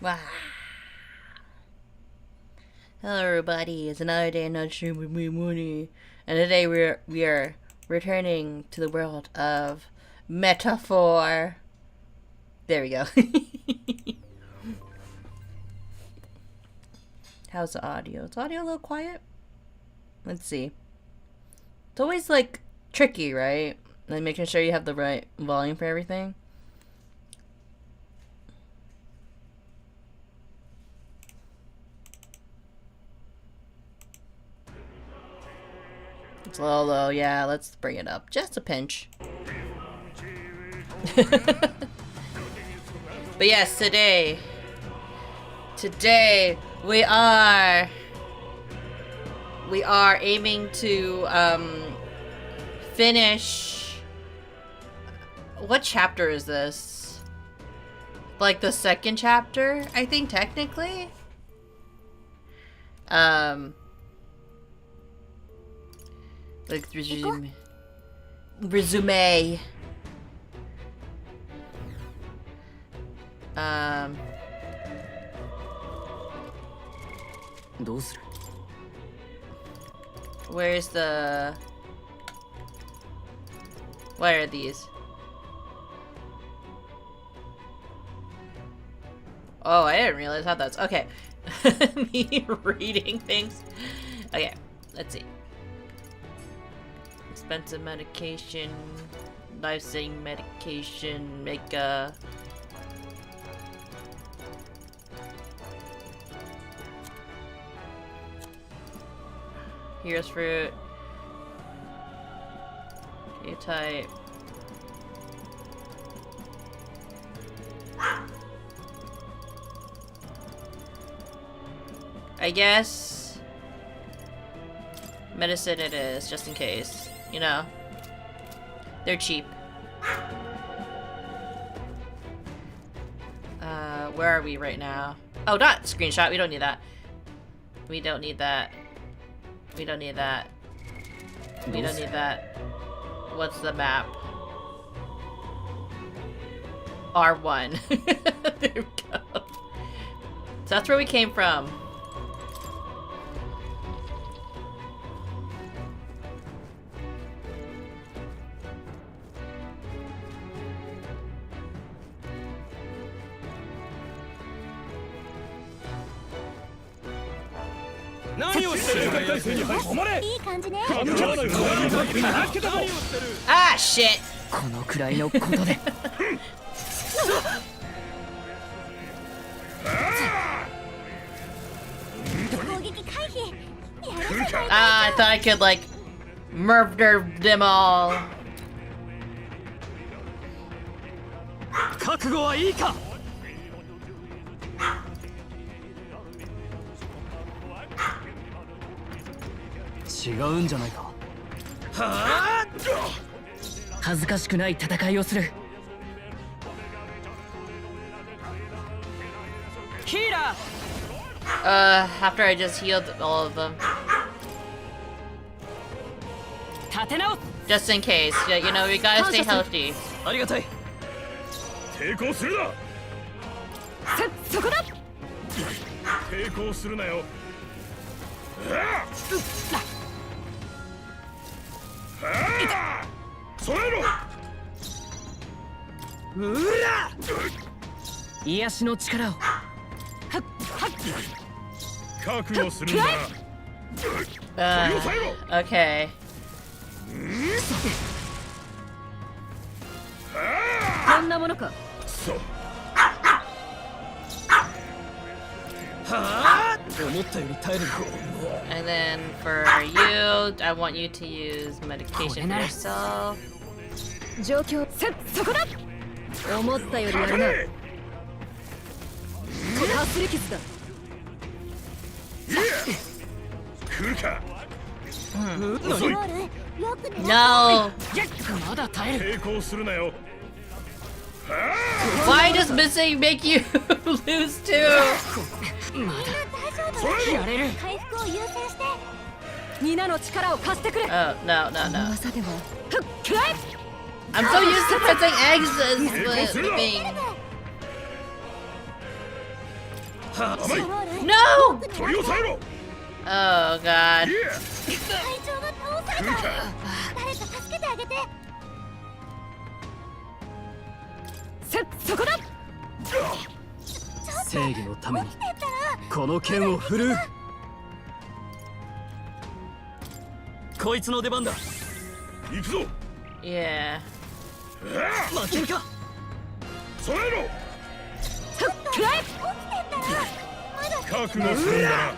Wow. Hello everybody, it's another day in stream with me, Munii. And today we are returning to the world of Metaphor. There we go. How's the audio? Is the audio a little quiet? Let's see. It's always like tricky, right? Like making sure you have the right volume for everything. It's a little low, yeah, let's bring it up. Just a pinch. But yes, today we are aiming to finish. What chapter is this? Like the second chapter, I think technically. Like resume. Where's the... What are these? Oh, I didn't realize how that's... Okay. Me reading things. Okay, let's see. Expensive medication, life-saving medication, make a... Here's fruit. Okay, type. I guess medicine it is, just in case. You know, they're cheap. Where are we right now? Oh, not screenshot. We don't need that. We don't need that. We don't need that. We don't need that. What's the map? R1. There we go. So that's where we came from. Ah, shit! thought I could, like, murder them all. 覚悟はいいか。違うんじゃないか。はあ。恥ずかしくない戦いをする。ヒーラー。After I just healed all of them. 立て直す。 Just in case, yeah, you know, we gotta stay healthy. ありがたい。抵抗するな。そこだ。抵抗するなよ。そえろ。うら。癒しの力を。はっはっ。覚悟するんだな。Okay. こんなものか。そう。はあ。思ったより耐える。And then for you, I want you to use medication for yourself. 状況。そこだ。思ったよりやるな。かすり傷だ。来るか。No! まだ耐える。抵抗するなよ。Why does missing make you lose too? まだやれる。皆の力を貸してくれ。 Oh, no, no, no. 技でも。I'm so used to pressing X as the thing. No! Oh, God. そこだ。正義のためにこの剣を振るう。こいつの出番だ。行くぞ。Yeah. 負けるか。そえろ。覚悟するんだな。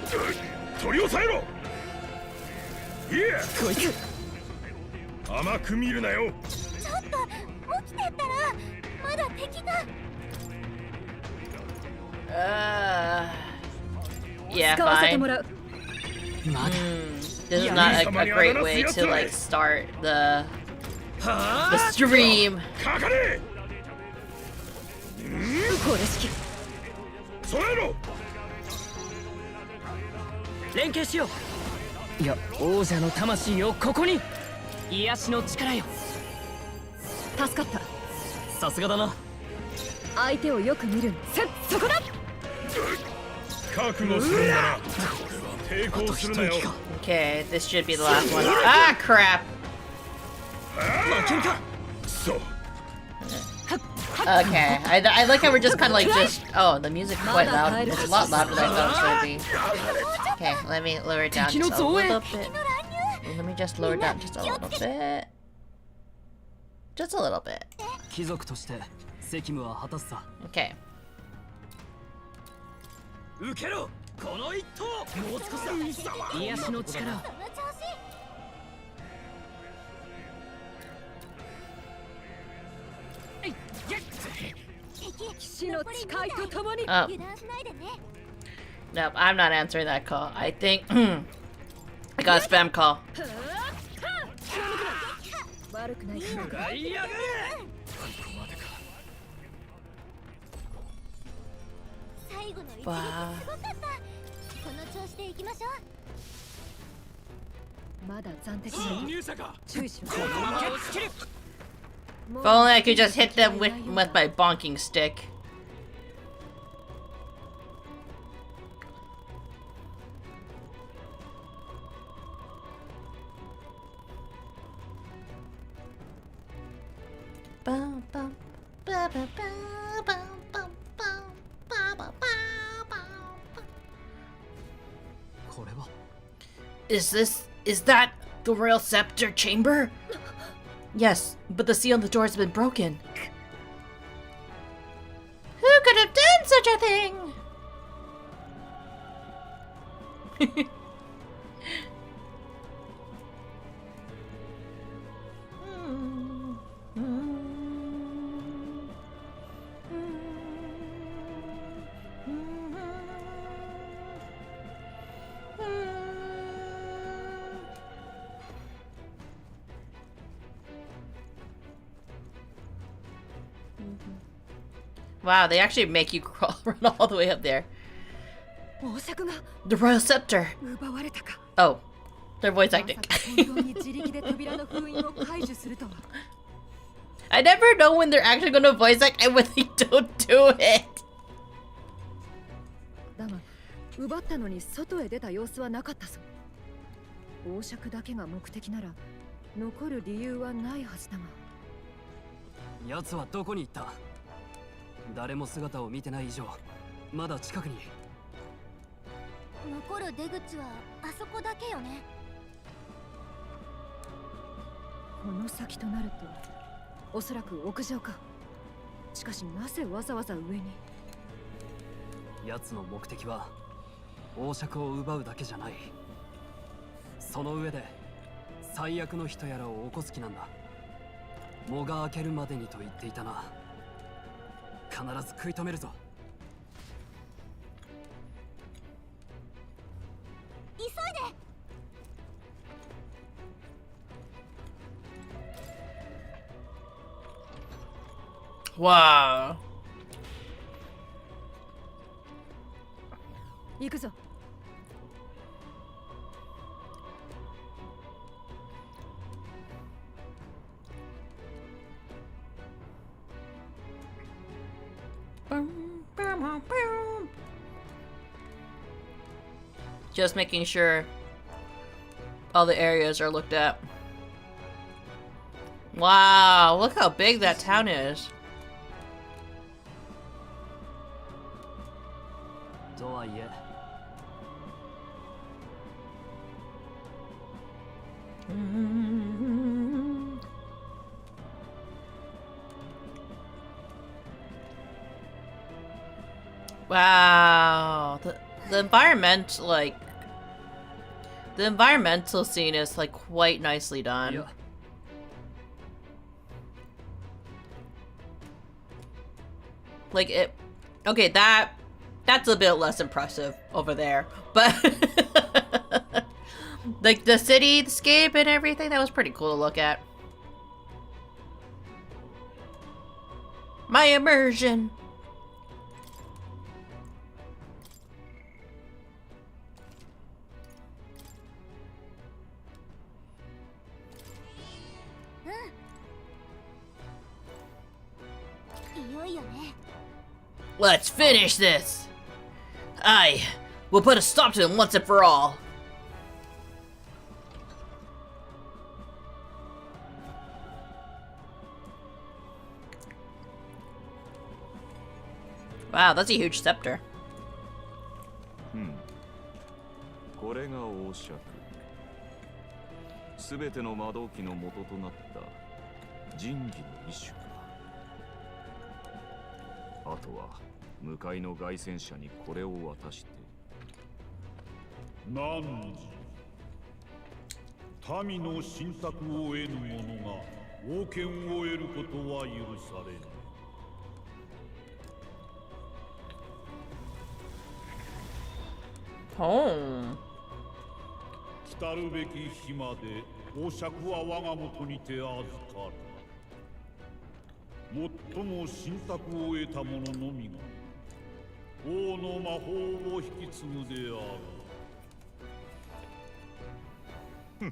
取り押さえろ。いや、こいつ甘く見るなよ。ちょっと起きてったらまだ敵が。Yeah, fine. This is not a great way to like start the stream. 連携しよう。いや、王者の魂をここに。癒しの力よ。助かった。さすがだな。相手をよく見る。そこだ。覚悟するんだな。抵抗するなよ。Okay, this should be the last one. Ah, crap. Okay, I like how we're just kind of like just. Oh, the music's quite loud. It's a lot louder than I thought it was going to be. Okay, let me lower it down just a little bit. Let me just lower it down just a little bit. Just a little bit. 貴族として責務は果たすさ。Okay. 受けろ。この一投。もう少しだ。癒しの力を。Oh. Nope, I'm not answering that call. I think I got a spam call. Wow. If only I could just hit them with my bonking stick. Is that the Royal Scepter Chamber? Yes, but the seal on the door has been broken. Who could have done such a thing? Wow, they actually make you crawl run all the way up there. The royal scepter. Oh, they're voice acting. I never know when they're actually going to voice act and when they don't do it. だが奪ったのに外へ出た様子はなかったぞ。王爵だけが目的なら残る理由はないはずだが。奴はどこに行った？誰も姿を見てない以上、まだ近くに。残る出口はあそこだけよね。この先となると、おそらく屋上か。しかしなぜわざわざ上に？奴の目的は王爵を奪うだけじゃない。その上で最悪の人やらを起こす気なんだ。藻が明けるまでにと言っていたな。必ず食い止めるぞ。急いで。Wow. 行くぞ。Just making sure all the areas are looked at. Wow, look how big that town is. とはいえ。Wow, the environment, like the environmental scene is like quite nicely done. Yeah. Like it, okay, that's a bit less impressive over there, but like the cityscape and everything, that was pretty cool to look at. My immersion. Let's finish this! We'll put a stop to him once and for all! Wow, that's a huge scepter. これが王爵。すべての魔導機の元となった神器の一種か。あとは向かいの凱旋者にこれを渡して。何時民の信託を得ぬ者が王権を得ることは許されぬ。来るべき日まで王爵は我が元にて預かる。最も信託を得た者のみが王の魔法を引き継ぐである。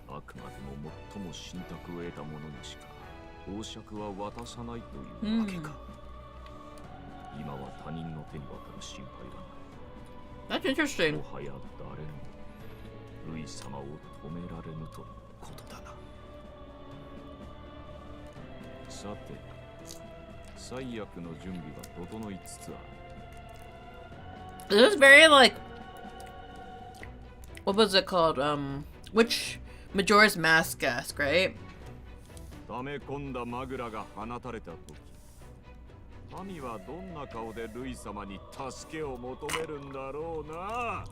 王、あくまでも最も信託を得た者にしか王爵は渡さないというわけか。今は他人の手に渡る心配はない。That's interesting. もはや誰もルイ様を止められぬとのことだな。さて、最悪の準備が整いつつある。It was very like, what was it called? Which Majora's Mask-esque, right? 溜め込んだマグラが放たれた時、民はどんな顔でルイ様に助けを求めるんだろうな。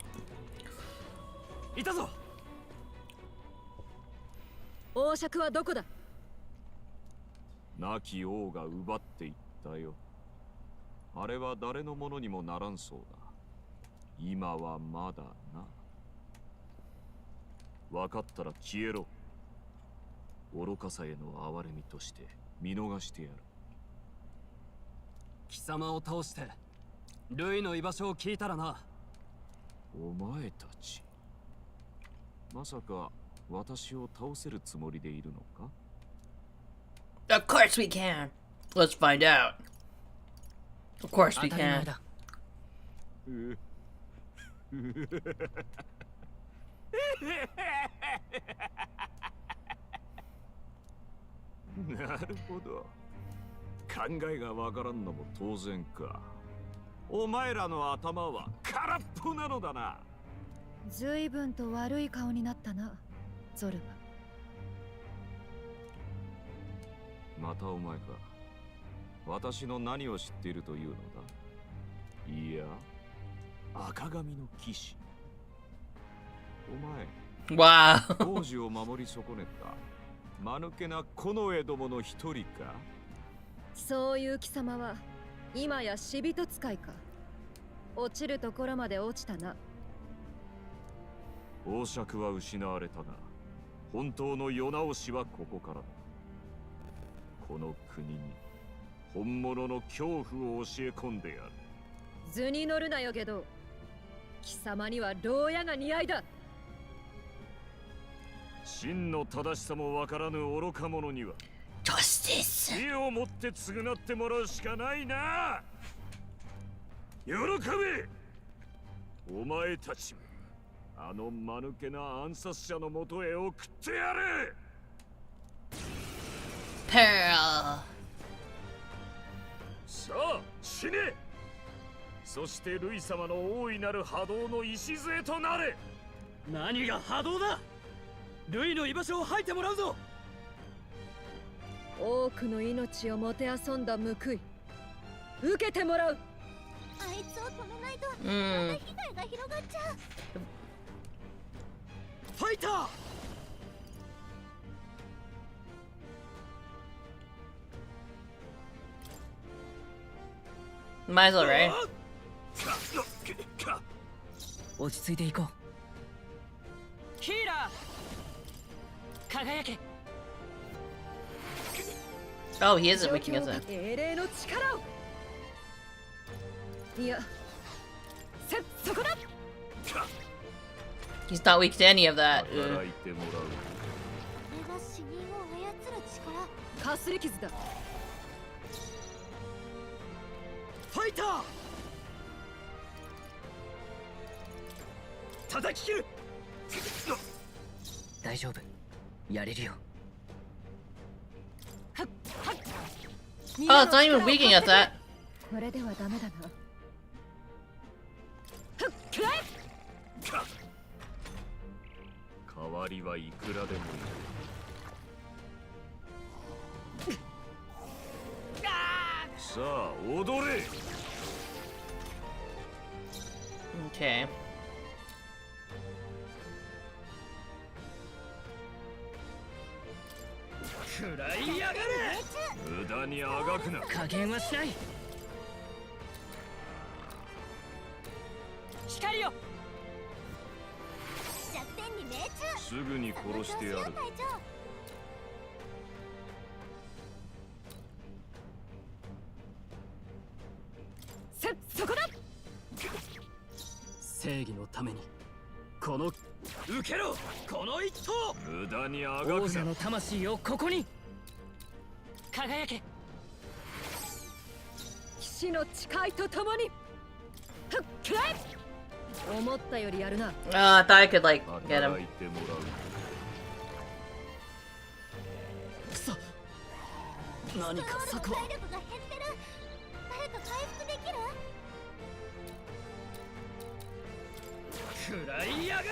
いたぞ。王爵はどこだ？亡き王が奪っていったよ。あれは誰のものにもならんそうだ。今はまだな。分かったら消えろ。愚かさへの憐れみとして見逃してやる。貴様を倒してルイの居場所を聞いたらな。お前たち、まさか私を倒せるつもりでいるのか？ Of course we can. Let's find out. Of course 当 we たり前 can. だ。なるほど。考えがわからんのも当然か。お前らの頭は空っぽなのだな。随分と悪い顔になったな、ゾルバ。またお前か。私の何を知っているというのだ？いや、赤髪の騎士。お前、 Wow. 王子を守り損ねた間抜けな近衛どもの一人か？そういう貴様は今や死人使いか。落ちるところまで落ちたな。王爵は失われたが、本当の世直しはここからだ。この国に本物の恐怖を教え込んでやる。図に乗るなよゲド。貴様には牢屋が似合いだ。真の正しさもわからぬ愚か者には Justice. 知恵を持って償ってもらうしかないな。喜べ、お前たちもあの間抜けな暗殺者のもとへ送ってやれ。 Pearl. さあ死ね。そしてルイ様の大いなる波動の礎となれ。何が波動だ。ルイの居場所を吐いてもらうぞ。多くの命をもてあそんだ報い受けてもらう。あいつを止めないとまた Mm. 被害が広がっちゃう。ファイター。 Might as well, right? 落ち着いていこう。ヒーラー輝け。 Oh, he isn't waking us up. 英霊の力を。いや、そこだ。 He's not weak to any of that. 働いてもらう。これが死人を操る力。かすり傷だ。ファイター。叩き切る。大丈夫。やれるよ。 Oh, it's not even weakening at that. これではダメだな。代わりはいくらでもいる。さあ踊れ。 Okay. 食らいやがれ。無駄にあがくな。加減はしない。光よ。弱点に命中。すぐに殺してやる。隊長。そこだ。正義のためにこの受けろ。この一投。無駄にあがくな。王者の魂をここに輝け。騎士の誓いとともに。思ったよりやるな。Oh, I thought I could, like, get 働 him. いてもらう。くそ。何か策は。体力が減ってる。誰か回復できる？食らいやがれ。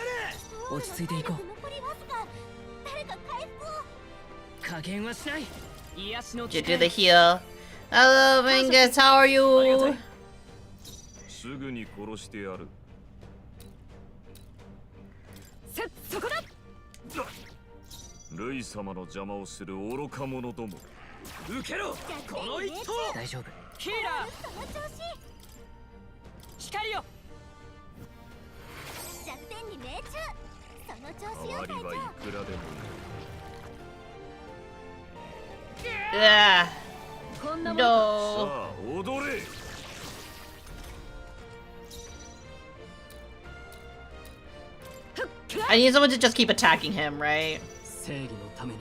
落ち着いていこう。残りわずか。誰か回復を。加減はしない。癒しの Did you do the heal? Hello, Vengus. How are you? すぐに殺してやる。そこだ。ルイ様の邪魔をする愚か者ども。受けろ。この一投。大丈夫。ヒーラー。その調子。光よ。弱点に命中。その調子よ隊代わりはい長。くらでも Yeah. こんなものか。 No. さあ踊れ。I need someone to just keep attacking him, right? 正義のために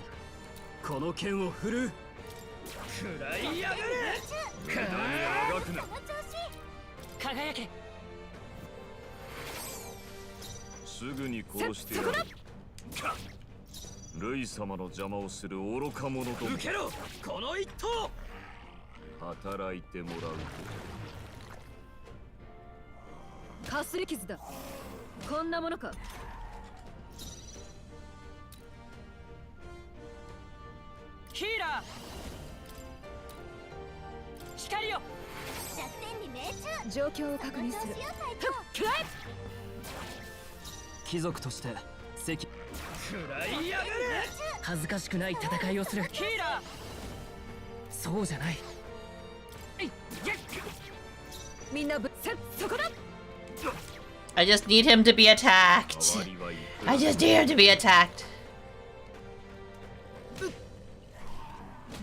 この剣を振るう。食らいやがれ。無駄にあがくな。輝け。すぐに殺してやる。ルイ様の邪魔をする愚か者と。受けろこの一刀。働いてもらうと。かすり傷だ。こんなものか。ヒーラー光よ。弱点に命中。状況を確認する。くらえ。貴族として席。くらいやがれ。恥ずかしくない戦いをする。ヒーラーそうじゃない。みんなそこだ。 I just need him to be attacked. I just need him to be attacked.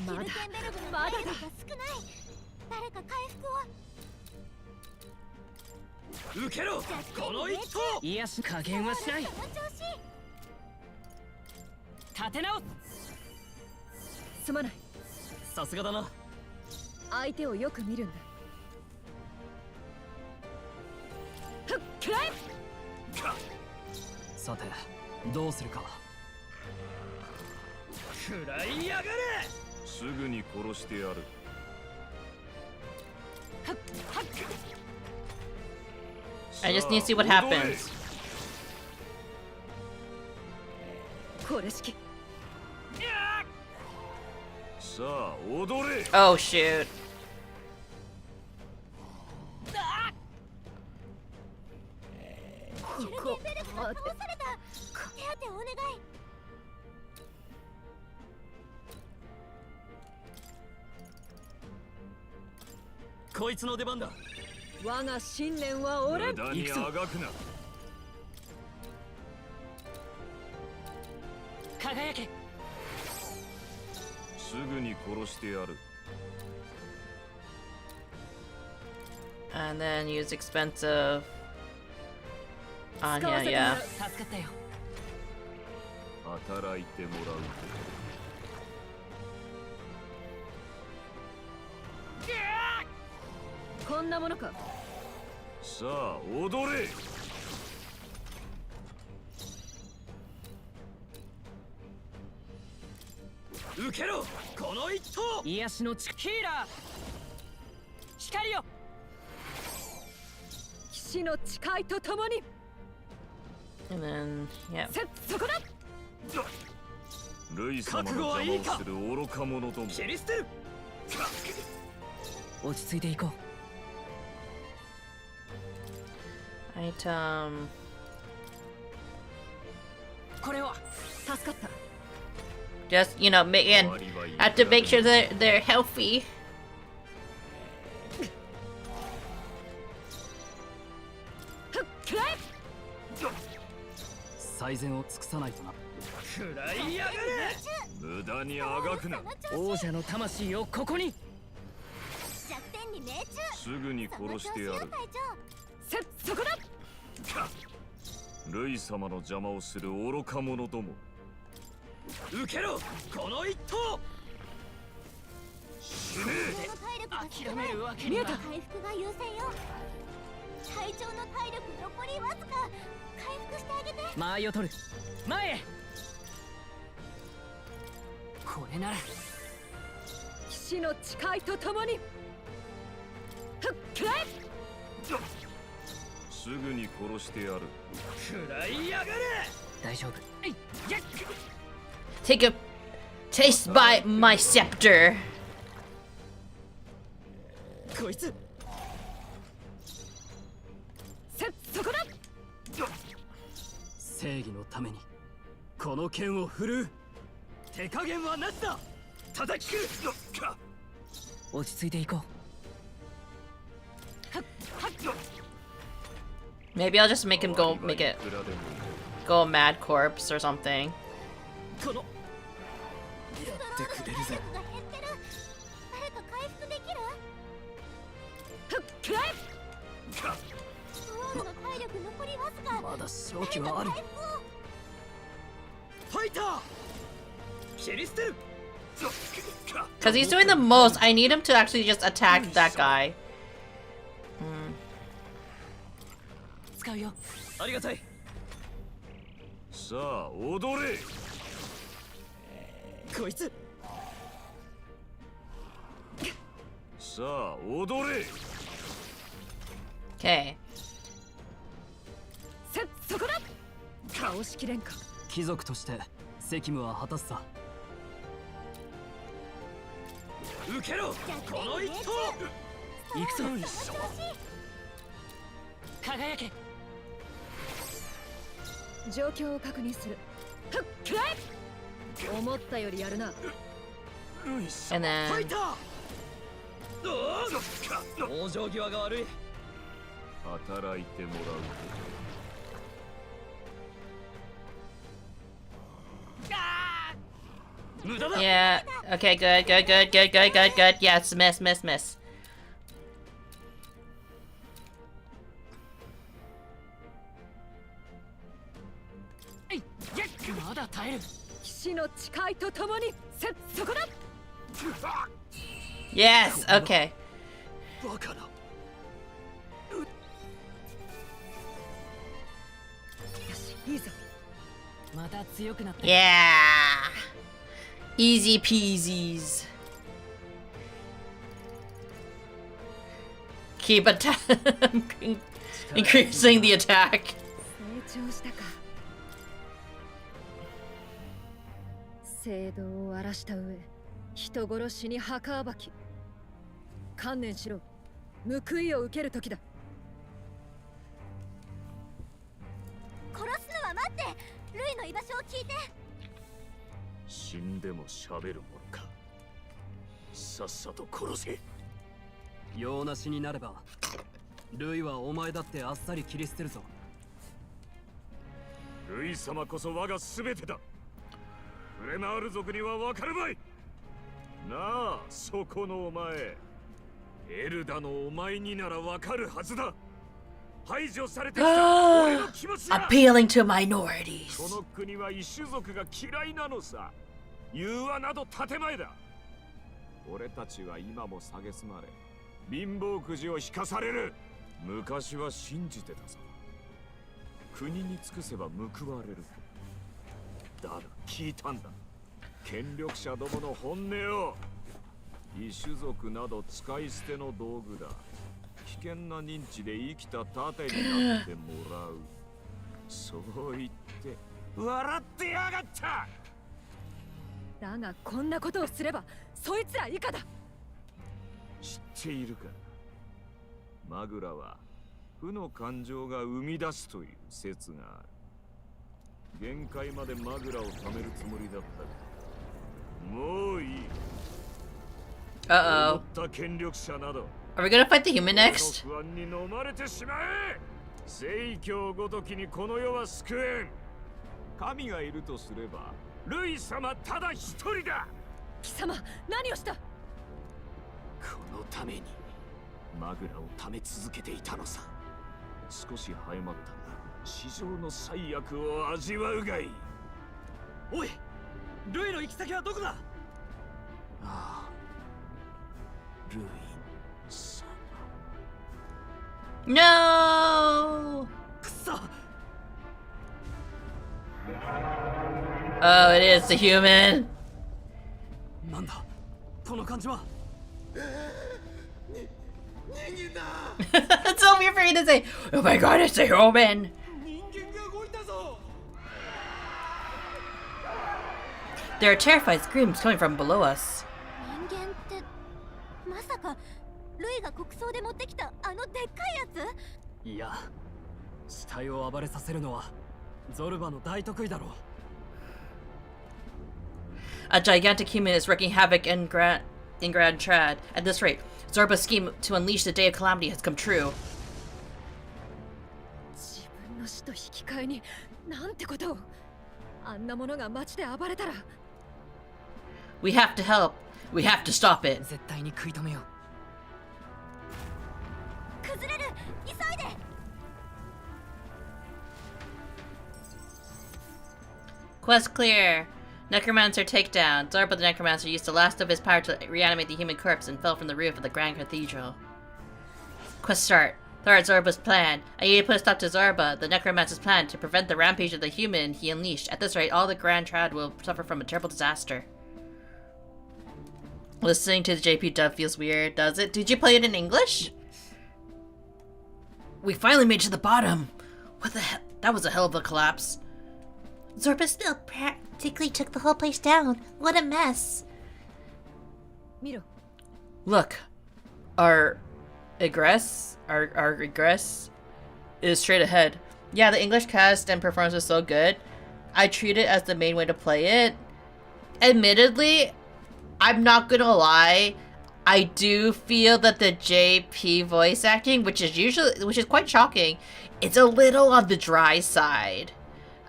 ヒルケンベルグの体力が少ない。誰か回復を。受けろこの一刀。癒し加減はしない。その調子。立て直す。すまない。さすがだな。相手をよく見るんだ。くらえ。さてどうするか。くらいやがれ。すぐに殺してやる。I just need to see what happens. これ式。さあ踊れ。 Oh shoot. ヒルケンベルグが倒された。手当てをお願い。こいつの出番だ。我が信念は折れん。無駄にあがくな。輝け。すぐに殺してやる。 And then use expensive. 使わ Anya, せても yeah. らう。助かったよ。働いてもらうこんなものか。と。さあ踊れ。受けろこの一刀。癒しのヒーラー光よ。騎士の誓いとともに。 And then, yeah. そこだ。ルイ様の邪魔をする愚か者ども。切り捨てる。落ち着いていこう。 Item. これは助かった。 Just, you know, again, have to make sure that they're healthy. くらえ。最善を尽くさないとな。くらいやがれ。無駄にあがくな。王者の魂をここに。弱点に命中。すぐに殺してやる。そこだ。ルイ様の邪魔をする愚か者ども。受けろこの一刀。死ね。諦めるわけには。回復が優先よ。隊長の体力残りわずか。回復してあげて。間合いを取る。前へ。これなら。騎士の誓いとともに。くらえ。すぐに殺してやる。くらいやがれ。大丈夫。Take a taste by my scepter. こいつ。そこだ。正義のためにこの剣を振るう。手加減はなしだ。叩き切る。落ち着いていこう。 Maybe I'll just make him make it go a mad corpse or something. このやってくれるぜ。体力が減ってる。誰か回復できる？くらえ。ストロールの体力残りわずか。まだ正気はある。イター切り捨てる Because he's doing the most. I need him to actually just attack that guy. 使うよありがたいさあ踊れこいつさあ踊れ Okay. そこだ倒しきれんか貴族として責務は果たすさ受けろこの一投行くぞ輝け状況を確認するふっくらえ思ったよりやるな And ファイ then ター往生際が悪い働いてもらう 無駄だ yeah. Okay. Good. Good. Good. Good. Good. Good. Good. Yes. Miss. Miss. Miss. まだ耐える騎士の誓いとともにそこだ Yes. Okay. バカなよしいいぞまた強くなった Yeah. Easy peasies. Keep increasing the attack. 成長したか聖堂を荒らした上人殺しに墓暴き観念しろ報いを受ける時だ殺すのは待ってルイの居場所を聞いて死んでも喋るものかさっさと殺せ用なしになればルイはお前だってあっさり切り捨てるぞルイ様こそ我が全てだフレナール族には分かるまいなあそこのお前エルダのお前になら分かるはずだ排除されてきた俺の気持ちが Appealing to minorities. この国は異種族が嫌いなのさ融和など建前だ俺たちは今も蔑まれ貧乏くじを引かされる昔は信じてたぞ国に尽くせば報われるだが聞いたんだ権力者どもの本音を異種族など使い捨ての道具だ危険な認知で生きた盾になってもらうそう言って笑ってやがっただがこんなことをすればそいつら以下だ知っているかマグラは負の感情が生み出すという説がある限界までマグラを貯めるつもりだったがもういい Uh 思った権力者など oh. Are we gonna fight the human next? 不安に飲まれてしまえ聖教ごときにこの世は救えん神がいるとすればルイ様ただ一人だ貴様何をしたこのためにマグラを貯め続けていたのさ少し早まった史上の最悪を味わうがいいおいルイの行き先はどこだああルイ様 No! くそ Oh, it is the human. なんだこの感じは It's so weird for you to say, oh my god, it's a human. 人間が動いたぞ There are terrified screams coming from below us. 人間ってまさかルイが国葬で持ってきたあのでっかいやついや死体を暴れさせるのはゾルバの大得意だろう A gigantic human is wreaking havoc in Grand Trad. At this rate, Zorba's scheme to unleash the day of calamity has come true. 自分の死と引き換えになんてことをあんなものが街で暴れたら We have to help. We have to stop it. 絶対に食い止めよう崩れる急いで Quest clear. Necromancer takedown. Zorba the Necromancer used the last of his power to reanimate the human corpse and fell from the roof of the Grand Cathedral. Quest start. Thwart Zorba's plan. I need to put a stop to Zorba, the Necromancer's plan, to prevent the rampage of the human he unleashed. At this rate, all the Grand Trad will suffer from a terrible disaster. Listening to the JP dub feels weird, does it? Did you play it in English? We finally made it to the bottom. What the hell? That was a hell of a collapse. Zorba still practically took the whole place down. What a mess. Miro. Look, our egress is straight ahead. Yeah, the English cast and performance was so good. I treat it as the main way to play it. Admittedly, I'm not gonna lie, I do feel that the JP voice acting, which is quite shocking, it's a little on the dry side.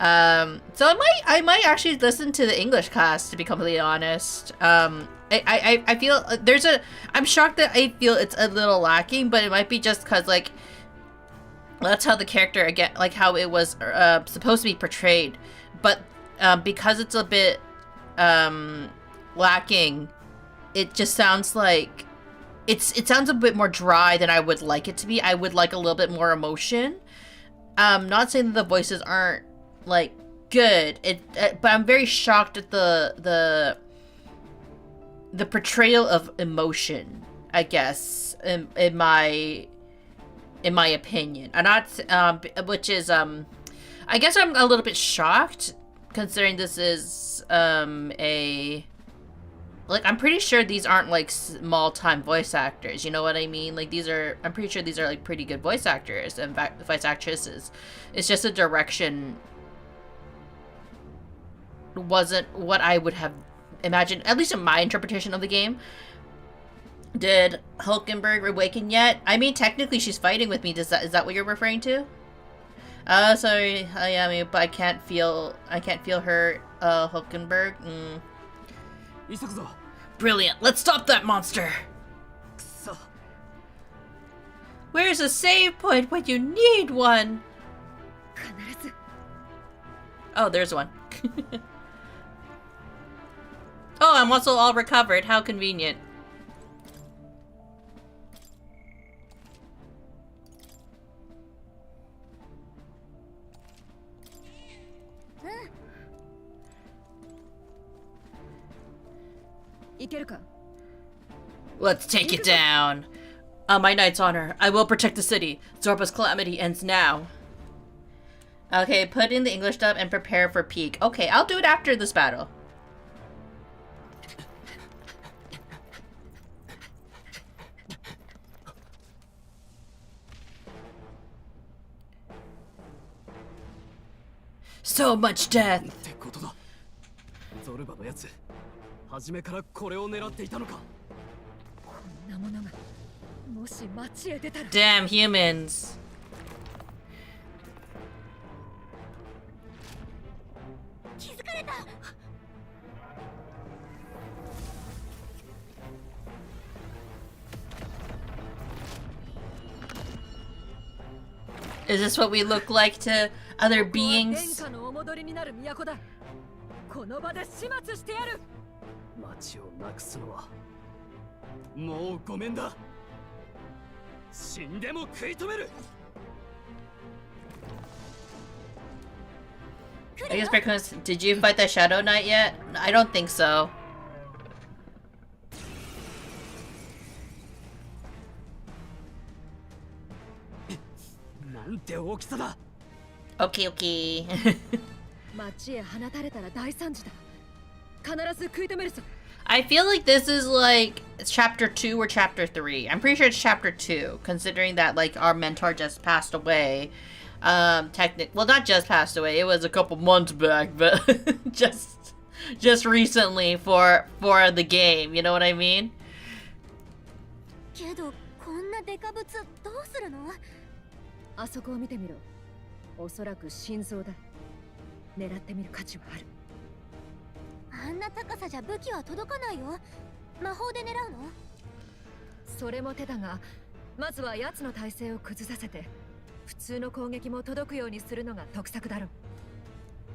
So I might actually listen to the English cast, to be completely honest. I feel I'm shocked that I feel it's a little lacking, but it might be just because, like, that's how the character, again, like how it was supposed to be portrayed. But because it's a bit lacking, it just sounds like it sounds a bit more dry than I would like it to be. I would like a little bit more emotion. Not saying that the voices aren't like good, but I'm very shocked at the portrayal of emotion, I guess, in my opinion. I'm not, which is I guess I'm a little bit shocked considering this is I'm pretty sure these aren't like small-time voice actors, you know what I mean? Like I'm pretty sure these are like pretty good voice actors and voice actresses. It's just the direction wasn't what I would have imagined, at least in my interpretation of the game. Did Hulkenberg awaken yet? I mean, technically she's fighting with me. Is that what you're referring to? Sorry, but I can't feel her, Hulkenberg. Brilliant. Let's stop that monster. Where's a save point when you need one? Oh, there's one. Oh, I'm also all recovered. How convenient. Let's take it down. On my knight's honor, I will protect the city. Zorba's calamity ends now. Okay, put in the English dub and prepare for peak. Okay, I'll do it after this battle. So much death. ゾルバのやつ、初めからこれを狙っていたのか。こんなものがもし町へ出たら。Damn humans. Is this what we look like to other beings? この場で始末してやる。町をなくすのはもうごめんだ。死んでも食い止める。I guess because did you fight the Shadow Knight yet? I don't think so. Okay, okay. 町へ放たれたら大惨事だ。必ず食い止めるぞ。I feel like this is like chapter 2 or chapter 3. I'm pretty sure it's chapter 2, considering that like our mentor just passed away. Well, not just passed away. It was a couple months back, but just recently for the game. You know what I mean? けどこんなデカブツどうするの？あそこを見てみろ。おそらく心臓だ。狙ってみる価値はある。あんな高さじゃ武器は届かないよ。魔法で狙うの？それも手だが、まずは奴の体勢を崩させて、普通の攻撃も届くようにするのが得策だろ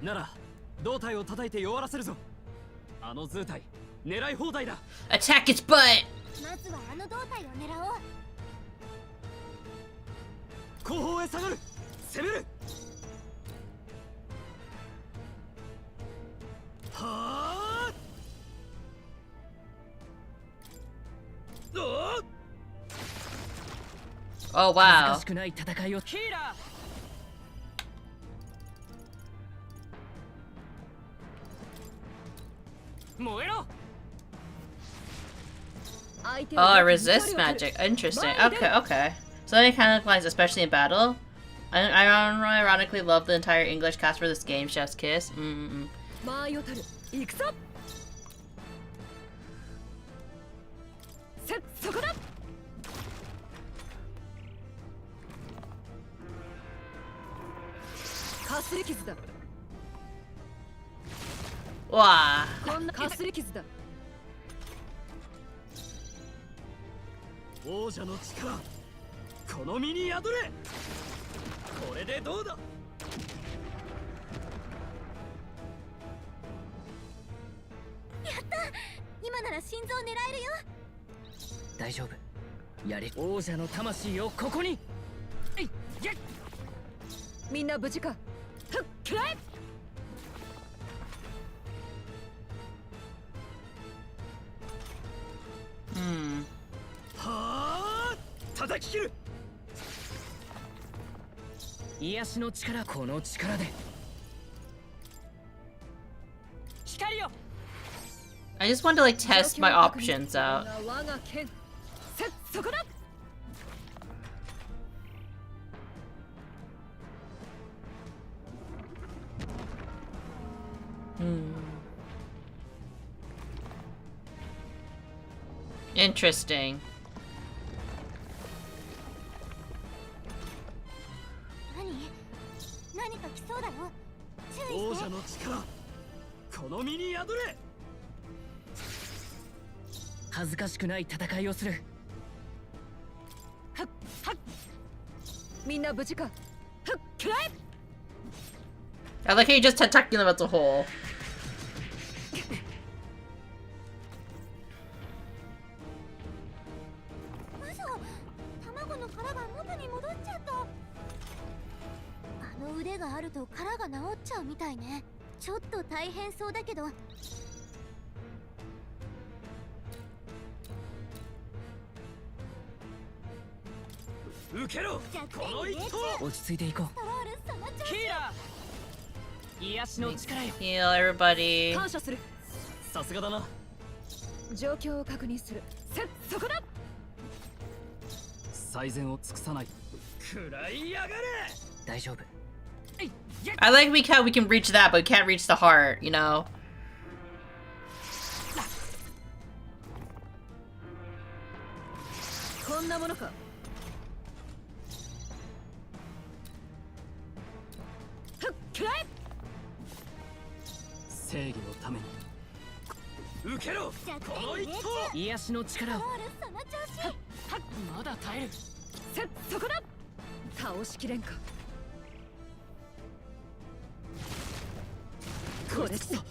う。なら胴体を叩いて弱らせるぞ。あの図体狙い放題だ。 Attack its butt! まずはあの胴体を狙おう。後方へ下がる。攻める。はあ。Oh 恥ず wow. かしくない戦いを。ヒーラー。燃えろ。 Oh, it resists magic. Interesting. Okay, okay. So that kind of applies, especially in battle. I ironically love the entire English cast for this game, Chef's Kiss. マーヨタル行くぞ。そこだ。かすり傷だ。 Wow. こんなかすり傷だ。王者の力この身に宿れ。これでどうだ。今なら心臓狙えるよ。大丈夫。やれ。王者の魂をここに。みんな無事か。ふっくらえ。 はあ。叩き切る。癒しの力この力で。光よ。 I just want to like test my options out. 我が剣。そこだ。 Interesting. 何か来そうだよ。注意王して。者の力この身に宿れ。恥ずかしくない戦いをする。はっはっ。みんな無事か。ふっくらえ。 I like how you're just attacking them as a whole. 嘘。卵の殻が元に戻っちゃった。あの腕があると殻が治っちゃうみたいね。ちょっと大変そうだけど。受けろ。この一投。落ち着いていこう。ストロールその調子。ヒーラー。癒しの力よ。 Heal everybody. 感謝する。さすがだな。状況を確認する。そこだ。最善を尽くさない。食らいやがれ。大丈夫。 I like we can reach that, but we can't reach the heart, you know? こんなものか。ふっくらえ。正義のために。受けろ。この一投。癒しの力を。ストロールその調子。はっまだ耐える。そこだ。倒しきれんか。これさ。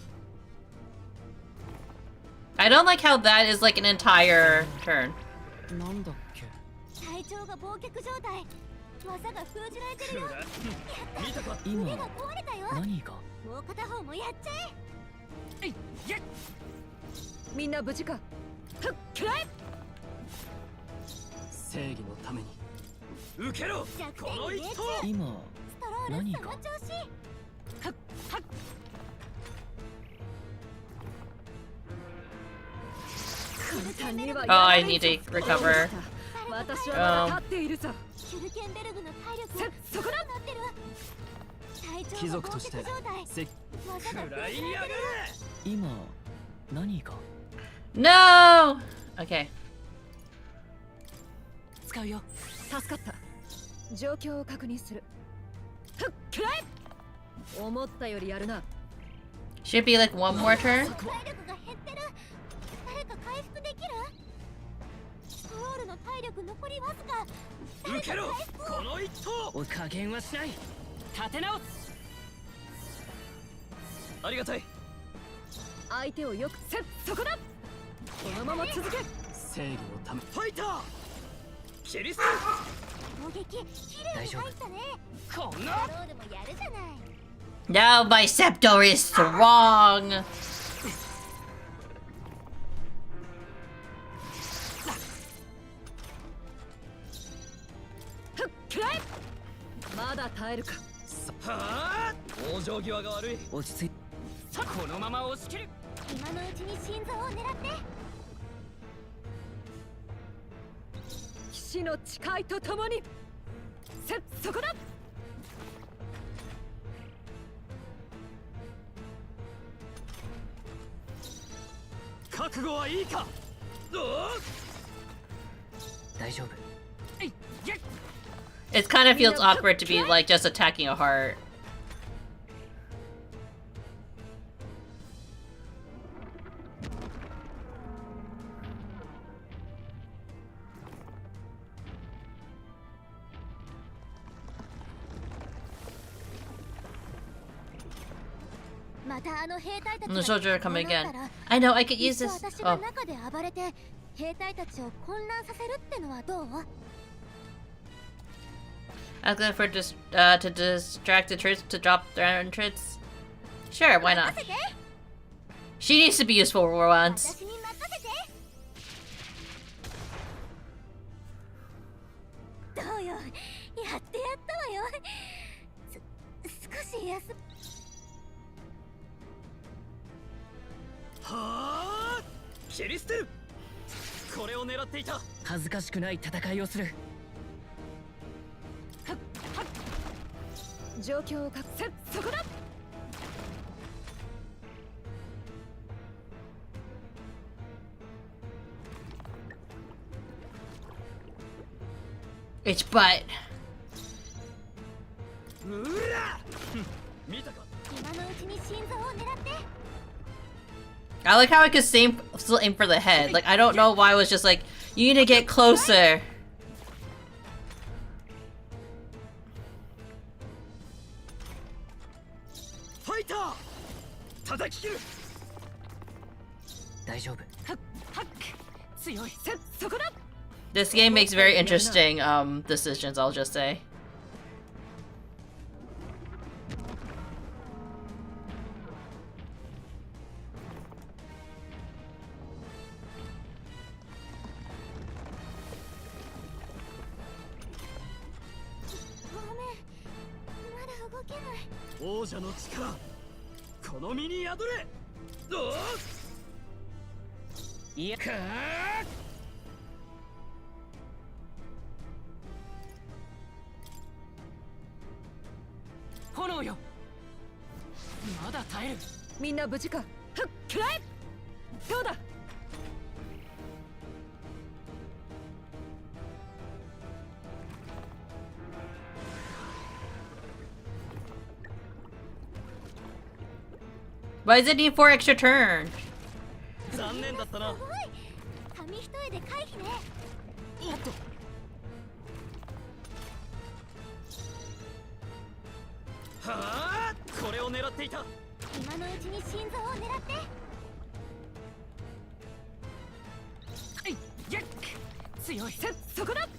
I don't like how that is like an entire turn. なんだっけ。体調が忘却状態。技が封じられてるよ。やった。見たか。腕今が壊れたよ。何が。もう片方もやっちゃえ。みんな無事か。ふっくらえ。正義のために。受けろ。弱この点に命中。一投。今ストロール何がその調子。はっはっ。 Oh, I need to recover. 私はまだ立っているさ。キュルケンベルグの体力がそこだ。なってる。体調貴が族として忘却状態。せ技が食ら封じいやがれ。られてる。今何が。 No! Okay. 使うよ。助かった。状況を確認する。ふっくらえ。思ったよりやるな。 Should be like one more turn? 体力が減ってる。誰か回復できる？ストロールの体力残りわずか。誰か受けろ。回復を。この一投。加減はしない。立て直す。ありがたい。相手をよくそこだ。このまま続け。正義のためファイターキリスト。攻撃きれいに入ったね。こんなロールもやるじゃない。 Now my scepter is strong. くらえ。まだ耐えるか。はあ、往生際が悪い。落ち着いさこのまま押し切る。今のうちに心臓を狙って。騎士の誓いとともにそこだ。覚悟はいいか。大丈夫。 It kind of feels awkward to be like just attacking a heart. The soldier are coming again. I know, I could use this. Oh. Ask them for to distract the troops to drop their entrance. Sure, why not? She needs to be useful for once. どうよ、やってやったわよ。少し休はあ、キリステル。これを狙っていた。恥ずかしくない戦いをする。状況を隠せ。そこだ。It's butt. うら。見たか。今のうちに心臓を狙って。 I like how I could still aim for the head. Like, I don't know why it was just like, you need to get closer. ファイター叩き切る。大丈夫。強い。そこだ。 This game makes very interesting decisions, I'll just say. 王者の力、この身に宿れ。いやか炎よ。まだ耐える。みんな無事か。くらえ。どうだ。Why does it need 4 extra turns? 残念だったな。紙一重で回避ね。おっと。はあ、これを狙っていた。今のうちに心臓を狙って。はい、やっ。強い。そこだ。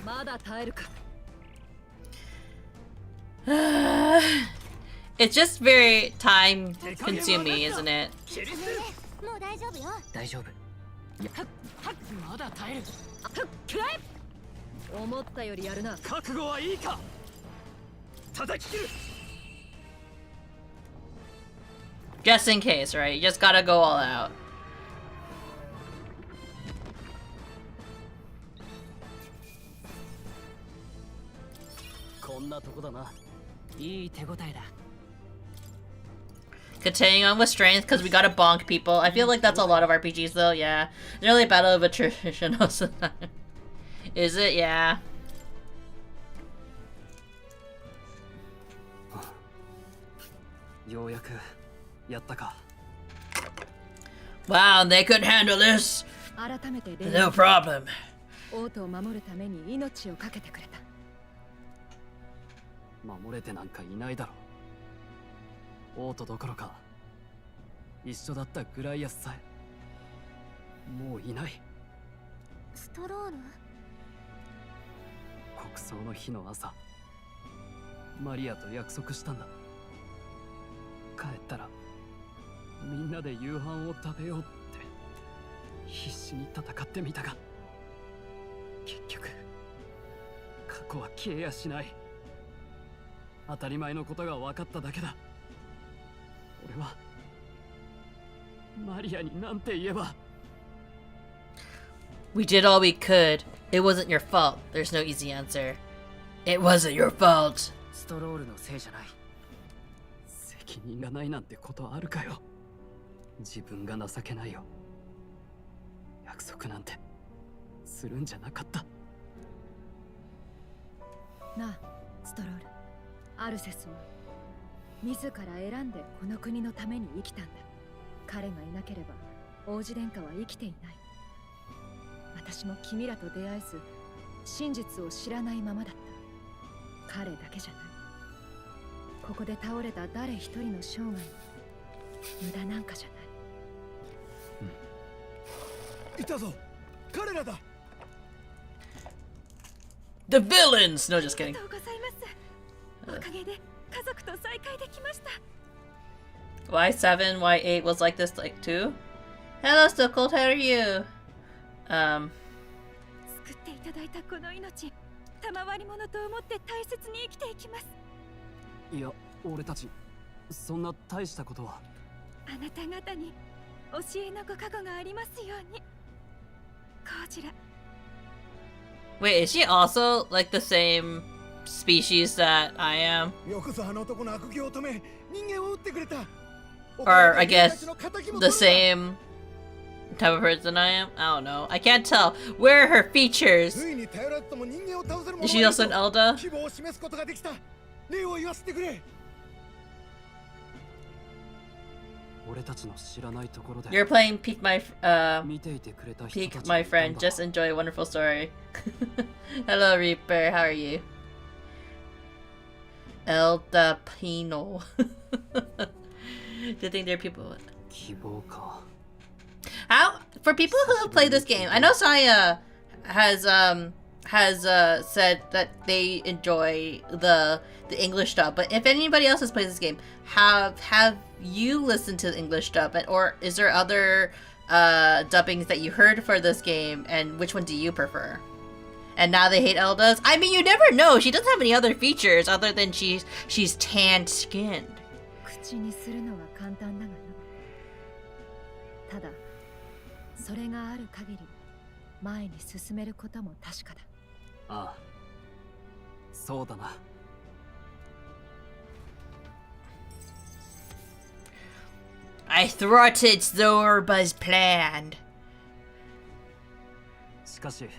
まだ耐えるか。It's just very time consuming, isn't it? もう大丈夫よ。大丈夫。まだ耐える。くらえ。思ったよりやるな。覚悟はいいか。叩き切る。 Just in case, right? You just gotta go all out. こんなとこだな。いい手応えだ。 Continuing on with strength because we gotta bonk people. I feel like that's a lot of RPGs though, yeah. It's really a battle of attrition most of the time. Is it? Yeah. Wow, they could handle this. 改めて No problem. 王都を守るために命を懸けてくれた。守れてなんかいないだろう。王都どころか一緒だったグライアスさえもういない。ストロール？国葬の日の朝、マリアと約束したんだ。帰ったらみんなで夕飯を食べようって必死に戦ってみたが、結局過去は消えやしない。当たり前のことが分かっただけだ。俺はマリアになんて言えば。 We did all we could. It wasn't your fault. There's no easy answer. It wasn't your fault. ストロールのせいじゃない。責任がないなんてことあるかよ。自分が情けないよ。約束なんてするんじゃなかった。なあ、ストロール。アルセスは自ら選んでこの国のために生きたんだ。彼がいなければ王子殿下は生きていない。私も君らと出会えず真実を知らないままだった。彼だけじゃない。ここで倒れた誰一人の生涯無駄なんかじゃない。いたぞ、彼らだ。 The villains! No, just あり kidding. がとうございます。おかげで家族と再会できました。Y7, Y8 was like this like too? Hello, Stokold, how are you? 救っていただいたこの命、賜り物と思って大切に生きていきます。いや、俺たちそんな大したことは。あなた方に教えのご加護がありますように。こちら。 Wait, is she also like the same species that I am? よくぞあの男の悪行を止め、人間を撃ってくれた。 Or I guess the same type of person I am? I don't know. I can't tell. Where are her features? ついに頼らずとも人間を倒せる者 Is she also an Elda? 希望を示すことができた。礼を言わせてくれ。俺たちの知らないところで You're playing Peek My 見ていてくれた人 Peek たち My がいたん friend. だ。 Just enjoy a wonderful story. Hello Reaper, how are you? Elda Pino. Good thing there are people. 希望か。 How for people who play this game? I know Saya has said that they enjoy the English dub, but if anybody else has played this game, have you listened to the English dub, or is there other dubbings that you heard for this game, and which one do you prefer? And now they hate Eldas. I mean, you never know. She doesn't have any other features other than she's tanned skinned. 口にするのは簡単だがな。ただ、それがある限り前に進めることも確かだ。ああ、そうだな。 I thwarted Zorba's plan. しかし、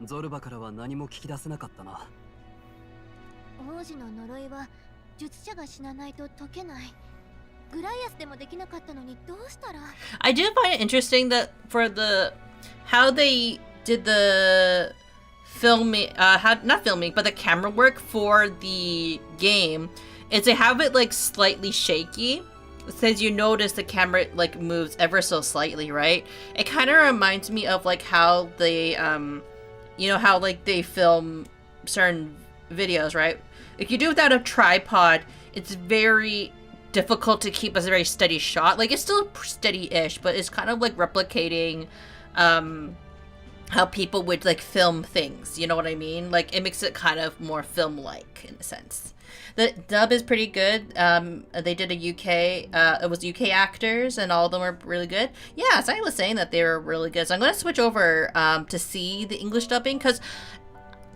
ゾルバからは何も聞き出せなかったな。王子の呪いは術者が死なないと解けない。グライアスでもできなかったのにどうしたら。 I do find it interesting that for the how they did the filming, not filming, but the camera work for the game is they have it like slightly shaky. Since you notice the camera like moves ever so slightly, right? It kind of reminds me of like how they, you know how like they film certain videos, right? If you do it without a tripod, it's very difficult to keep a very steady shot. Like it's still steady-ish, but it's kind of like replicating how people would like film things. You know what I mean? Like it makes it kind of more film-like in a sense. The dub is pretty good. They did a UK, it was UK actors, and all of them were really good. Yeah, so I was saying that they were really good. So I'm going to switch over to see the English dubbing, because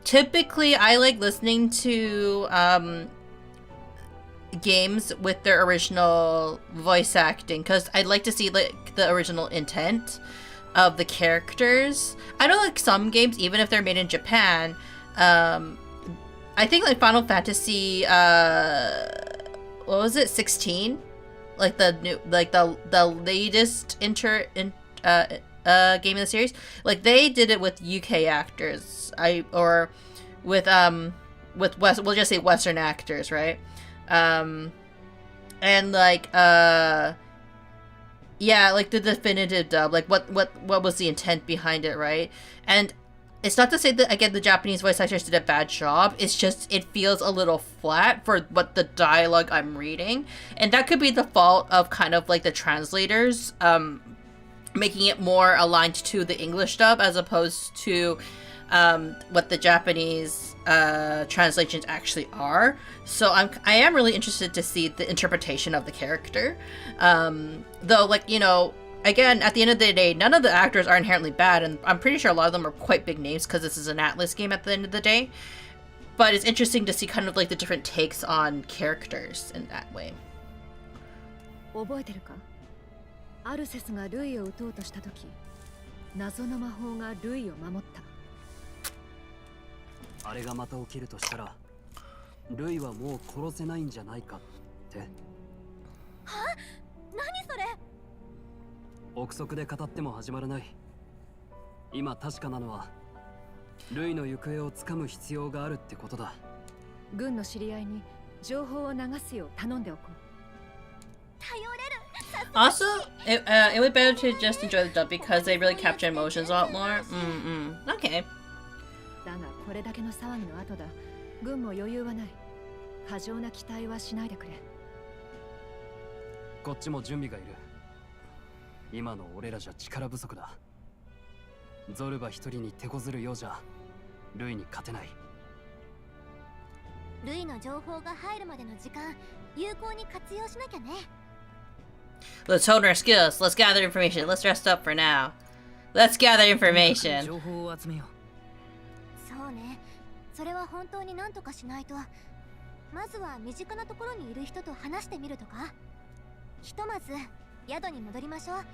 typically I like listening to games with their original voice acting, because I'd like to see like the original intent of the characters. I know like some games, even if they're made in Japan, I think like Final Fantasy, what was it, 16? Like the new, like the latest game in the series. Like they did it with UK actors, or with West, we'll just say Western actors, right? And like yeah, like the definitive dub, like what was the intent behind it, right? And it's not to say that, again, the Japanese voice actors did a bad job. It's just, it feels a little flat for what the dialogue I'm reading. And that could be the fault of kind of like the translators, making it more aligned to the English dub as opposed to what the Japanese translations actually are. So I am really interested to see the interpretation of the character. Though, like, you know, again, at the end of the day, none of the actors are inherently bad, and I'm pretty sure a lot of them are quite big names because this is an Atlas game at the end of the day. But it's interesting to see kind of like the different takes on characters in that way. 覚えてるか？アルセスがルイを撃とうとした時、謎の魔法がルイを守った。あれがまた起きるとしたら、ルイはもう殺せないんじゃないかって。は？何それ？憶測で語っても始まらない。今確かなのは、ルイの行方をつかむ必要があるってことだ。軍の知り合いに情報を流すよう頼んでおこう。頼れる。Also, it would be better to just enjoy the dub because they really capture emotions a lot more. Okay. だがこれだけの騒ぎの後だ。軍も余裕はない。過剰な期待はしないでくれ。こっちも準備がいる。今の俺らじゃ力不足だ。ゾルバ一人に手こずるようじゃルイに勝てない。ルイの情報が入るまでの時間、有効に活用しなきゃね。Let's hone our skills. Let's gather information. Let's rest up for now. Let's gather information. 情報を集めよう。そうね。それは本当に何とかしないと。まずは身近なところにいる人と話してみるとか。ひとまず宿に戻りましょう。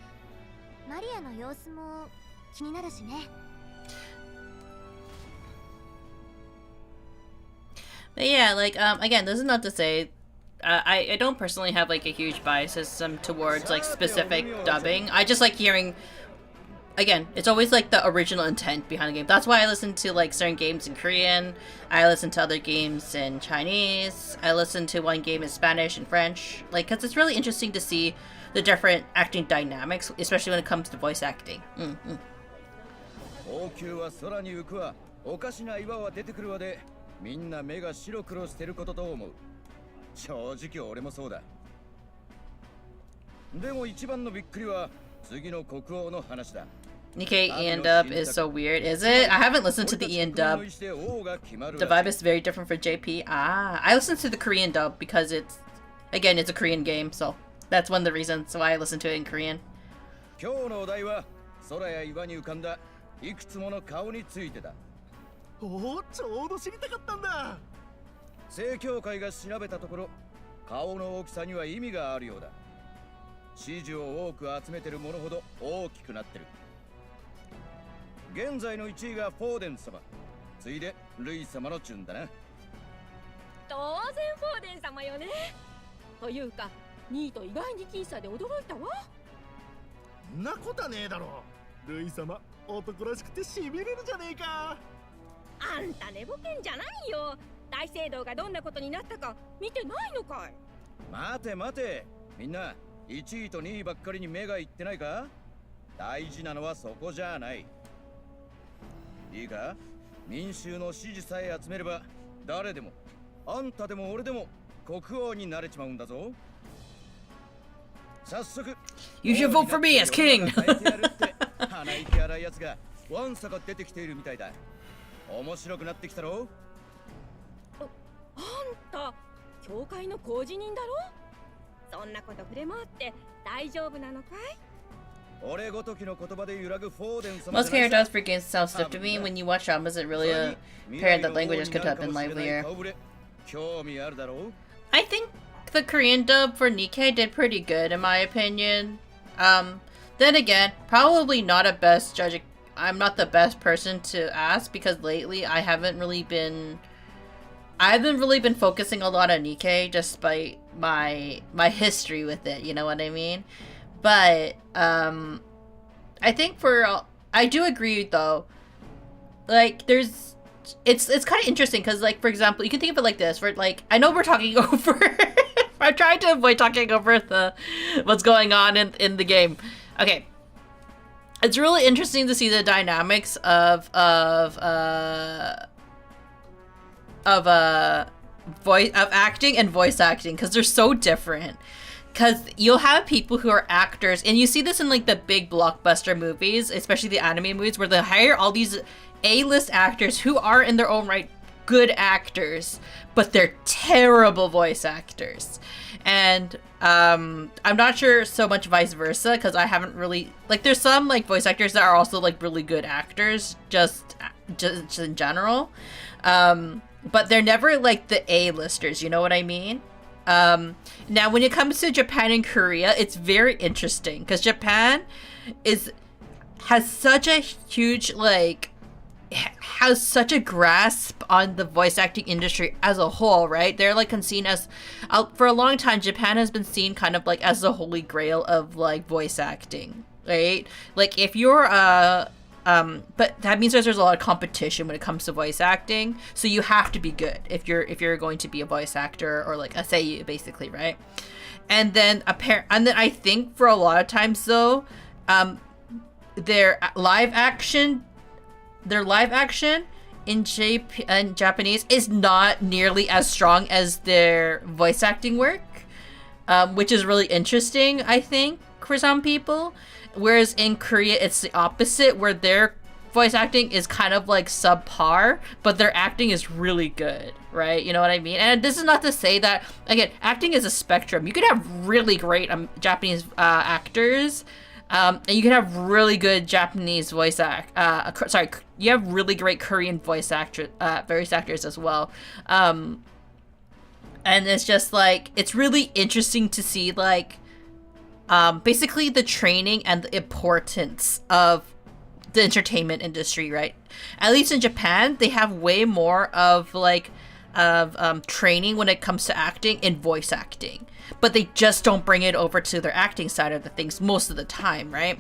マリアの様子も気になるしね。But yeah, like, again, this is not to say, I don't personally have, like, a huge bias system towards, like, specific dubbing. I just like hearing, again, it's always, like, the original intent behind the game. That's why I listen to, like, certain games in Korean. I listen to other games in Chinese. I listen to one game in Spanish and French. Like, because it's really interesting to see the different acting dynamics, especially when it comes to voice acting. みんな目が白黒してることと思う。正直俺もそうだ。でも一番のびっくりは次の国王の話だ。Nikkei Ian dub is so weird, is it? I haven't listened to the Ian dub. The vibe is very different for JP. Ah, I listened to the Korean dub because it's, again, it's a Korean game, so that's one of the reasons why I listen to it in Korean. 今日のお題は空や岩に浮かんだいくつもの顔についてだ。おお、ちょうど知りたかったんだ。正教会が調べたところ、顔の大きさには意味があるようだ。支持を多く集めてるものほど大きくなってる。現在の1位がフォーデン様、次いでルイ様の順だな。当然フォーデン様よね。というか、2位と意外に僅差で驚いたわ。んなことはねえだろ。ルイ様、男らしくてしびれるじゃねえか。あんた寝ぼけんじゃないよ。大聖堂がどんなことになったか見てないのかい。待て待て、みんな1位と2位ばっかりに目がいってないか。大事なのはそこじゃない。いいか、民衆の支持さえ集めれば誰でも、あんたでも俺でも国王になれちまうんだぞ。早速 You should vote for me as king! 鼻息荒いやつがわんさか出てきているみたいだ。面白くなってきたろ。あんた、教会の工事人だろ。そんなこと触れ回って大丈夫なのかい。俺ごときの言葉で揺らぐフォーデン様。 Most characters for games sound stiff to me. When you watch dramas, it really apparent that languages could have been livelier. 興味あるだろう。 I think the Korean dub for Nikkei did pretty good in my opinion. Then again, probably not a best judge. I'm not the best person to ask because lately I haven't really been focusing a lot on Nikkei despite my history with it, you know what I mean? But I think I do agree though. Like it's kind of interesting cuz like for example, you can think of it like this, for like I know we're talking over I'm trying to avoid talking over what's going on in the game. Okay. It's really interesting to see the dynamics of acting and voice acting, because they're so different. Because you'll have people who are actors, and you see this in like the big blockbuster movies, especially the anime movies, where they hire all these A-list actors who are in their own right good actors, but they're terrible voice actors. And I'm not sure so much vice versa, because I haven't really, like, there's some like voice actors that are also like really good actors, just in general. But they're never like the A-listers, you know what I mean? Now when it comes to Japan and Korea, it's very interesting, because Japan has such a huge, like, has such a grasp on the voice acting industry as a whole, right? They're like seen as, for a long time, Japan has been seen kind of like as the holy grail of like voice acting, right? Like if you're but that means there's a lot of competition when it comes to voice acting, so you have to be good if you're going to be a voice actor, or like a seiyuu, basically, right? And then I think for a lot of times though, their live action in Japanese is not nearly as strong as their voice acting work, which is really interesting, I think, for some people. Whereas in Korea, it's the opposite, where their voice acting is kind of like subpar, but their acting is really good, right? You know what I mean? And this is not to say that, again, acting is a spectrum. You could have really great Japanese actors, and you can have really good Japanese voice you have really great Korean voice actors as well. And it's just like, it's really interesting to see like, basically the training and the importance of the entertainment industry, right? At least in Japan, they have way more of like, training when it comes to acting in voice acting, but they just don't bring it over to their acting side of the things most of the time, right?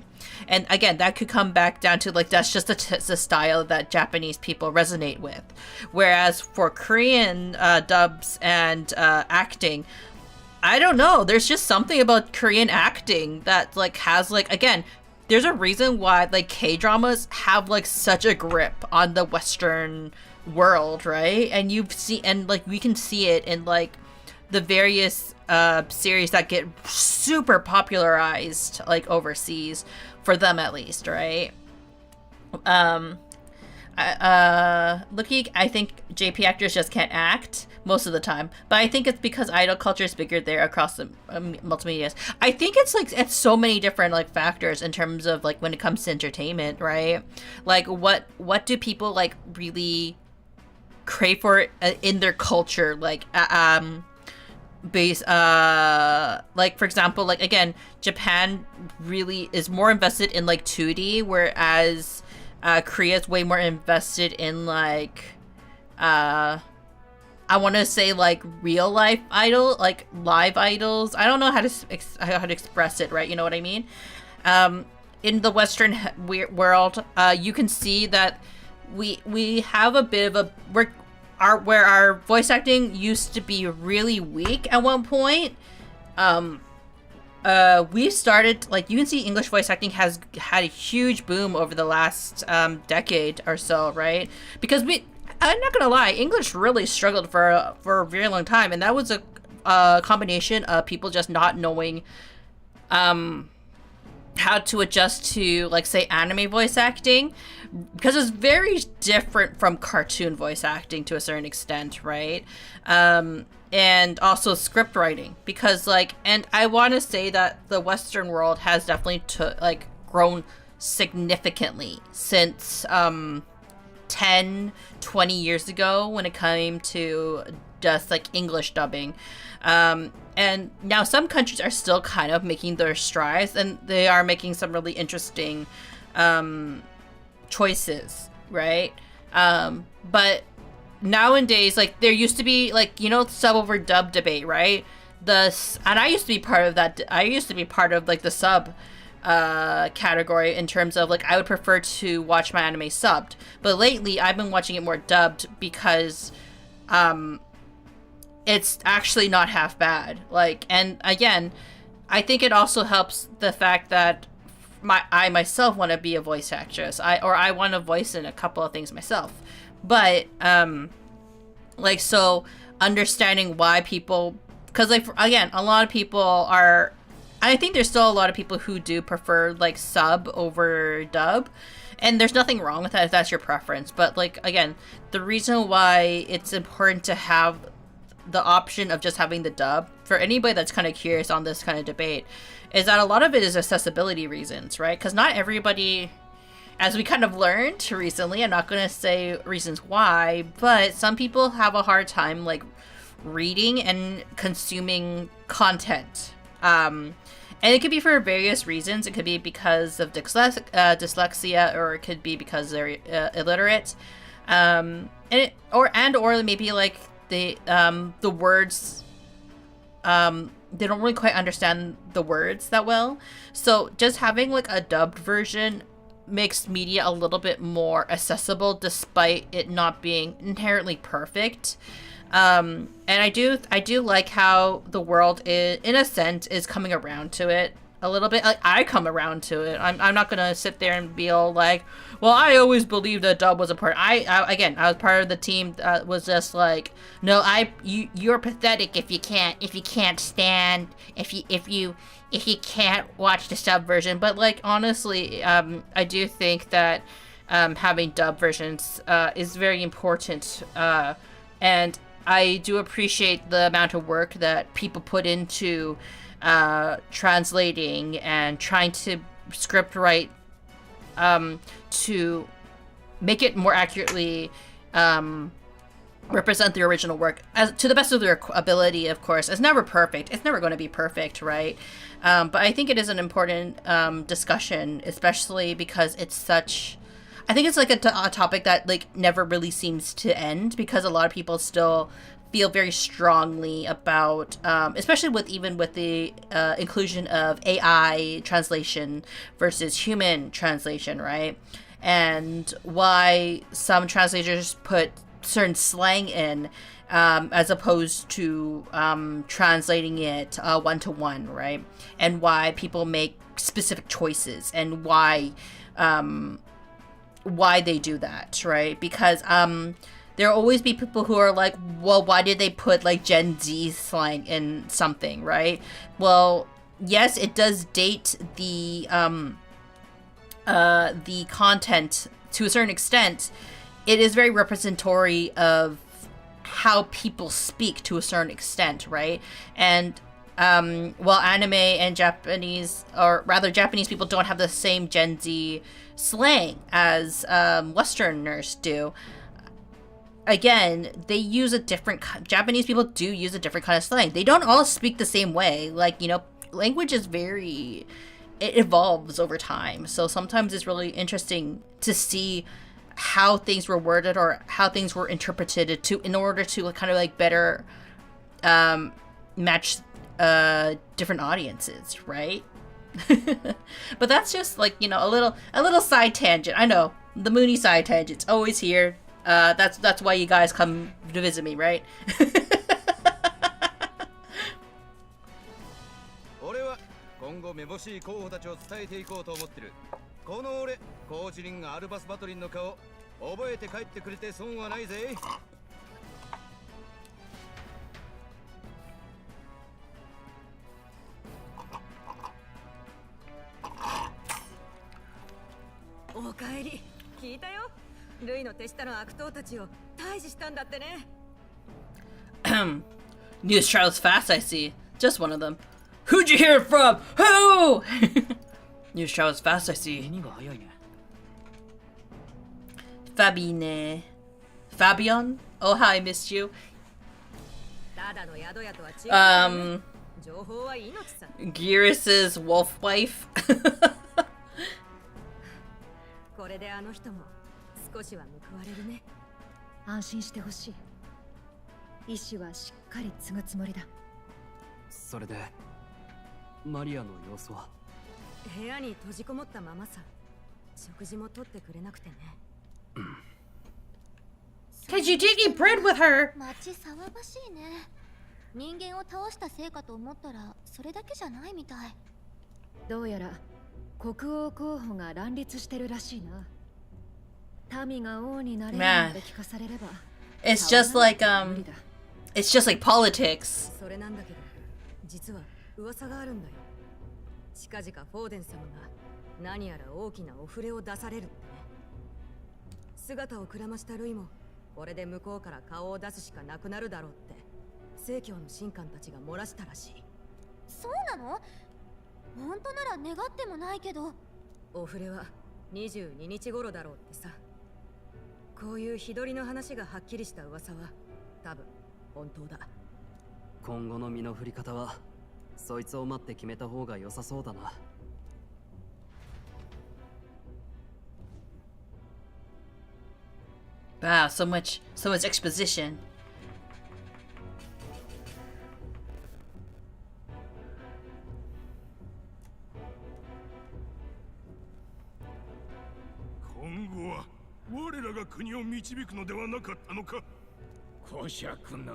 And again, that could come back down to like, that's just the style that Japanese people resonate with. Whereas for Korean dubs and acting, I don't know, there's just something about Korean acting that like has like, again, there's a reason why like K-dramas have like such a grip on the Western world, right? And like we can see it in like the various series that get super popularized like overseas, for them at least, right? I think JP actors just can't act most of the time, but I think it's because idol culture is bigger there across the multimedias. I think it's like, it's so many different like factors in terms of like when it comes to entertainment, right? Like what do people like really crave for in their culture, like like for example, like again, Japan really is more invested in like 2D, whereas Korea is way more invested in like I want to say like real life idol, like live idols. I don't know how to express it, right? You know what I mean? In the Western world, you can see that we have a bit of where our voice acting used to be really weak at one point. We started, like, you can see English voice acting has had a huge boom over the last decade or so, right? Because I'm not gonna lie, English really struggled for a very long time, and that was a combination of people just not knowing how to adjust to, like, say, anime voice acting, because it's very different from cartoon voice acting to a certain extent, right? And also script writing, because like, and I want to say that the Western world has definitely grown significantly since 10-20 years ago when it came to just like English dubbing. And now some countries are still kind of making their strides, and they are making some really interesting choices, right? But nowadays, like, there used to be, like, you know, sub over dub debate, right? And I used to be part of that. I used to be part of like the sub category, in terms of like, I would prefer to watch my anime subbed, but lately I've been watching it more dubbed because it's actually not half bad. Like, and again, I think it also helps the fact that I myself want to be a voice actress. I want to voice in a couple of things myself. But like, so understanding why people, because like again, a lot of people are, I think there's still a lot of people who do prefer like sub over dub, and there's nothing wrong with that if that's your preference. But like, again, the reason why it's important to have the option of just having the dub, for anybody that's kind of curious on this kind of debate, is that a lot of it is accessibility reasons, right? Because not everybody, as we kind of learned recently, I'm not going to say reasons why, but some people have a hard time like reading and consuming content. And it could be for various reasons. It could be because of dyslexia, or it could be because they're illiterate, or maybe like the words, they don't really quite understand the words that well. So just having like a dubbed version makes media a little bit more accessible, despite it not being inherently perfect. And I do like how the world is, in a sense, is coming around to it a little bit. Like, I come around to it. I'm not gonna sit there and be all like, well, I always believed that dub was important. I was part of the team that was just like, no, you're pathetic if you can't stand, if you can't watch the sub version. But like, honestly, I do think that having dub versions is very important, and I do appreciate the amount of work that people put into translating and trying to script write to make it more accurately represent the original work as to the best of their ability. Of course, it's never perfect. It's never going to be perfect, right? But I think it is an important discussion, especially because it's such. I think it's like a topic that like never really seems to end, because a lot of people still feel very strongly about, especially with the inclusion of AI translation versus human translation, right? And why some translators put certain slang in as opposed to translating it one-to-one, right? And why people make specific choices, and why they do that, right? Because there'll always be people who are like, well, why did they put like Gen Z slang in something, right? Well, yes, it does date the content to a certain extent. It is very representatory of how people speak to a certain extent, right? And while anime and Japanese people don't have the same Gen Z slang as Westerners do, again, they use a different. Japanese people do use a different kind of slang. They don't all speak the same way. Like, you know, language is it evolves over time. So sometimes it's really interesting to see how things were worded or how things were interpreted in order to kind of like better match different audiences, right? But that's just like, you know, a little side tangent. I know, the Munii side tangent's always here. That's why you guys come to visit me, right? 俺は今後めぼしい候補たちを伝えていこうと思ってる。この俺、コーチリンがアルバスバトリンの顔、覚えて帰ってくれて損はないぜ。おかえり、聞いたよ。ルイの手下の悪党たちを退治したんだってね。News travels fast, I see. Just one of them. Who'd you hear it from? Who? News travels fast, I see. Fabine. Fabian? Oh, hi, I missed you. Gearus's wolf wife. これであの人も少しは報われるね。安心してほしい。意志はしっかり継ぐつもりだ。それでマリアの様子は？部屋に閉じこもったままさ。食事も取ってくれなくてね。Cause you did eat bread with her. 街騒がしいね。人間を倒したせいかと思ったらそれだけじゃないみたい。どうやら国王候補が乱立してるらしいな。民が王になれるなんて聞かされれば。It's just like it's just like politics. それなんだけど、実は噂があるんだよ。近々フォーデン様が何やら大きなお触れを出されるってね。姿をくらましたルイもこれで向こうから顔を出すしかなくなるだろうって正教の神官たちが漏らしたらしい。そうなの？本当なら願ってもないけど。お触れは22日頃だろうってさ。こういう日取りの話がはっきりした噂は多分本当だ。今後の身の振り方はそいつを待って決めた方が良さそうだな。Wow, so much exposition. 今後は我らが国を導くのではなかったのか。小尺な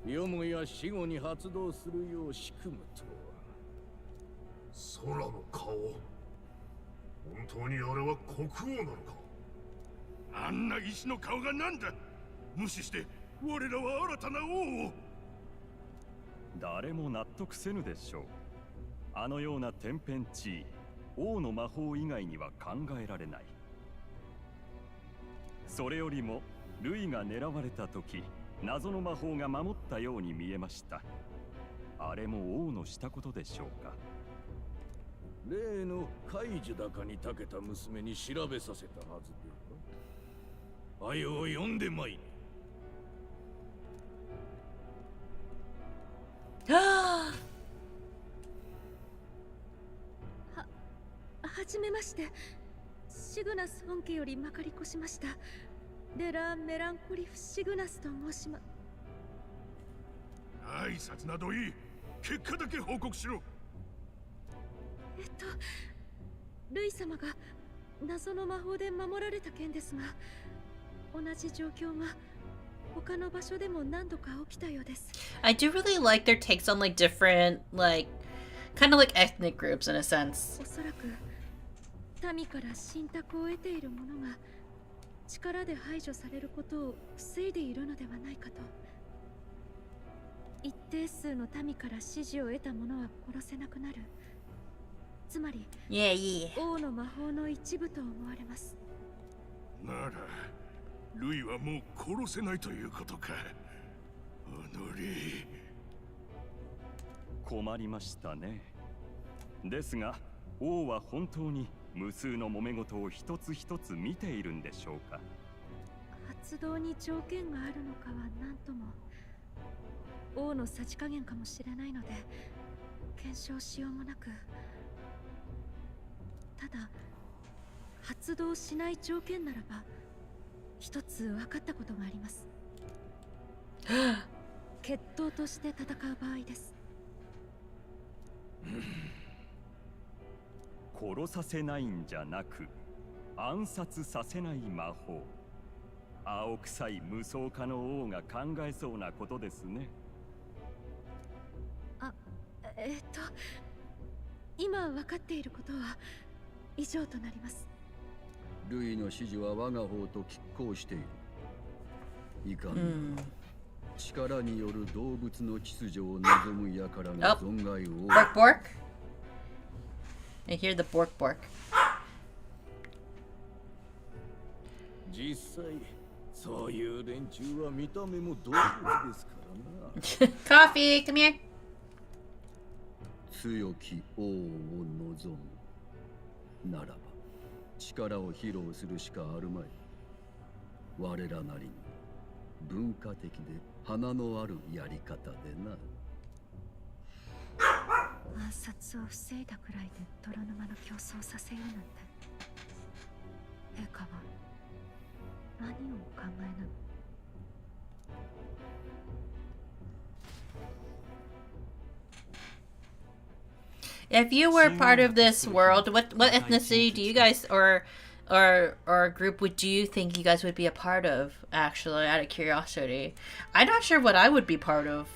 王、よもや死後に発動するよう仕組むとは。空の顔、本当にあれは国王なのか。あんな石の顔がなんだ。無視して我らは新たな王を。誰も納得せぬでしょう。あのような天変地異、王の魔法以外には考えられない。それよりもルイが狙われた時、謎の魔法が守ったように見えました。あれも王のしたことでしょうか。例の海樹高に長けた娘に調べさせたはずでは。あよを呼んでまいれ。はじめまして。シグナス本家よりまかり越しました。レラ・メランコリフ・シグナスと申しま。挨拶などいい。結果だけ報告しろ。ルイ様が謎の魔法で守られた件ですが、同じ状況が他の場所でも何度か起きたようです。I do really like their takes on like different, like kind of like ethnic groups in a sense. おそらく民から信託を得ている者が力で排除されることを防いでいるのではないかと。一定数の民から支持を得た者は殺せなくなる。つまり、王の魔法の一部と思われます。ならルイはもう殺せないということか。困りましたね。ですが王は本当に無数の揉め事を一つ一つ見ているんでしょうか。発動に条件があるのかは何とも。王のさじ加減かもしれないので検証しようもなく。ただ発動しない条件ならば一つ分かったことがあります。決闘として戦う場合です。殺させないんじゃなく暗殺させない魔法。青臭い無双家の王が考えそうなことですね。今分かっていることは以上となります。ルイの指示は我が方と拮抗している。いかん、力による動物の秩序を望む輩が存外を。Bork bork. I hear the bork bork. 実際そういう連中は見た目も動物ですからな。Coffee, come here. 強き王を望むならば力を披露するしかあるまい。我らなりに文化的で花のあるやり方でな。暗殺を防いだくらいで泥沼の競争させようなんて、陛下は何をお考えなの？If you were part of this world, what ethnicity do you guys, or or group would you think you guys would be a part of, actually, out of curiosity? I'm not sure what I would be part of,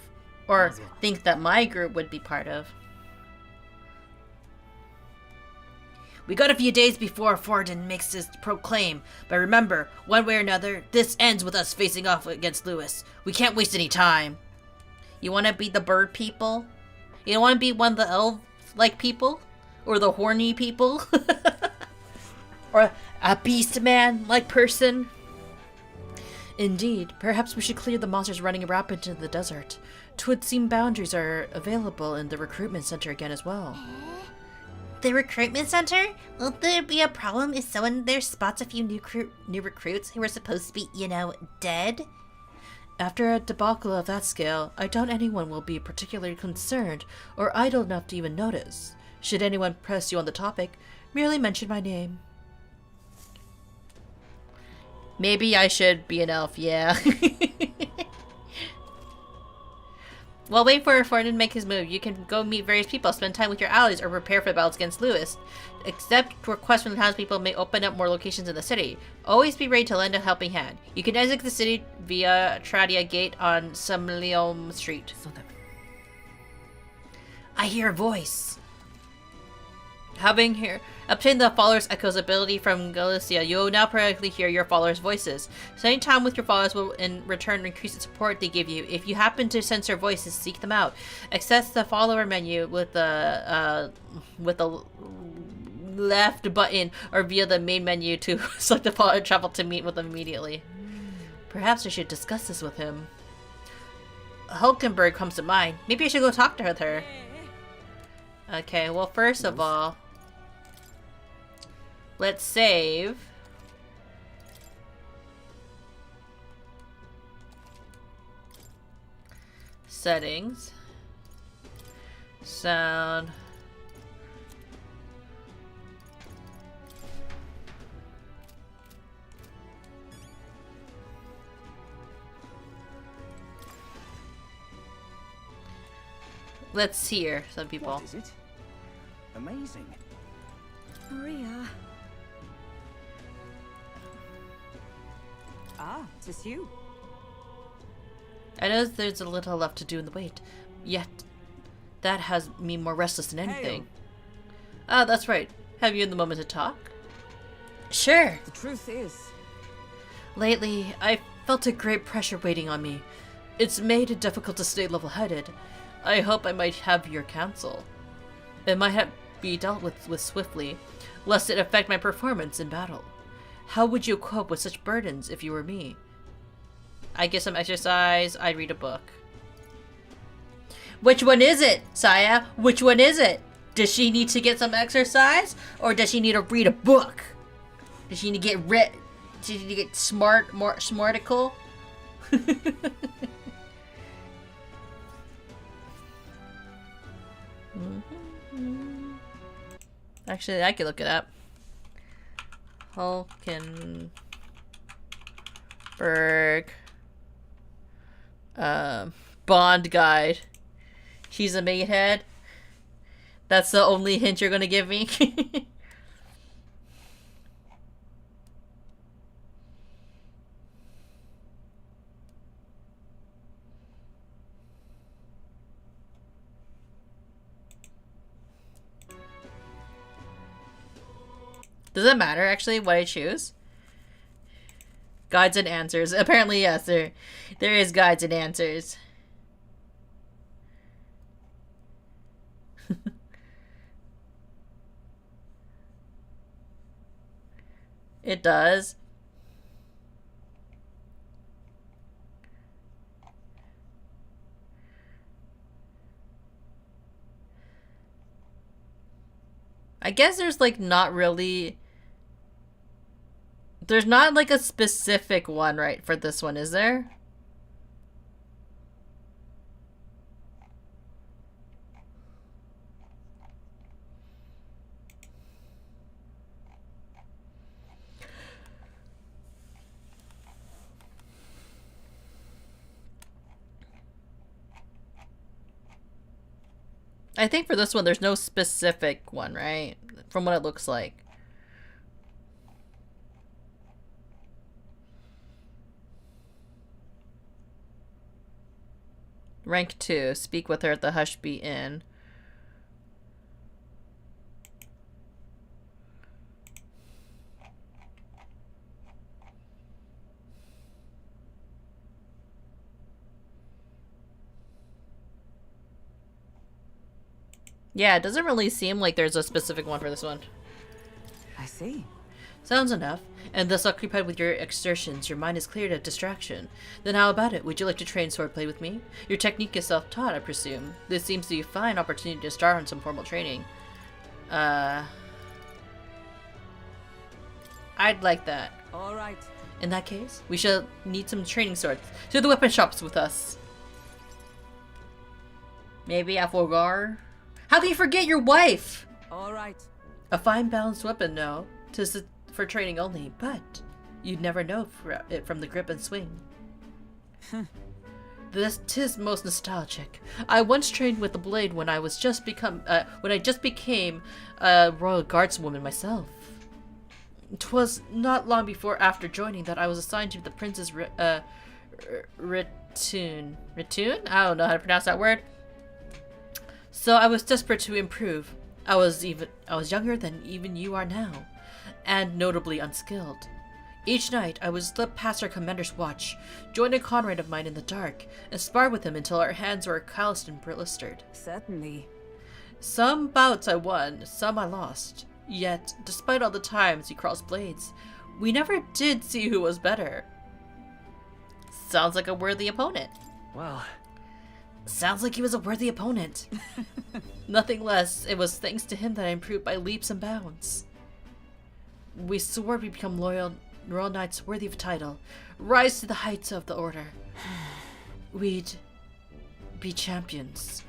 or think that my group would be part of. We got a few days before Forden makes his proclaim, but remember, one way or another, this ends with us facing off against Lewis. We can't waste any time. You want to be the bird people? You don't want to be one of the elf-like people? Or the horny people? Or a beast man-like person? Indeed, perhaps we should clear the monsters running rampant into the desert. 'Twould seem boundaries are available in the recruitment center again as well. The recruitment center? Won't there be a problem if someone there spots a few new recruits who are supposed to be, you know, dead? After a debacle of that scale, I doubt anyone will be particularly concerned or idle enough to even notice. Should anyone press you on the topic, merely mention my name. Maybe I should be an elf, yeah. While waiting for Forden to make his move, you can go meet various people, spend time with your allies, or prepare for the battles against Lewis. Accept requests from the townspeople may open up more locations in the city. Always be ready to lend a helping hand. You can exit the city via Tradia Gate on Sumlium Street. I hear a voice. Having obtained the Follower's Echo's ability from Galicia, you will now periodically hear your followers' voices. Spending time with your followers will in return increase the support they give you. If you happen to sense their voices, seek them out. Access the follower menu with the left button or via the main menu to select the follower travel to meet with them immediately. Perhaps I should discuss this with him. Hulkenberg comes to mind. Maybe I should go talk to her. Okay, well, first of all, let's save. Settings. Sound. Let's hear some people. What is it? Amazing. Maria. Ah, 'tis you. I know there's a little left to do in the wait, yet that has me more restless than anything. Ah, that's right. Have you in the moment to talk? Sure. The truth is, Lately, I felt a great pressure waiting on me. It's made it difficult to stay level-headed. I hope I might have your counsel. It might have be dealt with swiftly, lest it affect my performance in battle. How would you cope with such burdens if you were me? I get some exercise, I read a book. Which one is it, Saya? Which one is it? Does she need to get some exercise? Or does she need to read a book? Does she need to get does she need to get smartical? Actually, I could look it up. Hulkenberg. Bond guide. She's a meathead. That's the only hint you're gonna give me? Does it matter, actually, what I choose? Guides and answers. Apparently, yes, there is guides and answers. It does. I guess there's like not really... There's not like a specific one, right, for this one, is there? I think for this one, there's no specific one, right? From what it looks like. Rank 2. Speak with her at the Hushby Inn. Yeah, it doesn't really seem like there's a specific one for this one. I see. Sounds enough. And thus occupied with your exertions, your mind is cleared of distraction. Then how about it? Would you like to train swordplay with me? Your technique is self-taught, I presume. This seems to be a fine opportunity to start on some formal training. I'd like that. Alright. In that case, we shall need some training swords. To the weapon shops with us. Maybe I forgot. How can you forget your wife? Alright. A fine balanced weapon, no. 'Tis for training only, but you'd never know it from the grip and swing. This 'tis most nostalgic. I once trained with the blade when I just became a royal guardswoman myself. 'Twas not long before after joining that I was assigned to the prince's Ritoon. Ritoon? I don't know how to pronounce that word. So I was desperate to improve. I was younger than even you are now, and notably unskilled. Each night I would slip past our commander's watch, join a comrade of mine in the dark, and spar with him until our hands were calloused and blistered. Certainly. Some bouts I won, some I lost. Yet, despite all the times we crossed blades, we never did see who was better. Sounds like a worthy opponent. Well, sounds like he was a worthy opponent. Nothing less, it was thanks to him that I improved by leaps and bounds. We swore we'd become loyal royal knights worthy of title, rise to the heights of the order. We'd be champions.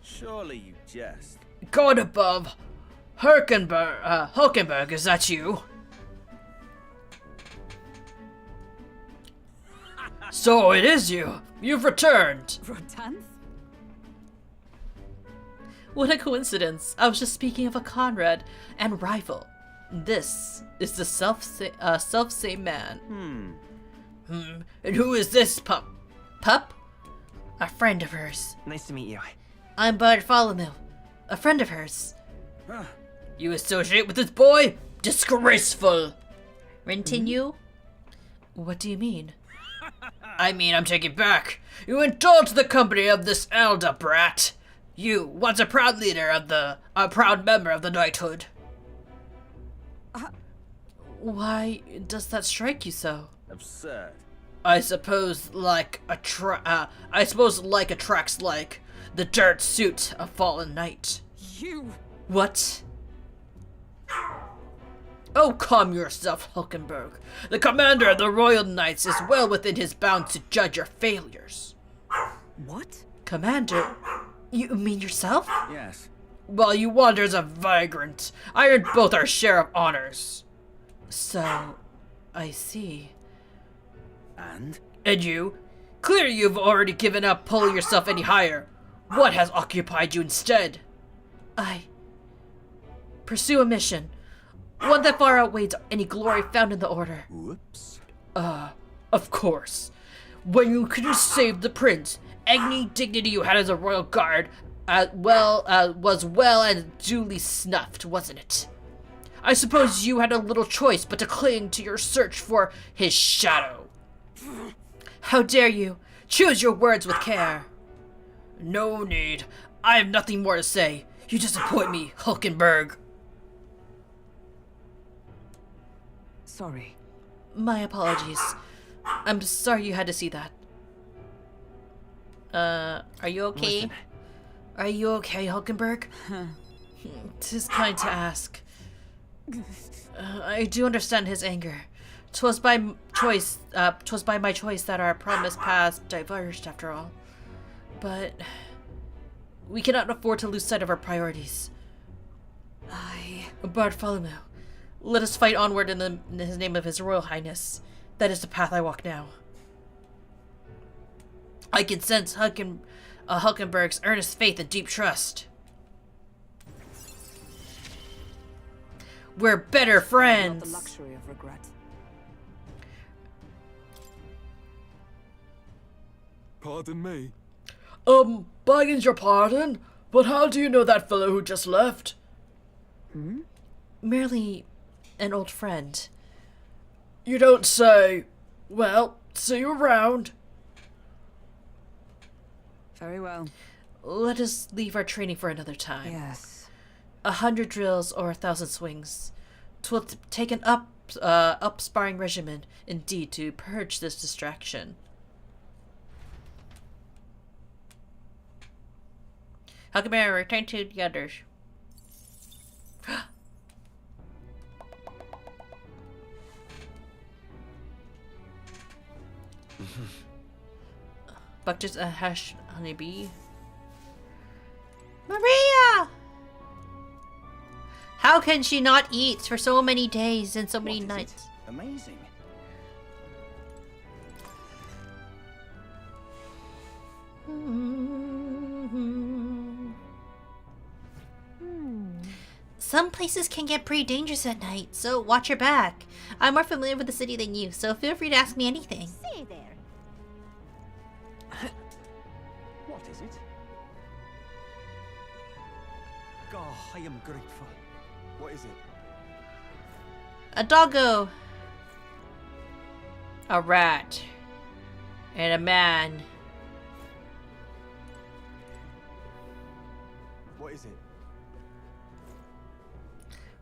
Surely you jest. God above! Hulkenberg, is that you? So it is you! You've returned! Rotanth? What a coincidence! I was just speaking of a comrade and rival. This is the self-same man. And who is this pup? Pup? A friend of hers. Nice to meet you. I'm Bartholomew. A friend of hers. You associate with this boy? Disgraceful! Continue? What do you mean? I mean, I'm taking back. You indulge the company of this elder brat. You, once a proud member of the knighthood. Why does that strike you so? Absurd. I suppose like attracts like the dirt suit of fallen knight. You! What? Oh, calm yourself, Hulkenberg. The commander of the Royal Knights is well within his bounds to judge your failures. What? Commander? You mean yourself? Yes. While you wander as a vagrant, I earned both our share of honors. So, I see. And you? Clearly you've already given up pulling yourself any higher. What has occupied you instead? I pursue a mission. One that far outweighs any glory found in the Order. whoops. Of course. When you could have saved the prince, any dignity you had as a royal guard was well and duly snuffed, wasn't it? I suppose you had a little choice but to cling to your search for his shadow. How dare you? Choose your words with care. No need. I have nothing more to say. You disappoint me, Hulkenberg. Sorry. My apologies. I'm sorry you had to see that. Are you okay? Listen. Are you okay, Hulkenberg? 'Tis kind to ask. I do understand his anger. 'Twas by my choice that our promised paths diverged, after all. But we cannot afford to lose sight of our priorities. Bartholomew, let us fight onward in the name of His Royal Highness. That is the path I walk now. I can sense Hulkenberg's earnest faith and deep trust. We're better Not the friends. luxury of regret. Pardon me. Begging your pardon, but how do you know that fellow who just left? Merely an old friend. You don't say. Well, see you around. Very well. Let us leave our training for another time. Yes. 100 drills or 1,000 swings. 'Twill take an up-sparring regimen, indeed, to purge this distraction. Huckleberry, return to the others. Buck just a hash honeybee. Maria! How can she not eat for so many days and so many nights? Amazing. Some places can get pretty dangerous at night, so watch your back. I'm more familiar with the city than you, so feel free to ask me anything. Say there. What is it? God, I am grateful. What is it? A doggo. A rat. And a man. What is it?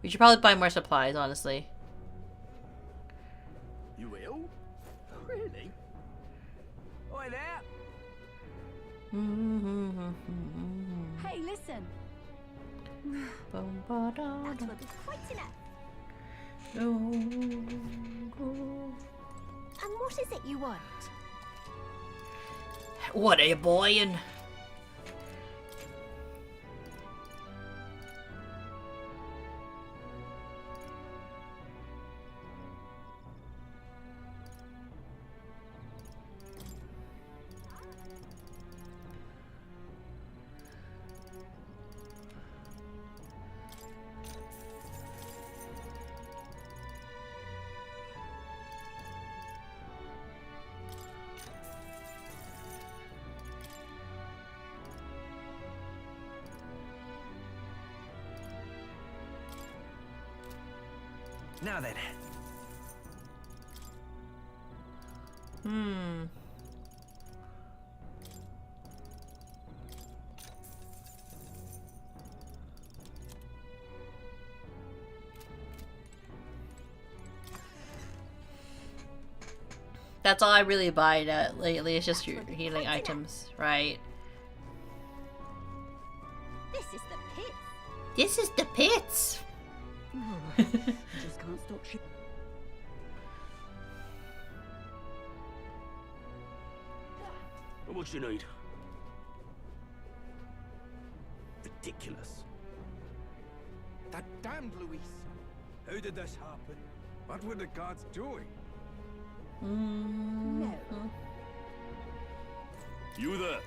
We should probably buy more supplies, honestly. You ill? Really? Oi there! Hey, listen. That will be quite enough. And what is it you want? What are you boying? Now then. That's all I really buy lately. It's just your healing items, right? This is the pit. This is the pits. Just can't stop shit. What you need? Ridiculous. That damned Luis. How did this happen? What were the gods doing? No. You there?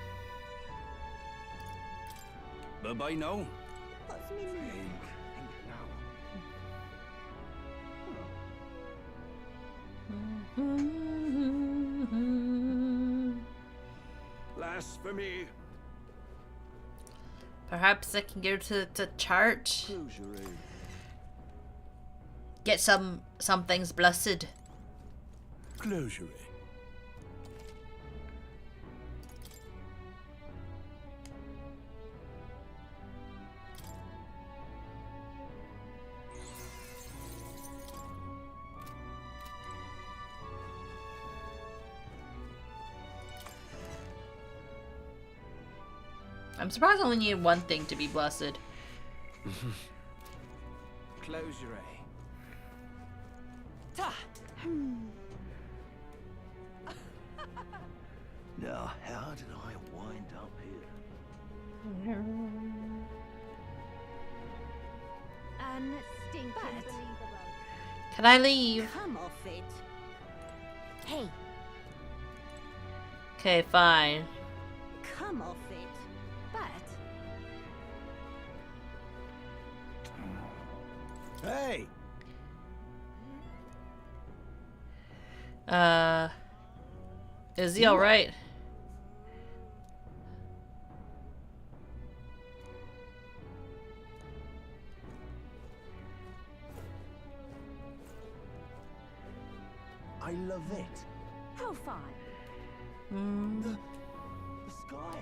Bye-bye now. What's me name? Think now. Blasphemy. Perhaps I can go to the church. Close your eyes. Get some things blessed. Close your eyes. I'm surprised I only need one thing to be blessed. Close your eye. Now, how did I wind up here? Unstinking. Can I leave? Come off it. Hey, Okay, fine. come off it. But Hey! Is he alright? of it. How far? The sky.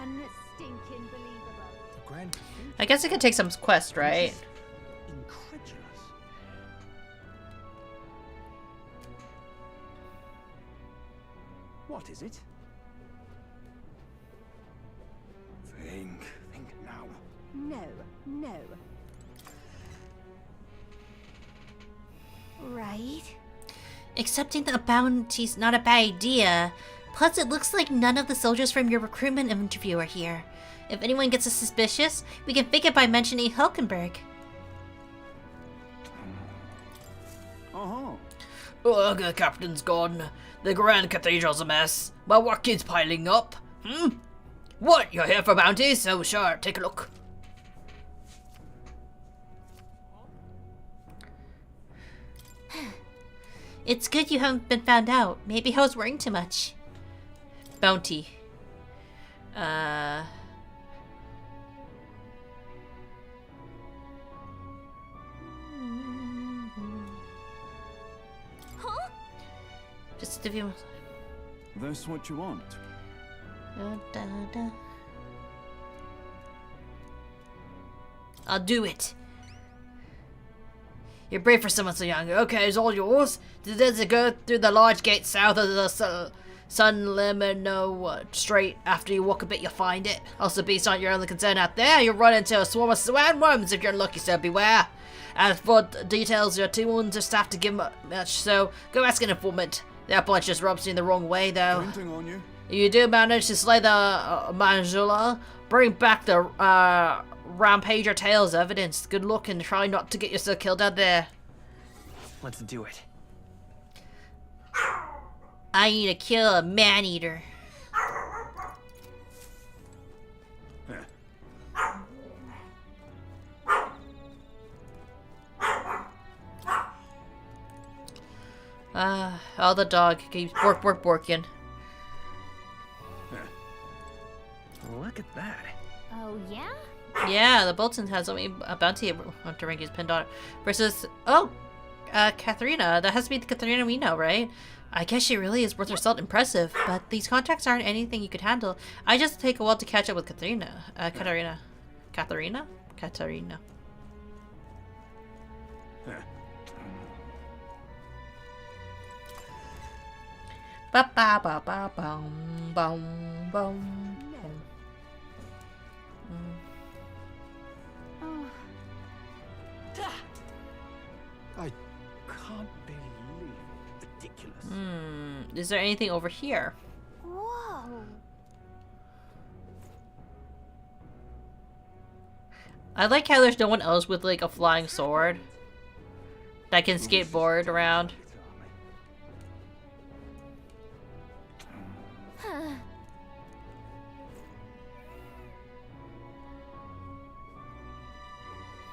Unstinking believable. The Grand Cathedral. I guess it could take some quest, right? Incredulous. What is it? Think now. No. Right? Accepting the bounty's not a bad idea. Plus, it looks like none of the soldiers from your recruitment interview are here. If anyone gets us suspicious, we can fake it by mentioning Hulkenberg. Uh-huh. Ugh, the captain's gone. The Grand Cathedral's a mess. My work is piling up. What, you're here for bounties? Oh, sure, take a look. It's good you haven't been found out. Maybe I was worrying too much. Bounty. Huh? Just a few. That's what you want. I'll do it. You're brave for someone so young. Okay, it's all yours. Does it go through the large gate south of the Sun Limino Strait? After you walk a bit, you'll find it. Also, beasts aren't your only concern out there. You'll run into a swarm of sandworms if you're unlucky, so beware. As for details, your two wounds are staffed to give much, so go ask an informant. That bunch just rubs you in the wrong way, though. Printing on you. You do manage to slay the Manjula, bring back the Rampager tail as evidence. Good luck and try not to get yourself killed out there. Let's do it. I need to kill a man-eater. Oh, the dog keeps borking. Look at that. Oh, yeah? Yeah, the Bolton has only a bounty to rank his pinned on it. Versus, Katharina. That has to be the Katharina we know, right? I guess she really is worth her salt. Impressive, but these contracts aren't anything you could handle. I just take a while to catch up with Katharina. Katharina? Ba ba ba ba bum bum bum. I can't believe it. Ridiculous. Is there anything over here? Whoa. I like how there's no one else with like a flying sword that can skateboard around.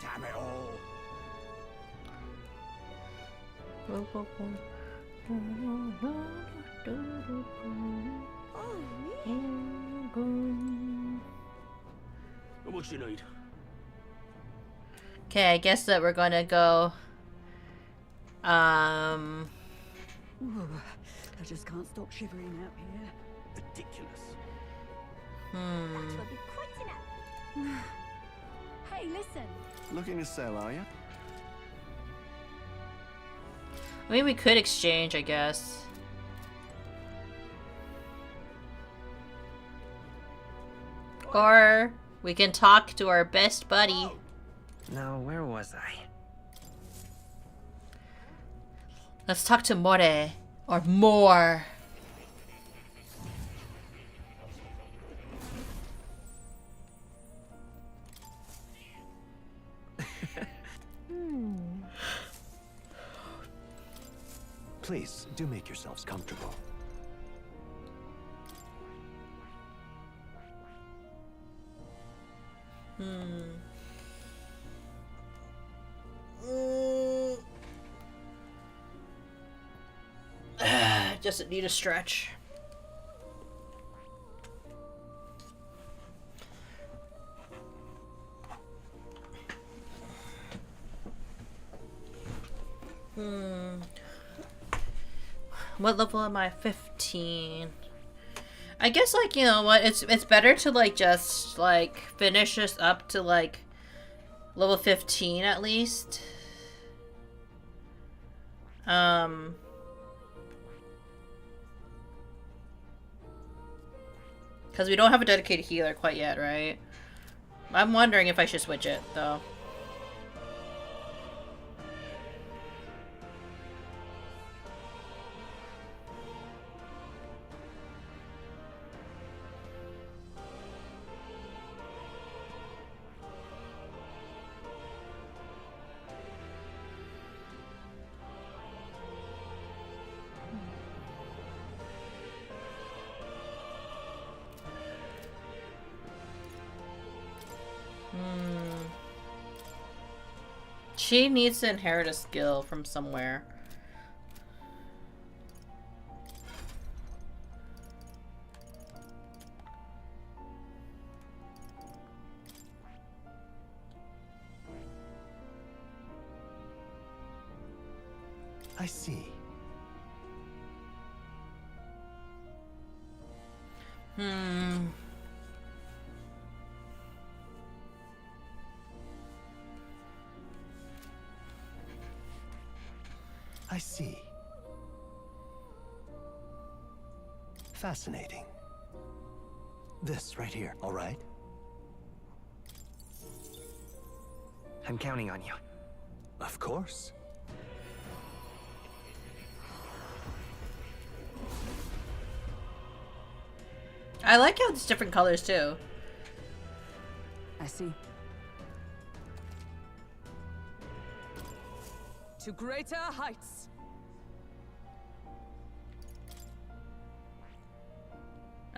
Damn it all. What you need? Okay, I guess that we're gonna go. Ooh, I just can't stop shivering out here. Ridiculous. That will be quite enough. Hey, listen. Looking to sell, are you? I mean, we could exchange, I guess. Or we can talk to our best buddy. Now, where was I? Let's talk to More. Or more. Please, do make yourselves comfortable. Just need a stretch. What level am I? 15. I guess, like, you know what, it's better to, like, just, like, finish this up to, like, level 15 at least. Because we don't have a dedicated healer quite yet, right? I'm wondering if I should switch it, though. She needs to inherit a skill from somewhere. I see. I see. Fascinating. This right here, all right? I'm counting on you. Of course. I like how it's different colors too. I see. To greater heights.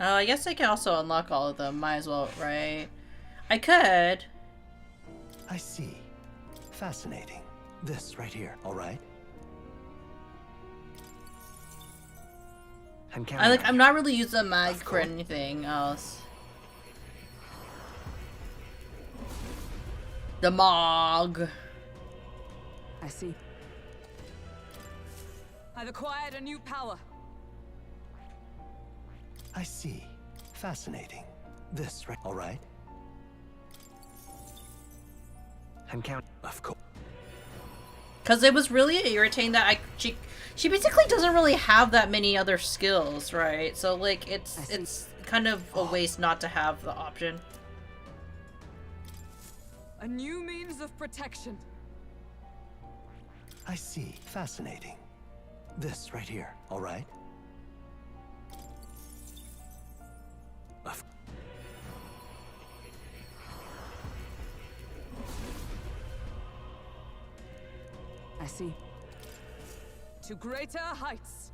Oh, I guess I can also unlock all of them. Might as well, right? I could. I see. Fascinating. This right here, all right? I'm not really using a mag for anything else. The Mog. I see. I've acquired a new power. I see. Fascinating. This right, all right? I'm counting. Of course. Because it was really irritating that she basically doesn't really have that many other skills, right? So like it's kind of a waste not to have the option. A new means of protection. I see. Fascinating. This right here, all right? I see. To greater heights.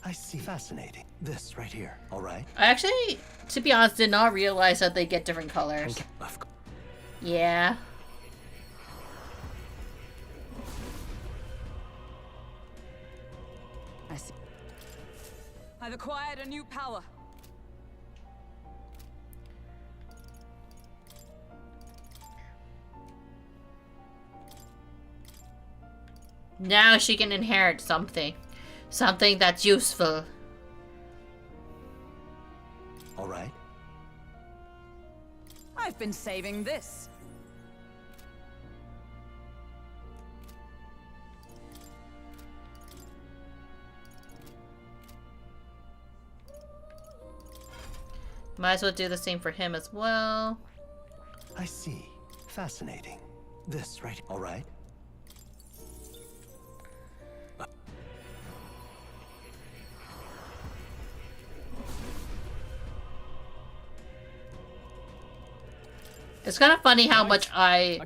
I see. Fascinating. This right here, all right? I actually, to be honest, did not realize that they get different colors. Yeah. I see. I've acquired a new power. Now she can inherit something. Something that's useful. All right. I've been saving this. Might as well do the same for him as well. I see. Fascinating. This right, all right? It's kind of funny how much I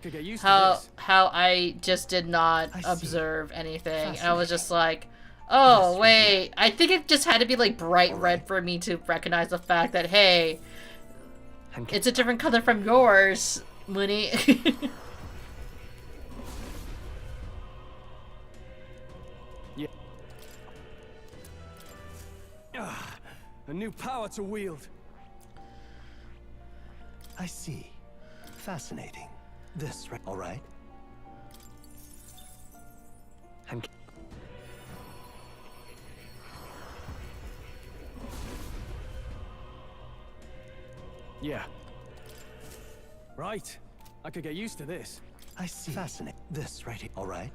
just did not observe anything. I was just like, oh wait, I think it just had to be like bright red for me to recognize the fact that hey, it's a different color from yours, Munii. Yeah. A new power to wield. I see. Fascinating. This right, all right? Yeah. Right. I could get used to this. I see. Fascinating. This right here. All right.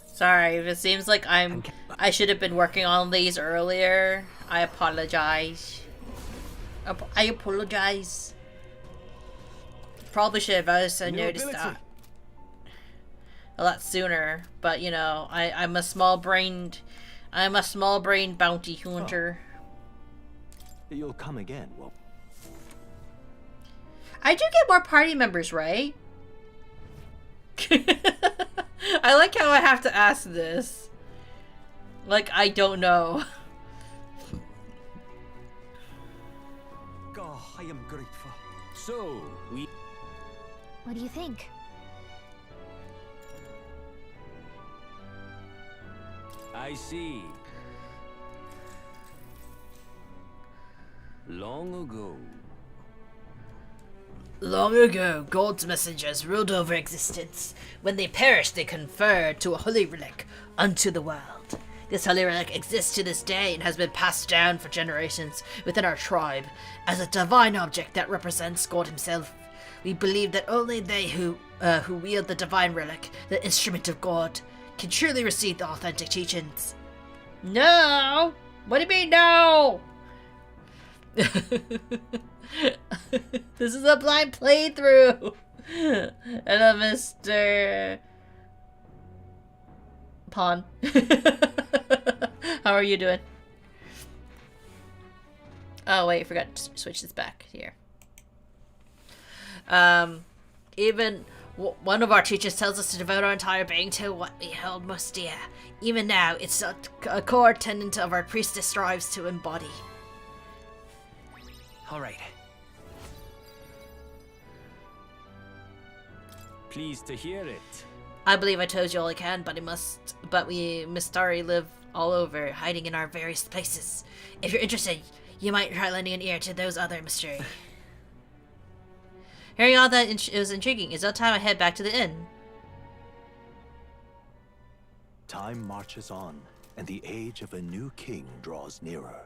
Sorry, if it seems like I should have been working on these earlier. I apologize. I apologize. Probably should have also noticed that a lot sooner, but you know, I'm a small-brained bounty hunter. Oh. You'll come again, well. I do get more party members, right? I like how I have to ask this. Like, I don't know. God, I am grateful. So, we... What do you think? I see. Long ago. Long ago, God's messengers ruled over existence. When they perished, they conferred to a holy relic unto the world. This holy relic exists to this day and has been passed down for generations within our tribe as a divine object that represents God himself. We believe that only they who wield the divine relic, the instrument of God, can truly receive the authentic teachings. No! What do you mean, no? This is a blind playthrough. Hello, Mr. Pawn. How are you doing? Oh wait, I forgot to switch this back here. Even one of our teachers tells us to devote our entire being to what we hold most dear. Even now, it's a core tenet of our priestess strives to embody. All right. Pleased to hear it. I believe I told you all I can, but we Mistari live all over, hiding in our various places. If you're interested, you might try lending an ear to those other mystery. Hearing all that it was intriguing. Is it time I head back to the inn? Time marches on, and the age of a new king draws nearer.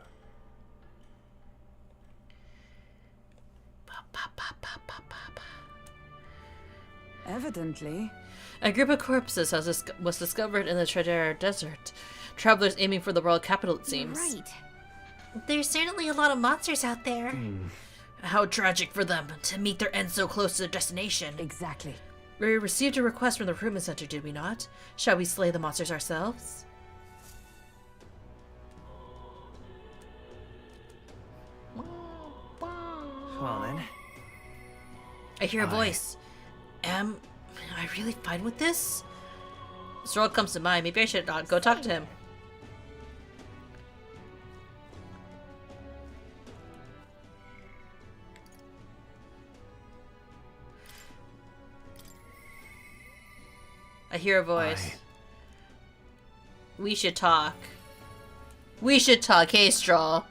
Evidently. A group of corpses was discovered in the Tradera Desert. Travelers aiming for the world capital, it seems. Right. There's certainly a lot of monsters out there. How tragic for them to meet their end so close to their destination. Exactly. We received a request from the recruitment center, did we not? Shall we slay the monsters ourselves? Well then. I hear a voice. Am I really fine with this? Sorrel comes to mind. Maybe I should not go talk to him. I hear a voice. We should talk. We should talk. Hey, Straw.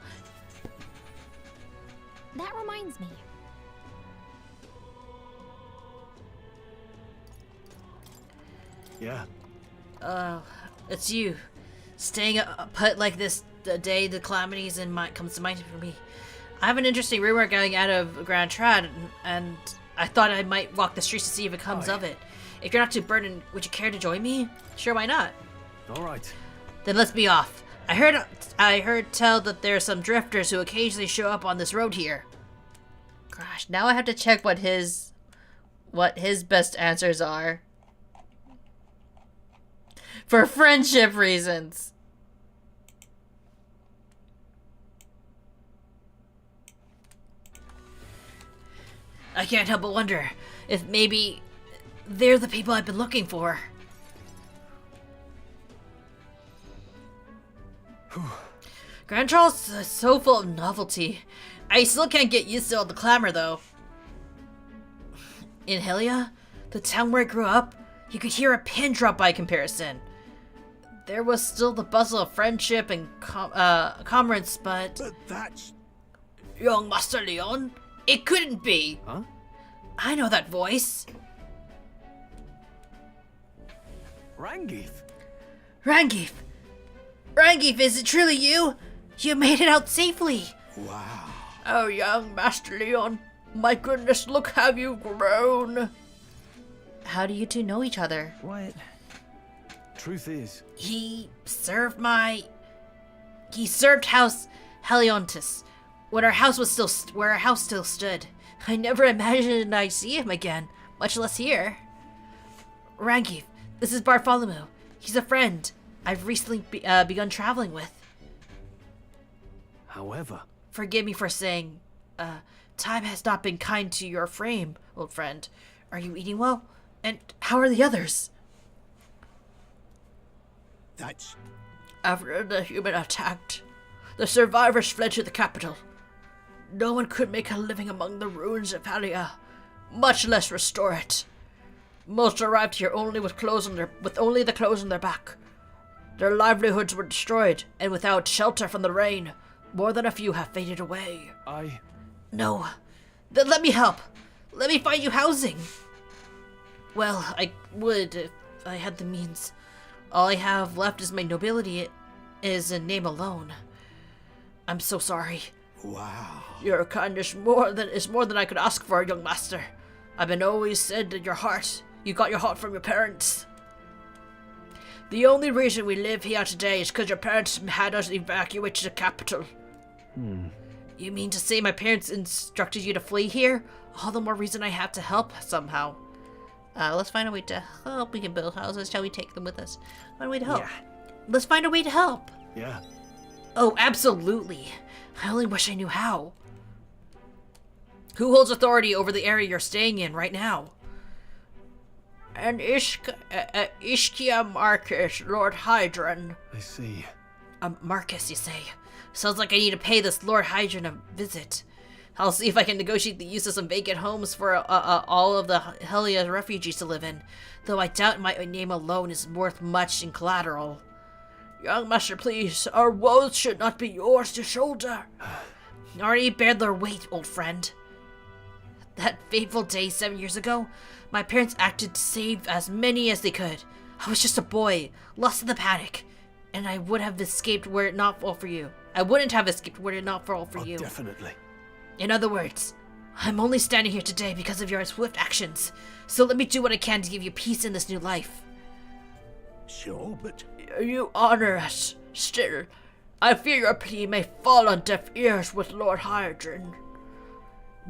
That reminds me. Yeah. Oh, it's you. Staying put like this the day the calamities comes to mind for me. I have an interesting rumor going out of Grand Trad, and I thought I might walk the streets to see if it comes of it. If you're not too burdened, would you care to join me? Sure, why not? All right. Then let's be off. I heard tell that there are some drifters who occasionally show up on this road here. Gosh, now I have to check what his best answers are. For friendship reasons. I can't help but wonder if maybe they're the people I've been looking for. Grand Charles is so full of novelty. I still can't get used to all the clamor, though. In Helia, the town where I grew up, you could hear a pin drop by comparison. There was still the bustle of friendship and comrades, but that's... Young Master Leon? It couldn't be! Huh? I know that voice. Rangif! Rangif, is it truly you? You made it out safely. Wow. Oh, young Master Leon, my goodness, look how you've grown. How do you two know each other? What? Truth is, He served House Heliontis when our house still stood. I never imagined I'd see him again, much less here. Rangief, this is Bartholomew. He's a friend I've recently begun traveling with. however, Forgive me for saying, time has not been kind to your frame, old friend. Are you eating well? And how are the others? that's After the human attacked, the survivors fled to the capital. No one could make a living among the ruins of Halia, much less restore it. Most arrived here only with only the clothes on their back. Their livelihoods were destroyed, and without shelter from the rain, more than a few have faded away. No. Then let me help. Let me find you housing. Well, I would if I had the means. All I have left is my nobility is in name alone. I'm so sorry. wow. Your kindness is more than I could ask for, young master. I've been always said that you got your heart from your parents. The only reason we live here today is because your parents had us evacuate to the capital. You mean to say my parents instructed you to flee here? All the more reason I have to help somehow. Let's find a way to help. We can build houses. Shall we take them with us? Find a way to help. Yeah. Let's find a way to help. Yeah. Oh, absolutely. I only wish I knew how. Who holds authority over the area you're staying in right now? And Ishkia Marcus, Lord Hydron. I see. Marcus, you say? Sounds like I need to pay this Lord Hydron a visit. I'll see if I can negotiate the use of some vacant homes for all of the Helia refugees to live in, though I doubt my name alone is worth much in collateral. Young master, please, our woes should not be yours to shoulder. Already bear their weight, old friend. That fateful day 7 years ago, my parents acted to save as many as they could. I was just a boy, lost in the panic, and I would have escaped were it not fall for you. I wouldn't have escaped were it not fall for you. Definitely. In other words, I'm only standing here today because of your swift actions, so let me do what I can to give you peace in this new life. Sure, but You honor us. Still, I fear your plea may fall on deaf ears with Lord Hydron.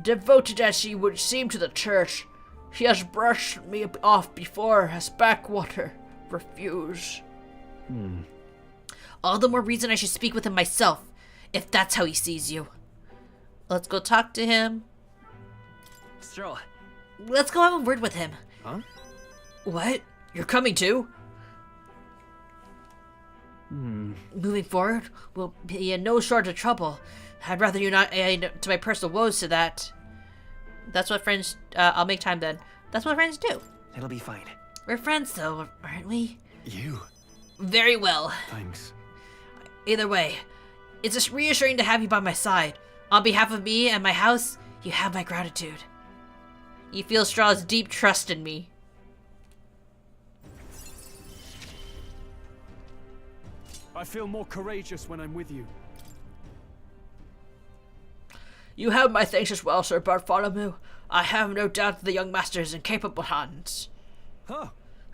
Devoted as he would seem to the church, he has brushed me off before as backwater refuse. All the more reason I should speak with him myself, if that's how he sees you. Let's go talk to him. Stroll. Let's go have a word with him. Huh? What? You're coming too? Moving forward, we'll be in no short of trouble. I'd rather you not add to my personal woes to that. That's what friends... I'll make time then. That's what friends do. It'll be fine. We're friends though, aren't we? you. Very well. Thanks. Either way, it's just reassuring to have you by my side. On behalf of me and my house, you have my gratitude. You feel Straw's deep trust in me. I feel more courageous when I'm with you. You have my thanks as well, Sir Bartholomew. I have no doubt the young master is in capable hands. Huh.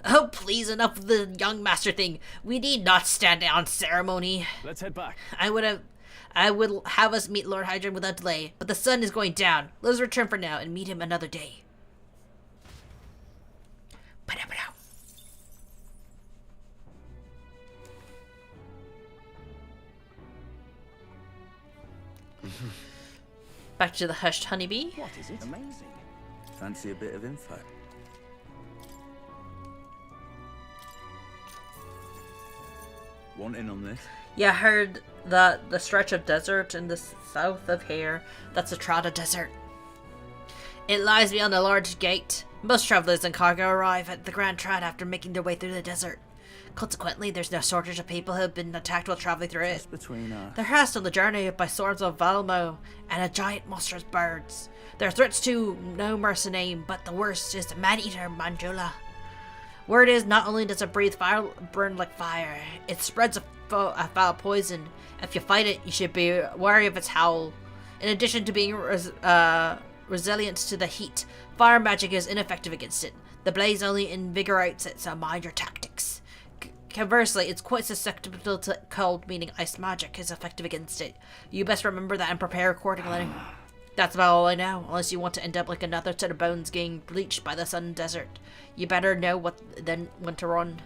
Oh, please, enough of the young master thing. We need not stand on ceremony. Let's head back. I would have us meet Lord Hydron without delay, but the sun is going down. Let's return for now and meet him another day. Ba-da-ba-da. Back to the hushed honeybee. What is it? Amazing. Fancy a bit of info. Want in on this? Yeah, I heard that the stretch of desert in the south of here, that's the Trada Desert. It lies beyond a large gate. Most travelers and cargo arrive at the Grand Trad after making their way through the desert. Consequently, there's no shortage of people who have been attacked while traveling through it. Between us. They're harassed on the journey by swarms of Valmo and a giant monstrous birds. There are threats to no mercy name, but the worst is the man-eater Manjula. Word is, not only does it breathe fire, burn like fire, it spreads a foul poison. If you fight it, you should be wary of its howl. In addition to being resilient to the heat, fire magic is ineffective against it. The blaze only invigorates its minor tactics. Conversely, it's quite susceptible to cold, meaning ice magic is effective against it. You best remember that and prepare accordingly. That's about all I know, unless you want to end up like another set of bones getting bleached by the sun desert. You better know when to run.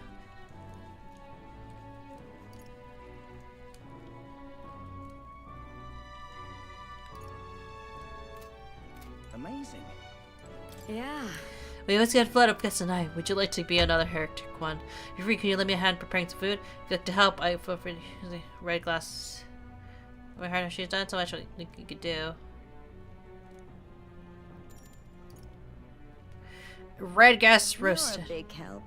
Amazing. Yeah. We always get flood up tonight. Would you like to be another heretic one? If you're free, can you lend me a hand preparing some food? If you'd like to help, I feel free to use the red glass. My heart, she's done so much what you could do. Red grass roast. You're a big help.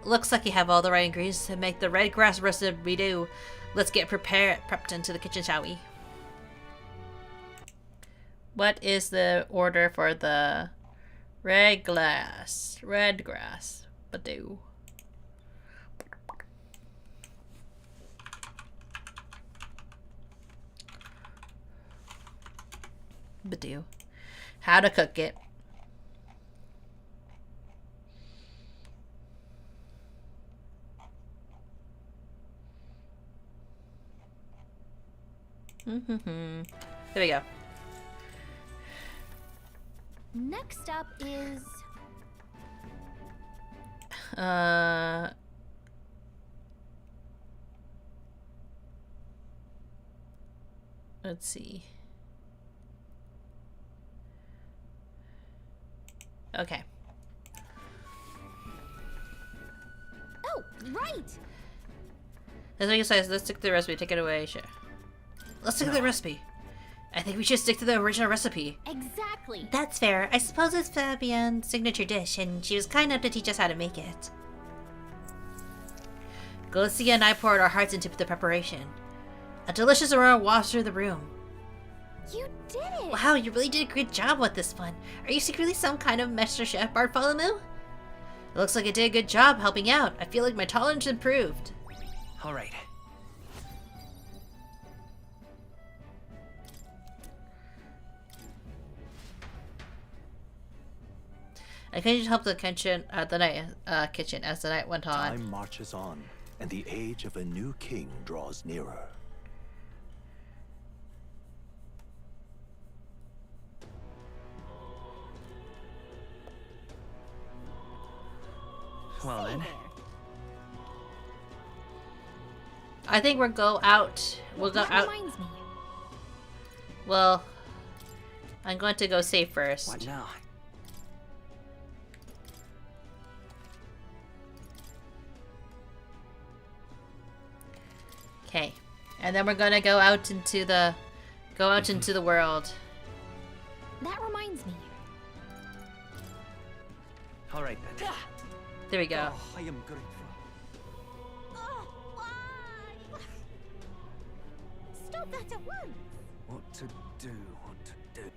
Looks like you have all the right ingredients to make the red grass roasted we do. Let's get prepped into the kitchen, shall we? What is the order for the red grass? Badoo. Badoo. How to cook it. There we go. Next up is... Let's see. Okay. Oh, right! As Mika says, let's stick to the recipe. Take it away, sure. Let's stick to the recipe. I think we should stick to the original recipe. Exactly. That's fair. I suppose it's Fabian's signature dish, and she was kind enough to teach us how to make it. Galicia and I poured our hearts into the preparation. A delicious aroma wafts through the room. You did it! Wow, you really did a great job with this one. Are you secretly some kind of master chef, Bartholomew? It looks like I did a good job helping out. I feel like my tolerance improved. All right. I continued to help the kitchen, as the night went on. Time marches on, and the age of a new king draws nearer. Well then. I think we'll go out. We'll go out. Reminds me. Well, I'm going to go save first. What now? Okay, and then we're gonna go out into the world. That reminds me. All right then. There we go. Oh, I am grateful. Oh, why? Stop that at once. What to do? What to do?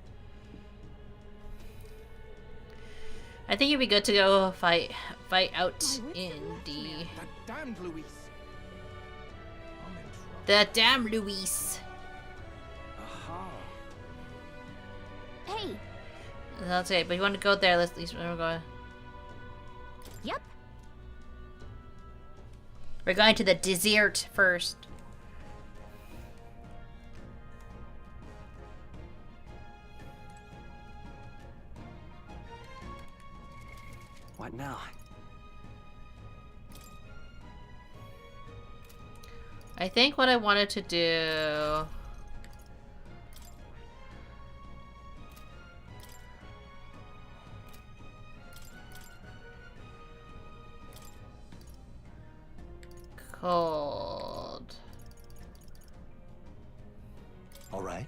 I think it'd be good to go fight out in the That damned Luis. damn Luis. Aha. Hey. That's it. But you want to go there? Let's at least we're going. Yep. We're going to the desert first. What now? I think what I wanted to do. Cold. All right.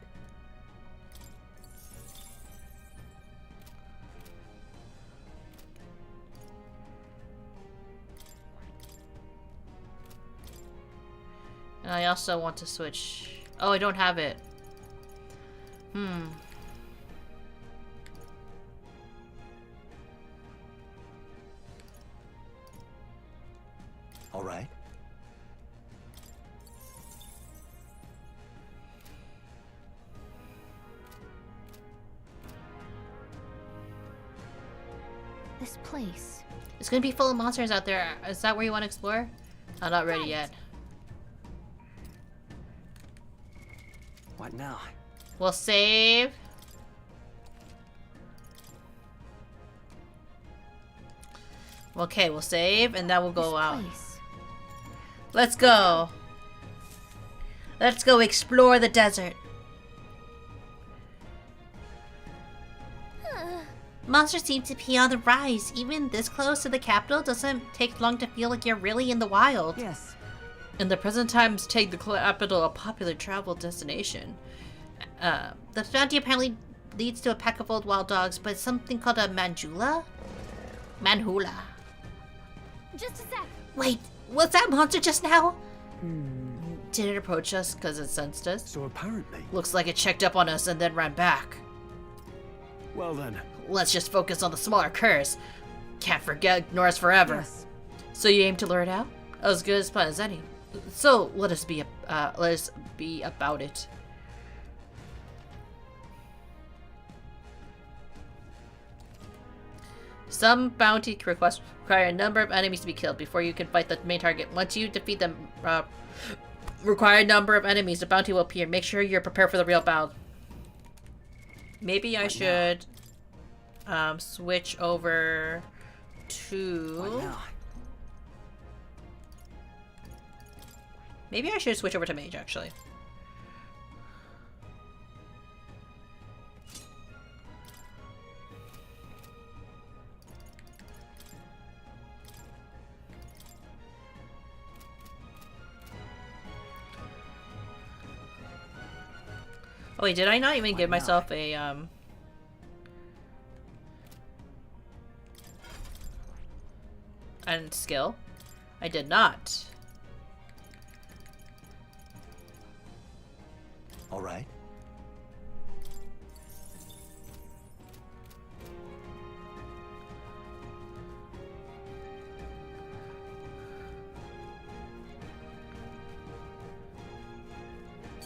And I also want to switch. Oh, I don't have it. All right. this place. It's gonna be full of monsters out there. Is that where you want to explore? I'm not ready yet. What now? We'll save. Okay, we'll save, and then we'll go out. Let's go. Let's go explore the desert. Monsters seem to be on the rise. Even this close to the capital doesn't take long to feel like you're really in the wild. Yes. In the present times, take the capital a popular travel destination. The bounty apparently leads to a pack of old wild dogs, but something called a manjula? Manhula. Just a sec. Wait, was that monster just now? Did it approach us because it sensed us? So apparently. Looks like it checked up on us and then ran back. Well then. Let's just focus on the smaller curs. Can't forget ignore us forever. Yes. So you aim to lure it out? As good a plan as any. So let us be about it. Some bounty requests require a number of enemies to be killed before you can fight the main target. Once you defeat the required number of enemies, the bounty will appear. Make sure you're prepared for the real battle. Maybe I should switch over to... Maybe I should switch over to mage, actually. Oh wait, did I not even give myself a, and skill? I did not. All right.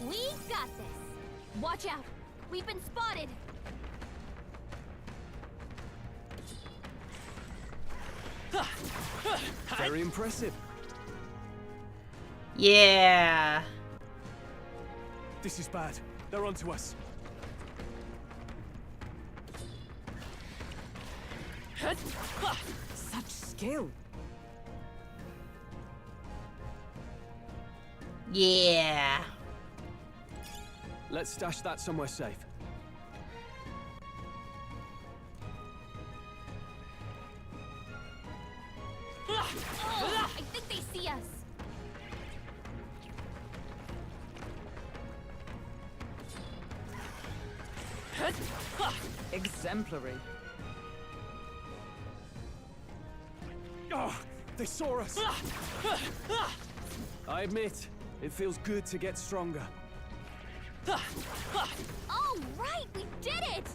We got this. Watch out. We've been spotted. Very impressive. Yeah. This is bad. They're onto us. Such skill. Yeah. Let's stash that somewhere safe. Oh, I think they see us. Exemplary. Oh, they saw us. I admit, it feels good to get stronger. All right, we did it.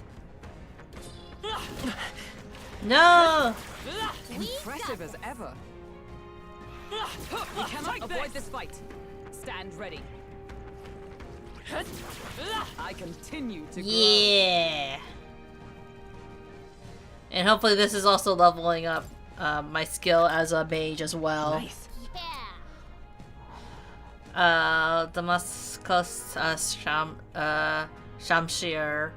No! Impressive as ever. We cannot avoid this fight. Stand ready. I continue to grow. Yeah. And hopefully this is also leveling up my skill as a mage as well. Nice. Damascus Shamshir.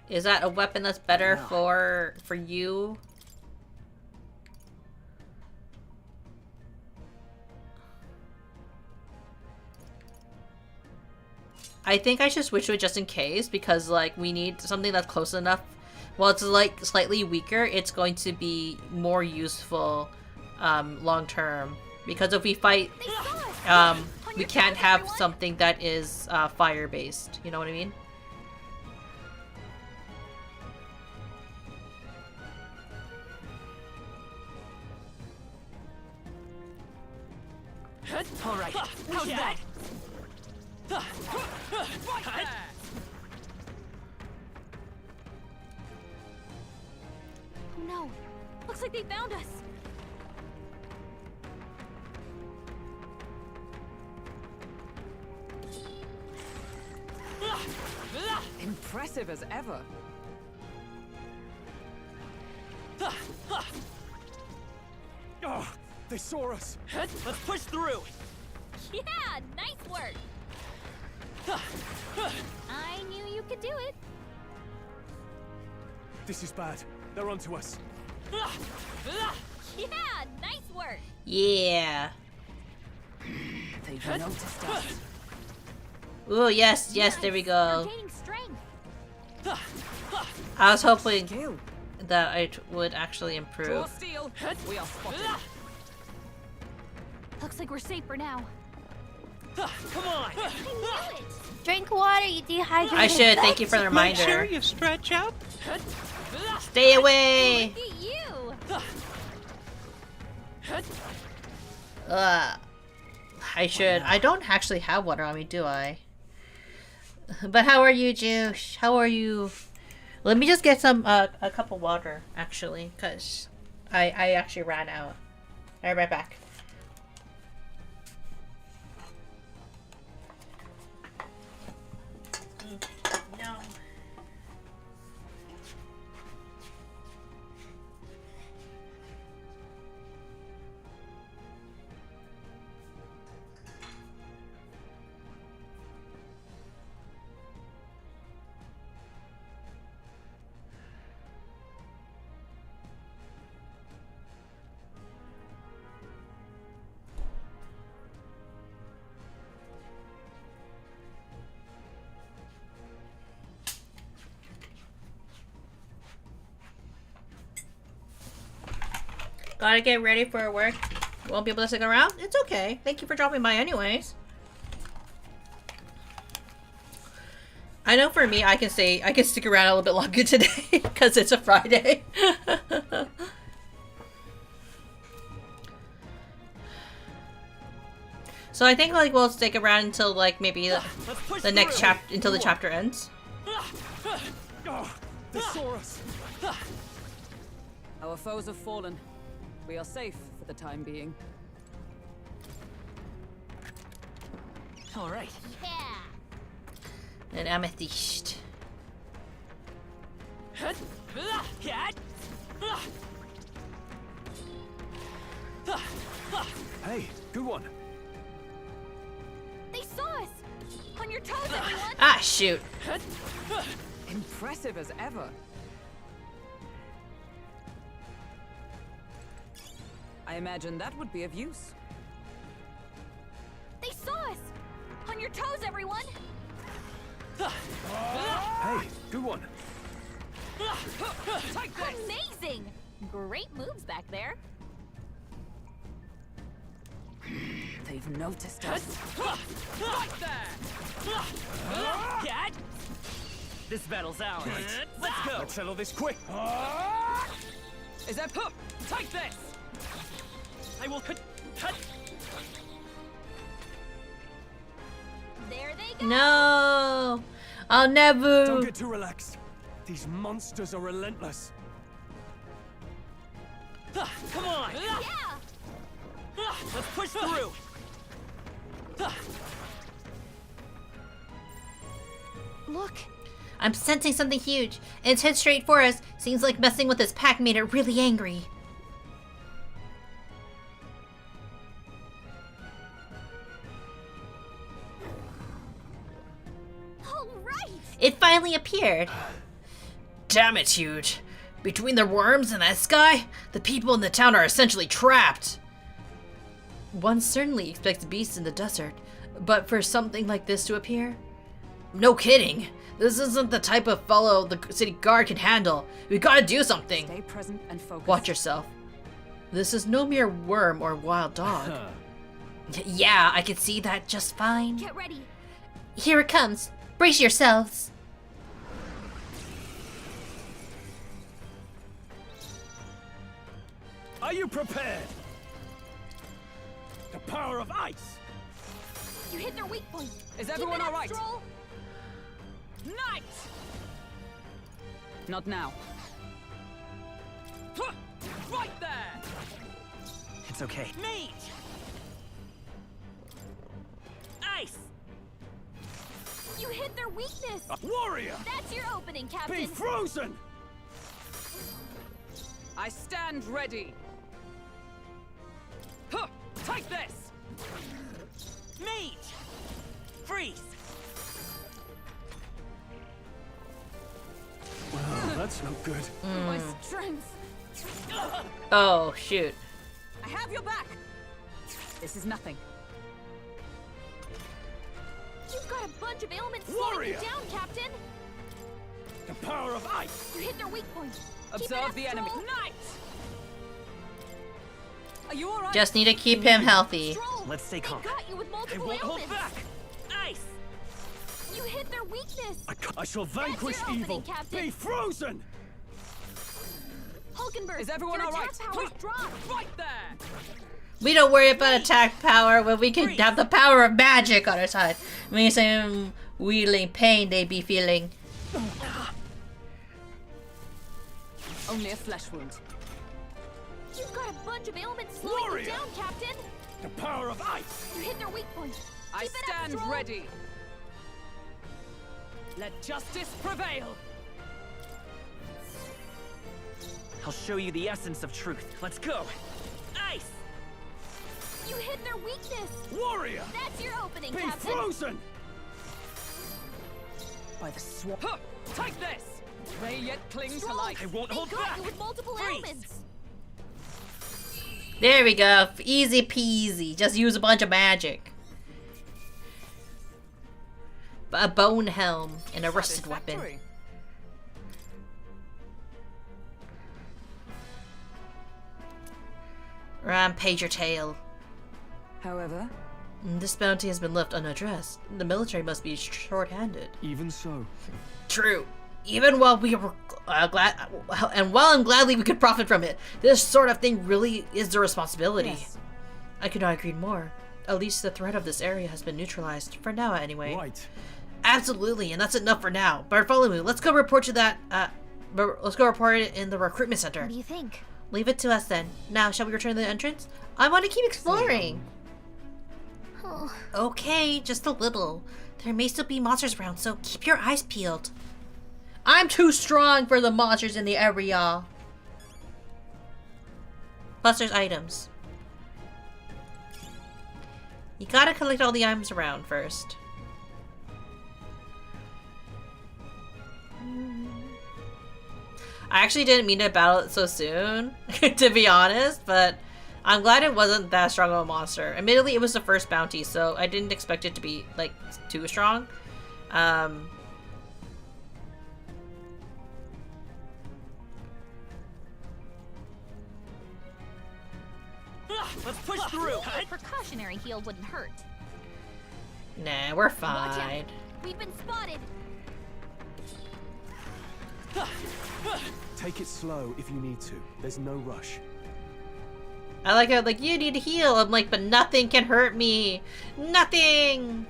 Is that a weapon that's better for you? I think I should switch to it just in case, because like we need something that's close enough. While it's like slightly weaker, it's going to be more useful long term. Because if we fight, we can't have something that is fire based. You know what I mean? All right. How's that? Oh no. Looks like they found us. Impressive as ever. Oh, they saw us. Let's push through. Yeah, nice work. I knew you could do it. This is bad. They're onto us. Yeah, nice work. Yeah. They've noticed us. Ooh, yes, yes, there we You're go. gaining strength. I was hoping that it would actually improve. Steel. We are spotted. Looks like we're safe for now. Come on. I knew it. Drink water, you dehydrated. I should, thank you for the Make sure reminder. you stretch out. Stay away! Look at you. I should. I don't actually have water on me, do I? But how are you, Juice? How are you? Let me just get some, a cup of water, actually, because I actually ran out. I'll be right back. No. Gotta get ready for work. Won't be able to stick around? It's okay. Thank you for dropping by anyways. I know for me, I can stick around a little bit longer today because it's a Friday. So I think like we'll stick around until like maybe the next chapter, until the chapter ends. They saw us. Our foes have fallen. We are safe for the time being. All right. Yeah. An amethyst. Hey, good one. They saw us. On your toes, everyone. Ah, shoot. Impressive as ever. I imagine that would be of use. They saw us. On your toes, everyone. Hey, good one. Amazing. Great moves back there. They've noticed us. Right there. This battle's ours. Let's go. Let's settle this quick. Is that take this? I will cut. There they go. No, I'll never. Don't get too relaxed. These monsters are relentless. Come on. Yeah. Let's push through. Look. I'm sensing something huge. And it's head straight for us. Seems like messing with this pack made it really angry. All right. It finally appeared. Damn it, huge. Between the worms and that sky, the people in the town are essentially trapped. One certainly expects beasts in the desert, but for something like this to appear? No kidding. This isn't the type of fellow the city guard can handle. We gotta do something. Stay present and focused. Watch yourself. This is no mere worm or wild dog. Yeah, I can see that just fine. Get ready. Here it comes. Brace yourselves. Are you prepared? The power of ice. You hit their weak point. Is everyone Keep it all up, right? Stroll. Night! Not now. Right there. It's okay. Meet. Ice. You hit their weakness. Warrior. That's your opening, Captain. Be frozen. I stand ready. Huh, take this! Mage! Freeze! Wow, that's not good. My strength. Oh, shoot. I have your back. This is nothing. You've got a bunch of ailments slowing you Warrior! down, Captain. The power of ice! You hit their weak point. Observe the enemy. Knight! Are you alright? Just need to keep him healthy. Let's stay calm. They got you with I multiple won't hold ailments. back! Ice! You hit their weakness. I shall vanquish your opening, evil! Captain. Be frozen! Hulkenberg, Is everyone your alright? attack power's dropped. Right there! We don't worry about attack power when we can have the power of magic on our side. When you say wheeling pain they be feeling. Only a flesh wound. You've got a bunch of ailments slowing Warrior! you down, Captain. The power of ice! You hit their weak point. I Keep it up, stand Stroll. ready. Let justice prevail. I'll show you the essence of truth. Let's go! Ice! You hit their weakness. Warrior! That's your opening, Be Captain. frozen! By the swamp. Huh, take this! They yet cling to Stroll, life. I won't they hold got back. you with multiple Freeze. ailments. There we go. Easy peasy. Just use a bunch of magic. A bone helm and a rusted weapon. Satisfactory. Rampage your tail. However, This bounty has been left unaddressed. The military must be short-handed. Even so. True. Even while we were while gladly we could profit from it, this sort of thing really is the responsibility. yes. I could not agree more. At least the threat of this area has been neutralized for now, anyway. Right. Absolutely, and that's enough for now. But follow me. Let's go report to that. Let's go report it in the recruitment center. What do you think? Leave it to us then. Now, shall we return to the entrance? I want to keep exploring. Oh, Okay, just a little. There may still be monsters around, so keep your eyes peeled. I'm too strong for the monsters in the area. Plus, there's items. You gotta collect all the items around first. I actually didn't mean to battle it so soon, to be honest, but I'm glad it wasn't that strong of a monster. Admittedly, it was the first bounty, so I didn't expect it to be, like, too strong. Let's push through! a precautionary heal wouldn't hurt. Nah, we're Watch fine. out. We've been spotted. Take it slow if you need to. There's no rush. I like how, like, you need to heal. I'm like, but nothing can hurt me. Nothing!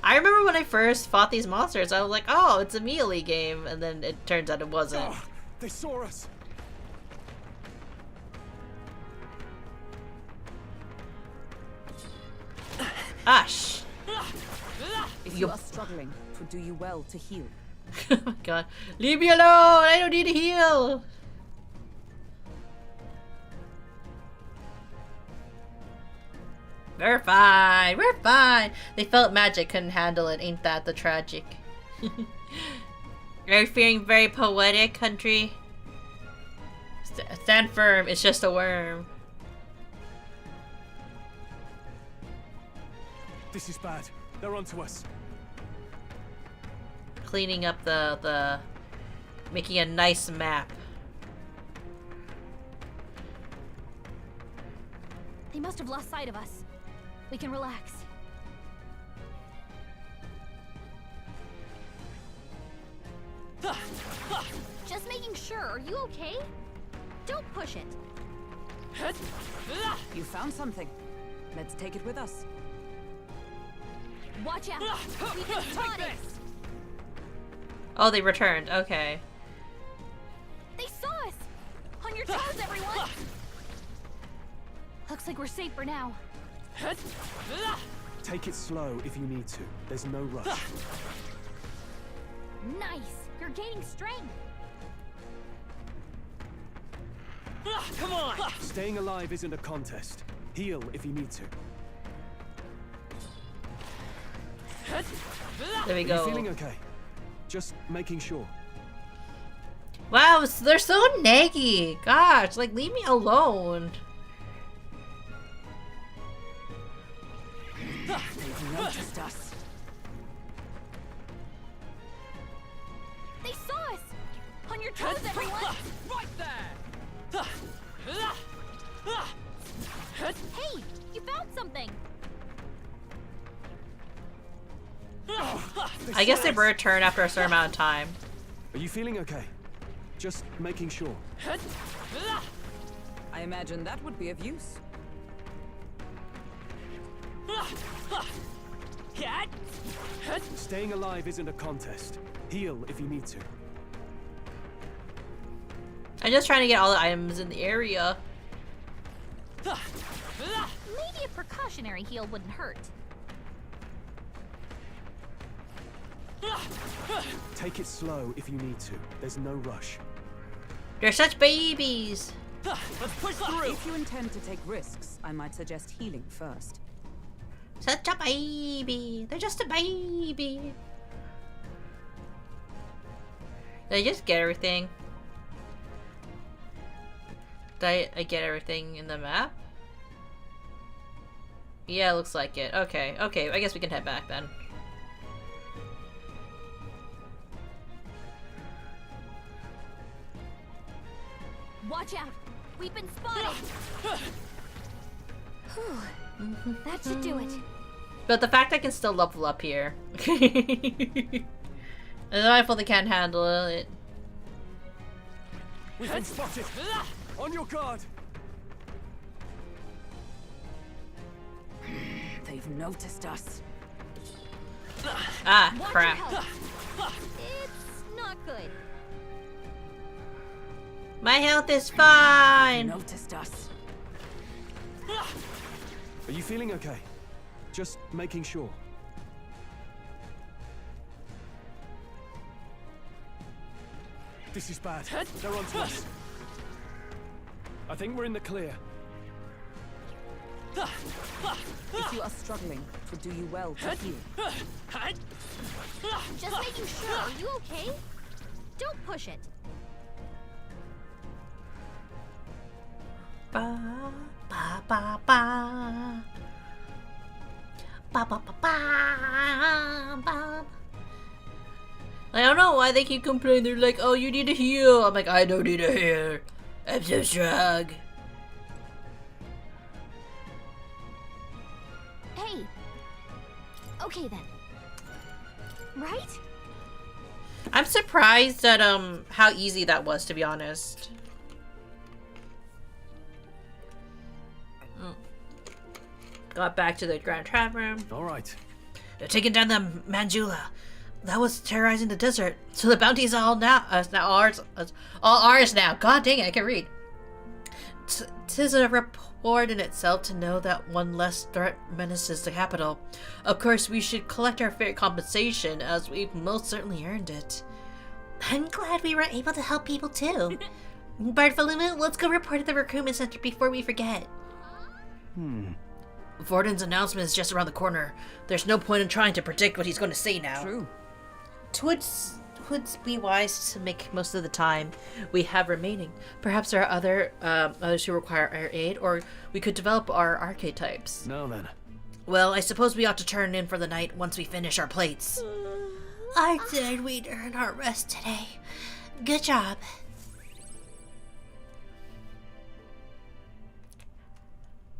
I remember when I first fought these monsters, I was like, oh, it's a melee game. And then it turns out it wasn't. Ah, they saw us. Ash! If you are struggling, it would do you well to heal. Oh my god. Leave me alone! I don't need to heal! We're fine. We're fine. They felt magic, couldn't handle it. Ain't that the tragic? Are you feeling very poetic, country? Stand firm. It's just a worm. This is bad. They're onto us. Cleaning up the making a nice map. They must have lost sight of us. We can relax. Just making sure. Are you okay? Don't push it. You found something. Let's take it with us. Watch out. We've been spotted. Oh, they returned. Okay. They saw us. On your toes, everyone. Looks like we're safe for now. Take it slow if you need to. There's no rush. Nice. You're gaining strength. Come on! Staying alive isn't a contest. Heal if you need to. There we Are you go. feeling okay? Just making sure. Wow, they're so naggy. Gosh, like leave me alone. They've noticed us. They saw us! On your toes, everyone! Right there! Hey! You found something! I guess they return after a certain amount of time. Are you feeling okay? Just making sure. I imagine that would be of use. Staying alive isn't a contest. Heal if you need to. I'm just trying to get all the items in the area. Maybe a precautionary heal wouldn't hurt. Take it slow if you need to. There's no rush. They're such babies. Let's push through! If you intend to take risks, I might suggest healing first. Such a baby. They're just a baby. Did I just get everything? Did I get everything in the map? Yeah, looks like it. Okay, okay, I guess we can head back then. Watch out! We've been spotted! Whew. That should do it. But the fact I can still level up here. I feel they can't handle it. We've been spotted! On your guard! They've noticed us. Ah, Watch crap. your health. It's not good. My health is fine! Noticed us. Are you feeling okay? Just making sure. This is bad. They're onto us. I think we're in the clear. If you are struggling, it would do you well to heal. Just making sure. Are you okay? Don't push it. Ba ba ba ba. Ba ba ba ba ba. I don't know why they keep complaining. They're like, "Oh, you need to heal." I'm like, "I don't need to heal. I'm so strong." Hey. Okay then. Right? I'm surprised at how easy that was, to be honest. Got back to the Grand Trap room. All right. They're taking down the Manjula. That was terrorizing the desert. So the bounty's all ours now. God dang it, I can read. Tis a reward in itself to know that one less threat menaces the capital. Of course, we should collect our fair compensation, as we've most certainly earned it. I'm glad we were able to help people too. Bartholomew, let's go report at the recruitment center before we forget. Vorden's announcement is just around the corner. There's no point in trying to predict what he's going to say now. True. Would be wise to make most of the time we have remaining. Perhaps there are others who require our aid, or we could develop our archetypes. Now then. Well, I suppose we ought to turn in for the night once we finish our plates. I said we'd earn our rest today. Good job.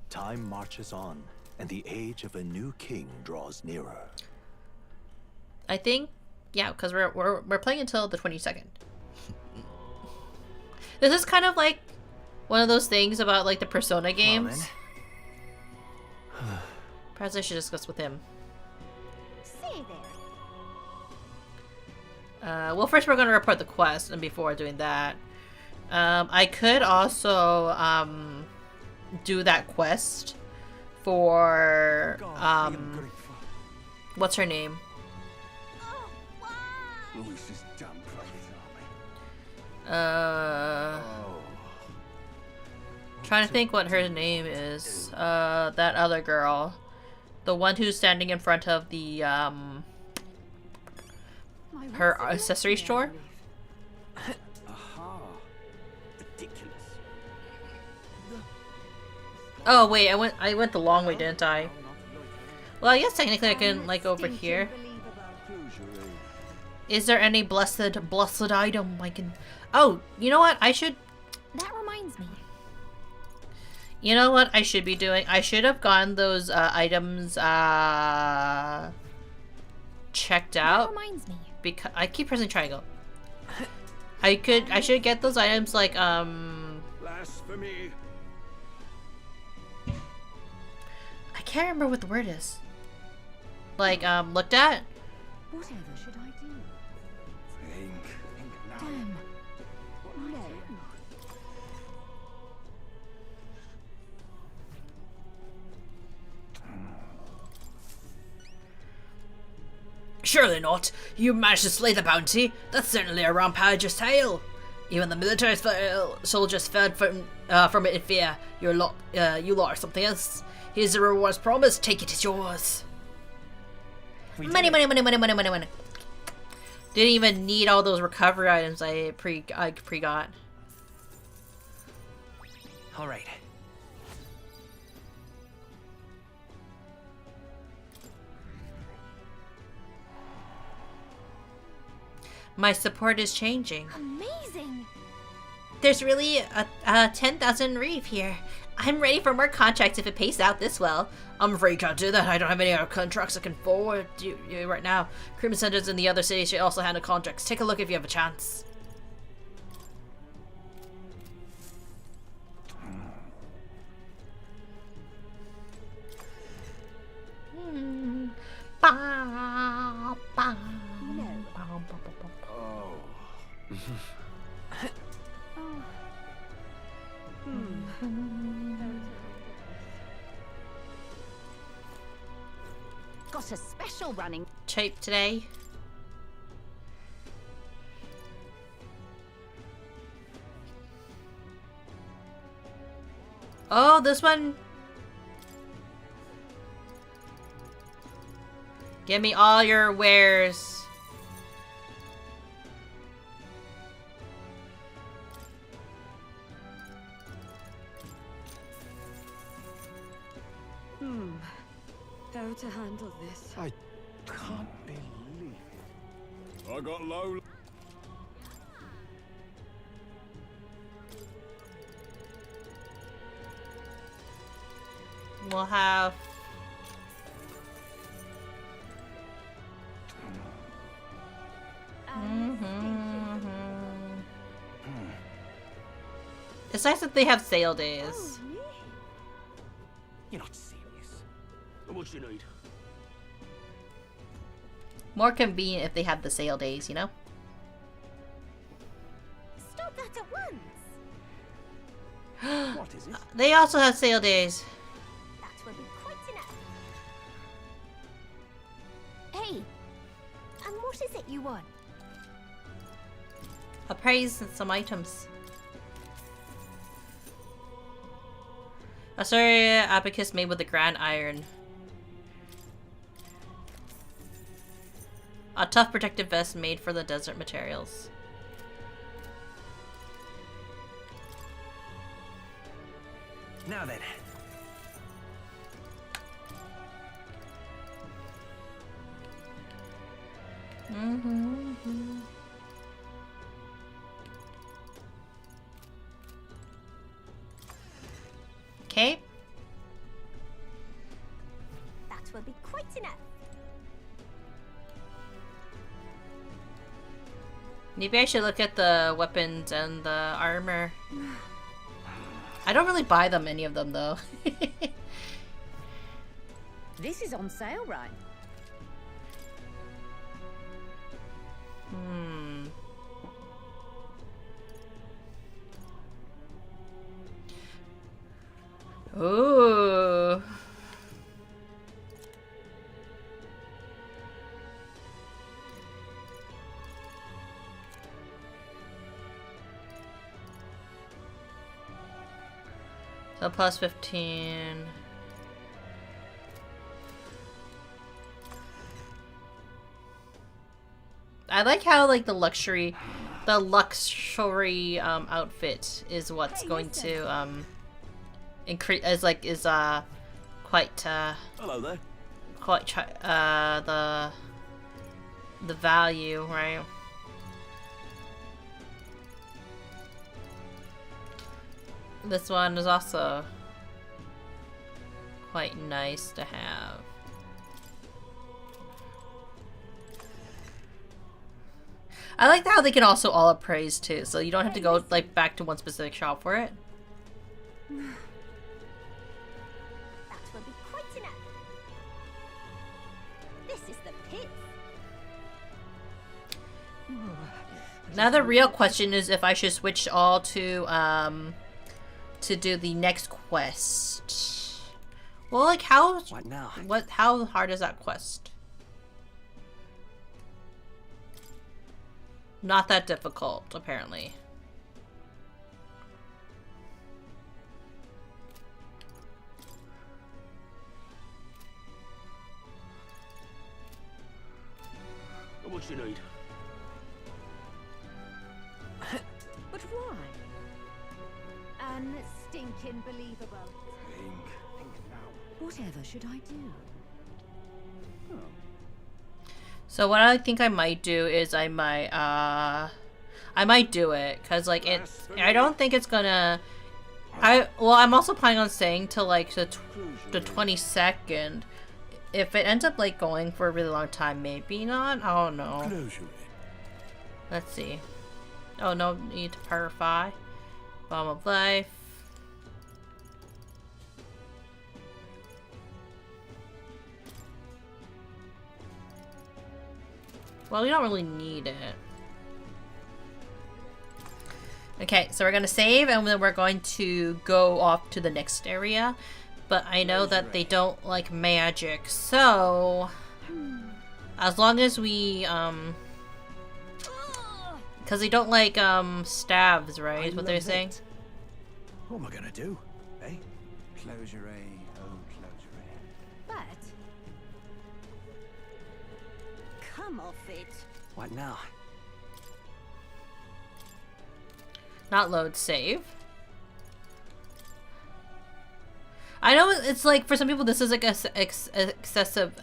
Time marches on, and the age of a new king draws nearer. I think, yeah, because we're playing until the 22nd. This is kind of like one of those things about like the Persona games. Perhaps I should discuss with him. Say there. Well, first we're going to report the quest, and before doing that, I could also do that quest for what's her name? Oh, why? Trying to think what her name is. That other girl. The one who's standing in front of the, her accessory store? Oh wait, I went the long way, didn't I? Well, I guess technically I can, like, over here. Is there any blessed item I can... Oh, you know what? I should... That reminds me. You know what I should be doing? I should have gotten those items checked out. That reminds me. Because I keep pressing triangle. I should get those items like Blasphemy. I can't remember what the word is. Like looked at. Whatever should I do? Think now. Damn. No. Surely not. You managed to slay the bounty. That's certainly a rampage's tale. Even the military soldiers fled from it in fear. You lot are something else. Here's the rewards promised. Take it, it's yours. Money. Didn't even need all those recovery items I pre-got. All right. My support is changing. Amazing. There's really a 10,000 reef here. I'm ready for more contracts if it pays out this well. I'm afraid you can't do that. I don't have any other contracts I can forward you right now. Crewman centers in the other cities should also handle contracts. Take a look if you have a chance. Ba, ba. Got a special running. Cheap today. Oh, this one. Give me all your wares. How to handle this? I can't believe it. I got low. We'll have It's nice that they have sale days. You're not serious. What you need? More convenient if they have the sale days, you know? Stop that at once. What is it? They also have sale days. That will be quite enough. Hey, and what is it you want? A praise and some items. A sorry abacus made with the grand iron. A tough protective vest made for the desert materials. Now then. Okay. That will be quite enough. Maybe I should look at the weapons and the armor. I don't really buy them, any of them, though. This is on sale, right? Ooh. So plus 15. I like how like the luxury outfit is what's going to increase is quite hello there. Quite the value, right? This one is also quite nice to have. I like how they can also all appraise too, so you don't have to go like back to one specific shop for it. That will be quite enough. This is the pit. Now the real question is if I should switch all to do the next quest. Well, like how how hard is that quest? Not that difficult, apparently. What you need? But why? Unstinking believable. Think now. Whatever should I do? So what I think I might do is I might do it because like I don't think it's gonna. I'm also planning on staying till like the 22nd. If it ends up like going for a really long time, maybe not. I don't know. Let's see. Oh, no need to purify. Bomb of life. Well, we don't really need it. Okay, so we're gonna save and then we're going to go off to the next area. But I know that they don't like magic, so as long as we because they don't like stabs, right? Is what they're saying. What am I gonna do? Eh? Closure, oh closure. But come off it. What now? Not load, save. I know it's like for some people this is like excessive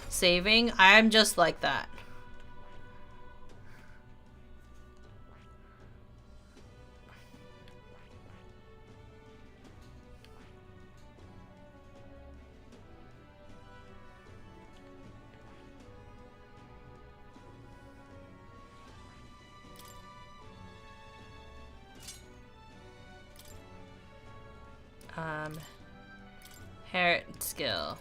saving. I'm just like that. Inherit skill.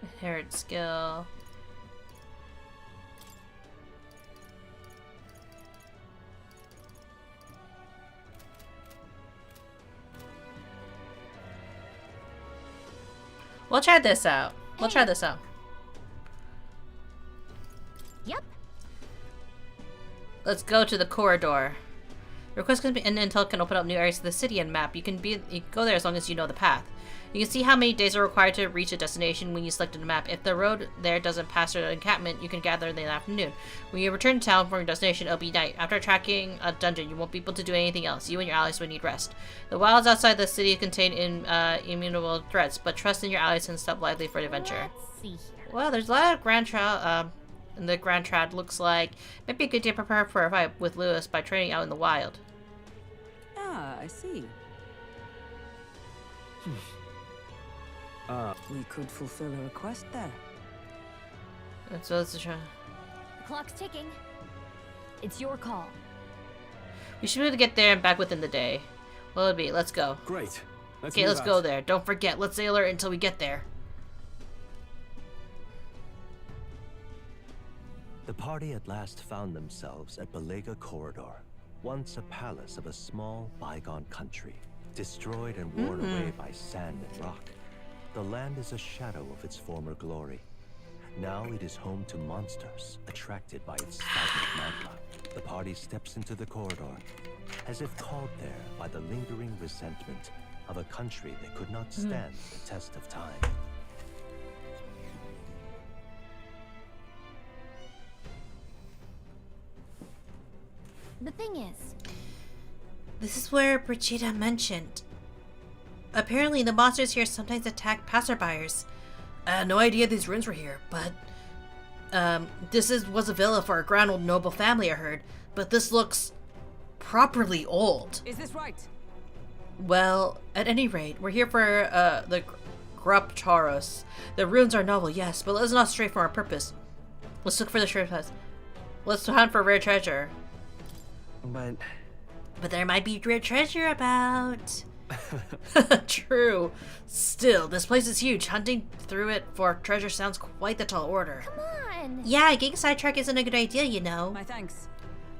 Inherit skill. We'll try this out. We'll try this out. Yep. Let's go to the corridor. Request can be and intel can open up new areas of the city and map. You can go there as long as you know the path. You can see how many days are required to reach a destination when you select a map. If the road there doesn't pass through an encampment, you can gather in the afternoon. When you return to town from your destination, it'll be night. After tracking a dungeon, you won't be able to do anything else. You and your allies will need rest. The wilds outside the city contain immutable threats, but trust in your allies and step lively for the adventure. Let's see here. Well, there's a lot of Grand Trad. In the Grand Trad looks like might be a good day to prepare for a fight with Lewis by training out in the wild. Ah, I see. We could fulfill a request there. So let's try. The clock's ticking. It's your call. We should be able to get there and back within the day. What'll it be? Let's go. Great. Okay, let's go there. Don't forget, let's stay alert until we get there. The party at last found themselves at Belega Corridor, once a palace of a small, bygone country. Destroyed and worn away by sand and rock, the land is a shadow of its former glory. Now it is home to monsters attracted by its stagnant magma. The party steps into the corridor, as if called there by the lingering resentment of a country that could not stand the test of time. The thing is, This is where Brigida mentioned. Apparently, the monsters here sometimes attack passerbyers. I had no idea these ruins were here, but was a villa for a grand old noble family, I heard. But this looks properly old. Is this right? Well, at any rate, we're here for the Gruptaros. The ruins are novel, yes, but let's not stray from our purpose. Let's look for the treasure. Let's hunt for rare treasure. But there might be rare treasure about. True. Still, this place is huge. Hunting through it for treasure sounds quite the tall order. come on. Yeah, getting sidetracked isn't a good idea, you know. My thanks.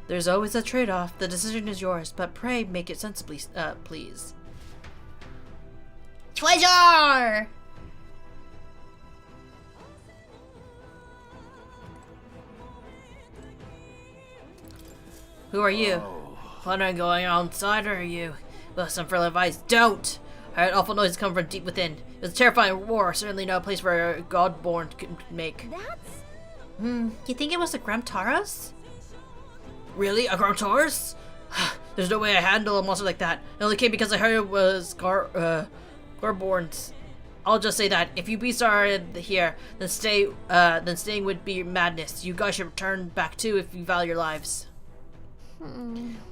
There's always a trade-off. The decision is yours, but pray make it sensibly, please. Treasure! Who are you? Wondering going outside, or are you? Listen, for advice, don't! I heard awful noises come from deep within. It was a terrifying roar, certainly no place for a godborn could make. That's... You think it was the Grumtaros? Really? A Grumtaros? There's no way I handle a monster like that. It only came because I heard it was Gorborns. I'll just say that if you beasts are here, then staying would be madness. You guys should return back too if you value your lives.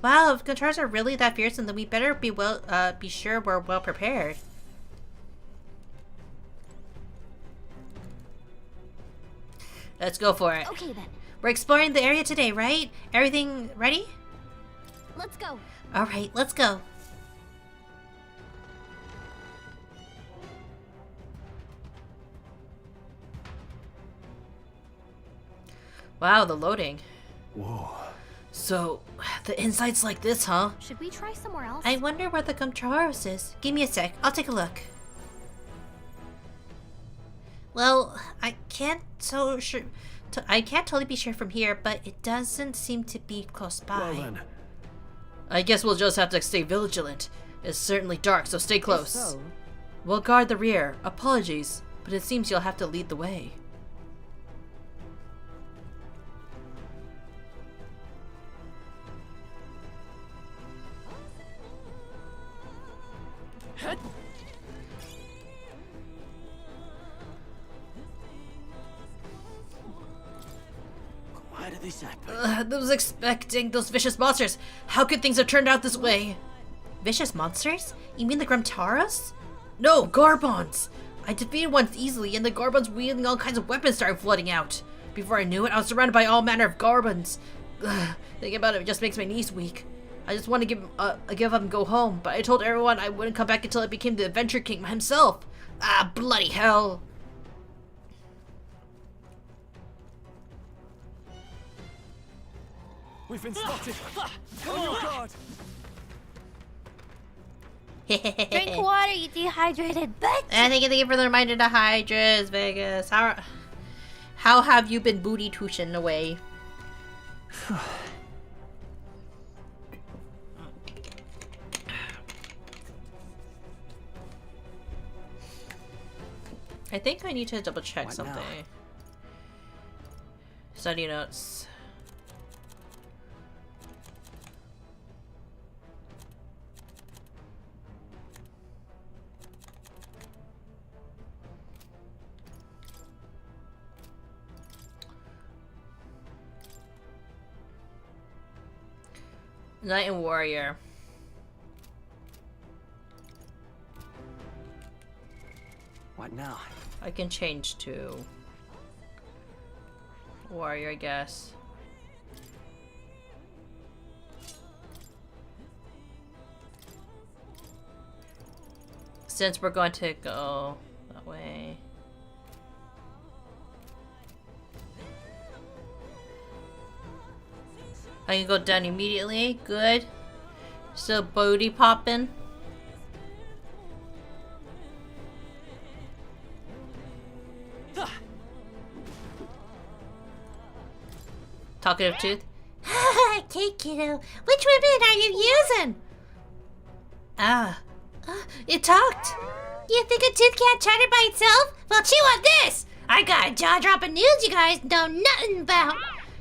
Wow, if Grumtaros are really that fearsome, then we better be sure we're well prepared. Let's go for it. Okay then. We're exploring the area today, right? Everything ready? Let's go. Alright, let's go. Wow, the loading. Whoa. So, the inside's like this, huh? Should we try somewhere else? I wonder where the Grumtaros is. Give me a sec, I'll take a look. Well, I can't totally be sure from here, but it doesn't seem to be close by. Well then. I guess we'll just have to stay vigilant. It's certainly dark, so stay close. So, We'll guard the rear. Apologies, but it seems you'll have to lead the way. Why did this happen? I was expecting those vicious monsters. How could things have turned out this way? Vicious monsters? You mean the Grumtaros? No, Garbons! I defeated one easily, and the Garbons wielding all kinds of weapons started flooding out. Before I knew it, I was surrounded by all manner of Garbons. Thinking about it just makes my knees weak. I just want to give up and go home, but I told everyone I wouldn't come back until I became the Adventure King himself. Ah, bloody hell! We've been spotted. On your guard. Drink water, you dehydrated bitch! And thank you for the reminder to Hydras, Vegas. How have you been booty tushing away? I think I need to double check What something. now? Study notes. Knight and Warrior. What now? I can change to Warrior, I guess. Since we're going to go that way. I can go down immediately. Good. Still booty popping. Talkative tooth. Okay, kiddo. Which weapon are you using? It talked. You think a tooth can't chatter by itself? Well, chew on this! I got a jaw-dropping news you guys know nothing about.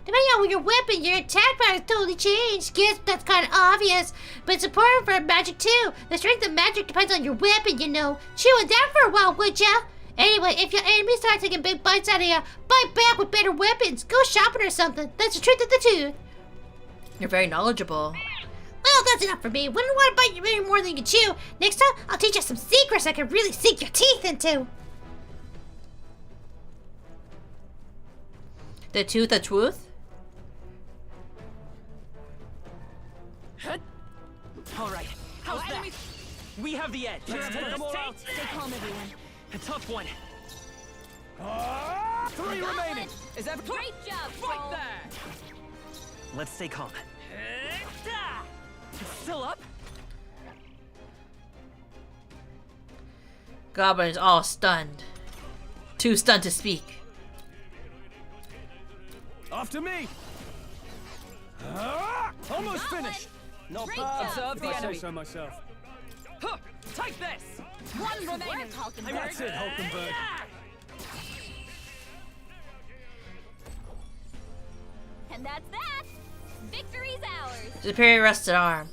Depending on your weapon, your attack power is totally changed. Guess that's kind of obvious, but it's important for magic too. The strength of magic depends on your weapon, you know. Chew on that for a while, would ya? Anyway, if your enemy starts taking big bites out of you, bite back with better weapons. Go shopping or something. That's the truth of the tooth. You're very knowledgeable. Well, that's enough for me. Wouldn't want to bite you any more than you can chew. Next time, I'll teach you some secrets I can really sink your teeth into. The tooth, the truth? Alright, how's that? We have the edge. Let's take them all out. Stay calm, everyone. A tough one. 3 remaining. Is that great job, Right there. Let's stay calm. Still up? Goblin is all stunned. Too stunned to speak. After me. Almost finished. Not Great bad. job. Observe the If I say enemy. so myself. Take this! One remaining, Hulkenberg. That's it, Hulkenberg. And that's that. Victory's ours. Superior rusted arm.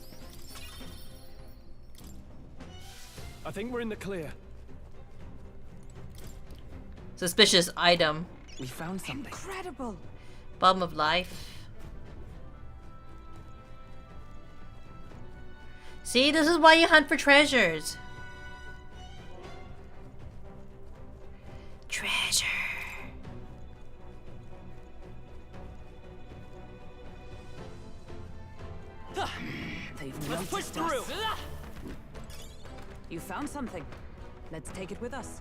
I think we're in the clear. Suspicious item. We found something. Incredible. Bomb of life. See, this is why you hunt for treasures. Treasure. Let's push through! You found something. Let's take it with us.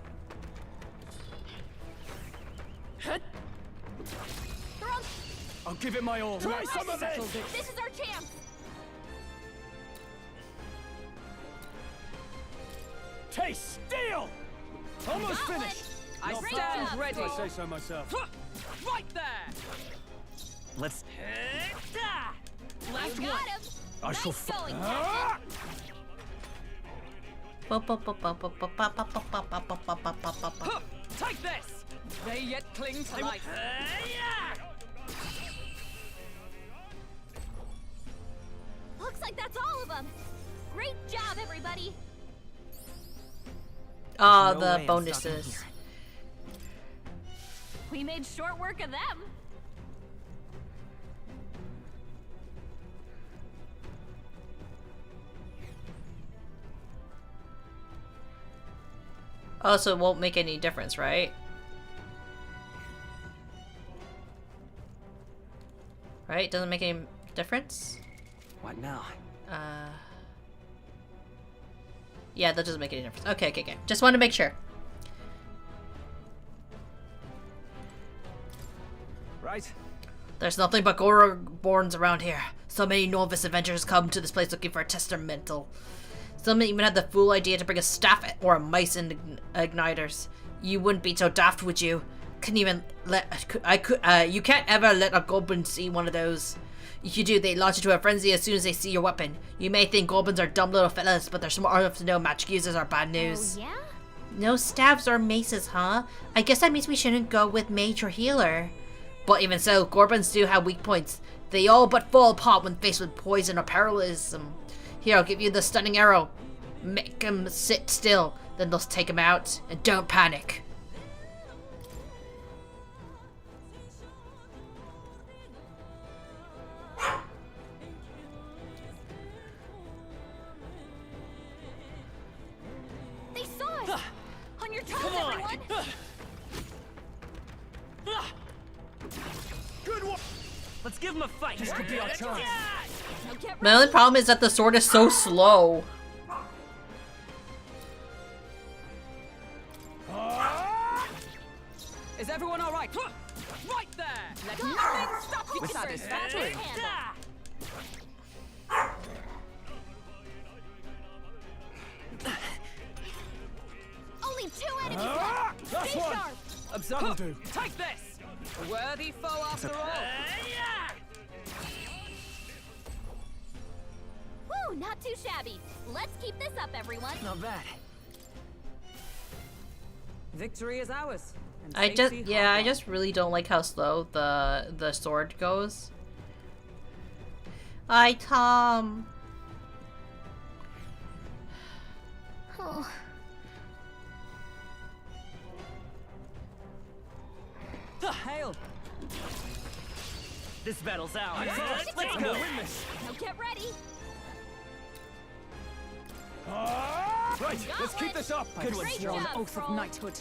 I'll give it my all. Try some of this! This is our chance. Taste steel! Almost finished. I Not stand bad. ready. If I say so myself. Right there! Let's... Last one. I shall going, Take this! They yet cling to life. Looks like that's all of them. Great job, everybody. Ah, No the way I'm stopping bonuses. here. We made short work of them. Oh, so it won't make any difference, right? Right? Doesn't make any difference? What now? Yeah, that doesn't make any difference. Okay, okay, okay. Just want to make sure. Right. There's nothing but Goroborns around here. So many novice adventurers come to this place looking for a testamental. Some even had the fool idea to bring a staff or a mice in igniters. You wouldn't be so daft, would you? Couldn't even let you can't ever let a goblin see one of those. If you do, they launch into a frenzy as soon as they see your weapon. You may think goblins are dumb little fellas, but they're smart enough to know magic users are bad news. Oh, yeah? No staves or maces, huh? I guess that means we shouldn't go with mage or healer. But even so, goblins do have weak points. They all but fall apart when faced with poison or parallelism. Here, I'll give you the stunning arrow. Make them sit still, then they'll take them out. And don't panic. They saw us. On your toes, Come on. everyone. Good one. Let's give him a fight. This could be our chance. Now get My only problem is that the sword is so slow. Is everyone all right? Right there! Let nothing stop you. Satisfactory. Only 2 enemies left. That's Stay one. sharp. Observe. Do. Take this! A worthy foe after all. not too shabby. Let's keep this up, everyone. Not bad. Victory is ours. and I just, safety yeah, I hard won. just really don't like how slow the sword goes. Hi, Tom. Oh. Hail! This battle's ours. Let's Let's go. go. Win this. Now get ready. Right, let's keep this up. Good one, Great Swan. job, Oath of Troll. knighthood.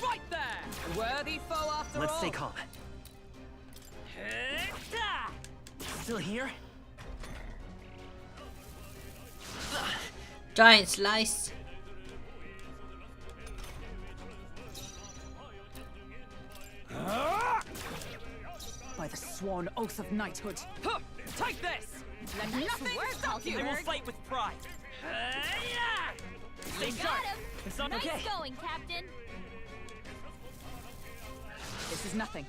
Right there. A worthy foe after Let's all. stay calm. Still here? Giant slice. By the sworn oath of knighthood. Huh. Take this. Nice Nothing work, stop you. I will Hulkenberg. fight with pride. Stay You sharp. got him. It's not nice okay. going, Captain. This is nothing.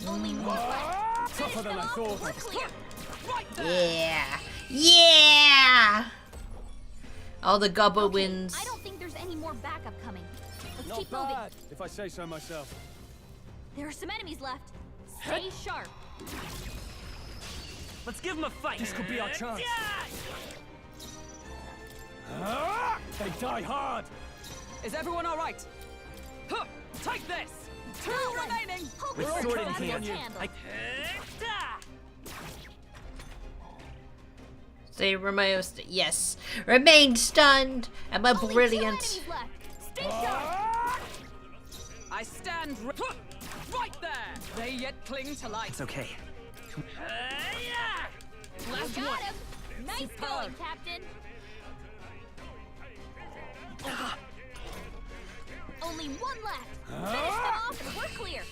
Only one left. Tougher Finish than them I off. thought. We're clear. Right there. Yeah. Yeah. All the gobble Okay, wins. I don't think there's any more backup coming. Let's Not keep moving. bad, if I say so myself. There are some enemies left. Stay sharp. Let's give him a fight. This could be our chance. Yeah. They die hard. Is everyone all right? Huh. Take this. Two Well done. remaining. With Hulkenberg sword in got hand, this handled. They remain, yes, remain stunned. Am I Only brilliant? 2 enemies left. Stay sharp. I stand right there. They yet cling to life. It's okay. You Last got one. him. Nice Superb. going, Captain. Only one left. Finish them off and we're clear.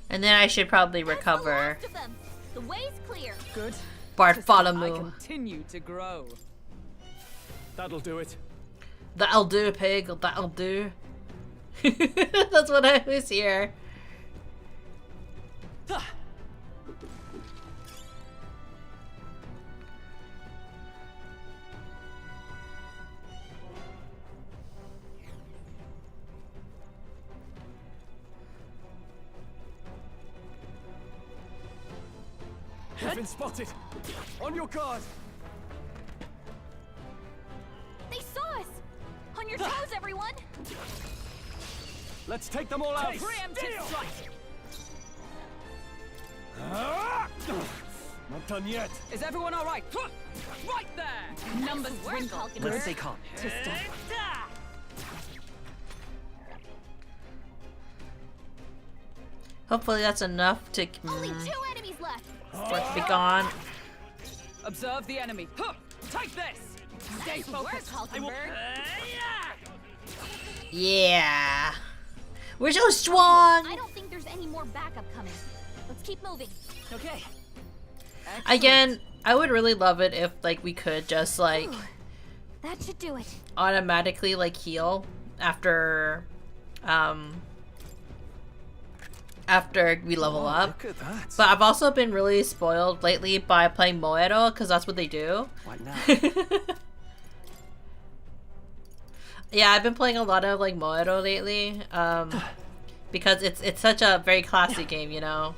And then I should probably That's the recover last of them. The way's clear. Good. I Bartholomew. continue to grow. That'll do it. That'll do, pig. That'll do. That's what I always hear. You've been spotted. On your guard. They saw us. On your toes, everyone. Let's take them all out. Preemptive strike. Not done yet. Is everyone all right? Right there. Numbers Nice work, dwindle. Hulkenberg. Let's stay calm. To stop. Hopefully that's enough to Only 2 enemies left. for it to be gone. Observe the enemy. Take this. Stay Nice work, focused. Hulkenberg. Yeah. We're so strong. I don't think there's any more backup coming. Let's keep moving. Okay. Again, I would really love it if like we could just like That should do it. automatically like heal after after we level up. Look at that. But I've also been really spoiled lately by playing Moero because that's what they do. What now? Yeah, I've been playing a lot of like Moero lately, because it's such a very classy game, you know.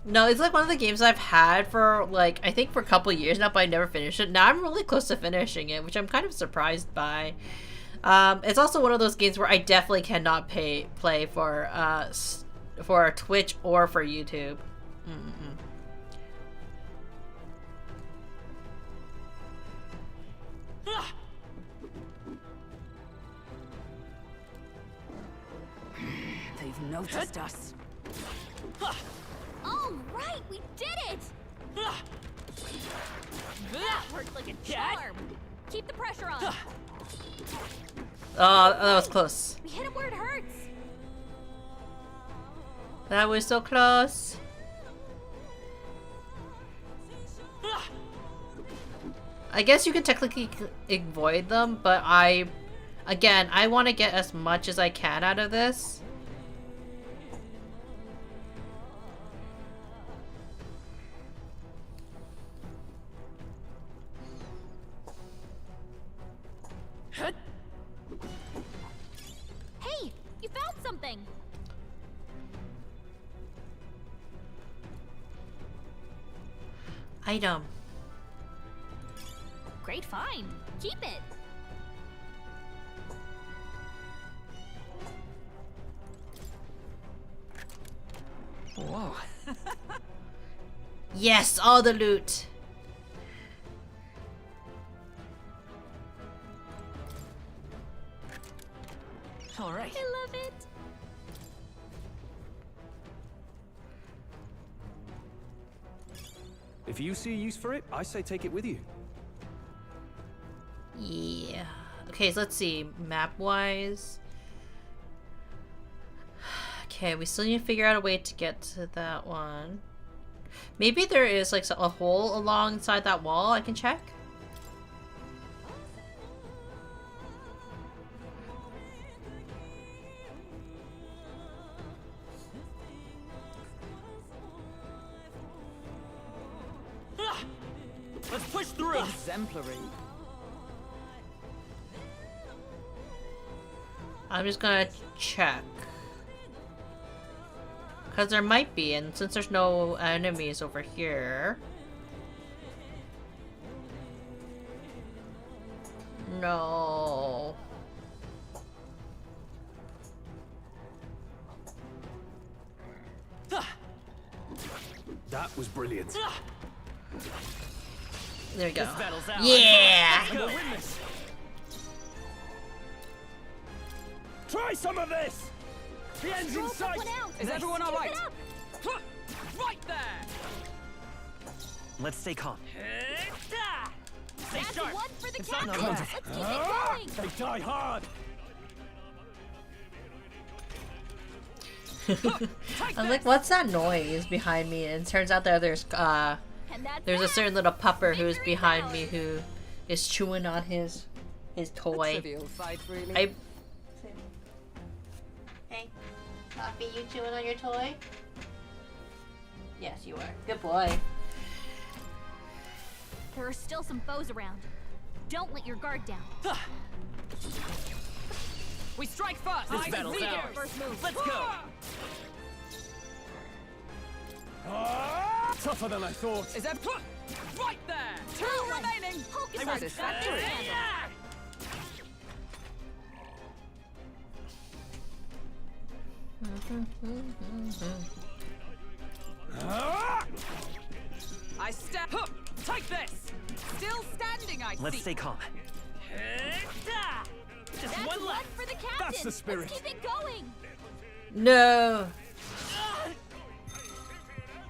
No, it's like one of the games I've had for like I think for a couple years now, but I never finished it. Now I'm really close to finishing it, which I'm kind of surprised by. It's also one of those games where I definitely cannot play for Twitch or for YouTube. Mm-mm. They've noticed us. All right, we did it. That worked like a charm. Keep the pressure on. Oh, that was close. We hit him where it hurts. That was so close. I guess you can technically avoid them, but I want to get as much as I can out of this. something. Item. Great find. Keep it. Whoa. Yes, all the loot. All right. I love it. If you see a use for it, I say take it with you. Yeah. Okay, so let's see. Map-wise. Okay, we still need to figure out a way to get to that one. Maybe there is like a hole alongside that wall I can check? Let's push through. Exemplary. I'm just gonna check. Because there might be, and since there's no enemies over here... No... That was brilliant. There we go. This battle's ours. Yeah! We'll win this. Try some of this! The end's in sight! Is everyone all right? Right there! Let's stay calm. Stay That's sharp. one for the It's not captain. bad. Let's keep it going. They die hard! I'm like, what's that noise behind me? And it turns out that there's a certain little pupper who's behind me who is chewing on his toy. Hey, Coffee, you chewing on your toy? Yes, you are. Good boy. There are still some foes around. Don't let your guard down. We strike first. This battle's ours. First move. Let's go. Tougher than I thought. Is that right there? Two remaining. Focus I on was trapping handle. I step. Take this. Still standing. I see. Let's stay calm. Just That's one left. for the captain. That's the spirit. Let's keep it going. No!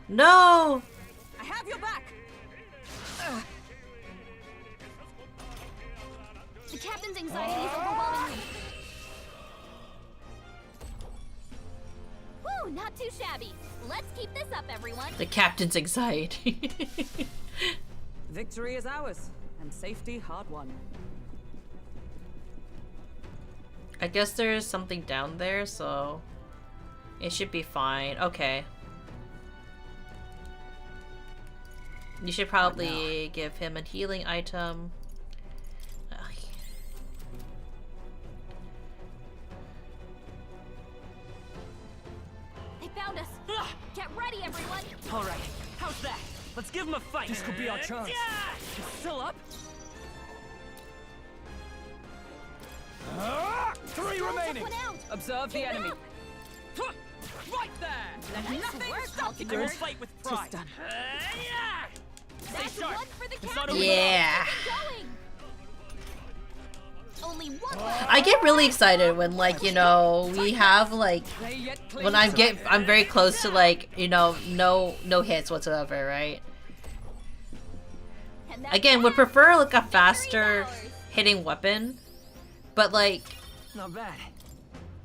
No! I have your back. The captain's anxiety is overwhelming me. Woo, not too shabby. Let's keep this up, everyone. The captain's anxiety. Victory is ours, and safety hard won. I guess there's something down there, so it should be fine. Okay. You should probably give him a healing item. Ugh. They found us. Get ready, everyone. All right. How's that? Let's give him a fight. This could be our chance. He's still up. Three remaining. Observe the enemy. Right there. Let Nice nothing work, stop you. Hulkster. We'll fight with pride. done. That's Stay sharp. one for the It's not captain. over. Yeah. Keep it going. Only one I get really excited when, like, you know, we have like They yet cling when I'm very close to, like, you know, no hits whatsoever, right? And that's Again, would that. prefer like a Victory's faster ours. hitting weapon, but like Not bad.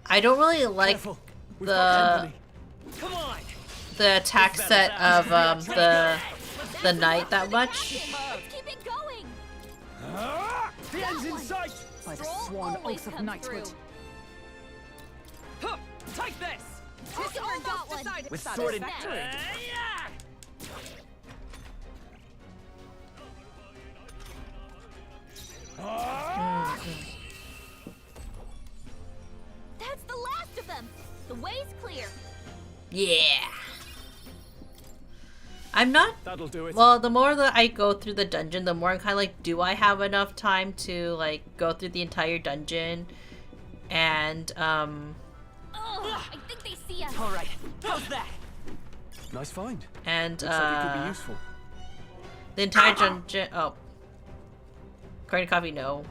I don't really like Careful. We've got the company. Come on. the attack set of the knight that much. Let's keep it going. The end's in sight. By the Stroll sworn always oath of comes knighthood. through. Take this. Christopher got Almost one. decided. With Sorted. satisfactory. That's the last of them. The way's clear. Yeah. I'm not. That'll do it. Well, the more that I go through the dungeon, the more I'm kind of like, do I have enough time to like go through the entire dungeon? And Oh, I think they see us. All right, how's that? Nice find. And Looks like it could be useful. the entire dungeon. Oh, according to Coffee, no.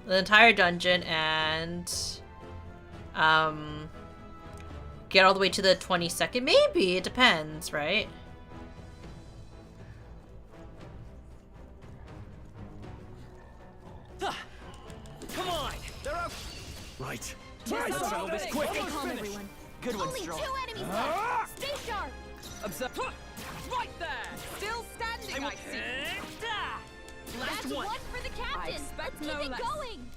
The entire dungeon and get all the way to the 22nd. Maybe it depends, right? Come on! They're up! Right. Let's settle this quick! Stay calm, everyone. Good one, Only Stroll. 2 enemies left. Stay sharp. Observe. Right there! Still standing, I see. Last That's one. one for the captain. Let's keep it going.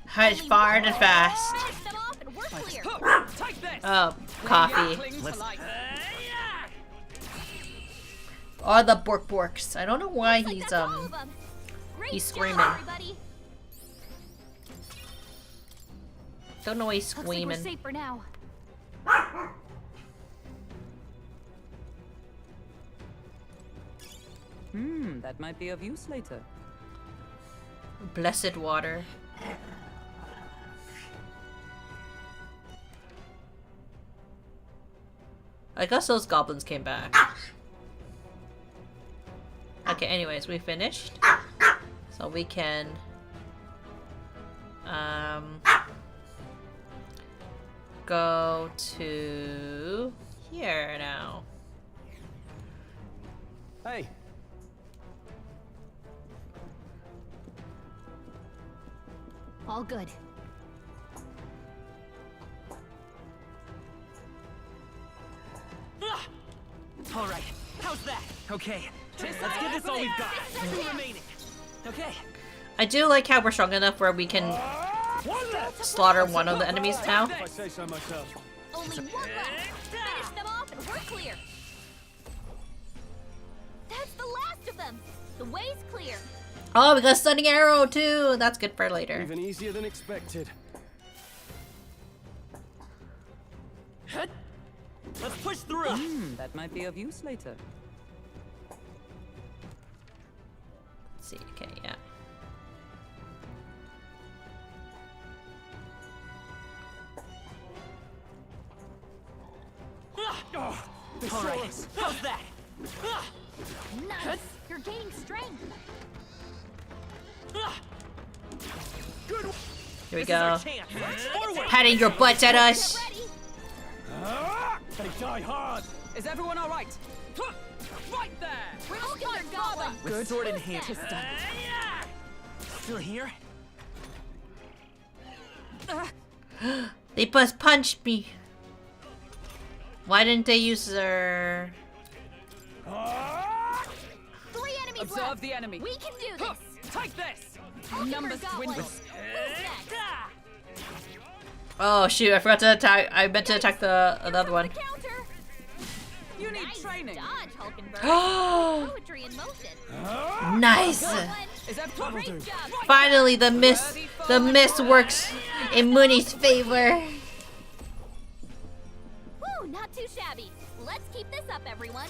Hard, far, and fast. Finish them off and we're clear. Take this! Oh, Coffee. Let's... Or the Borks. I don't know why Looks like he's that's all of 'em. Great he's job, screaming. everybody. Don't know why he's Looks like screaming. we're safe for now. That might be of use later. Blessed water. I guess those goblins came back. Okay, anyways, we finished. So we can go to here now. Hey. All good. All right, how's that? Okay, let's give this all we've got. 2 remaining. Okay. I do like how we're strong enough where we can slaughter one of the enemies now. If I say so myself. Only one left. Finish them off and we're clear. That's the last of them. The way's clear. Oh, we got a stunning arrow too. That's good for later. Even easier than expected. Let's push through. That might be of use later. Let's see. Okay, yeah. All right, how's that? Nice. You're gaining strength. Good. Here we This is our go. chance. Forward. Patting your butts at us. Ready? They die hard. Is everyone all right? Right there. Riddle got goblin. With sword in hand. Still here? They just punched me. Why didn't they use their... 3 enemies Observe left. the enemy. We can do this. Take this. Numbers dwindle. Who's next? Oh shoot, I forgot to attack. I meant to attack the other one. Counter. You need Nice training. dodge, Hulkenberg. Poetry in motion. Nice. Is that Great job. Finally, the mist works in Muni's favor. Woo, not too shabby. Let's keep this up, everyone.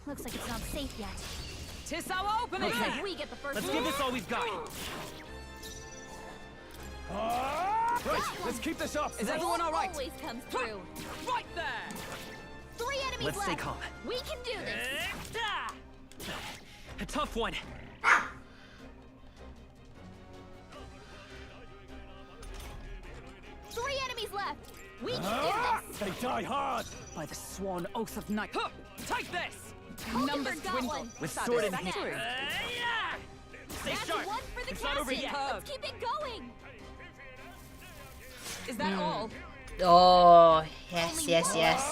Looks like it's not safe yet. Tis our opening. Looks like we get the first Let's one. give this all we've got. Right, let's keep this up. Is everyone all right? Always comes through. Right there. 3 enemies Let's left. stay calm. We can do this. A tough one. Three enemies left. We can do this. They die hard. By the sworn oath of night. Take this. Numbers got dwindle. one. With sword in Satisfactory. hand. Stay That's sharp. one for the It's not over captain. yet. Let's keep it going. Is that all? Oh, yes, yes, yes.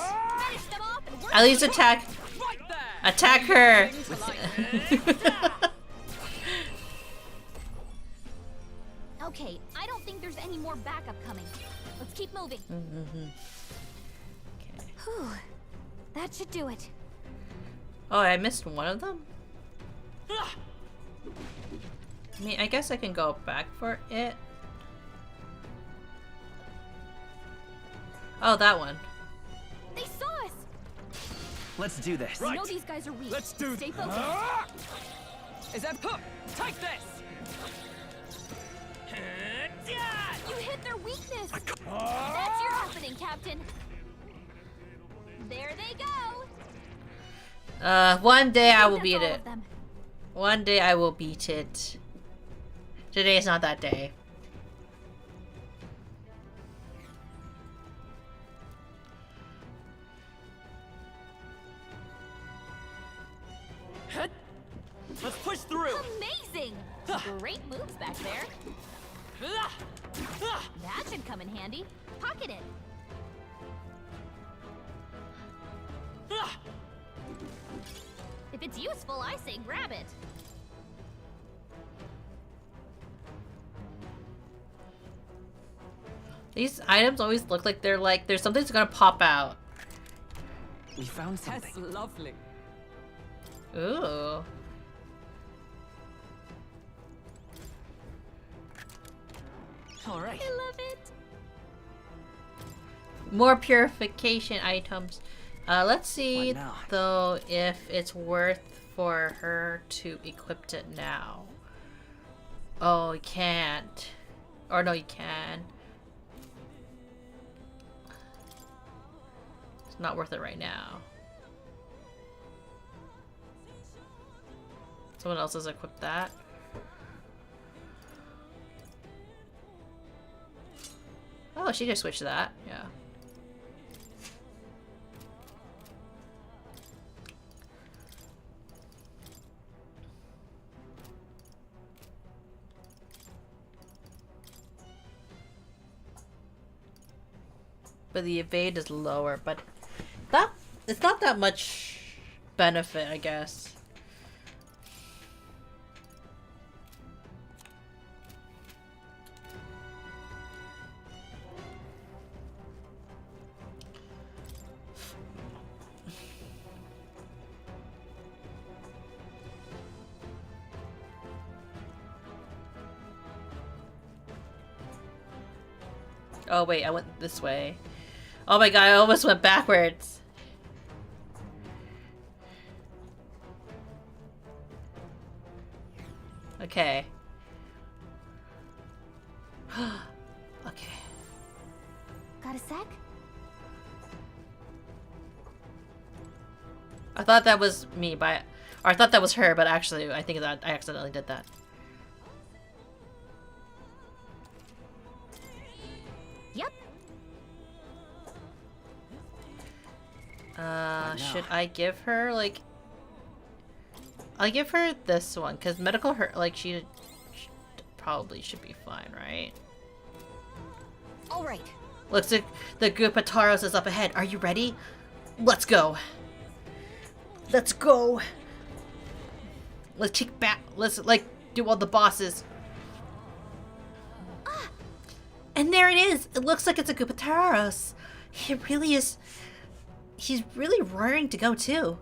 Finish them off and we're At least attack. Right there. Attack her. Okay, I don't think there's any more backup coming. Let's keep moving. Whew. That should do it. Oh, I missed one of them? I mean, I guess I can go back for it. Oh, that one. They saw us. Let's do this. I know these guys are weak. Let's do Stay focused. Is that hook? Take this. You hit their weakness. That's your opening, Captain. There they go. One day I will That's beat all it. of them. One day I will beat it. Today is not that day. Let's push through. Amazing. Great moves back there. That should come in handy. Pocket it. If it's useful, I say grab it. These items always look like there's something's gonna pop out. We found something. That's lovely. Ooh. All right. I love it. More purification items. Let's see What now? though if it's worth for her to equip it now. Oh, you can't. Or no, you can. It's not worth it right now. Someone else has equipped that. Oh, she just switched that. Yeah. But the evade is lower, but that it's not that much benefit, I guess. Oh wait, I went this way. Oh my god, I almost went backwards. Okay. Okay. Got a sec? I thought that was me, but or I thought that was her, but actually I think that I accidentally did that. Yep. Should I give her like? I'll give her this one because medical hurt. Like she probably should be fine, right? All right. Looks like the group of Taros is up ahead. Are you ready? Let's go. Let's go. Let's kick back. Let's like do all the bosses. And there it is. It looks like it's a group of Taros. He really is. He's really roaring to go too.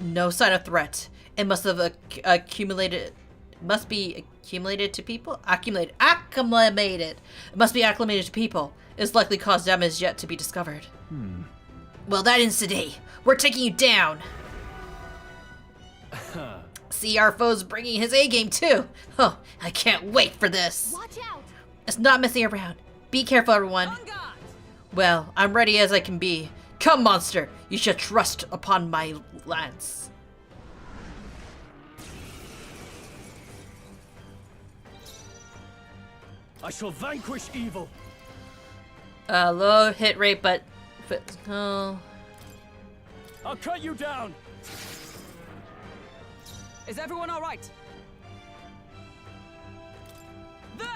No sign of threat. It must have accumulated. Must be accumulated to people. Acclimated. It must be acclimated to people. It's likely caused damage yet to be discovered. Well, that ends today. We're taking you down. See, our foe's bringing his A game too. Oh, I can't wait for this. Watch out. It's not messing around. Be careful, everyone. Well, I'm ready as I can be. Come, monster. You should trust upon my lance. I shall vanquish evil. Low hit rate, but oh. I'll cut you down. Is everyone all right? There!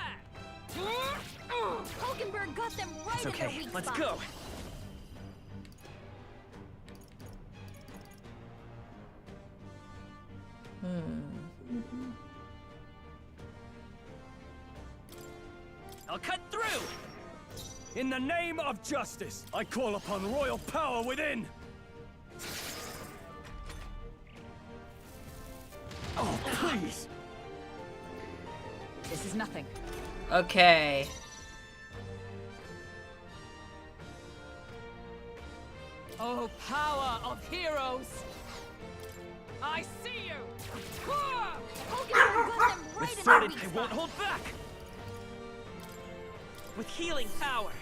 Hulkenberg got them right It's in their okay. weak Let's spot. go. I'll cut through. In the name of justice, I call upon royal power within. Oh, please. This is nothing. Okay. Oh, power of heroes! I see you! With sword, I won't hold back! With healing power!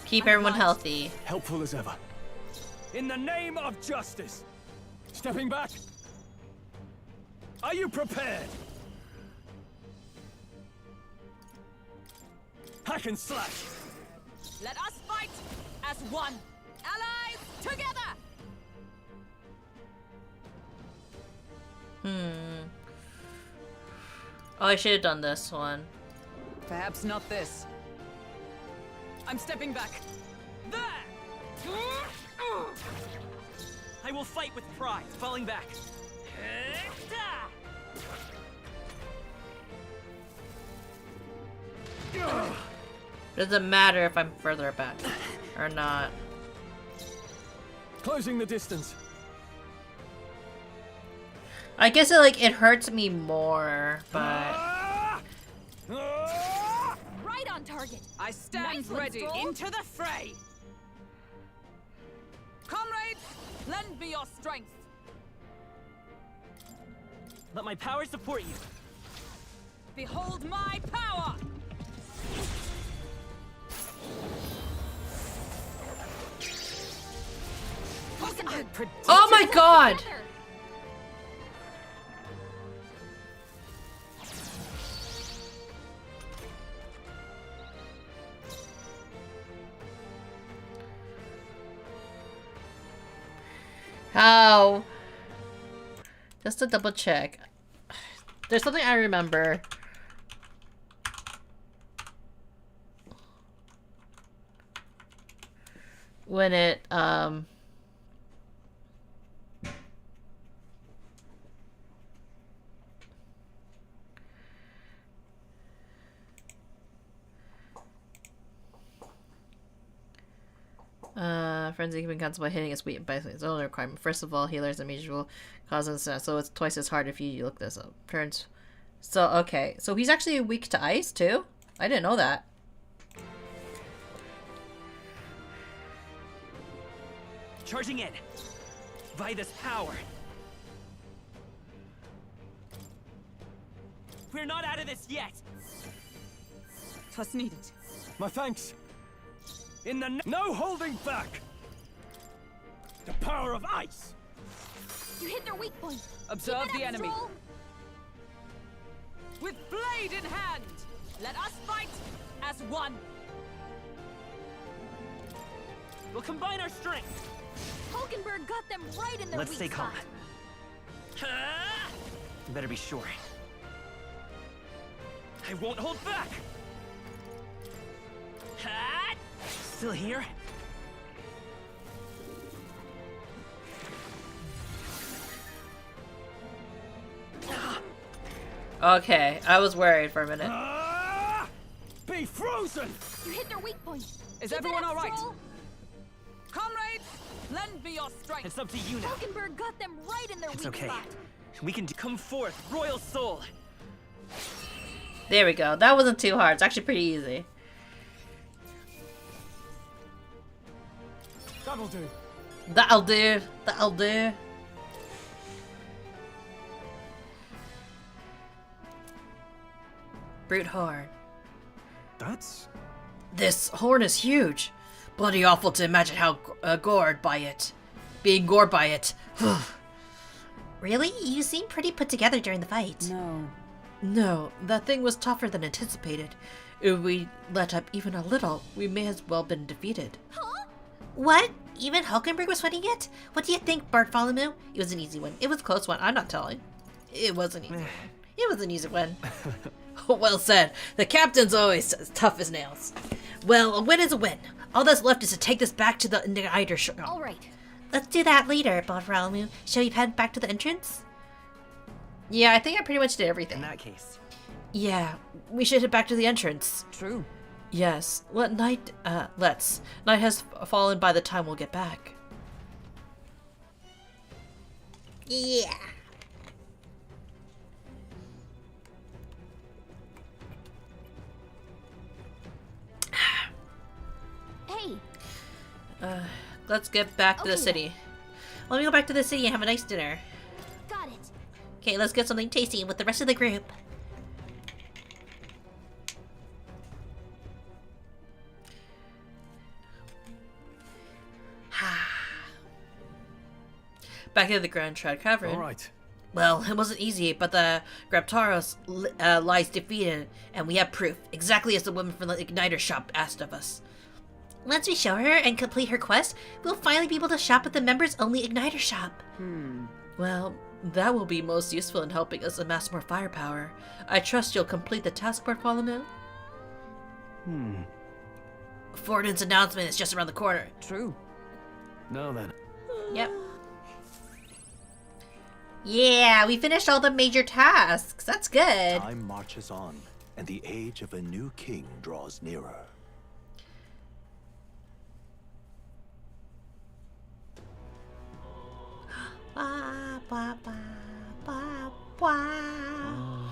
Keep everyone healthy. Helpful as ever. In the name of justice! Stepping back! Are you prepared? Hack and slash! Let us fight as one! Allies together! Oh, I should have done this one. Perhaps not this. I'm stepping back. There! I will fight with pride, falling back. Doesn't matter if I'm further back or not. Closing the distance. I guess it hurts me more, but Right on target. I stand Nice one, ready Stroll. into the fray. Comrades, lend me your strength. Let my power support you. Behold my power. oh my god! How? Just to double check. There's something I remember. When it, frenzy can be cancelled by hitting its weak by its own requirement. First of all, healers and mages will cause incident, so it's twice as hard if you look this up. Turns. So, okay. So he's actually weak to ice, too? I didn't know that. Charging in. By this power. We're not out of this yet. Twas needed. My thanks. In the no holding back. The power of ice. You hit their weak point. Observe Keep it the up, enemy. Stroll. With blade in hand, let us fight as one. We'll combine our strength. Hulkenberg got them right in their Let's weak stay calm. spot. You better be sure. I won't hold back. Still here? Okay, I was worried for a minute. Be frozen! You hit their weak point. Is Keep it everyone up, all right? Stroll. Comrades, lend me your strength. It's up to you now. Hulkenberg got them right in their It's weak okay. spot. We can come forth, royal soul. There we go. That wasn't too hard. It's actually pretty easy. That'll do. That'll do. That'll do. Brute horn. That's... This horn is huge. Bloody awful to imagine how gored by it. Being gored by it. Really? You seem pretty put together during the fight. No. No, that thing was tougher than anticipated. If we let up even a little, we may as well been defeated. Huh? What? Even Hulkenberg was fighting it? What do you think, Bartholomew? It was an easy one. It was a close one. I'm not telling. It was an easy one. It was an easy one. Well said. The captain's always tough as nails. Well, a win is a win. All that's left is to take this back to the Nider shop. All right. Let's do that later, Bartholomew. Shall we head back to the entrance? Yeah, I think I pretty much did everything. In that case. Yeah, we should head back to the entrance. True. Yes, let's. Night has fallen by the time we'll get back. Yeah. Let's get back to the city. Let me go back to the city and have a nice dinner. Got it. Okay, let's get something tasty with the rest of the group. Back to the Grand Shroud Cavern. All right. Well, it wasn't easy, but the Graptaros lies defeated, and we have proof, exactly as the woman from the Igniter shop asked of us. Once we show her and complete her quest, we'll finally be able to shop at the members-only Igniter shop. Well, that will be most useful in helping us amass more firepower. I trust you'll complete the task, Bartholomew? Fortin's announcement is just around the corner. True. Now then. Yep. Yeah, we finished all the major tasks. That's good. Time marches on, and the age of a new king draws nearer. Ba, ba, ba, ba, ba.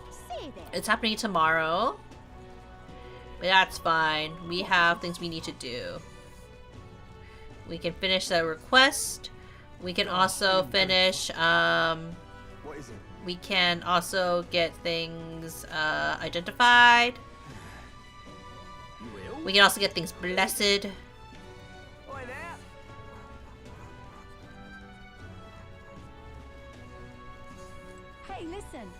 Say there. It's happening tomorrow. But that's fine. We have things we need to do. We can finish the request. We can also finish, What is it? we can also get things, identified. We can also get things blessed. Oi there. Hey, listen.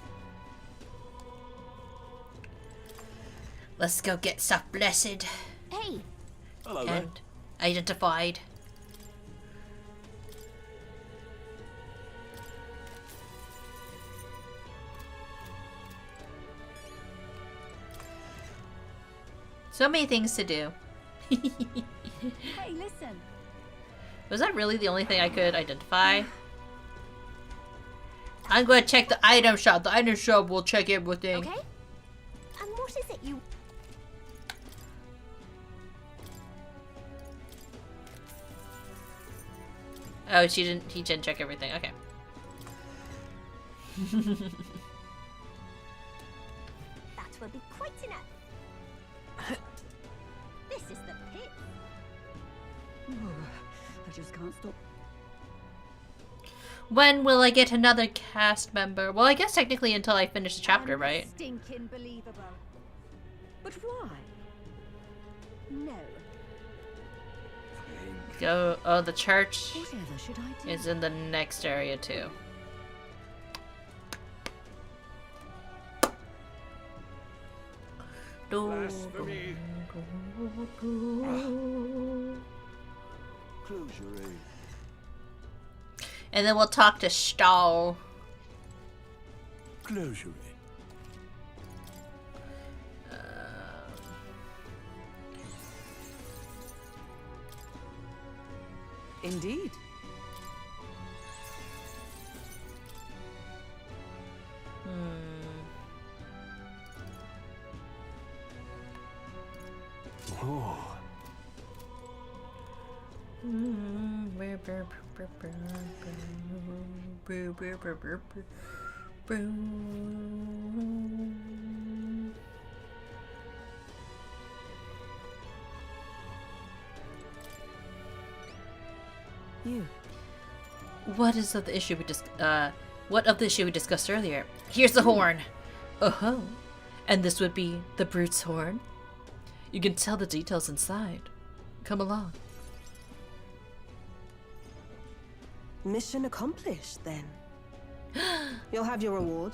Let's go get stuff blessed Hey, Hello there. and identified. So many things to do. Hey, listen. Was that really the only thing I could identify? I'm going to check the item shop. The item shop will check everything. okay? And what is it you... Oh, he didn't check everything. Okay. That will be quite enough. This is the pit. I just can't stop. When will I get another cast member? Well, I guess technically until I finish the chapter, right? Stinking believable. But why? No. Go. Oh, the church Whatever should I do? is in the next area too. Blasphemy. Close your eyes. And then we'll talk to Stahl. Close your eyes. Indeed. Oh. You. What is of the issue what of the issue we discussed earlier? Here's the horn. Oh, and this would be the brute's horn. You can tell the details inside. Come along. Mission accomplished, then. You'll have your reward.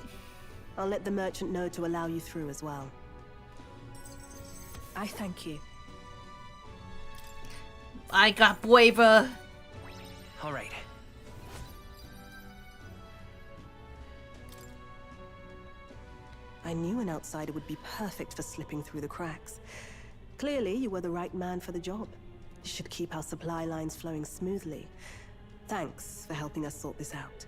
I'll let the merchant know to allow you through as well. I thank you. I got Bueva. All right. I knew an outsider would be perfect for slipping through the cracks. Clearly, you were the right man for the job. Should keep our supply lines flowing smoothly. Thanks for helping us sort this out.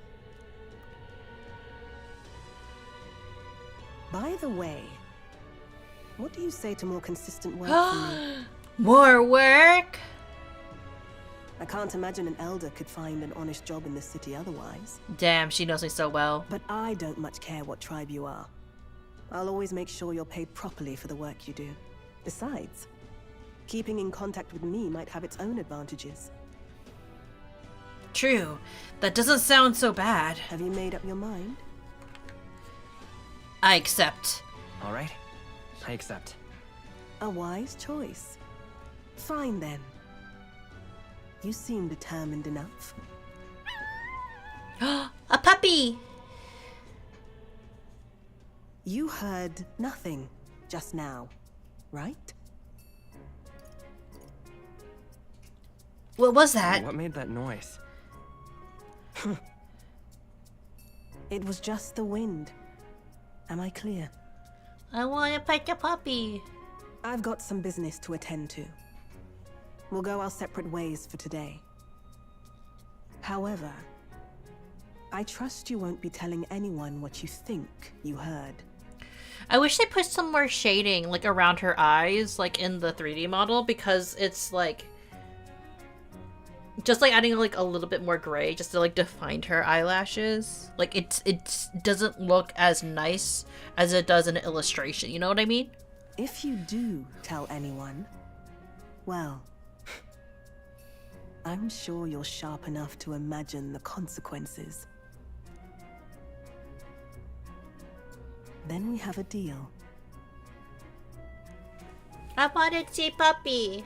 By the way, what do you say to more consistent work from me? More work? I can't imagine an elder could find an honest job in this city otherwise. Damn, she knows me so well. But I don't much care what tribe you are. I'll always make sure you're paid properly for the work you do. Besides, Keeping in contact with me might have its own advantages. True. That doesn't sound so bad. Have you made up your mind? I accept. All right. I accept. A wise choice. Fine then. You seem determined enough. A puppy! You heard nothing just now, right? What was that? What made that noise? It was just the wind. Am I clear? I want to pet a puppy. I've got some business to attend to. We'll go our separate ways for today. However, I trust you won't be telling anyone what you think you heard. I wish they put some more shading, like, around her eyes, like, in the 3D model, because it's, like... just, like, adding, like, a little bit more gray, just to, like, define her eyelashes. Like, it doesn't look as nice as it does in an illustration, you know what I mean? If you do tell anyone, well... I'm sure you're sharp enough to imagine the consequences. Then we have a deal. I want to see puppy.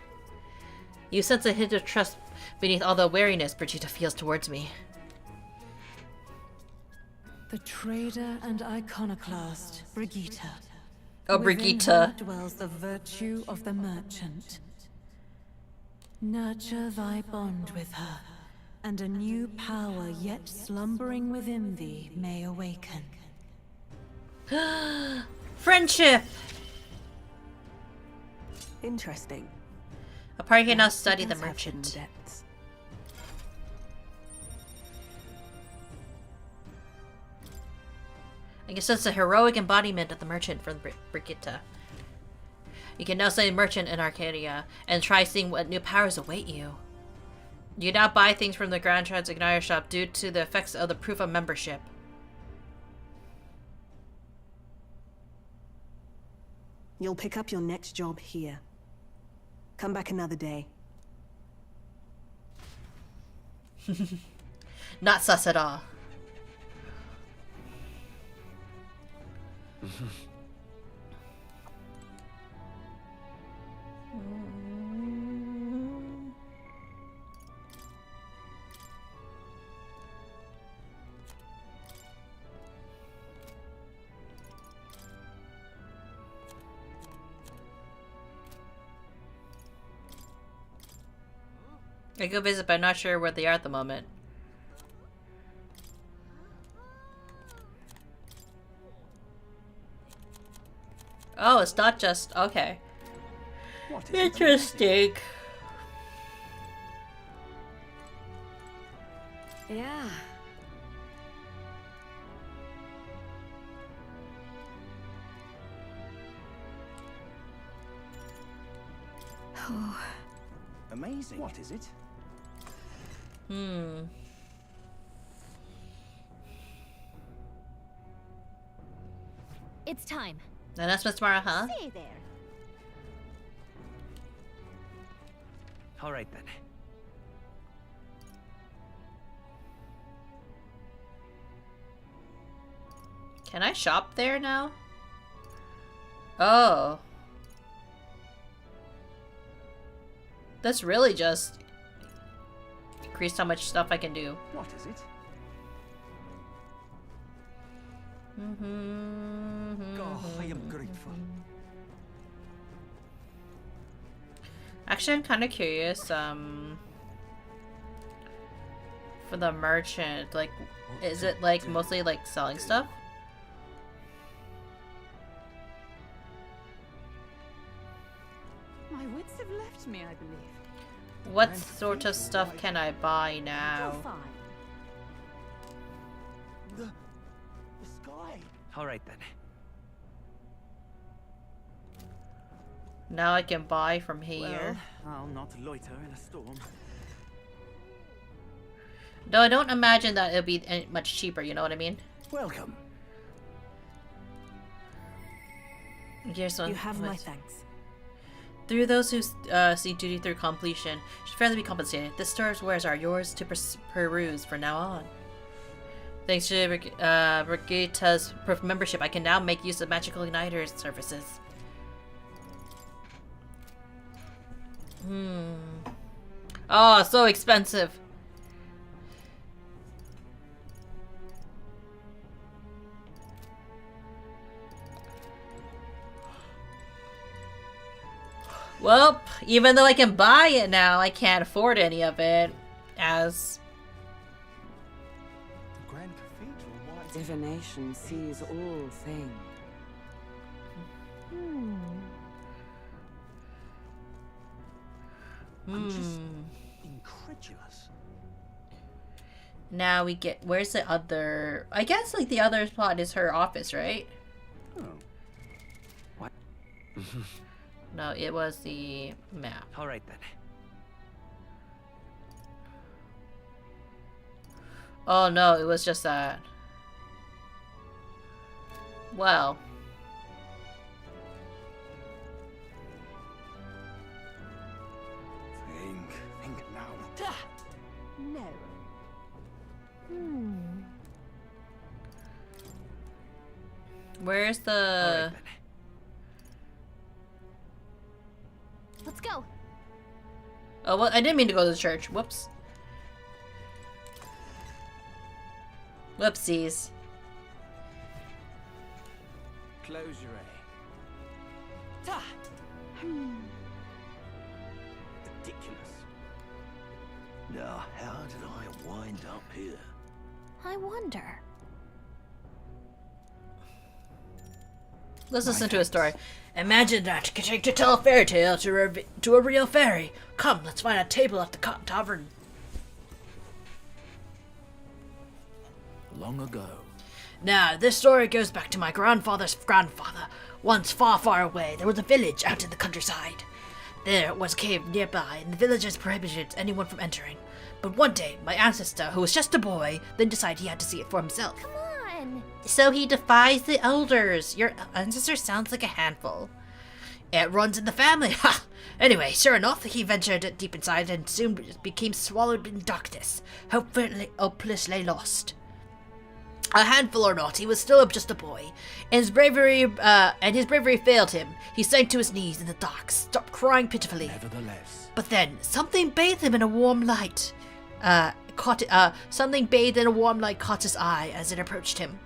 You sense a hint of trust beneath all the wariness Brigitte feels towards me. The trader and iconoclast, Brigitte. Oh, Within Brigitte. her dwells the virtue of the merchant. Nurture thy bond with her, and a new power yet slumbering within thee may awaken. Friendship! Interesting. A party can now study It the does have merchant. hidden depths. I guess that's a heroic embodiment of the merchant from Brigitte. You can now study the merchant in Arcadia and try seeing what new powers await you. You now buy things from the Grand Transigniter shop due to the effects of the proof of membership. You'll pick up your next job here. Come back another day. Not sus at all. I go visit, but I'm not sure where they are at the moment. Oh, it's not just... okay. Interesting. Yeah. Oh. Amazing. What is it? It's time. And that's Miss Mara, huh? Stay there. All right then. Can I shop there now? Oh. That's really just increased how much stuff I can do. What is it? Oh, I am grateful. Actually, I'm kind of curious, for the merchant, like, is it, like, mostly, like, selling stuff? My wits have left me, I believe. What sort of stuff can I buy now? The sky. All right then. Now I can buy from here. Well, I'll not loiter in a storm. Though I don't imagine that it'll be much cheaper, you know what I mean? Welcome. Here's one. You have my thanks. Through those who see duty through completion should fairly be compensated. This store's wares are yours to peruse from now on. Thanks to Brigitta's membership, I can now make use of magical igniters services. Oh, so expensive. Well, even though I can buy it now, I can't afford any of it, as... Divination sees all things. I'm just incredulous. Now we get... Where's the other... I guess, like, the other spot is her office, right? Oh. What? No, it was the map. Alright then. Oh no, it was just that. Well. Think now. No. Where's the... Let's go. Oh, well, I didn't mean to go to the church. Whoops. Whoopsies. Close your eye. Ridiculous. Now, how did I wind up here? I wonder. Let's listen to a story. Imagine that, getting to tell a fairy tale to a real fairy. Come, let's find a table at the Cotton Tavern. Long ago. Now, this story goes back to my grandfather's grandfather. Once far, far away, there was a village out in the countryside. There was a cave nearby, and the villagers prohibited anyone from entering. But one day, my ancestor, who was just a boy, then decided he had to see it for himself. Come on. So he defies the elders. Your ancestor sounds like a handful. It runs in the family, ha! Anyway, sure enough, he ventured deep inside and soon became swallowed in darkness, hopelessly lost. A handful or not, he was still just a boy, and his bravery failed him. He sank to his knees in the dark, stopped crying pitifully. Nevertheless. But then something bathed him in a warm light. Something bathed in a warm light caught his eye as it approached him.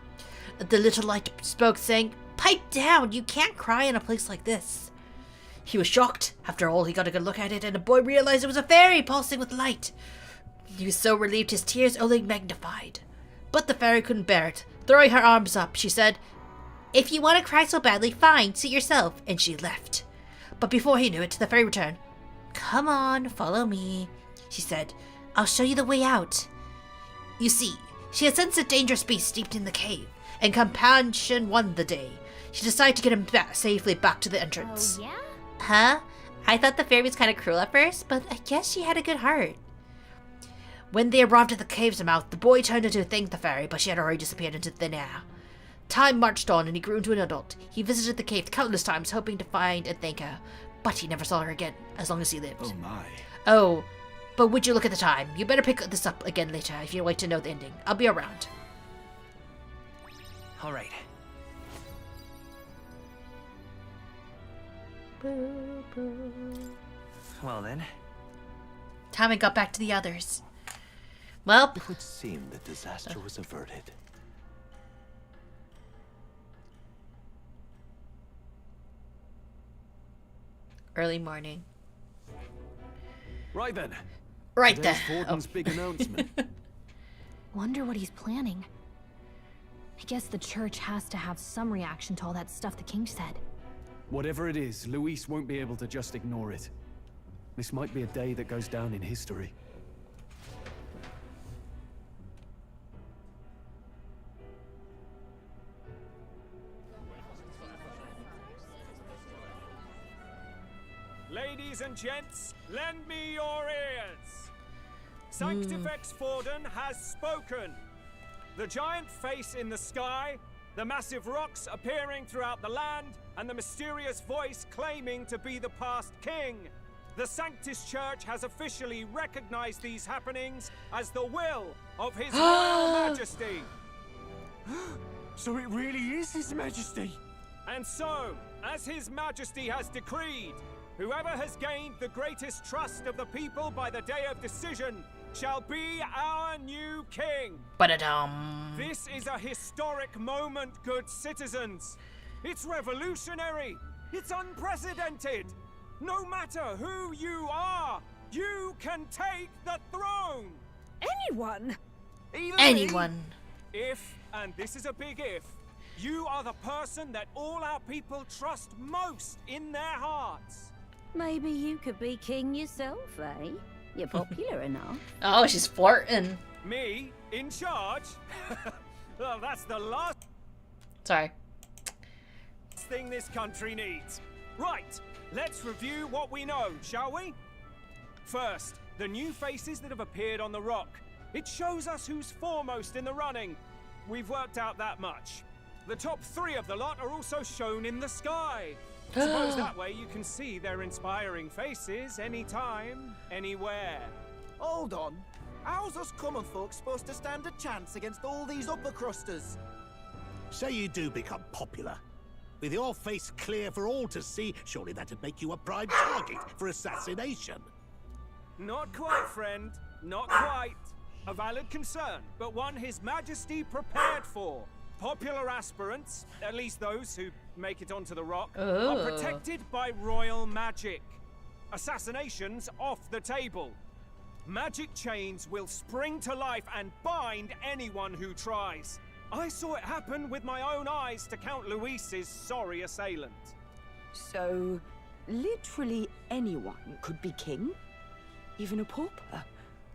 The little light spoke, saying, "Pipe down! You can't cry in a place like this." He was shocked. After all, he got a good look at it, and the boy realized it was a fairy pulsing with light. He was so relieved his tears only magnified. But the fairy couldn't bear it. Throwing her arms up, she said, "If you want to cry so badly, fine, suit yourself," and she left. But before he knew it, the fairy returned. "Come on, follow me," she said. "I'll show you the way out." You see, she had sensed a dangerous beast steeped in the cave, and compassion won the day. She decided to get him safely back to the entrance. Oh, yeah? Huh? I thought the fairy was kind of cruel at first, but I guess she had a good heart. When they arrived at the cave's mouth, the boy turned to thank the fairy, but she had already disappeared into thin air. Time marched on, and he grew into an adult. He visited the cave countless times, hoping to find and thank her, but he never saw her again, as long as he lived. Oh my. Oh, but would you look at the time? You better pick this up again later if you'd like to know the ending. I'll be around. Alright. Well then. Tommy got back to the others. Well, it would seem the disaster was averted. Early morning. Right then. Right then. Fortin's big announcement. Wonder what he's planning. I guess the church has to have some reaction to all that stuff the king said. Whatever it is, Luis won't be able to just ignore it. This might be a day that goes down in history. Ladies and gents, lend me your ears. Sanctifex Forden has spoken. The giant face in the sky The massive rocks appearing throughout the land, and the mysterious voice claiming to be the past king. The Sanctus Church has officially recognized these happenings as the will of His Royal Majesty. So it really is His Majesty. And so, as His Majesty has decreed, whoever has gained the greatest trust of the people by the day of decision shall be our new king. Ba-da-dum. This is a historic moment, good citizens. It's revolutionary. It's unprecedented. No matter who you are, you can take the throne. Anyone? Anyone. If, and this is a big if, you are the person that all our people trust most in their hearts. Maybe you could be king yourself, eh? You're popular enough. Oh, she's flirting. Me? In charge? Well, that's the last Sorry. thing this country needs. Right, let's review what we know, shall we? First, the new faces that have appeared on the rock. It shows us who's foremost in the running. We've worked out that much. The top 3 of the lot are also shown in the sky. Suppose that way you can see their inspiring faces anytime, anywhere. Hold on. How's us common folk supposed to stand a chance against all these upper crusters? Say you do become popular. With your face clear for all to see, surely that'd make you a prime target for assassination. Not quite, friend. Not quite. A valid concern, but one His Majesty prepared for. Popular aspirants, at least those who make it onto the rock, are protected by royal magic. Assassinations off the table. Magic chains will spring to life and bind anyone who tries. I saw it happen with my own eyes to Count Luis's sorry assailant. So, literally anyone could be king? Even a pauper?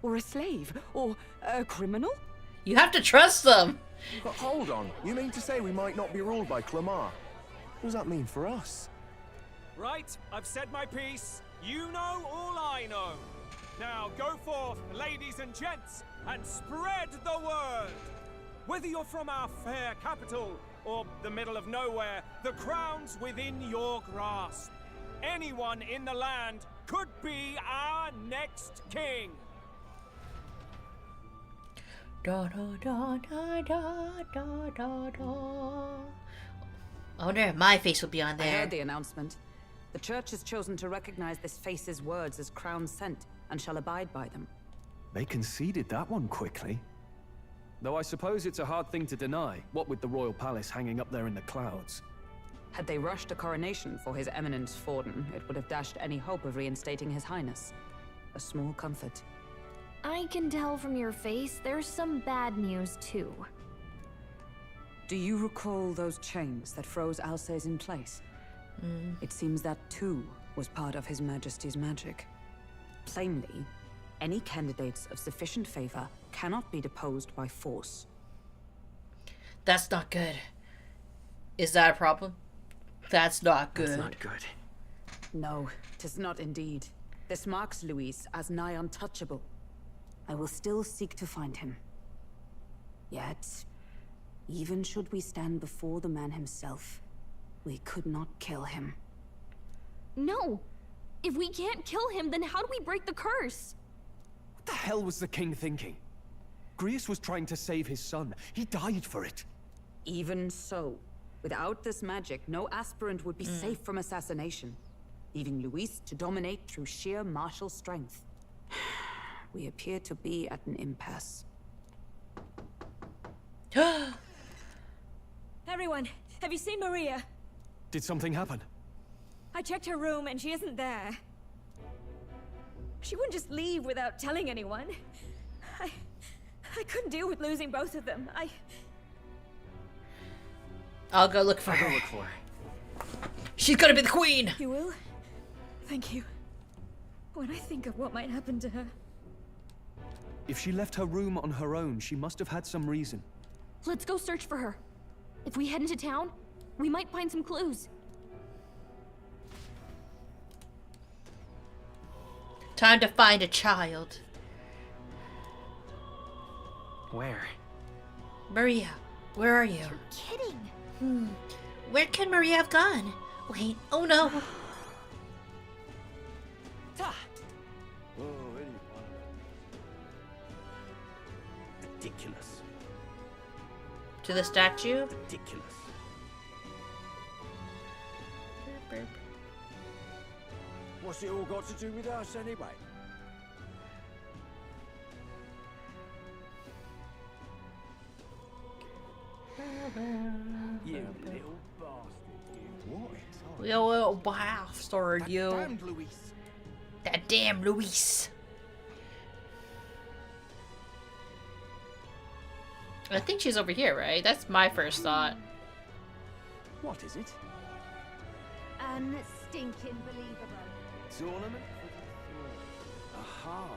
Or a slave? Or a criminal? You have to trust them. But hold on, you mean to say we might not be ruled by Clamar? What does that mean for us? Right, I've said my piece. You know all I know. Now go forth, ladies and gents, and spread the word. Whether you're from our fair capital or the middle of nowhere, the crown's within your grasp. Anyone in the land could be our next king. Da da da da da da da da. I wonder if my face will be on I there. heard the announcement. The church has chosen to recognize this face's words as crown sent and shall abide by them. They conceded that one quickly. Though I suppose it's a hard thing to deny, what with the royal palace hanging up there in the clouds. Had they rushed a coronation for His Eminence Forden, it would have dashed any hope of reinstating His Highness. A small comfort. I can tell from your face there's some bad news too. Do you recall those chains that froze Alsace in place? It seems that too was part of His Majesty's magic. Plainly, any candidates of sufficient favor cannot be deposed by force. That's not good. Is that a problem? That's not good. That's not good. No, 'tis not indeed. This marks Luis as nigh untouchable. I will still seek to find him. Yet, even should we stand before the man himself, we could not kill him. No! If we can't kill him, then how do we break the curse? What the hell was the king thinking? Grius was trying to save his son. He died for it. Even so, without this magic, no aspirant would be safe from assassination, leaving Luis to dominate through sheer martial strength. We appear to be at an impasse. Everyone, have you seen Maria? Did something happen? I checked her room and she isn't there. She wouldn't just leave without telling anyone. I couldn't deal with losing both of them. I'll go look for her. She's gonna be the queen! You will? Thank you. When I think of what might happen to her. If she left her room on her own, she must have had some reason. Let's go search for her. If we head into town, we might find some clues. Time to find a child. Where? Maria. Where are you? You're kidding. Where can Maria have gone? Wait, oh no. Ridiculous. To the statue? Ridiculous. What's it all got to do with us anyway? You little bastard, you. What? You little bastard, you. Damned Luis. That damn Luis. I think she's over here, right? That's my first thought. What is it? Stinking believable. Tournament? Aha!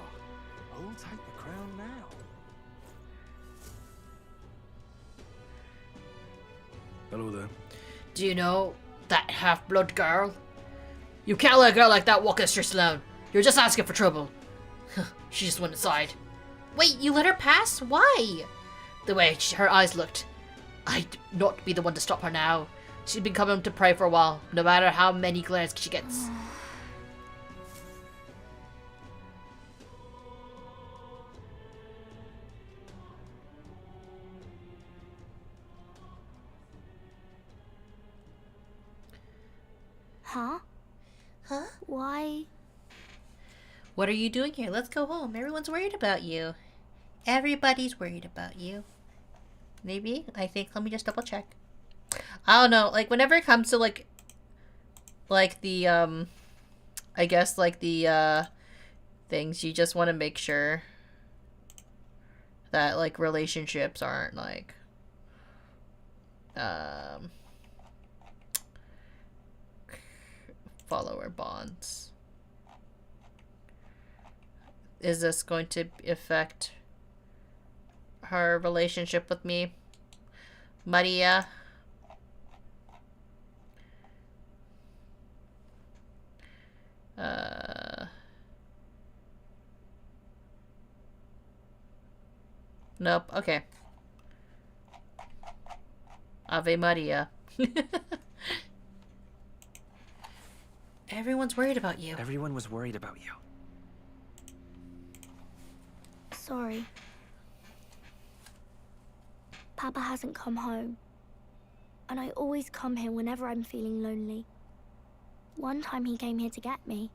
I'll take the crown now. Hello there. Do you know that half-blood girl? You can't let a girl like that walk the streets alone. You're just asking for trouble. She just went inside. Wait, you let her pass? Why? The way her eyes looked. I'd not be the one to stop her now. She's been coming to pray for a while, no matter how many glares she gets. Huh? Huh? Why? What are you doing here? Let's go home. Everyone's worried about you. Everybody's worried about you. Maybe? I think. Let me just double check. I don't know. Like, whenever it comes to, like the, I guess, like, the, things, you just want to make sure that, like, relationships aren't, like, follower bonds. Is this going to affect her relationship with me? Maria? Nope, okay. Ave Maria. Everyone's worried about you. Everyone was worried about you. Sorry. Papa hasn't come home. And I always come here whenever I'm feeling lonely. One time he came here to get me.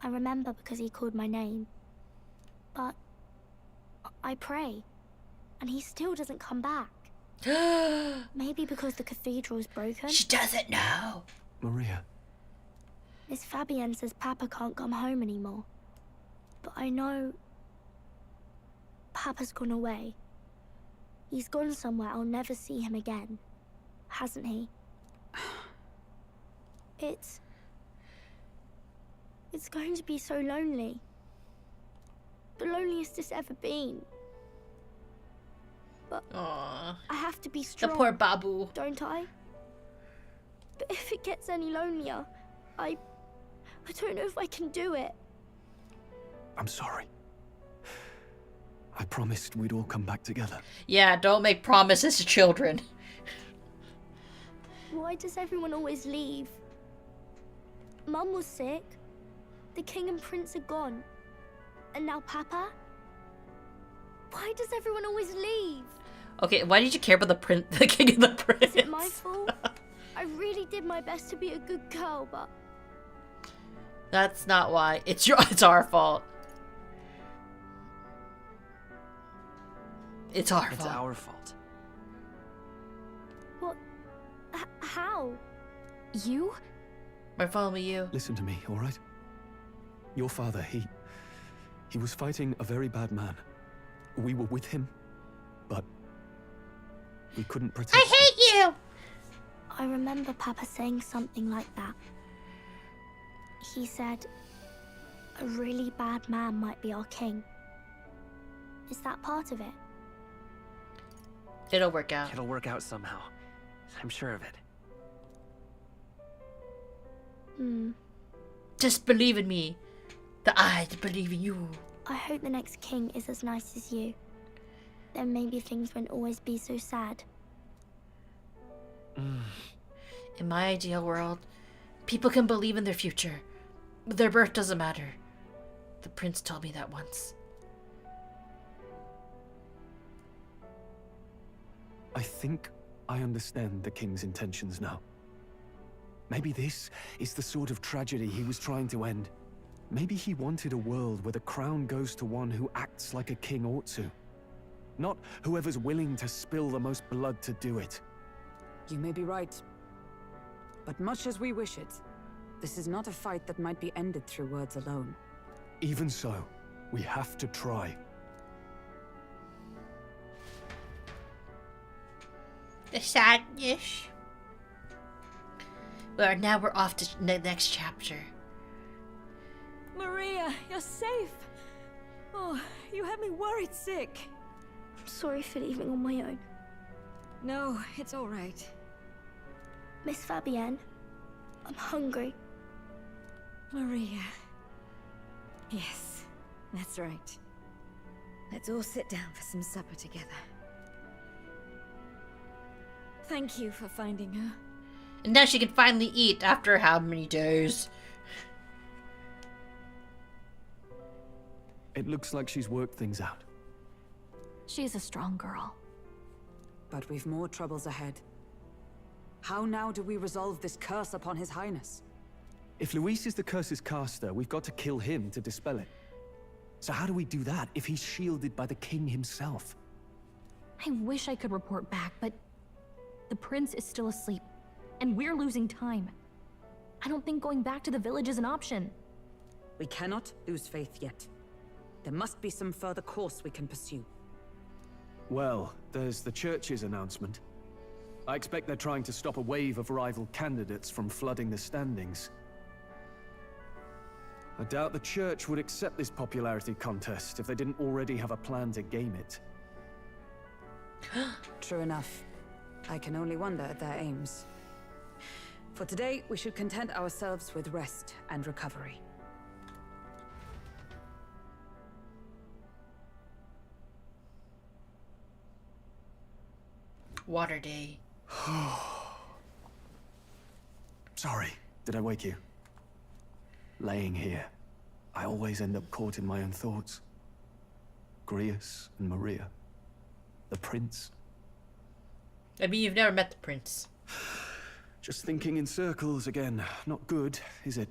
I remember because he called my name. But I pray, and he still doesn't come back. Maybe because the cathedral's broken? She doesn't know. Maria. Miss Fabienne says Papa can't come home anymore. But I know Papa's gone away. He's gone somewhere I'll never see him again. Hasn't he? It's going to be so lonely. The loneliest it's ever been. But Aww. I have to be strong. The poor Babu. Don't I? But if it gets any lonelier, I don't know if I can do it. I'm sorry. I promised we'd all come back together. Yeah, don't make promises to children. Why does everyone always leave? Mum was sick. The king and prince are gone. And now Papa? Why does everyone always leave? Okay, why did you care about the king and the prince? Is it my fault? I really did my best to be a good girl, but... That's not why. It's our fault. It's our fault. It's our fault. What? How? You? We're following you. Listen to me, all right? Your father, he was fighting a very bad man. We were with him, but we couldn't protect I hate you! I remember Papa saying something like that. He said, a really bad man might be our king. Is that part of it? It'll work out. It'll work out somehow. I'm sure of it. Just believe in me. That I believe in you. I hope the next king is as nice as you. then maybe things won't always be so sad. In my ideal world, people can believe in their future. Their birth doesn't matter. The prince told me that once. I think I understand the king's intentions now. Maybe this is the sort of tragedy he was trying to end. Maybe he wanted a world where the crown goes to one who acts like a king ought to. Not whoever's willing to spill the most blood to do it. You may be right. But much as we wish it, this is not a fight that might be ended through words alone. Even so, we have to try. The sadness. Well, now we're off to the next chapter. Maria, you're safe. Oh, you had me worried sick. I'm sorry for leaving on my own. No, it's all right. Miss Fabienne, I'm hungry. Maria. Yes, that's right. Let's all sit down for some supper together. Thank you for finding her. And now she can finally eat after how many days? It looks like she's worked things out. She's a strong girl. But we've more troubles ahead. How now do we resolve this curse upon His Highness? If Luis is the curse's caster, we've got to kill him to dispel it. So how do we do that if he's shielded by the king himself? I wish I could report back, but the prince is still asleep, and we're losing time. I don't think going back to the village is an option. We cannot lose faith yet. There must be some further course we can pursue. Well, there's the church's announcement. I expect they're trying to stop a wave of rival candidates from flooding the standings. I doubt the church would accept this popularity contest if they didn't already have a plan to game it. True enough. I can only wonder at their aims. For today, we should content ourselves with rest and recovery. Water day. Sorry, did I wake you? Laying here, I always end up caught in my own thoughts. Grius and Maria. The prince. I mean, you've never met the prince. Just thinking in circles again. Not good, is it?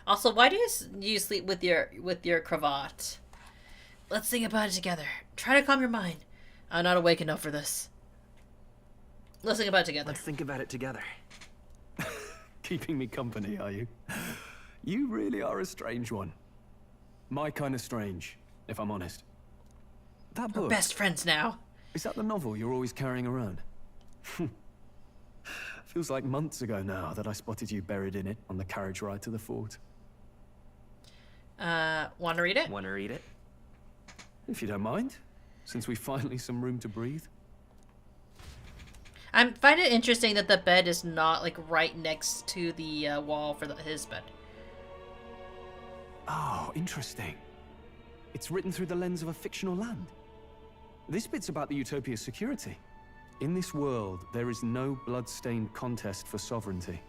Also, why do you sleep with your cravat? Let's think about it together. Try to calm your mind. I'm not awake enough for this. Let's think about it together. Let's think about it together. Keeping me company, are you? You really are a strange one. My kind of strange, if I'm honest. That book. We're best friends now. Is that the novel you're always carrying around? Feels like months ago now that I spotted you buried in it on the carriage ride to the fort. Want to read it? Want to read it? If you don't mind, since we finally some room to breathe. I find it interesting that the bed is not like right next to the wall for his bed. Oh, interesting. It's written through the lens of a fictional land. This bit's about the Utopia's security. In this world, there is no blood-stained contest for sovereignty.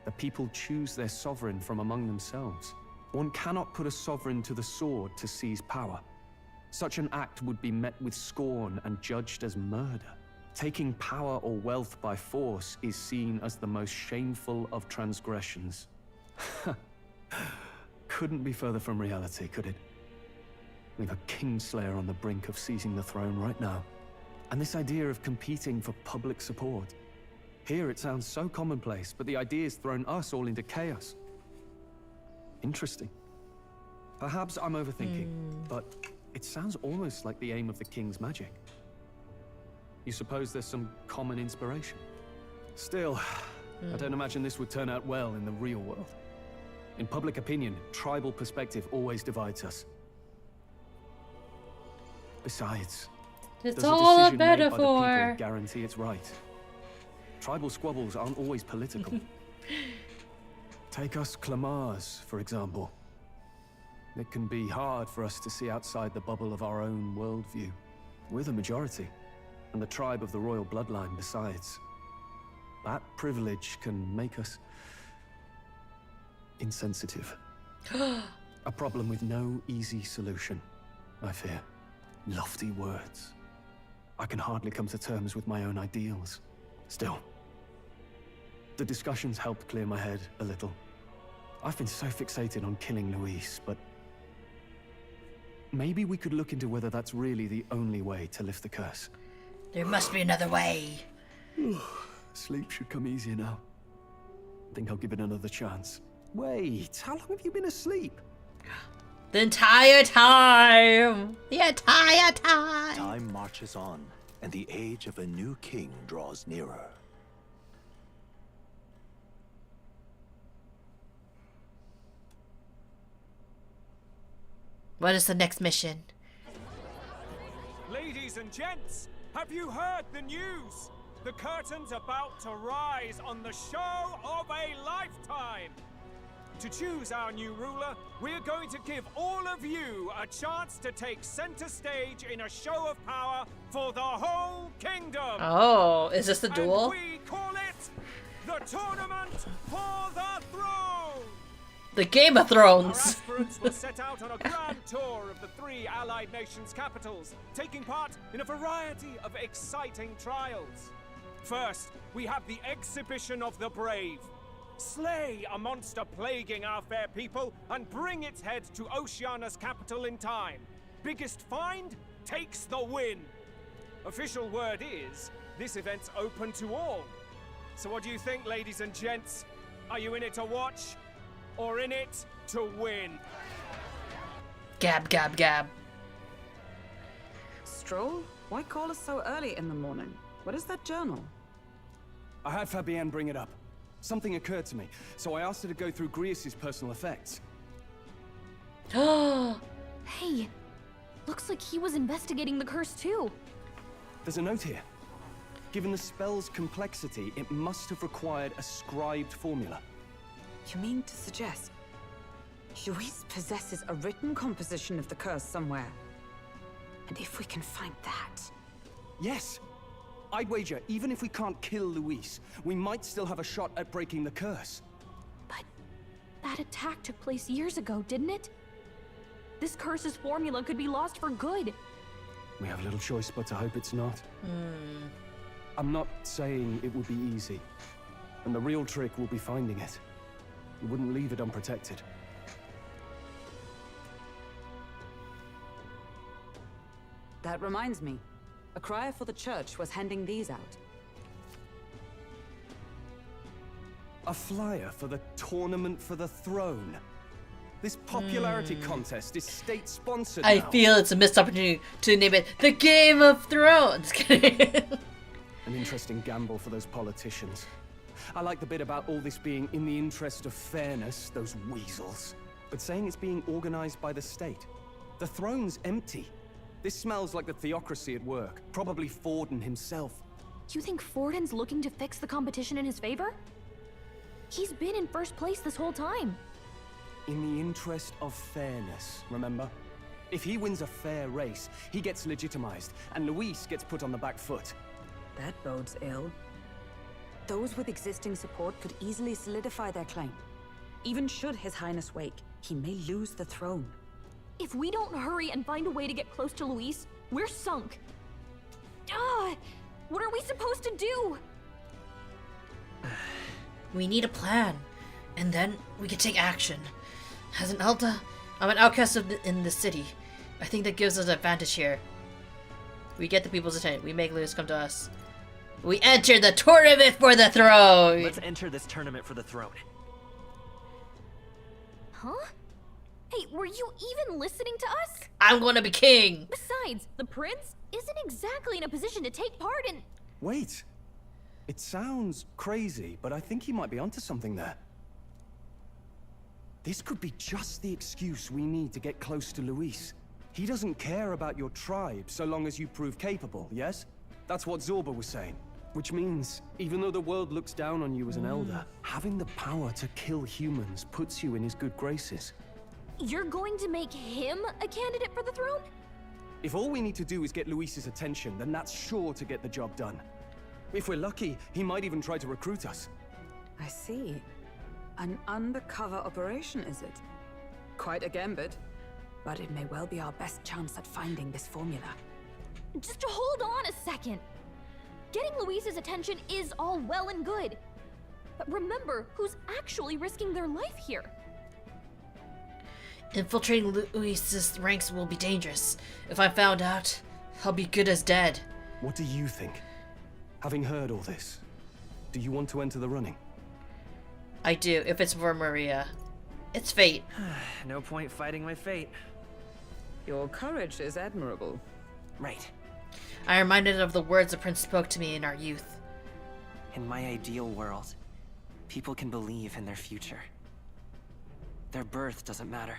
The people choose their sovereign from among themselves. One cannot put a sovereign to the sword to seize power. Such an act would be met with scorn and judged as murder. Taking power or wealth by force is seen as the most shameful of transgressions. Couldn't be further from reality, could it? We've a Kingslayer on the brink of seizing the throne right now. And this idea of competing for public support. Here it sounds so commonplace, but the idea's thrown us all into chaos. Interesting. Perhaps I'm overthinking, but it sounds almost like the aim of the king's magic. You suppose there's some common inspiration? Still, I don't imagine this would turn out well in the real world. In public opinion, tribal perspective always divides us. Besides, it's does all a decision made by the metaphor. people guarantee it's right? Tribal squabbles aren't always political. Take us Clamars, for example. It can be hard for us to see outside the bubble of our own worldview. We're the majority, and the tribe of the royal bloodline besides. That privilege can make us insensitive. A problem with no easy solution, I fear. Lofty words. I can hardly come to terms with my own ideals. Still, the discussions helped clear my head a little. I've been so fixated on killing Luis, but maybe we could look into whether that's really the only way to lift the curse. There must be another way. Sleep should come easier now. Think I'll give it another chance. Wait, how long have you been asleep? The entire time! The entire time! Time marches on, and the age of a new king draws nearer. What is the next mission? Ladies and gents, have you heard the news? The curtain's about to rise on the show of a lifetime. To choose our new ruler, we're going to give all of you a chance to take center stage in a show of power for the whole kingdom. Oh, is this the duel? And we call it the Tournament for the Throne. The Game of Thrones. Our aspirants will set out on a grand tour of the 3 allied nations' capitals, taking part in a variety of exciting trials. First, we have the Exhibition of the Brave. Slay a monster plaguing our fair people and bring its head to Oceania's capital in time. Biggest find takes the win. Official word is, this event's open to all. So what do you think, ladies and gents? Are you in it to watch? Or in it to win? Gab, gab, gab. Stroll? Why call us so early in the morning? What is that journal? I had Fabienne bring it up. Something occurred to me, so I asked her to go through Grius' personal effects. Hey, looks like he was investigating the curse too. There's a note here. Given the spell's complexity, it must have required a scribed formula. You mean to suggest Luis possesses a written composition of the curse somewhere? And if we can find that... Yes! I'd wager, even if we can't kill Luis, we might still have a shot at breaking the curse. But that attack took place years ago, didn't it? This curse's formula could be lost for good. We have little choice but to hope it's not. I'm not saying it will be easy. And the real trick will be finding it. We wouldn't leave it unprotected. That reminds me. A crier for the church was handing these out. A flyer for the Tournament for the Throne. This popularity contest is state-sponsored I now. feel it's a missed opportunity to name it the Game of Thrones. An interesting gamble for those politicians. I like the bit about all this being in the interest of fairness, those weasels. But saying it's being organized by the state. The throne's empty. This smells like the theocracy at work. Probably Forden himself. You think Forden's looking to fix the competition in his favor? He's been in first place this whole time. In the interest of fairness, remember? If he wins a fair race, he gets legitimized, and Luis gets put on the back foot. That bodes ill. Those with existing support could easily solidify their claim. Even should His Highness wake, he may lose the throne. If we don't hurry and find a way to get close to Luis, we're sunk. What are we supposed to do? We need a plan, and then we can take action. As an Elder, I'm an outcast in the city. I think that gives us an advantage here. We get the people's attention. We make Luis come to us. We enter the Tournament for the Throne! Let's enter this tournament for the throne. Huh? Hey, were you even listening to us? I'm gonna be king! Besides, the prince isn't exactly in a position to take part in... Wait. It sounds crazy, but I think he might be onto something there. This could be just the excuse we need to get close to Luis. He doesn't care about your tribe so long as you prove capable, yes? That's what Zorba was saying. Which means, even though the world looks down on you as an elder, having the power to kill humans puts you in his good graces. You're going to make him a candidate for the throne? If all we need to do is get Luis's attention, then that's sure to get the job done. If we're lucky, he might even try to recruit us. I see. An undercover operation, is it? Quite a gambit. But it may well be our best chance at finding this formula. Just hold on a second. Getting Luis's attention is all well and good. But remember who's actually risking their life here. Infiltrating Luis's ranks will be dangerous. If I'm found out, I'll be good as dead. What do you think? Having heard all this, do you want to enter the running? I do, if it's for Maria. It's fate. No point fighting my fate. Your courage is admirable. Right. I'm reminded of the words the prince spoke to me in our youth. In my ideal world, people can believe in their future. Their birth doesn't matter.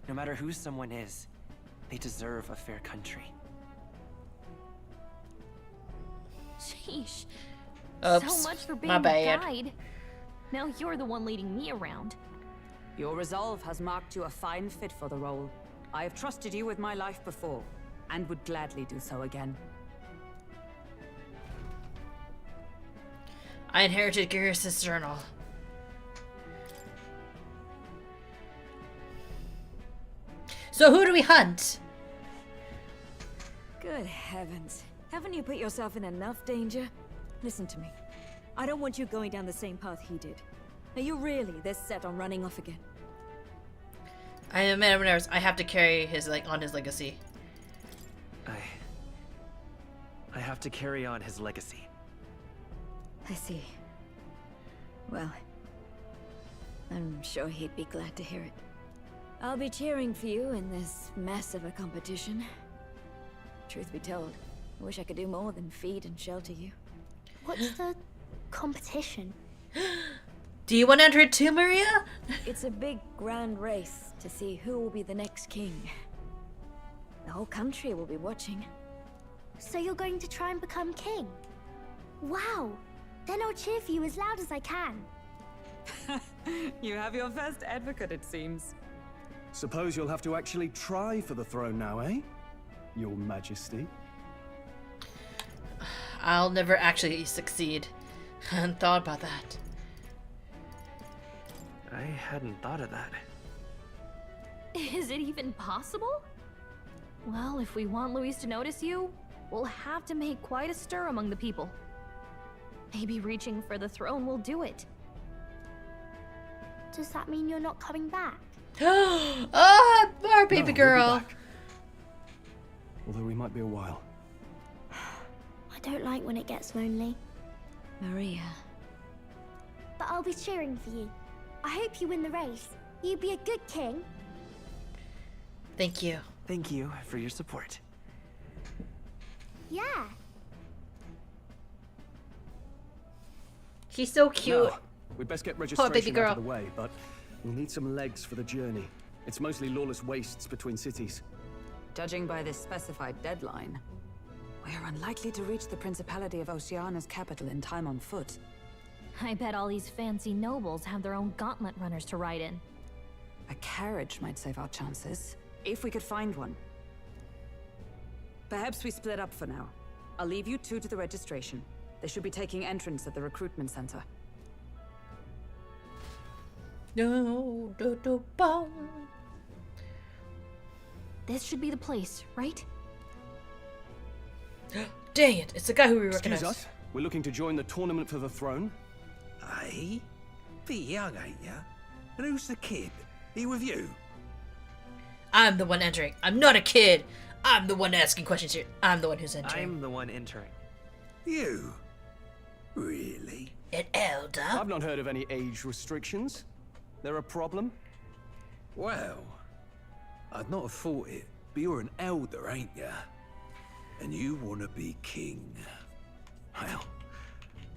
No matter who someone is, they deserve a fair country. Sheesh. Oops, So much for being my a bad. guide. Now you're the one leading me around. Your resolve has marked you a fine fit for the role. I have trusted you with my life before, and would gladly do so again. I inherited Garrus's journal. So who do we hunt? Good heavens. Haven't you put yourself in enough danger? Listen to me. I don't want you going down the same path he did. Are you really this set on running off again? I am nervous. I have to carry his on his legacy. I have to carry on his legacy. I see. Well, I'm sure he'd be glad to hear it. I'll be cheering for you in this mess of a competition. Truth be told, I wish I could do more than feed and shelter you. What's the competition? Do you want to enter it too, Maria? It's a big, grand race to see who will be the next king. The whole country will be watching. So you're going to try and become king? Wow! Then I'll cheer for you as loud as I can. You have your first advocate, it seems. Suppose you'll have to actually try for the throne now, eh? Your Majesty. I'll never actually succeed. I hadn't thought about that. I hadn't thought of that. Is it even possible? Well, if we want Luis to notice you, we'll have to make quite a stir among the people. Maybe reaching for the throne will do it. Does that mean you're not coming back? Ah, our baby No, we'll be girl. back. Although we might be a while. I don't like when it gets lonely. Maria. But I'll be cheering for you. I hope you win the race. You be a good king. Thank you. Thank you for your support. Yeah. She's so cute. Now, we'd best get registration baby girl. out of the way, but we'll need some legs for the journey. It's mostly lawless wastes between cities. Judging by this specified deadline, we are unlikely to reach the Principality of Oceana's capital in time on foot. I bet all these fancy nobles have their own gauntlet runners to ride in. A carriage might save our chances, if we could find one. Perhaps we split up for now. I'll leave you two to the registration. They should be taking entrance at the recruitment center. No, do, do, bum. This should be the place, right? Dang it, it's the guy who we Excuse recognize. us, we're looking to join the tournament for the throne. Aye? Bit young, ain't ya? And who's the kid? He with you? I'm the one entering. I'm not a kid. I'm the one asking questions here. I'm the one who's entering. I'm the one entering. You? Really? An elder? I've not heard of any age restrictions. There a problem? Well, I'd not have thought it, but you're an elder, ain't ya? And you want to be king. Well,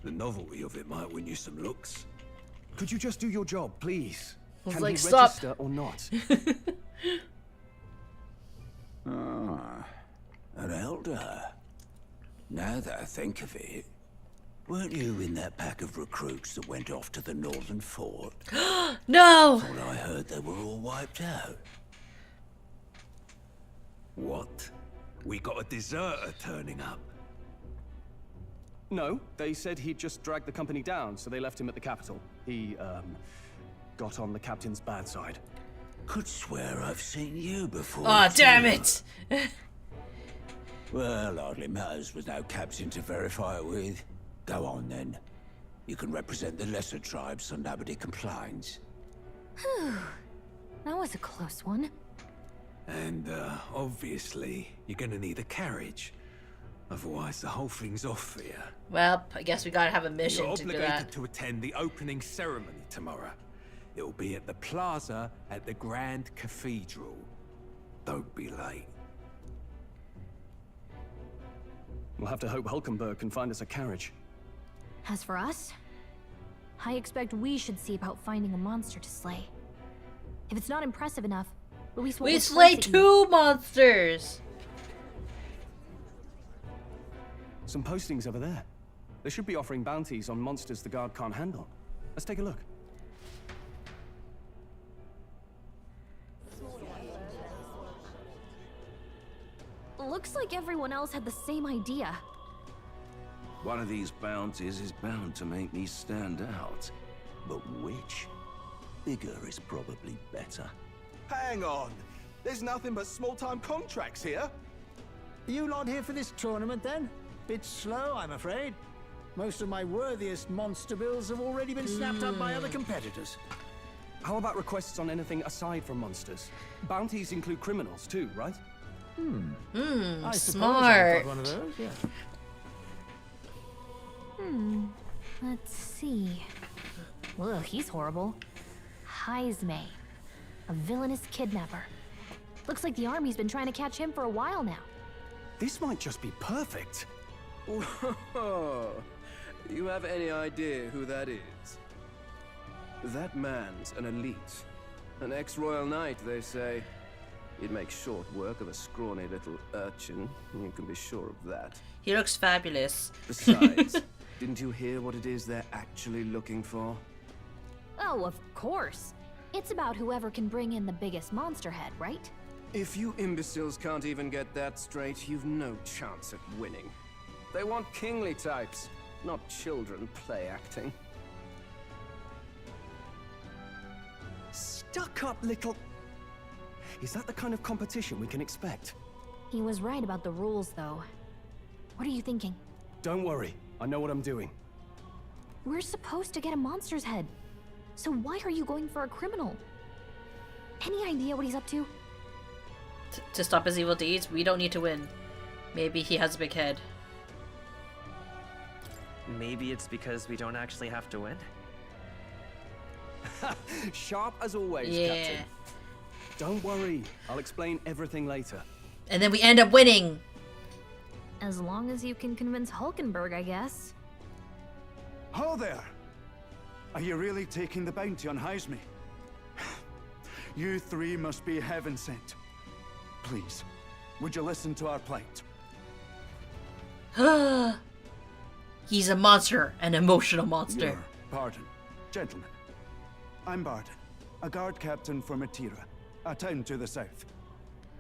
the novelty of it might win you some looks. Could you just do your job, please? I was Can like, he stop. register or not? Ah, an elder. Now that I think of it, weren't you in that pack of recruits that went off to the northern fort? No! Thought I heard they were all wiped out. What? We got a deserter turning up. No, they said he'd just dragged the company down, so they left him at the capital. He, got on the captain's bad side. Could swear I've seen you before. Oh, damn it! Well, hardly matters with no captain to verify it with. Go on then. You can represent the lesser tribes so nobody complains. Whew. That was a close one. And, obviously, you're gonna need a carriage. Otherwise, the whole thing's off for you. Well, I guess we gotta have a mission You're to do obligated that. to attend the opening ceremony tomorrow. It'll be at the plaza at the Grand Cathedral. Don't be late. We'll have to hope Hulkenberg can find us a carriage. As for us, I expect we should see about finding a monster to slay. If it's not impressive enough, Luis won't We look slay twice at 2 monsters! Some postings over there. They should be offering bounties on monsters the guard can't handle. Let's take a look. Looks like everyone else had the same idea. One of these bounties is bound to make me stand out. But which? Bigger is probably better. Hang on. There's nothing but small-time contracts here. Are you lot here for this tournament then? Bit slow, I'm afraid. Most of my worthiest monster bills have already been snapped up by other competitors. How about requests on anything aside from monsters? Bounties include criminals too, right? I suppose smart. I've got one of those, yeah. Let's see. Ugh, he's horrible. Heisme, a villainous kidnapper. Looks like the army's been trying to catch him for a while now. This might just be perfect. Whoa. You have any idea who that is? That man's an elite. An ex-royal knight, they say. He'd make short work of a scrawny little urchin. You can be sure of that. He looks fabulous. Besides, didn't you hear what it is they're actually looking for? Oh, of course. It's about whoever can bring in the biggest monster head, right? If you imbeciles can't even get that straight, you've no chance at winning. They want kingly types, not children play acting. Stuck up little... Is that the kind of competition we can expect? He was right about the rules, though. What are you thinking? Don't worry, I know what I'm doing. We're supposed to get a monster's head. So why are you going for a criminal? Any idea what he's up to? To stop his evil deeds, we don't need to win. Maybe he has a big head. Maybe it's because we don't actually have to win? Sharp as always, Yeah. Captain. Don't worry, I'll explain everything later. And then we end up winning! As long as you can convince Hulkenberg, I guess. Ho there! Are you really taking the bounty on Heisme? You 3 must be heaven sent. Please, would you listen to our plight? He's a monster, an emotional monster. Your pardon, gentlemen. I'm Barden, a guard captain for Matira, a town to the south.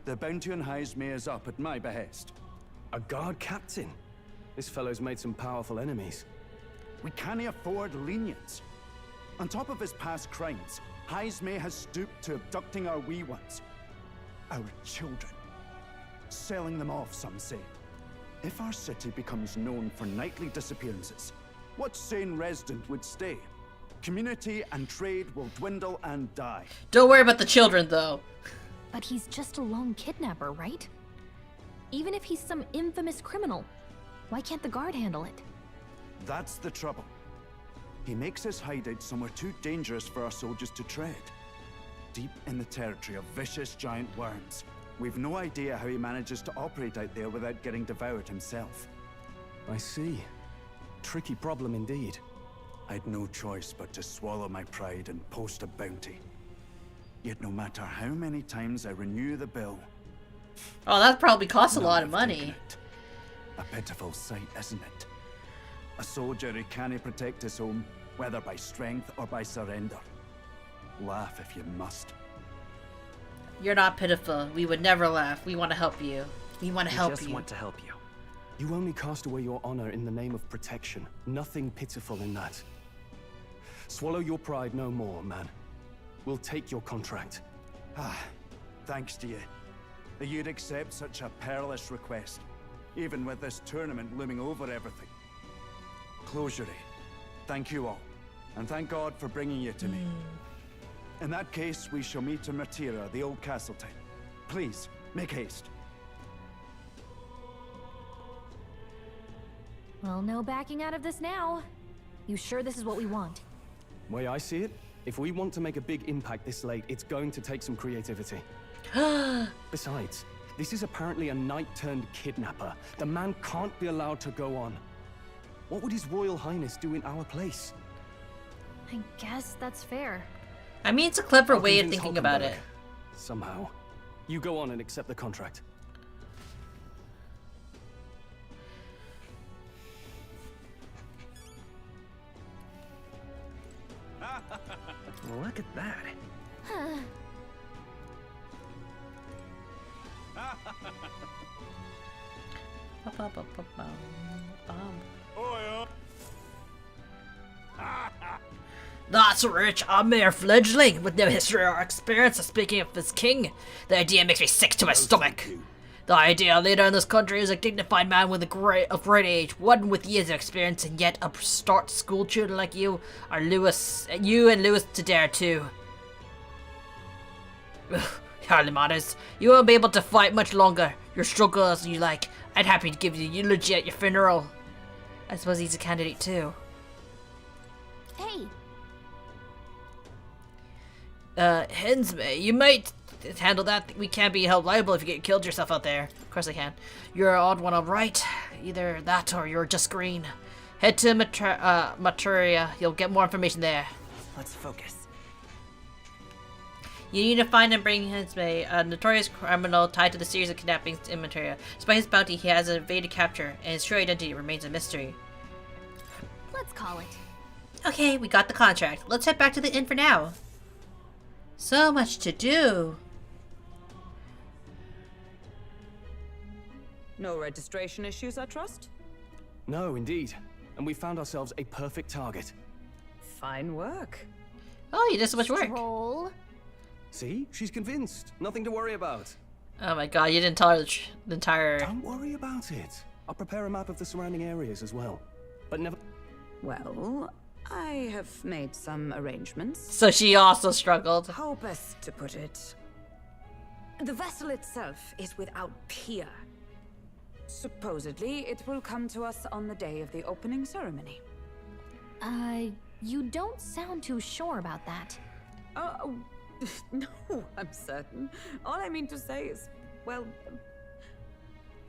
The bounty on Heisme is up at my behest. A guard captain? This fellow's made some powerful enemies. We can't afford lenience. On top of his past crimes, Heisme has stooped to abducting our wee ones. Our children. Selling them off, some say. If our city becomes known for nightly disappearances, what sane resident would stay? Community and trade will dwindle and die. Don't worry about the children, though. But he's just a lone kidnapper, right? Even if he's some infamous criminal, why can't the guard handle it? That's the trouble. He makes his hideout somewhere too dangerous for our soldiers to tread. Deep in the territory of vicious giant worms. We've no idea how he manages to operate out there without getting devoured himself. I see. Tricky problem indeed. I'd no choice but to swallow my pride and post a bounty. Yet no matter how many times I renew the bill... Oh, that probably costs a lot of money. A pitiful sight, isn't it? A soldier who can't protect his home, whether by strength or by surrender. Laugh if you must. You're not pitiful. We would never laugh. We want to help you. We want to We help just you. want to help you. You only cast away your honor in the name of protection. Nothing pitiful in that. Swallow your pride no more, man. We'll take your contract. Thanks to you. That you'd accept such a perilous request, even with this tournament looming over everything. Closure. Thank you all, and thank God for bringing you to me. In that case, we shall meet in Matera, the old castle town. Please, make haste. Well, no backing out of this now. You sure this is what we want? Way I see it, if we want to make a big impact this late, it's going to take some creativity. Besides, this is apparently a knight-turned-kidnapper. The man can't be allowed to go on. What would His Royal Highness do in our place? I guess that's fair. I mean, it's a clever I'll way of convince thinking about it. Hulkenberg. Somehow. You go on and accept the contract. Look at that. That's rich. I'm a mere fledgling with no history or experience of speaking of this king. The idea makes me sick to my stomach. The ideal leader in this country is a dignified man with of great age, one with years of experience, and yet a start school children like you are you and Lewis to dare too. Hardly matters. You won't be able to fight much longer. Your struggle as you like. I'd happy to give you eulogy at your funeral. I suppose he's a candidate too. Hey. Hensmay, you might handle that. We can't be held liable if you get killed yourself out there. Of course I can. You're an odd one, alright. Either that or you're just green. Head to Materia. You'll get more information there. Let's focus. You need to find and bring Hensmay, a notorious criminal tied to the series of kidnappings in Materia. Despite his bounty, he has evaded capture, and his true identity remains a mystery. Let's call it. Okay, we got the contract. Let's head back to the inn for now. So much to do. No registration issues, I trust? No, indeed. And we found ourselves a perfect target. Fine work. Oh, you did so much work. Stroll. See? She's convinced. Nothing to worry about. Oh my god, you didn't tell her the entire... Don't worry about it. I'll prepare a map of the surrounding areas as well. But never... Well, I have made some arrangements. So she also struggled. How best to put it? The vessel itself is without peer. Supposedly, it will come to us on the day of the opening ceremony. You don't sound too sure about that. Oh, no, I'm certain. All I mean to say is, well,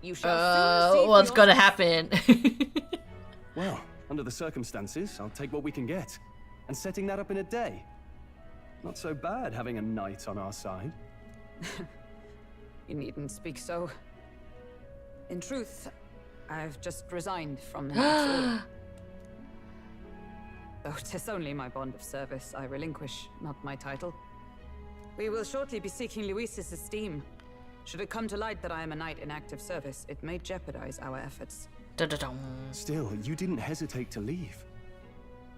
you shall soon see. What's gonna happen? Well, under the circumstances, I'll take what we can get. And setting that up in a day. Not so bad having a knight on our side. You needn't speak so. In truth, I've just resigned from the Knight's Order. Though 'tis only my bond of service I relinquish, not my title. We will shortly be seeking Luis's esteem. Should it come to light that I am a knight in active service, it may jeopardize our efforts. Still, you didn't hesitate to leave.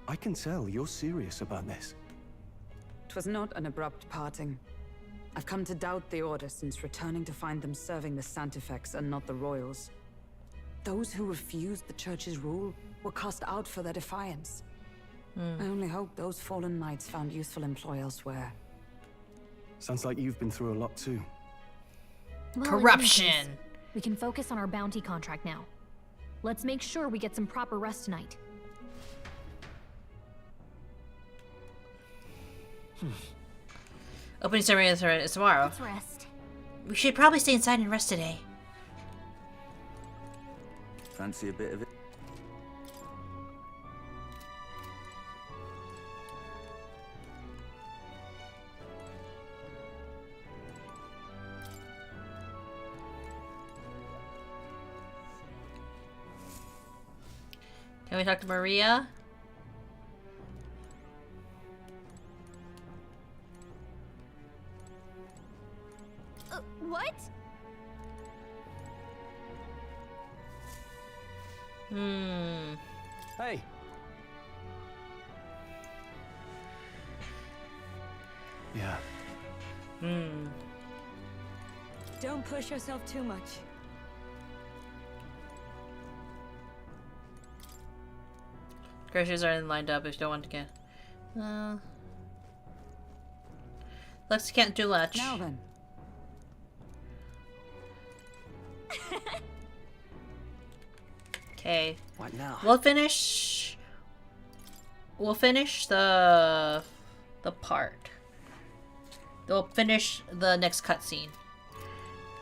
I can tell you're serious about this. 'Twas not an abrupt parting. I've come to doubt the Order since returning to find them serving the Santifex and not the Royals. Those who refused the Church's rule were cast out for their defiance. I only hope those fallen knights found useful employ elsewhere. Sounds like you've been through a lot too. Well, Corruption! in any case, we can focus on our bounty contract now. Let's make sure we get some proper rest tonight. Opening ceremony is tomorrow. Let's rest. We should probably stay inside and rest today. Fancy a bit of it? Can we talk to Maria? What? Hey. Yeah. Don't push yourself too much. Groceries are lined up if you don't want to get. Looks you can't do much. Now then. Okay. What now? We'll finish the part. We'll finish the next cutscene.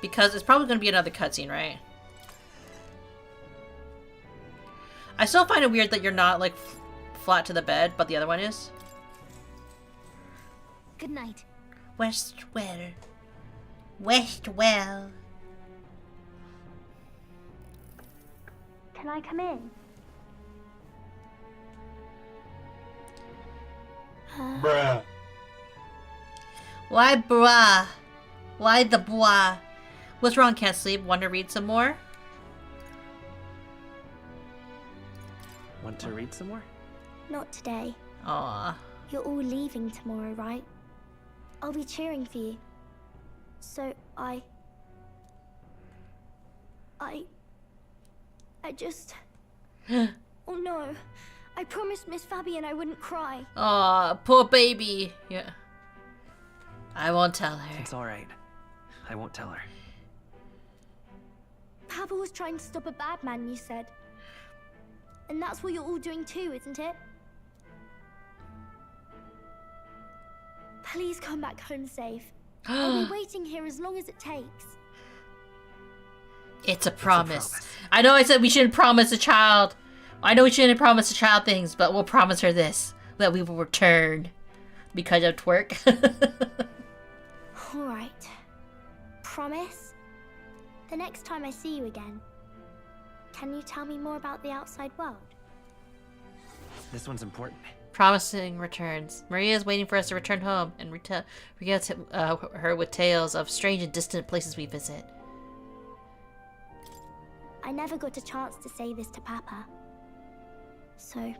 Because it's probably gonna be another cutscene, right? I still find it weird that you're not like flat to the bed, but the other one is. Good night. Westwell. Westwell. Can I come in? Bruh. Why bruh? Why the blah? What's wrong? Can't sleep? Want to read some more? Want to read some more? Not today. Aww. You're all leaving tomorrow, right? I'll be cheering for you. So I just... Oh no. I promised Miss Fabian I wouldn't cry. Aw, poor baby. Yeah. I won't tell her. It's alright. I won't tell her. Papa was trying to stop a bad man, you said. And that's what you're all doing too, isn't it? Please come back home safe. I'll be waiting here as long as it takes. It's a promise. I know I said we shouldn't promise a child. I know we shouldn't promise a child things, but we'll promise her this. That we will return. Because of twerk. Alright. Promise? The next time I see you again, can you tell me more about the outside world? This one's important. Promising returns. Maria is waiting for us to return home and regale her with tales of strange and distant places we visit. I never got a chance to say this to Papa. So,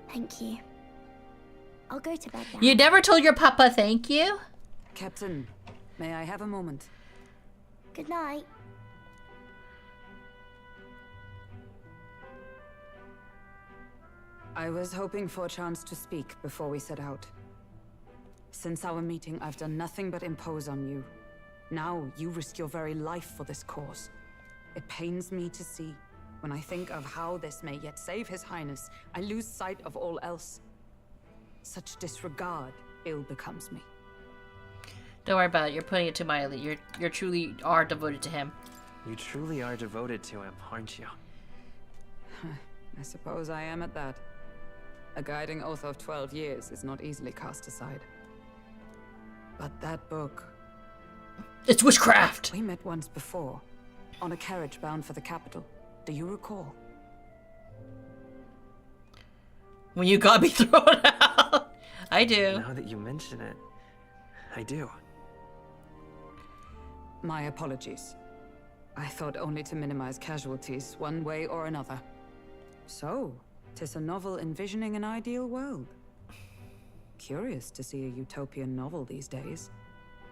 thank you. I'll go to bed now. You never told your papa thank you? Captain, may I have a moment? Good night. I was hoping for a chance to speak before we set out. Since our meeting, I've done nothing but impose on you. Now, you risk your very life for this cause. It pains me to see. When I think of how this may yet save His Highness, I lose sight of all else. Such disregard ill becomes me. Don't worry about it. You're putting it too mildly. You truly are devoted to him. You truly are devoted to him, aren't you? I suppose I am at that. A guiding oath of 12 years is not easily cast aside. But that book... It's witchcraft! We met once before, on a carriage bound for the capital. Do you recall? When you got me thrown out! I do. Now that you mention it, I do. My apologies. I thought only to minimize casualties, one way or another. So, 'tis a novel envisioning an ideal world. Curious to see a utopian novel these days.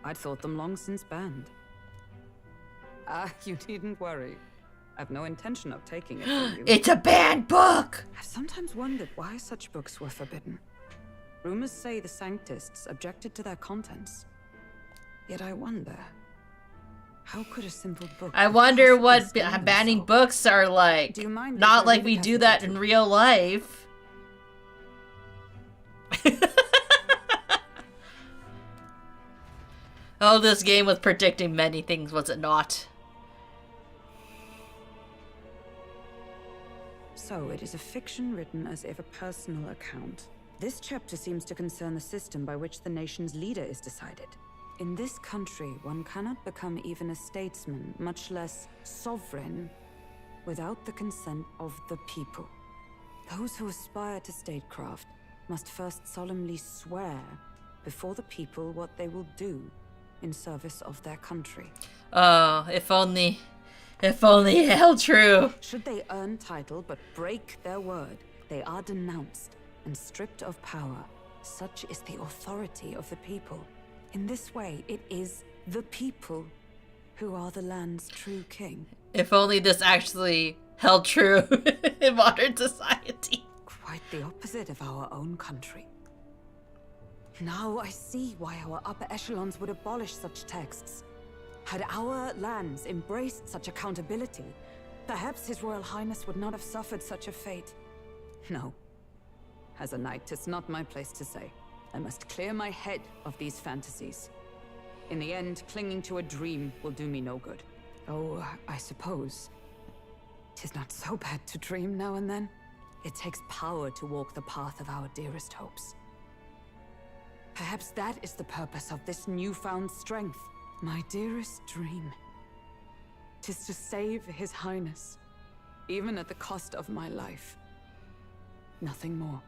I'd thought them long since banned. Ah, you needn't worry. I've no intention of taking it from you. It's a banned book! I've sometimes wondered why such books were forbidden. Rumors say the Sanctists objected to their contents. Yet I wonder, how could a simple book... I wonder what banning books are like. Do you mind Not like we do that in real life. Oh, this game was predicting many things, was it not? So, it is a fiction written as if a personal account. This chapter seems to concern the system by which the nation's leader is decided. In this country, one cannot become even a statesman, much less sovereign, without the consent of the people. Those who aspire to statecraft must first solemnly swear before the people what they will do in service of their country. Oh, if only If only it held true. Should they earn title but break their word, they are denounced and stripped of power. Such is the authority of the people. In this way, it is the people who are the land's true king. If only this actually held true in modern society. Quite the opposite of our own country. Now I see why our upper echelons would abolish such texts. Had our lands embraced such accountability, perhaps His Royal Highness would not have suffered such a fate. No. As a knight, it's not my place to say. I must clear my head of these fantasies. In the end, clinging to a dream will do me no good. Oh, I suppose 'tis not so bad to dream now and then. It takes power to walk the path of our dearest hopes. Perhaps that is the purpose of this newfound strength. My dearest dream. 'Tis to save His Highness, even at the cost of my life. Nothing more.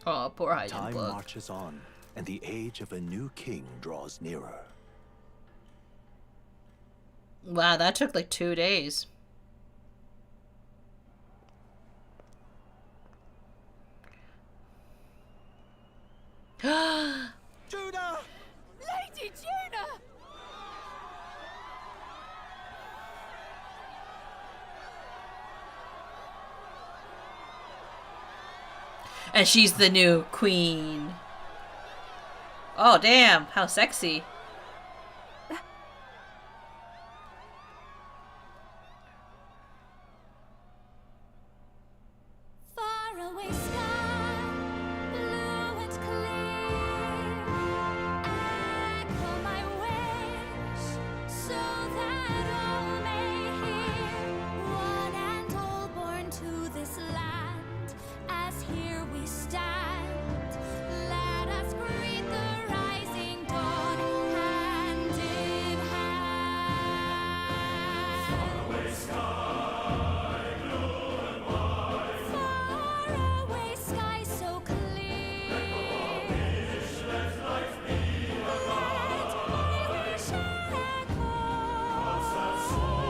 Oh, poor Hyde. Time marches on, and the age of a new king draws nearer. Wow, that took like 2 days. Judah! Lady Judah! And she's the new queen. Oh, damn. How sexy. Faraway sky, blue and clear. Echo my wish, so that all may hear. One and all born to this land, as here we stand. Let us greet the rising dawn, hand in hand. Faraway sky, blue and white. Faraway sky so clear. Let life be alive. Let my wish echo. What's that soul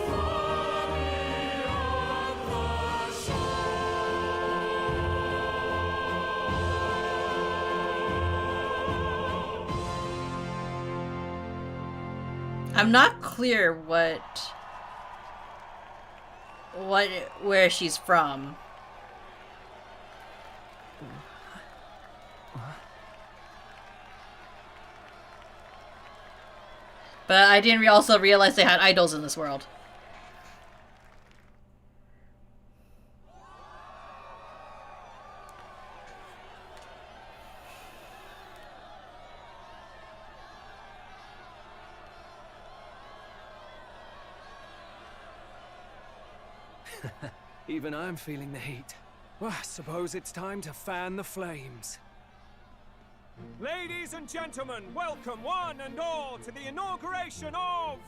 far beyond the shore? I'm not clear where she's from. But I didn't also realize they had idols in this world. Even I'm feeling the heat. Well, I suppose it's time to fan the flames. Ladies and gentlemen, welcome one and all to the inauguration of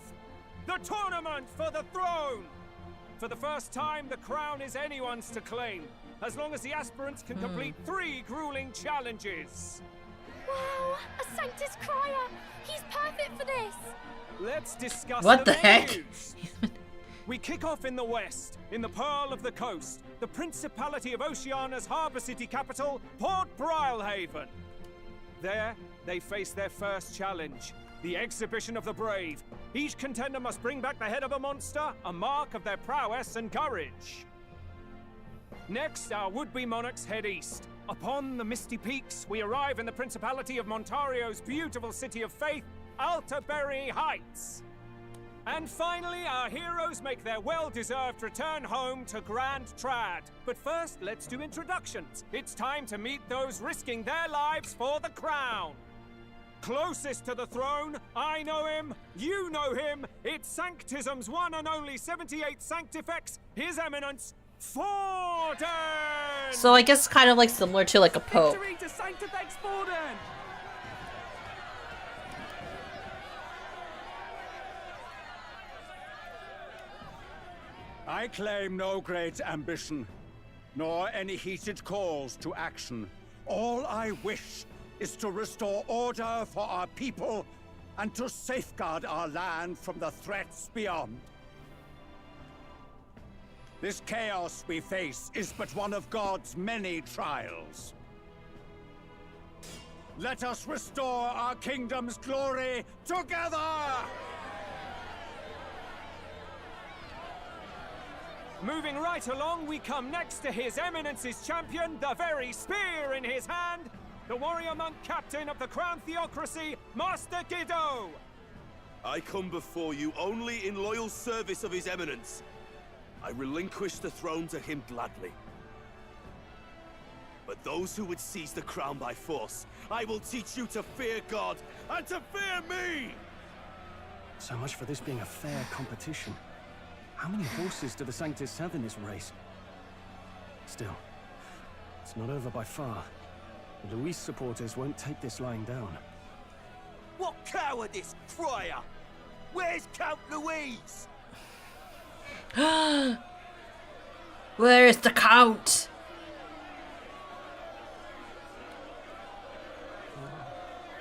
the Tournament for the Throne! For the first time, the crown is anyone's to claim, as long as the aspirants can complete 3 grueling challenges. Wow, a Sanctus Crier! He's perfect for this! Let's discuss What the heck? venues. We kick off in the west, in the Pearl of the Coast, the Principality of Oceania's harbour city capital, Port Brilehaven. There, they face their first challenge, the Exhibition of the Brave. Each contender must bring back the head of a monster, a mark of their prowess and courage. Next, our would-be monarchs head east. Upon the misty peaks, we arrive in the Principality of Montario's beautiful city of faith, Altaberry Heights. And finally, our heroes make their well-deserved return home to Grand Trad. But first, let's do introductions. It's time to meet those risking their lives for the crown. Closest to the throne, I know him, you know him. It's Sanctism's one and only 78 Sanctifex, His Eminence, Forden! So I guess kind of like similar to like a pope. Victory to Sanctifex Forden! I claim no great ambition, nor any heated calls to action. All I wish is to restore order for our people and to safeguard our land from the threats beyond. This chaos we face is but one of God's many trials. Let us restore our kingdom's glory together! Moving right along, we come next to His Eminence's champion, the very spear in his hand, the warrior monk captain of the Crown Theocracy, Master Giddo! I come before you only in loyal service of His Eminence. I relinquish the throne to him gladly. But those who would seize the crown by force, I will teach you to fear God and to fear me! So much for this being a fair competition. How many horses do the Sanctus have in this race? Still, it's not over by far. The Luis supporters won't take this lying down. What cowardice, Friar! Where's Count Louise? Where is the Count?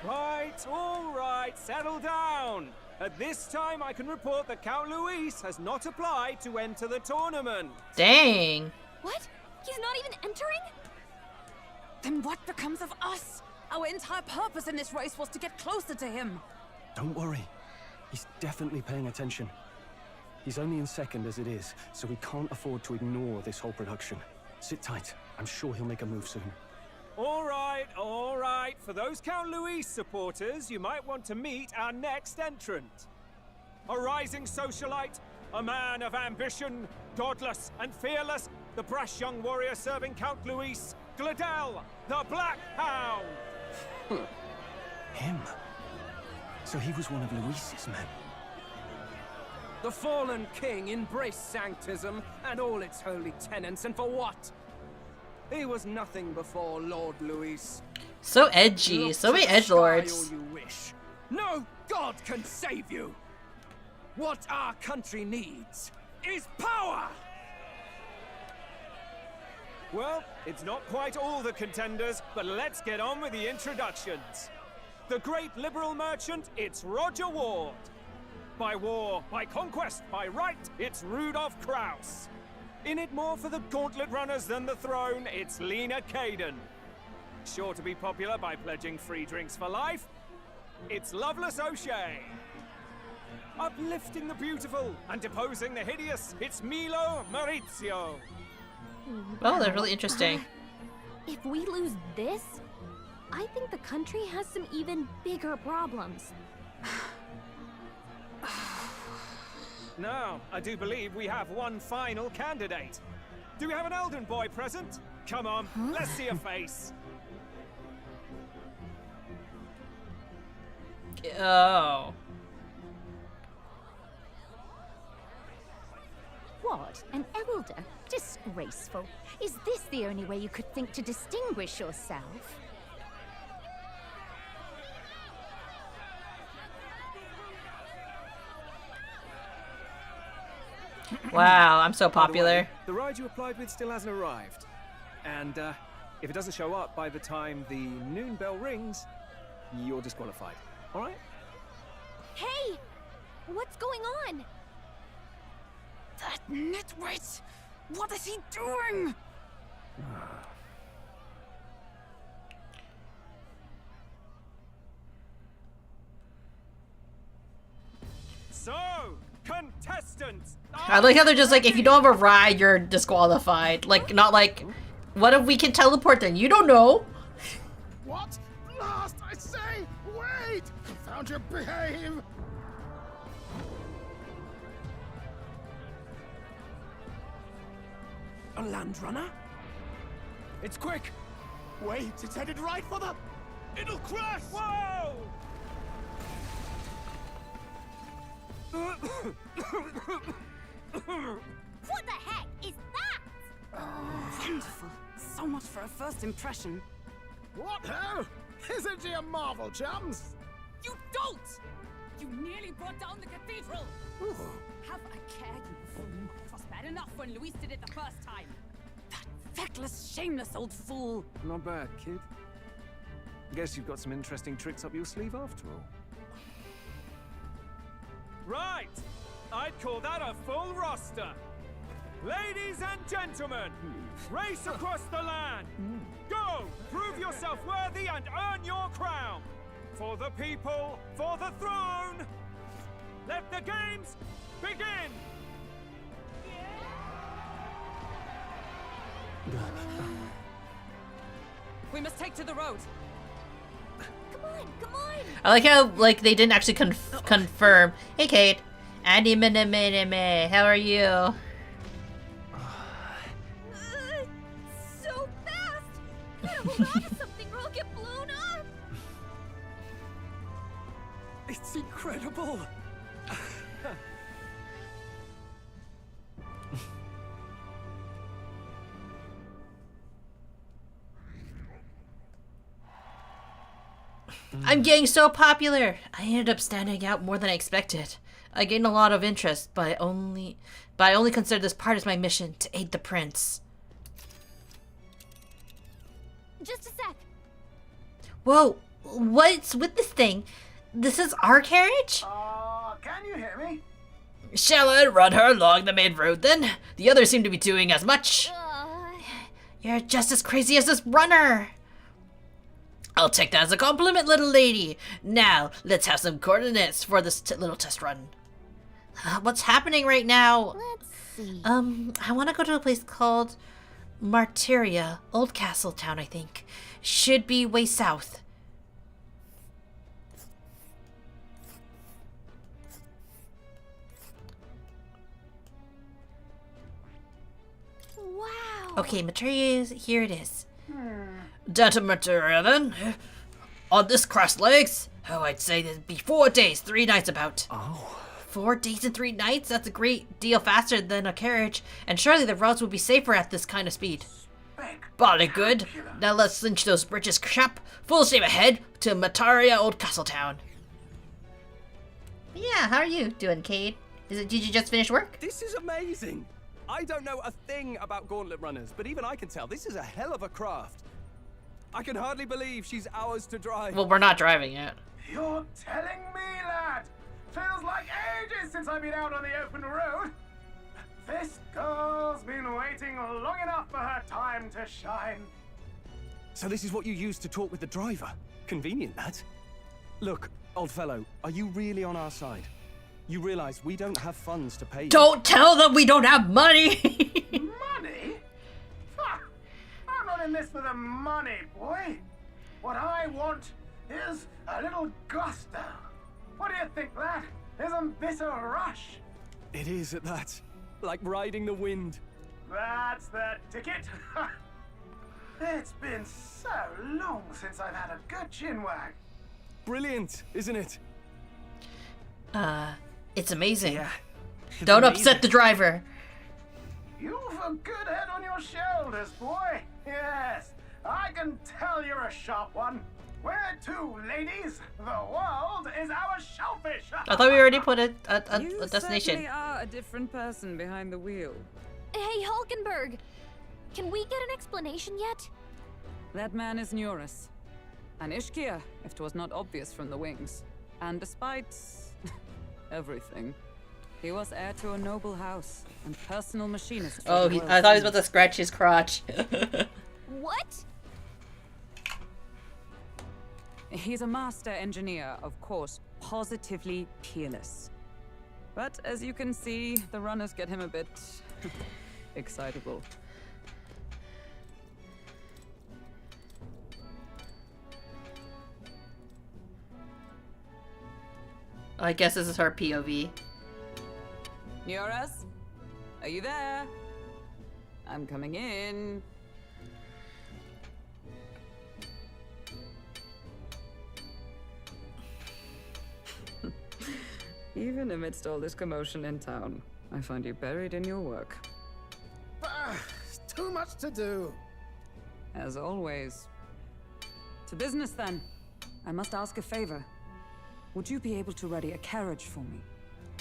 Right, all right, settle down. At this time, I can report that Count Luis has not applied to enter the tournament. Dang. What? He's not even entering? Then what becomes of us? Our entire purpose in this race was to get closer to him. Don't worry. He's definitely paying attention. He's only in second as it is, so we can't afford to ignore this whole production. Sit tight. I'm sure he'll make a move soon. All right, all right. For those Count Luis supporters, you might want to meet our next entrant. A rising socialite, a man of ambition, godless and fearless, the brash young warrior serving Count Luis, Gladel, the Black Hound. Him? So he was one of Luis's men. The fallen king embraced sanctism and all its holy tenets, and for what? He was nothing before Lord Luis. So edgy, Look so to many the edgelords. sky all you wish. No god can save you. What our country needs is power. Well, it's not quite all the contenders, but let's get on with the introductions. The great liberal merchant, it's Roger Ward. By war, by conquest, by right, it's Rudolph Kraus. In it more for the gauntlet runners than the throne, it's Lena Caden. Sure to be popular by pledging free drinks for life, it's Loveless O'Shea. Uplifting the beautiful and deposing the hideous, it's Milo Maurizio. Well, they're really interesting. If we lose this, I think the country has some even bigger problems. Now, I do believe we have one final candidate. Do we have an Elden boy present? Come on, let's see a face. Oh. What? An elder? Disgraceful. Is this the only way you could think to distinguish yourself? Wow, I'm so By the way, popular. the ride you applied with still hasn't arrived. And if it doesn't show up by the time the noon bell rings, you're disqualified. All right? Hey! What's going on? That nitwit! What is he doing? So, contestants! I like how they're just like, if you don't have a ride, you're disqualified. Like, not like, what if we can teleport then? You don't know. What? Blast, I say! Wait! Confound your behave! A land runner? It's quick! Wait, it's headed right for the... It'll crash! Whoa! What the heck is that? Wonderful. So much for a first impression. What ho? Isn't he a marvel, chums? You don't! You nearly brought down the cathedral! Have a care, you fool. It was bad enough when Luis did it the first time. That feckless, shameless old fool. Not bad, kid. Guess you've got some interesting tricks up your sleeve after all. Right! I'd call that a full roster. Ladies and gentlemen, race across the land. Go! Prove yourself worthy and earn your crown. For the people, for the throne. Let the games begin! We must take to the road. Come on, come on! I like how they didn't actually confirm. Hey, Kate. Andy Minimini, how are you? So fast! Gotta hold on to something or I'll get blown up! It's incredible! I'm getting so popular! I ended up standing out more than I expected. I gained a lot of interest, but I only consider this part as my mission to aid the prince. Just a sec. Whoa! What's with this thing? This is our carriage? Can you hear me? Shall I run her along the main road then? The others seem to be doing as much. You're just as crazy as this runner. I'll take that as a compliment, little lady. Now, let's have some coordinates for this little test run. What's happening right now? Let's see. I want to go to a place called Martyria, Old Castle Town, I think. Should be way south. Wow. Okay, Materia, here it is. Down to Materia then. On this crossed legs, I'd say it'd be 4 days, 3 nights about. Oh. 4 days and 3 nights? That's a great deal faster than a carriage, and surely the roads would be safer at this kind of speed. Body good. Now let's cinch those bridges, chap. Full steam ahead to Mataria Old Castletown. Yeah, how are you doing, Cade? Did you just finish work? This is amazing. I don't know a thing about gauntlet runners, but even I can tell this is a hell of a craft. I can hardly believe she's ours to drive. Well, we're not driving yet. You're telling me, lad? Feels like ages since I've been out on the open road. This girl's been waiting long enough for her time to shine. So this is what you use to talk with the driver? Convenient, that. Look, old fellow, are you really on our side? You realize we don't have funds to pay you. Don't tell them we don't have money! Money? Fuck! I'm not in this for the money, boy. What I want is a little gusto. What do you think, lad? Isn't this a rush? It is at that. Like riding the wind. That's the ticket. It's been so long since I've had a good chinwag. Brilliant, isn't it? It's amazing. Yeah. Don't upset the driver. You've a good head on your shoulders, boy. Yes, I can tell you're a sharp one. Where to, ladies? The world is our shellfish. I thought we already put a You destination. certainly are a different person behind the wheel. Hey, Hulkenberg! Can we get an explanation yet? That man is Nuris. An Ishkia, if 'twas not obvious from the wings. And despite everything, he was heir to a noble house and personal machinist. Oh, I thought he was about to scratch his crotch. What? He's a master engineer, of course, positively peerless. But as you can see, the runners get him a bit excitable. I guess this is her POV. Nuris? Are you there? I'm coming in. Even amidst all this commotion in town, I find you buried in your work. It's too much to do. As always. To business then. I must ask a favor. Would you be able to ready a carriage for me?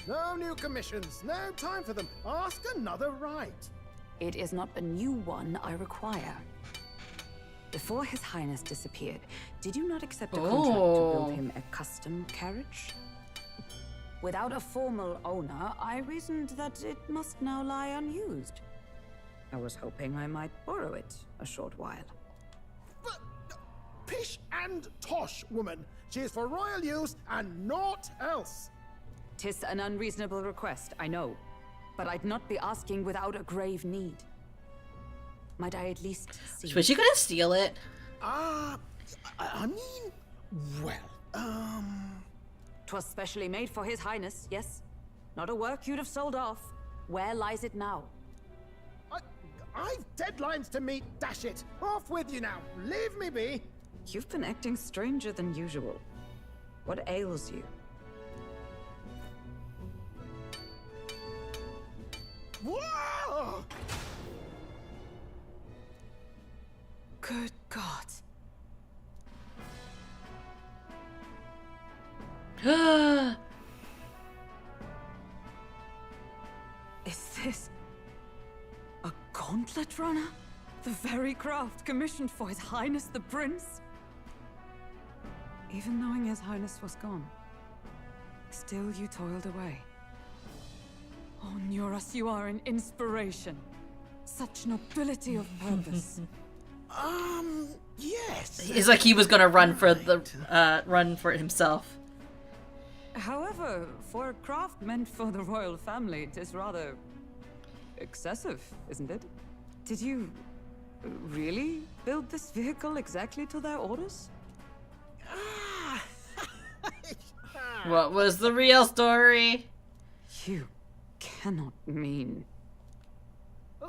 No new commissions. No time for them. Ask another right. It is not a new one I require. Before His Highness disappeared, did you not accept a contract to build him a custom carriage? Without a formal owner, I reasoned that it must now lie unused. I was hoping I might borrow it a short while. Pish and tosh, woman. She is for royal use and naught else. 'Tis an unreasonable request, I know. But I'd not be asking without a grave need. Might I at least see? Was she gonna steal it? I mean, well, 'Twas specially made for His Highness, yes? Not a work you'd have sold off. Where lies it now? I've deadlines to meet, dash it. Off with you now. Leave me be. You've been acting stranger than usual. What ails you? Whoa! Good God. Is this a gauntlet runner? The very craft commissioned for His Highness the Prince? Even knowing His Highness was gone, still you toiled away. Oh, Nuras, you are an inspiration. Such nobility of purpose. Yes. It's like he was gonna run for the run for himself. However, for a craft meant for the royal family, it is rather excessive, isn't it? Did you really build this vehicle exactly to their orders? What was the real story? You cannot mean...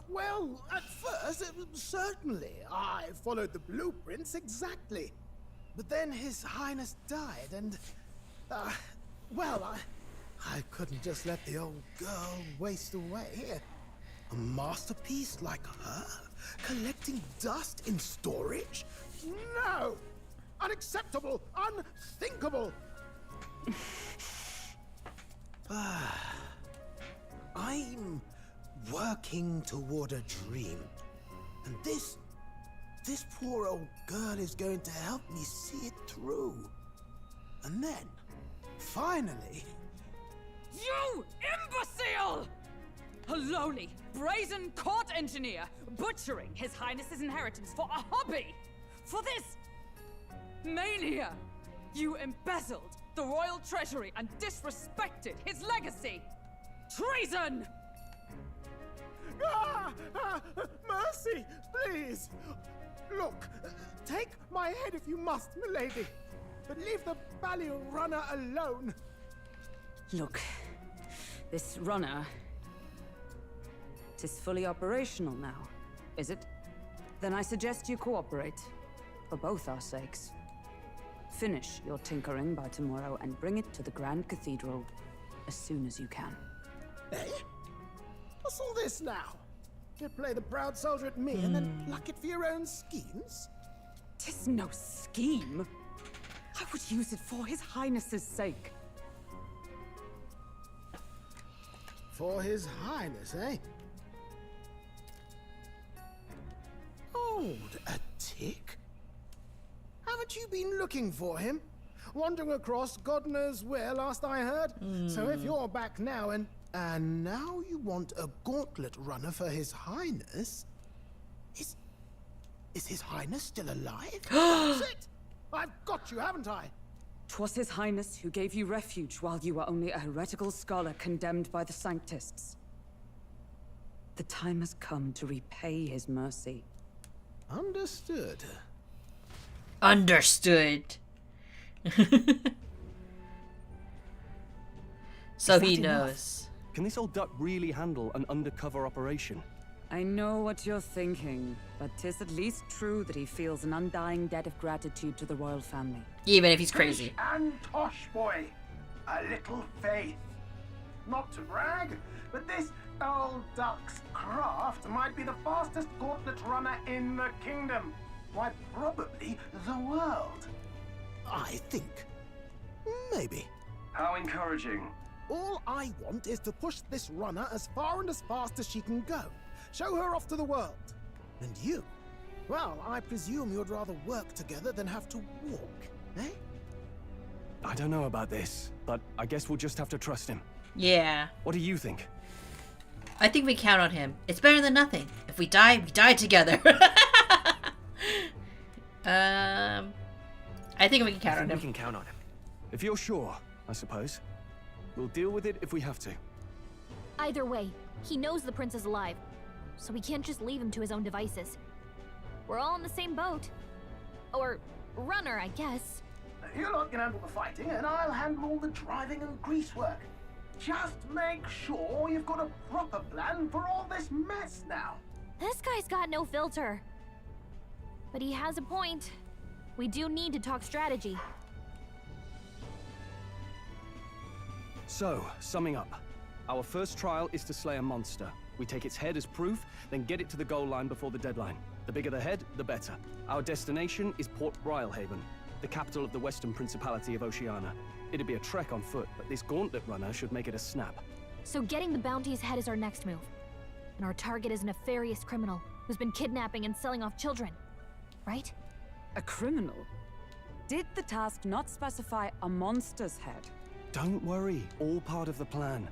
Well, at first, certainly. I followed the blueprints exactly. But then His Highness died and... well, I couldn't just let the old girl waste away. A masterpiece like her? Collecting dust in storage? No! Unacceptable! Unthinkable! I'm working toward a dream. And this poor old girl is going to help me see it through. And then, finally... You imbecile! A lowly, brazen court engineer butchering His Highness's inheritance for a hobby! For this mania! You embezzled the royal treasury and disrespected his legacy! Treason! Mercy, please! Look, take my head if you must, milady. But leave the Balliol runner alone. Look, this runner... Tis fully operational now, is it? Then I suggest you cooperate, for both our sakes. Finish your tinkering by tomorrow and bring it to the Grand Cathedral as soon as you can. Eh? What's all this now? You play the proud soldier at me and then pluck it for your own schemes? 'Tis no scheme. I would use it for His Highness's sake. For His Highness, eh? Hold a tick. Haven't you been looking for him? Wandering across God knows where last I heard? So if you're back now and now you want a gauntlet runner for His Highness? Is His Highness still alive? That's it! I've got you, haven't I? 'Twas His Highness who gave you refuge while you were only a heretical scholar condemned by the Sanctists. The time has come to repay His mercy. Understood. Understood. So he knows. Can this old duck really handle an undercover operation? I know what you're thinking, but 'tis at least true that he feels an undying debt of gratitude to the royal family. Even if he's crazy. Fish and tosh, boy. A little faith. Not to brag, but this old duck's craft might be the fastest gauntlet runner in the kingdom. Why, probably the world. I think. Maybe. How encouraging. All I want is to push this runner as far and as fast as she can go. Show her off to the world. And you? Well, I presume you'd rather work together than have to walk, eh? I don't know about this, but I guess we'll just have to trust him. Yeah. What do you think? I think we count on him. It's better than nothing. If we die, we die together. I think we can count on him. We can count on him. If you're sure, I suppose. We'll deal with it if we have to. Either way, he knows the prince is alive, so we can't just leave him to his own devices. We're all in the same boat. Or runner, I guess. You lot can handle the fighting, and I'll handle all the driving and grease work. Just make sure you've got a proper plan for all this mess now. This guy's got no filter. But he has a point. We do need to talk strategy. So, summing up. Our first trial is to slay a monster. We take its head as proof, then get it to the goal line before the deadline. The bigger the head, the better. Our destination is Port Brylehaven, the capital of the Western Principality of Oceania. It'd be a trek on foot, but this gauntlet runner should make it a snap. So getting the bounty's head is our next move. And our target is a nefarious criminal who's been kidnapping and selling off children. Right? A criminal? Did the task not specify a monster's head? Don't worry, all part of the plan.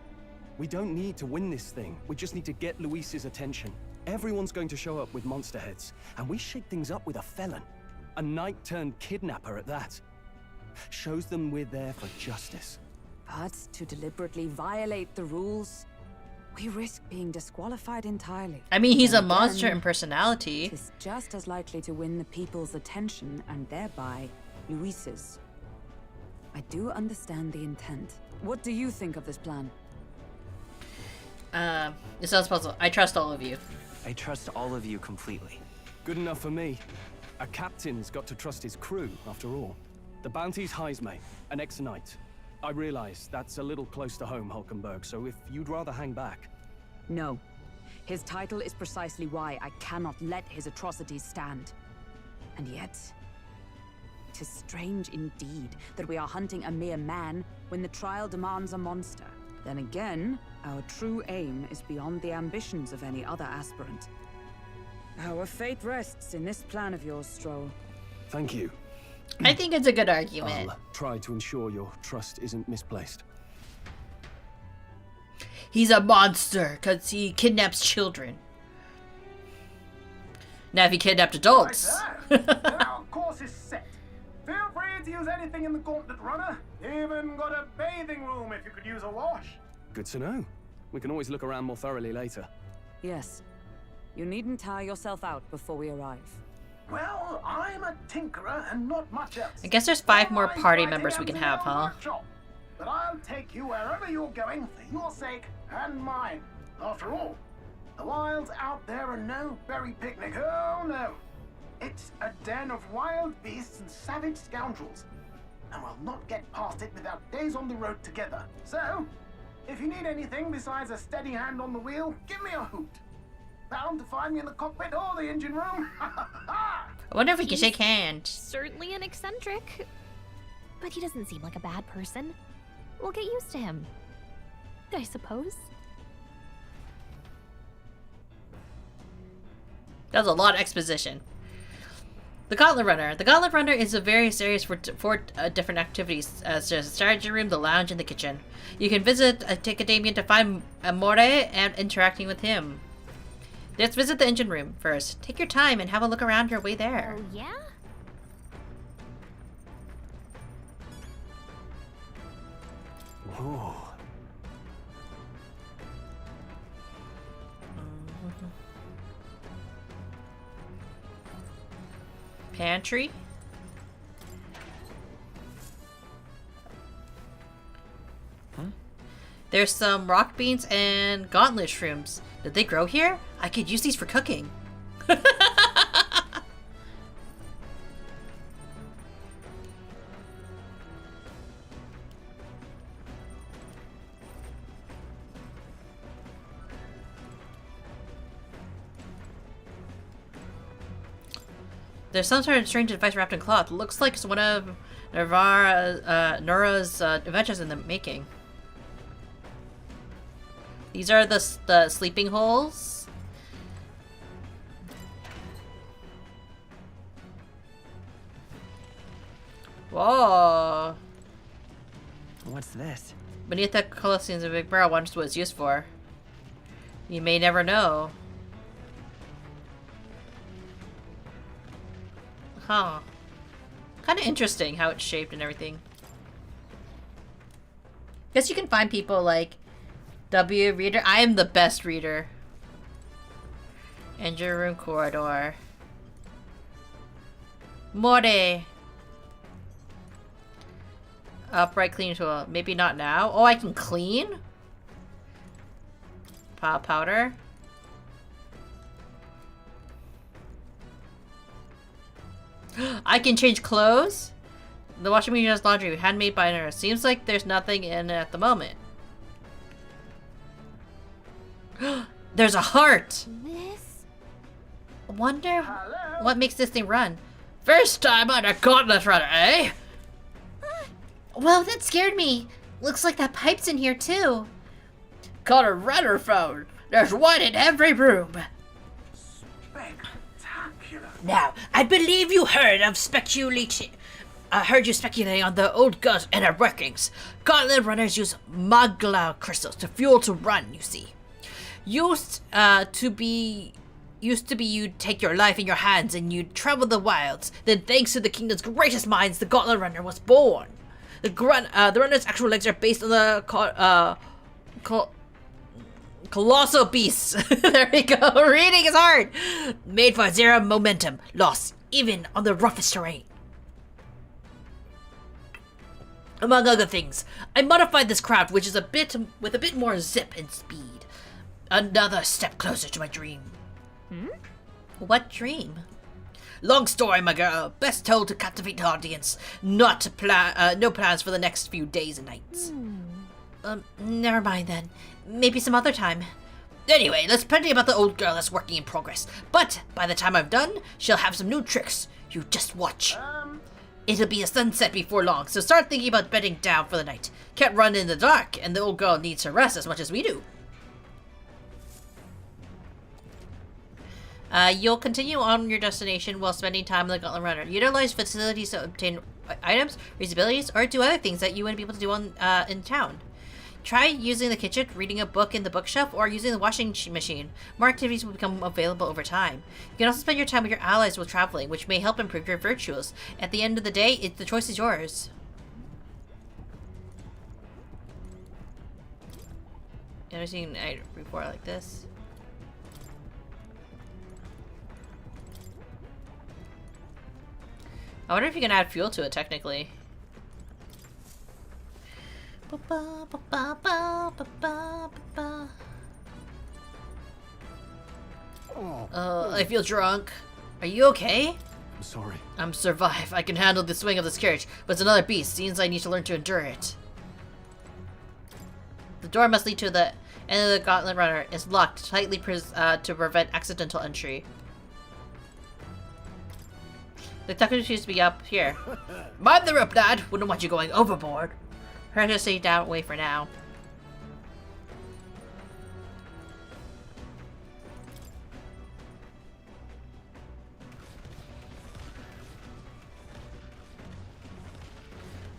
We don't need to win this thing. We just need to get Luis's attention. Everyone's going to show up with monster heads, and we shake things up with a felon. A knight-turned-kidnapper at that. Shows them we're there for justice. But to deliberately violate the rules, we risk being disqualified entirely. I mean, he's And a monster again, in personality. It's just as likely to win the people's attention and thereby Luis's. I do understand the intent. What do you think of this plan? It sounds puzzle. I trust all of you. I trust all of you completely. Good enough for me. A captain's got to trust his crew, after all. The bounty's Heisme, an ex-knight. I realize that's a little close to home, Hulkenberg, so if you'd rather hang back... No. His title is precisely why I cannot let his atrocities stand. And yet... 'tis strange indeed that we are hunting a mere man when the trial demands a monster. Then again, our true aim is beyond the ambitions of any other aspirant. Our fate rests in this plan of yours, Stroll. Thank you. I think it's a good argument. I'll try to ensure your trust isn't misplaced. He's a monster because he kidnaps children. Now if he kidnapped adults. Our course is set. Feel free to use anything in the gauntlet runner. Even got a bathing room if you could use a wash. Good to know. We can always look around more thoroughly later. Yes. You needn't tire yourself out before we arrive. Well, I'm a tinkerer and not much else. I guess there's 5 more I'm party fighting members we can have, until huh? workshop. But I'll take you wherever you're going for your sake and mine. After all, the wilds out there are no berry picnic. Oh no. It's a den of wild beasts and savage scoundrels. And we'll not get past it without days on the road together. So, if you need anything besides a steady hand on the wheel, give me a hoot. Bound to find me in the cockpit or the engine room. I wonder if we can shake hands. Certainly an eccentric. But he doesn't seem like a bad person. We'll get used to him. I suppose. That was a lot of exposition. The Gauntlet Runner. The Gauntlet Runner is a various areas for different activities, such as the strategy room, the lounge, and the kitchen. You can visit Damien to find Amore and interacting with him. Let's visit the engine room first. Take your time and have a look around your way there. Oh, yeah? Whoa. Pantry. There's some rock beans and gauntlet shrooms. Did they grow here? I could use these for cooking. There's some sort of strange device wrapped in cloth. Looks like it's one of Nora's inventions in the making. These are the sleeping holes. Whoa. What's this? Beneath the Colossians of Big Barrel wonders what it's used for. You may never know. Huh. Kind of interesting how it's shaped and everything. Guess you can find people like W reader. I am the best reader. Enter room corridor. More. Upright clean tool. Maybe not now. Oh, I can clean? Powder. I can change clothes? The washing machine has laundry. Handmade by nurse. Seems like there's nothing in it at the moment. There's a heart! This? Wonder what makes this thing run. First time on a gauntlet runner, eh? Whoa, that scared me. Looks like that pipe's in here too. Got a runner phone. There's one in every room. Spectacular. Now, I believe you heard of speculating. I heard you speculating on the old guns and their workings. Gauntlet runners use magla crystals to fuel to run, you see. Used to be you'd take your life in your hands and you'd travel the wilds. Then thanks to the kingdom's greatest minds, the Gauntlet Runner was born. The runner's actual legs are based on the colossal beasts. There we go. Reading is hard. Made for zero momentum loss, even on the roughest terrain. Among other things, I modified this craft, which is with a bit more zip and speed. Another step closer to my dream. What dream? Long story, my girl. Best told to captivate the audience. No plans for the next few days and nights. Never mind then. Maybe some other time. Anyway, there's plenty about the old girl that's working in progress. But by the time I'm done, she'll have some new tricks. You just watch. It'll be a sunset before long, so start thinking about bedding down for the night. Can't run in the dark, and the old girl needs her rest as much as we do. You'll continue on your destination while spending time in the Gauntlet Runner. Utilize facilities to obtain items, raise abilities, or do other things that you wouldn't be able to do in town. Try using the kitchen, reading a book in the bookshelf, or using the washing machine. More activities will become available over time. You can also spend your time with your allies while traveling, which may help improve your virtues. At the end of the day, the choice is yours. Ever seen an item before like this? I wonder if you can add fuel to it, technically. I feel drunk. Are you okay? I'm sorry. I'm survive. I can handle the swing of this carriage, but it's another beast. Seems I need to learn to endure it. The door must lead to the end of the Gauntlet Runner. It's locked tightly to prevent accidental entry. The tucker seems to be up here. Mind the rope, lad! Wouldn't want you going overboard. Her to stay down away for now.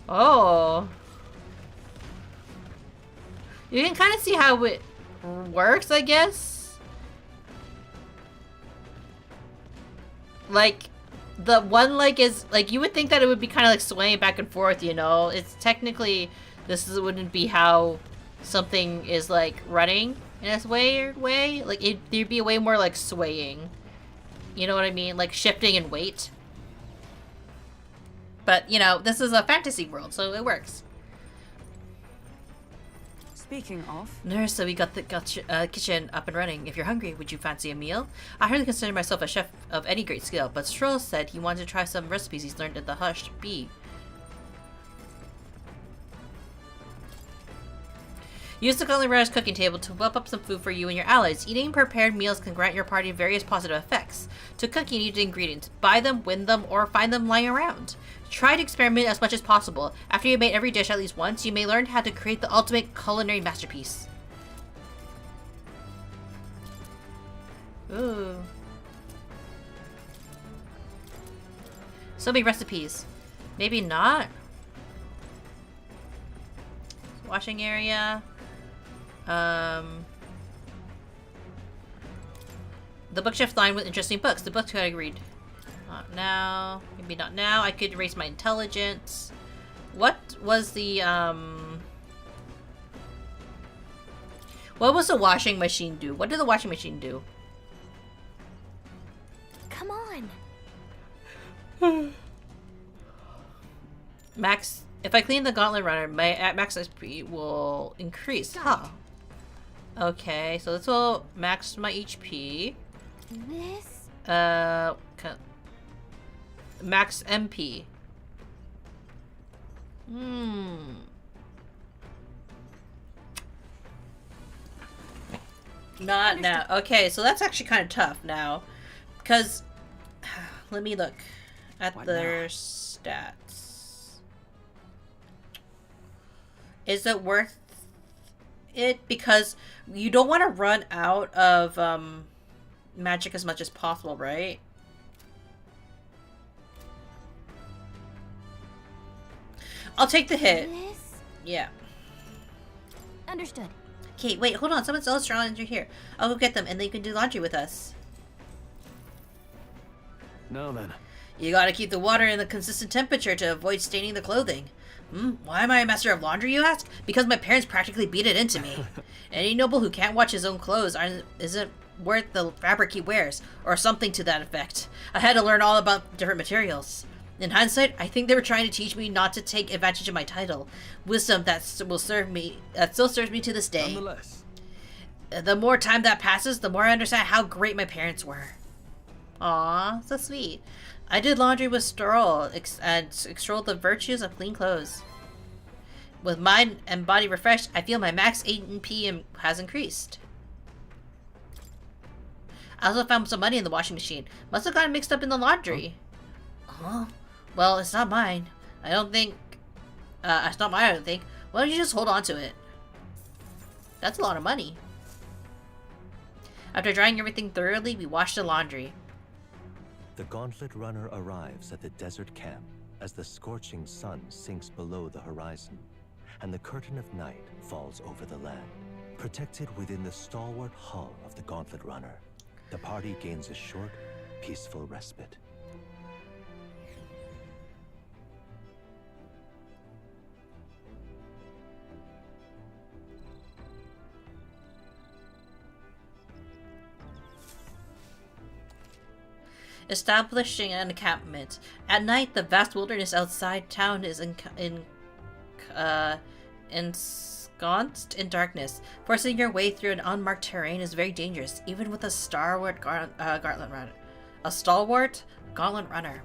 Oh. You can kind of see how it works, I guess. Like, the one leg is, like, you would think that it would be kind of like swaying back and forth, you know? It's technically, wouldn't be how something is, like, running in a weird way. Like, there'd be a way more, like, swaying. You know what I mean? Like, shifting in weight. But, you know, this is a fantasy world, so it works. Speaking of... Nurse, so we got the kitchen up and running. If you're hungry, would you fancy a meal? I hardly consider myself a chef of any great skill, but Stroll said he wanted to try some recipes he's learned at the Hushed Bee. Use the Gauntlet Runner's cooking table to whip up some food for you and your allies. Eating prepared meals can grant your party various positive effects. To cook, you need the ingredients. Buy them, win them, or find them lying around. Try to experiment as much as possible. After you've made every dish at least once, you may learn how to create the ultimate culinary masterpiece. Ooh. So many recipes. Maybe not? washing area. The bookshelf lined with interesting books. The books I read. Not now. Maybe not now. I could raise my intelligence. What was the what was the washing machine do? What did the washing machine do? Come on. Max, if I clean the gauntlet runner, my max HP will increase. Huh. Okay, so this will max my HP. This? Max MP. Not now. Okay, so that's actually kind of tough now. Because, let me look at their stats. Is it worth it? Because you don't want to run out of magic as much as possible, right? I'll take the hit. Yeah. Understood. Okay, wait, hold on. Someone's else under here. I'll go get them, and they can do laundry with us. Now then. You gotta keep the water in the consistent temperature to avoid staining the clothing. Why am I a master of laundry, you ask? Because my parents practically beat it into me. Any noble who can't wash his own clothes isn't worth the fabric he wears, or something to that effect. I had to learn all about different materials. In hindsight, I think they were trying to teach me not to take advantage of my title. Wisdom that still serves me to this day. Nonetheless. The more time that passes, the more I understand how great my parents were. Aw, so sweet. I did laundry with Stroll and extolled the virtues of clean clothes. With mind and body refreshed, I feel my max AP has increased. I also found some money in the washing machine. Must have gotten mixed up in the laundry. Huh? Well, it's not mine. I don't think... it's not mine, I don't think. Why don't you just hold on to it? That's a lot of money. After drying everything thoroughly, we washed the laundry. The Gauntlet Runner arrives at the desert camp as the scorching sun sinks below the horizon, and the curtain of night falls over the land. Protected within the stalwart hull of the Gauntlet Runner, the party gains a short, peaceful respite. Establishing an encampment. At night, the vast wilderness outside town is ensconced in darkness. Forcing your way through an unmarked terrain is very dangerous, even with a stalwart gauntlet runner. A stalwart gauntlet runner.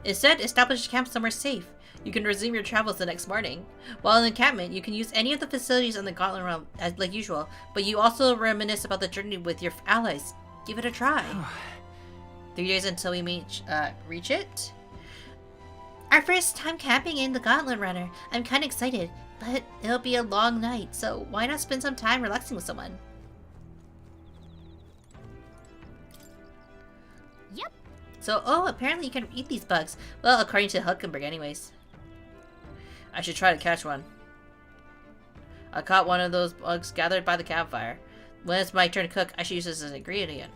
Instead, establish a camp somewhere safe. You can resume your travels the next morning. While in encampment, you can use any of the facilities on the Gauntlet Realm as like usual, but you also reminisce about the journey with your allies. Give it a try. 3 days until we reach it. Our first time camping in the Gauntlet Runner. I'm kind of excited, but it'll be a long night, so why not spend some time relaxing with someone? Yep. So, apparently you can eat these bugs. Well, according to Hulkenberg anyways. I should try to catch one. I caught one of those bugs gathered by the campfire. When it's my turn to cook, I should use this as an ingredient.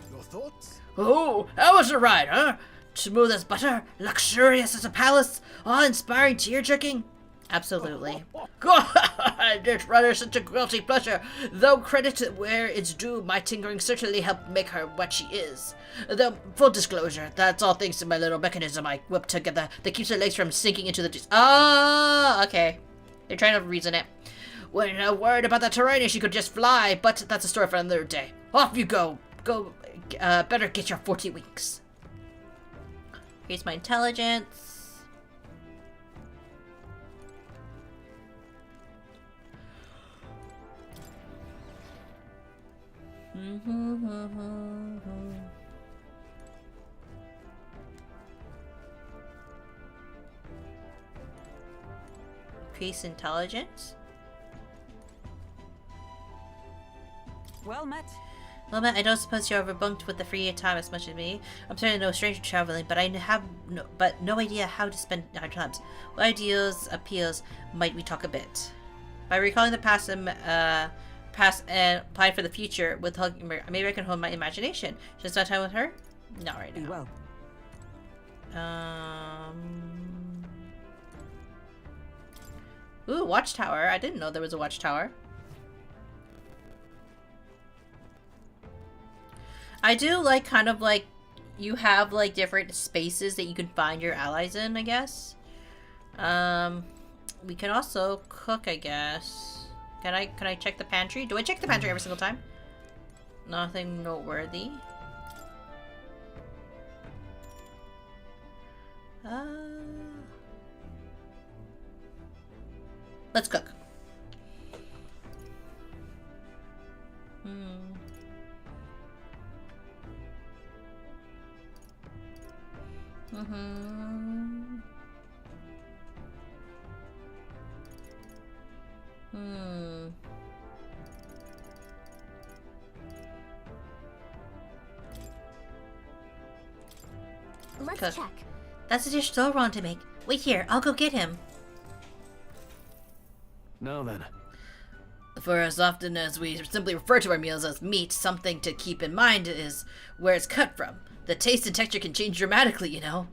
Your thoughts? Oh, how was the ride, huh? Smooth as butter, luxurious as a palace, awe-inspiring, tear-jerking? Absolutely. This runner is such a guilty pleasure. Though credit where it's due, my tinkering certainly helped make her what she is. The full disclosure, that's all thanks to my little mechanism I whipped together that keeps her legs from sinking into the... Oh, okay. They're trying to reason it. When worried about the terrain, she could just fly, but that's a story for another day. Off you go. Better get your 40 winks. Here's my intelligence. Increase intelligence. Well met. Well, Matt, I don't suppose you're overbunked with the free time as much as me. I'm certainly no stranger to traveling, but I have no idea how to spend our times. What ideas, appeals, might we talk a bit? By recalling the past and applying for the future with maybe I can hold my imagination. Just not time with her? Not right now. Well. Ooh, watchtower. I didn't know there was a watchtower. I do like kind of like you have like different spaces that you can find your allies in, I guess. We can also cook, I guess. Can I check the pantry? Do I check the pantry every single time? Nothing noteworthy. Let's cook. Let's check. That's a dish Thor wanted to make. Wait here, I'll go get him. Now then. For as often as we simply refer to our meals as meat, something to keep in mind is where it's cut from. The taste and texture can change dramatically, you know.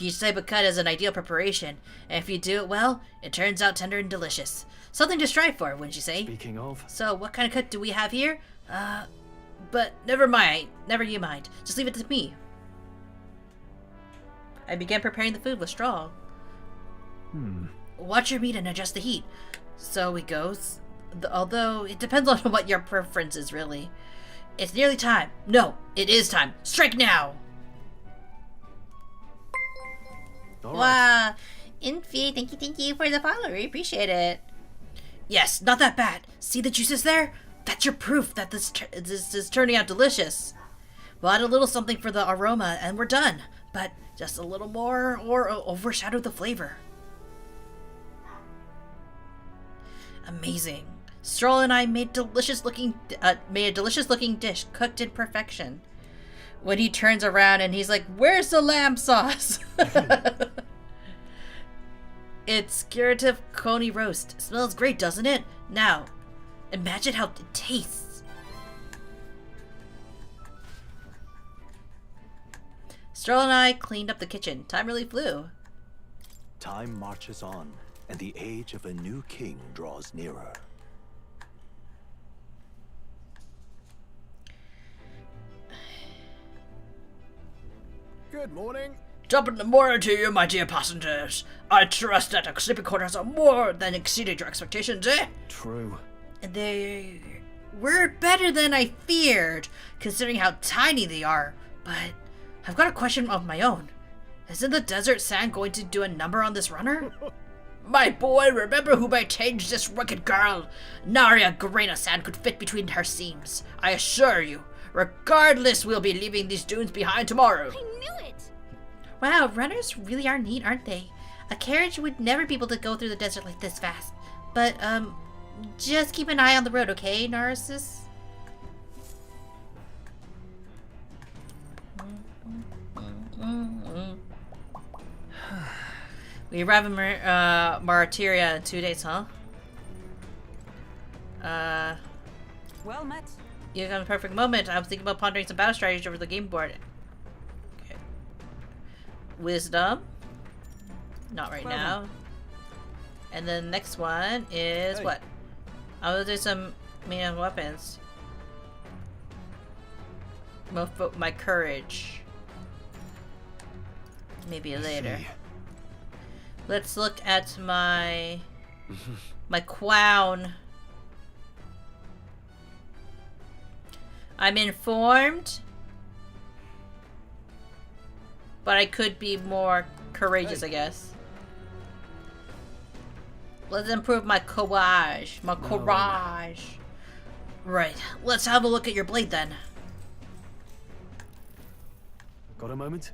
Each type of cut is an ideal preparation, and if you do it well, it turns out tender and delicious. Something to strive for, wouldn't you say? Speaking of... So, what kind of cut do we have here? But never mind. Never you mind. Just leave it to me. I began preparing the food with straw. Watch your meat and adjust the heat. So it goes. Although, it depends on what your preference is, really. It's nearly time. No, it is time. Strike now! Wow. Infi, thank you for the follow. We appreciate it. Yes, not that bad. See the juices there? That's your proof that this is turning out delicious. We'll add a little something for the aroma and we're done. But just a little more or overshadow the flavor. Amazing. Stroll and I made a delicious looking dish cooked in perfection. When he turns around and he's like, "Where's the lamb sauce?" It's curative coney roast. Smells great, doesn't it? Now, imagine how it tastes. Stroll and I cleaned up the kitchen. Time really flew. Time marches on, and the age of a new king draws nearer. Good morning. Top of the morning to you, my dear passengers. I trust that the sleeping quarters are more than exceeded your expectations, eh? True. They were better than I feared, considering how tiny they are. But I've got a question of my own. Isn't the desert sand going to do a number on this runner? My boy, remember who maintained this rugged girl. Nary a grain of sand could fit between her seams. I assure you. Regardless, we'll be leaving these dunes behind tomorrow. I knew it! Wow, runners really are neat, aren't they? A carriage would never be able to go through the desert like this fast. But, just keep an eye on the road, okay, Narcissus? We arrive in Martyria in 2 days, huh? Well met. You got a perfect moment. I was thinking about pondering some battle strategies over the game board. Okay. Wisdom. Not right now. And then the next one is what? I will do some main weapons. My courage. Maybe later. Let's look at my crown. I'm informed, but I could be more courageous, I guess. Let's improve my courage. My courage. Right. Let's have a look at your blade then. Got a moment?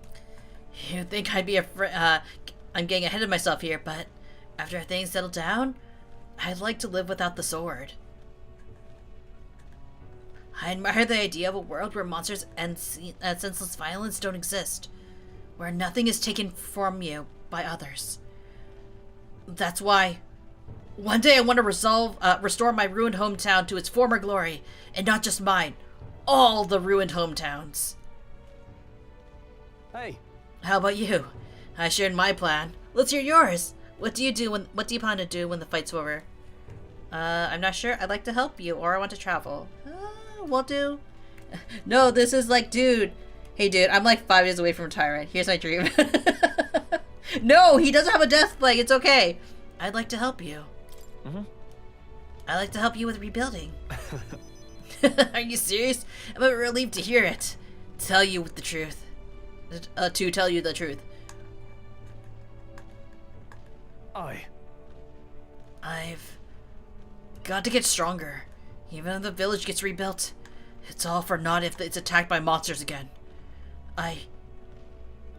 You'd think I'd be I'm getting ahead of myself here, but after things settle down, I'd like to live without the sword. I admire the idea of a world where monsters and senseless violence don't exist. Where nothing is taken from you by others. That's why One day I want to restore my ruined hometown to its former glory, and not just mine. All the ruined hometowns. Hey. How about you? I shared my plan. Let's hear yours. What do you plan to do when the fight's over? I'm not sure. I'd like to help you, or I want to travel. We'll do. No, this is like, dude. Hey, dude, I'm like 5 days away from retirement. Here's my dream. No, he doesn't have a death plague. It's okay. I'd like to help you. I'd like to help you with rebuilding. Are you serious? I'm relieved to hear it. Tell you the truth. To tell you the truth. I've got to get stronger. Even if the village gets rebuilt, it's all for naught if it's attacked by monsters again. I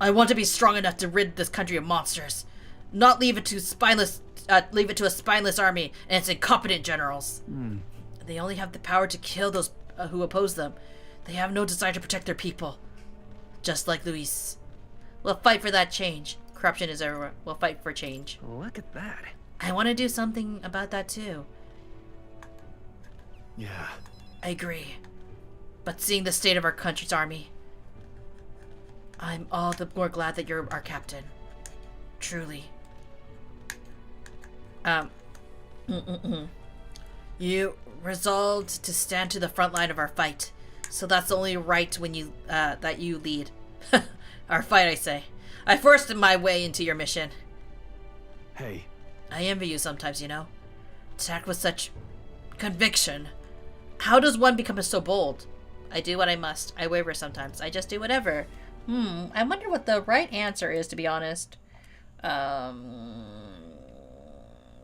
want to be strong enough to rid this country of monsters, not leave it to a spineless army and its incompetent generals. They only have the power to kill those who oppose them. They have no desire to protect their people. Just like Luis. We'll fight for that change. Corruption is everywhere. We'll fight for change. Look at that. I want to do something about that too. Yeah. I agree. But seeing the state of our country's army, I'm all the more glad that you're our captain. Truly. You resolved to stand to the front line of our fight, so that's only right when you that you lead. Our fight, I say. I forced my way into your mission. Hey. I envy you sometimes, you know. To act with such conviction. How does one become so bold? I do what I must. I waver sometimes. I just do whatever. I wonder what the right answer is, to be honest.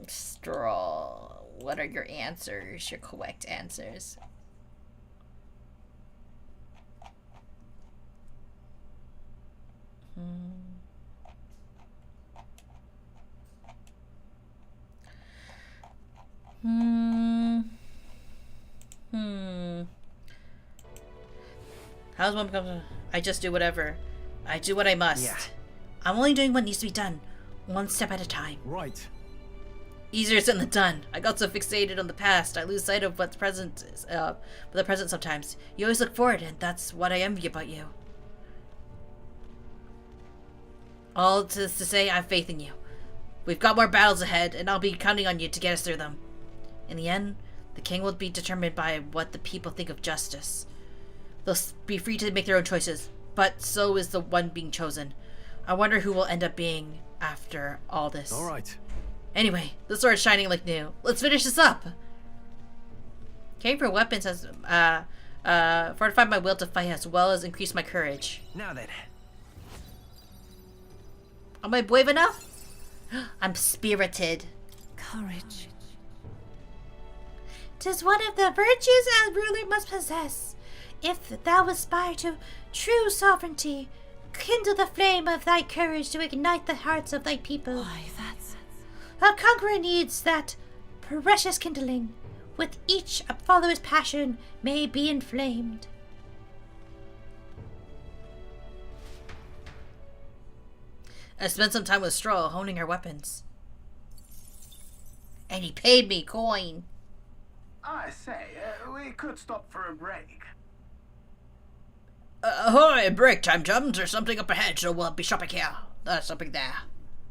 Straw. What are your answers? Your correct answers. How's one become? I just do whatever. I do what I must. Yeah. I'm only doing what needs to be done, one step at a time. Right. Easier said than done. I got so fixated on the past, I lose sight of what's present. The present sometimes. You always look forward, and that's what I envy about you. All to say, I have faith in you. We've got more battles ahead, and I'll be counting on you to get us through them. In the end, the king will be determined by what the people think of justice. They'll be free to make their own choices, but so is the one being chosen. I wonder who will end up being after all this. All right. Anyway, the sword's shining like new. Let's finish this up. Came for weapons has fortified my will to fight as well as increase my courage. Now then. Am I brave enough? I'm spirited. Courage. 'Tis one of the virtues a ruler must possess. If thou aspire to true sovereignty, kindle the flame of thy courage to ignite the hearts of thy people. Why, that's... A conqueror needs that precious kindling. With each a follower's passion may be inflamed. I spent some time with Stroll honing our weapons. And he paid me coin. I say, we could stop for a break. Ahoy, break time, chums. There's something up ahead, so we'll be shopping here. Something there.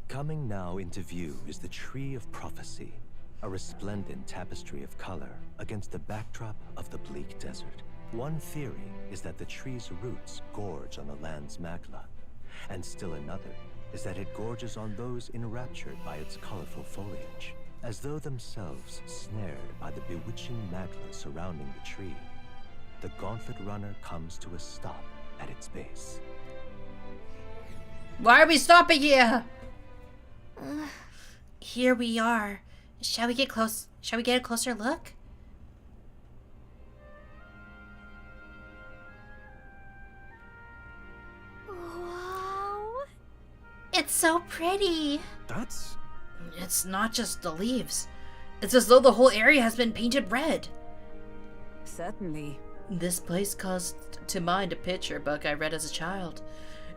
Coming now into view is the Tree of Prophecy, a resplendent tapestry of color against the backdrop of the bleak desert. One theory is that the tree's roots gorge on the land's magla, and still another is that it gorges on those enraptured by its colorful foliage, as though themselves snared by the bewitching magla surrounding the tree. The gauntlet runner comes to a stop at its base. Why are we stopping here? Here we are. Shall we get close? Shall we get a closer look? Wow. It's so pretty. That's... It's not just the leaves. It's as though the whole area has been painted red. Certainly. This place caused to mind a picture book I read as a child.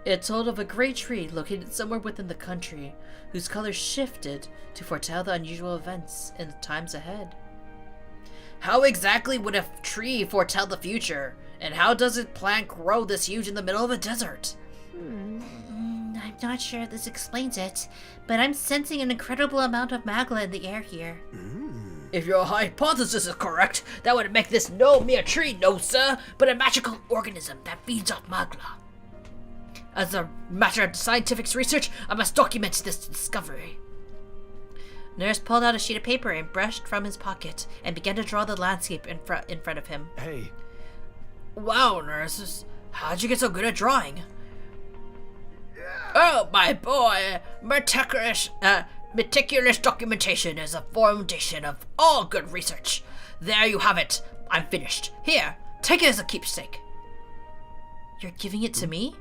It told of a great tree located somewhere within the country, whose colors shifted to foretell the unusual events in the times ahead. How exactly would a tree foretell the future? And how does a plant grow this huge in the middle of a desert? I'm not sure this explains it, but I'm sensing an incredible amount of magla in the air here. If your hypothesis is correct, that would make this no mere tree, no sir, but a magical organism that feeds off magla. As a matter of scientific research, I must document this discovery. Nurse pulled out a sheet of paper and brushed from his pocket and began to draw the landscape in front of him. Hey. Wow, Nurse, how'd you get so good at drawing? Oh, my boy, meticulous documentation is a foundation of all good research. There you have it. I'm finished. Here, take it as a keepsake. You're giving it to me?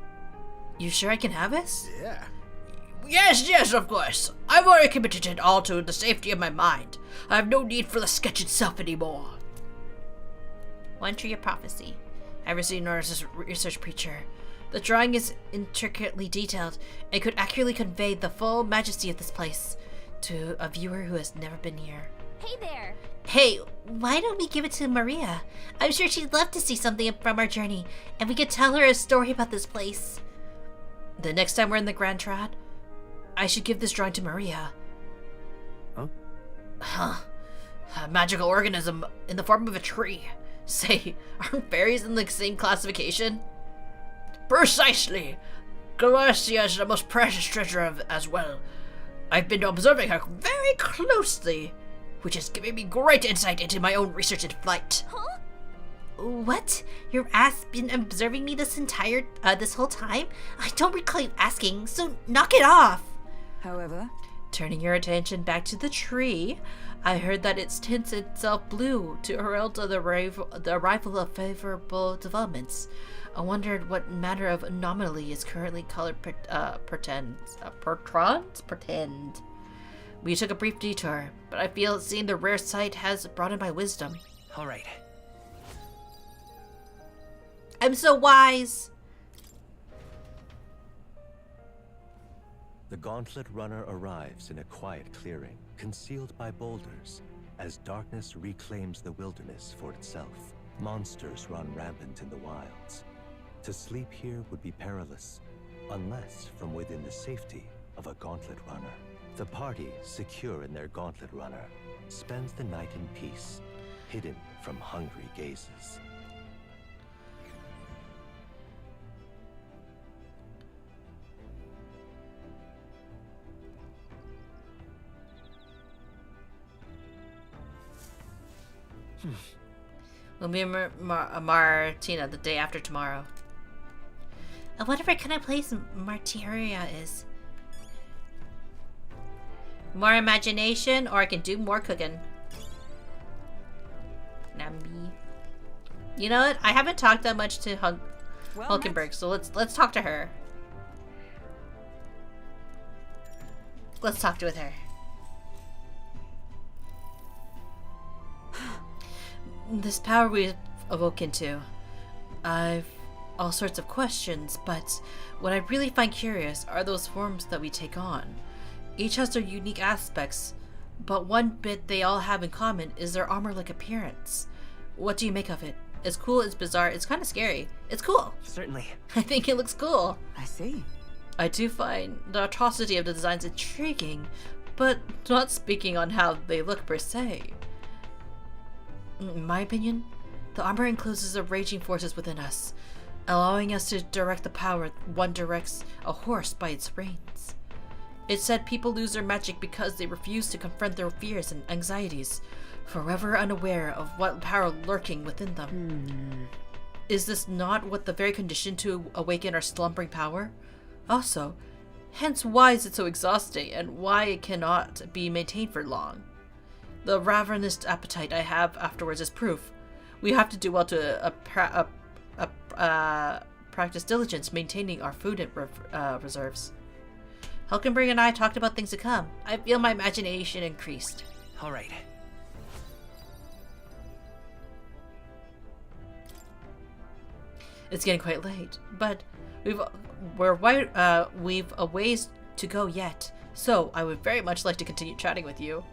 You sure I can have this? Yeah. Yes, of course. I've already committed it all to the safety of my mind. I have no need for the sketch itself anymore. One tree of prophecy. I received Nurse's research preacher. The drawing is intricately detailed and could accurately convey the full majesty of this place to a viewer who has never been here. Hey there! Hey, why don't we give it to Maria? I'm sure she'd love to see something from our journey, and we could tell her a story about this place. The next time we're in the Grand Trad, I should give this drawing to Maria. Huh? A magical organism in the form of a tree. Say, aren't fairies in the same classification? Precisely! Galacia is the most precious treasure as well. I've been observing her very closely, which has given me great insight into my own research in flight. Huh? What? Your ass been observing me this whole time? I don't recall you asking, so knock it off! However, turning your attention back to the tree, I heard that it tints itself blue to herald the arrival of favorable developments. I wondered what manner of anomaly is currently colored pretend. We took a brief detour, but I feel seeing the rare sight has broadened my wisdom. All right. I'm so wise! The Gauntlet Runner arrives in a quiet clearing, concealed by boulders, as darkness reclaims the wilderness for itself. Monsters run rampant in the wilds. To sleep here would be perilous, unless from within the safety of a Gauntlet Runner. The party, secure in their Gauntlet Runner, spends the night in peace, hidden from hungry gazes. We'll be in Martina the day after tomorrow. I wonder what kind of place Martyria is. More imagination, or I can do more cooking. Nambi. You know what? I haven't talked that much to Hulkenberg, so let's talk to her. Let's talk with her. This power we've awoken to, I've all sorts of questions, but what I really find curious are those forms that we take on. Each has their unique aspects, but one bit they all have in common is their armor-like appearance. What do you make of it? It's cool, it's bizarre, it's kind of scary. It's cool. Certainly. I think it looks cool. I see. I do find the atrocity of the designs intriguing, but not speaking on how they look per se. In my opinion, the armor encloses the raging forces within us, allowing us to direct the power one directs a horse by its reins. It's said people lose their magic because they refuse to confront their fears and anxieties, forever unaware of what power lurking within them. Is this not what the very condition to awaken our slumbering power? Also, hence why is it so exhausting and why it cannot be maintained for long? The ravenous appetite I have afterwards is proof. We have to do well to practice diligence maintaining our food reserves. Hulkenberg and I talked about things to come. I feel my imagination increased. All right. It's getting quite late, but we've a ways to go yet. So I would very much like to continue chatting with you.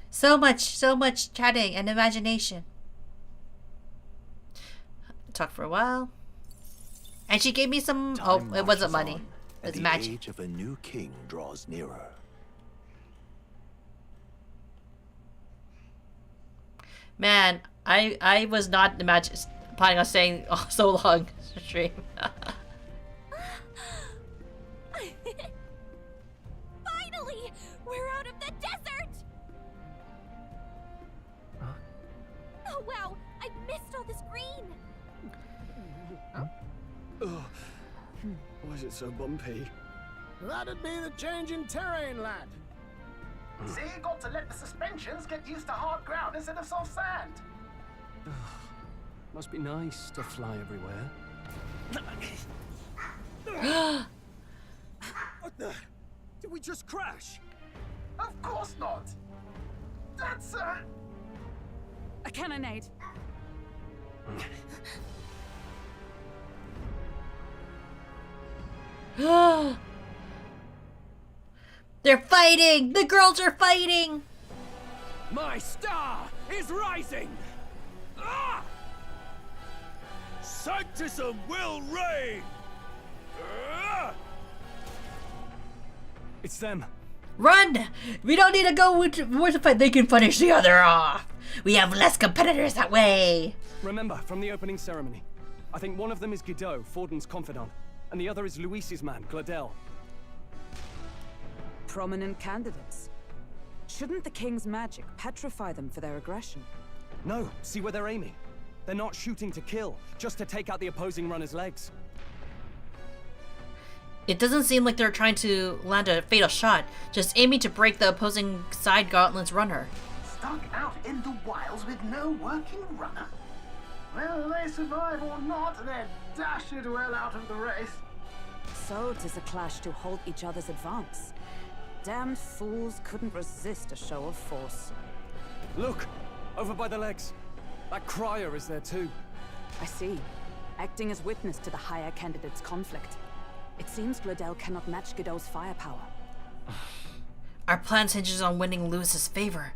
So much chatting and imagination. Talk for a while. And she gave me some... Time it wasn't marches money. on, It's and magic. the age of a new king draws nearer. Man, I was not planning on staying so long stream. Finally! We're out of the desert! Oh wow, I missed all this green! Ugh. Why is it so bumpy? That'd be the change in terrain, lad. See, you got to let the suspensions get used to hard ground instead of soft sand. Must be nice to fly everywhere. What the? Did we just crash? Of course not. That's a cannonade. They're fighting! The girls are fighting! My star is rising! Ah! Sanctism will reign! Ah! It's them. Run! We don't need to go with the fight. They can punish the other off. We have less competitors that way. Remember, from the opening ceremony, I think one of them is Guido, Forden's confidant, and the other is Luis's man, Gladel. Prominent candidates. Shouldn't the king's magic petrify them for their aggression? No, see where they're aiming. They're not shooting to kill, just to take out the opposing runner's legs. It doesn't seem like they're trying to land a fatal shot, just aiming to break the opposing side gauntlet's runner. Stuck out in the wilds with no working runner. Whether they survive or not, they're dashed well out of the race. So 'tis a clash to halt each other's advance. Damned fools couldn't resist a show of force. Look! Over by the legs. That crier is there too. I see. Acting as witness to the higher candidate's conflict. It seems Gladel cannot match Godot's firepower. Our plans hinges on winning Luis's favor.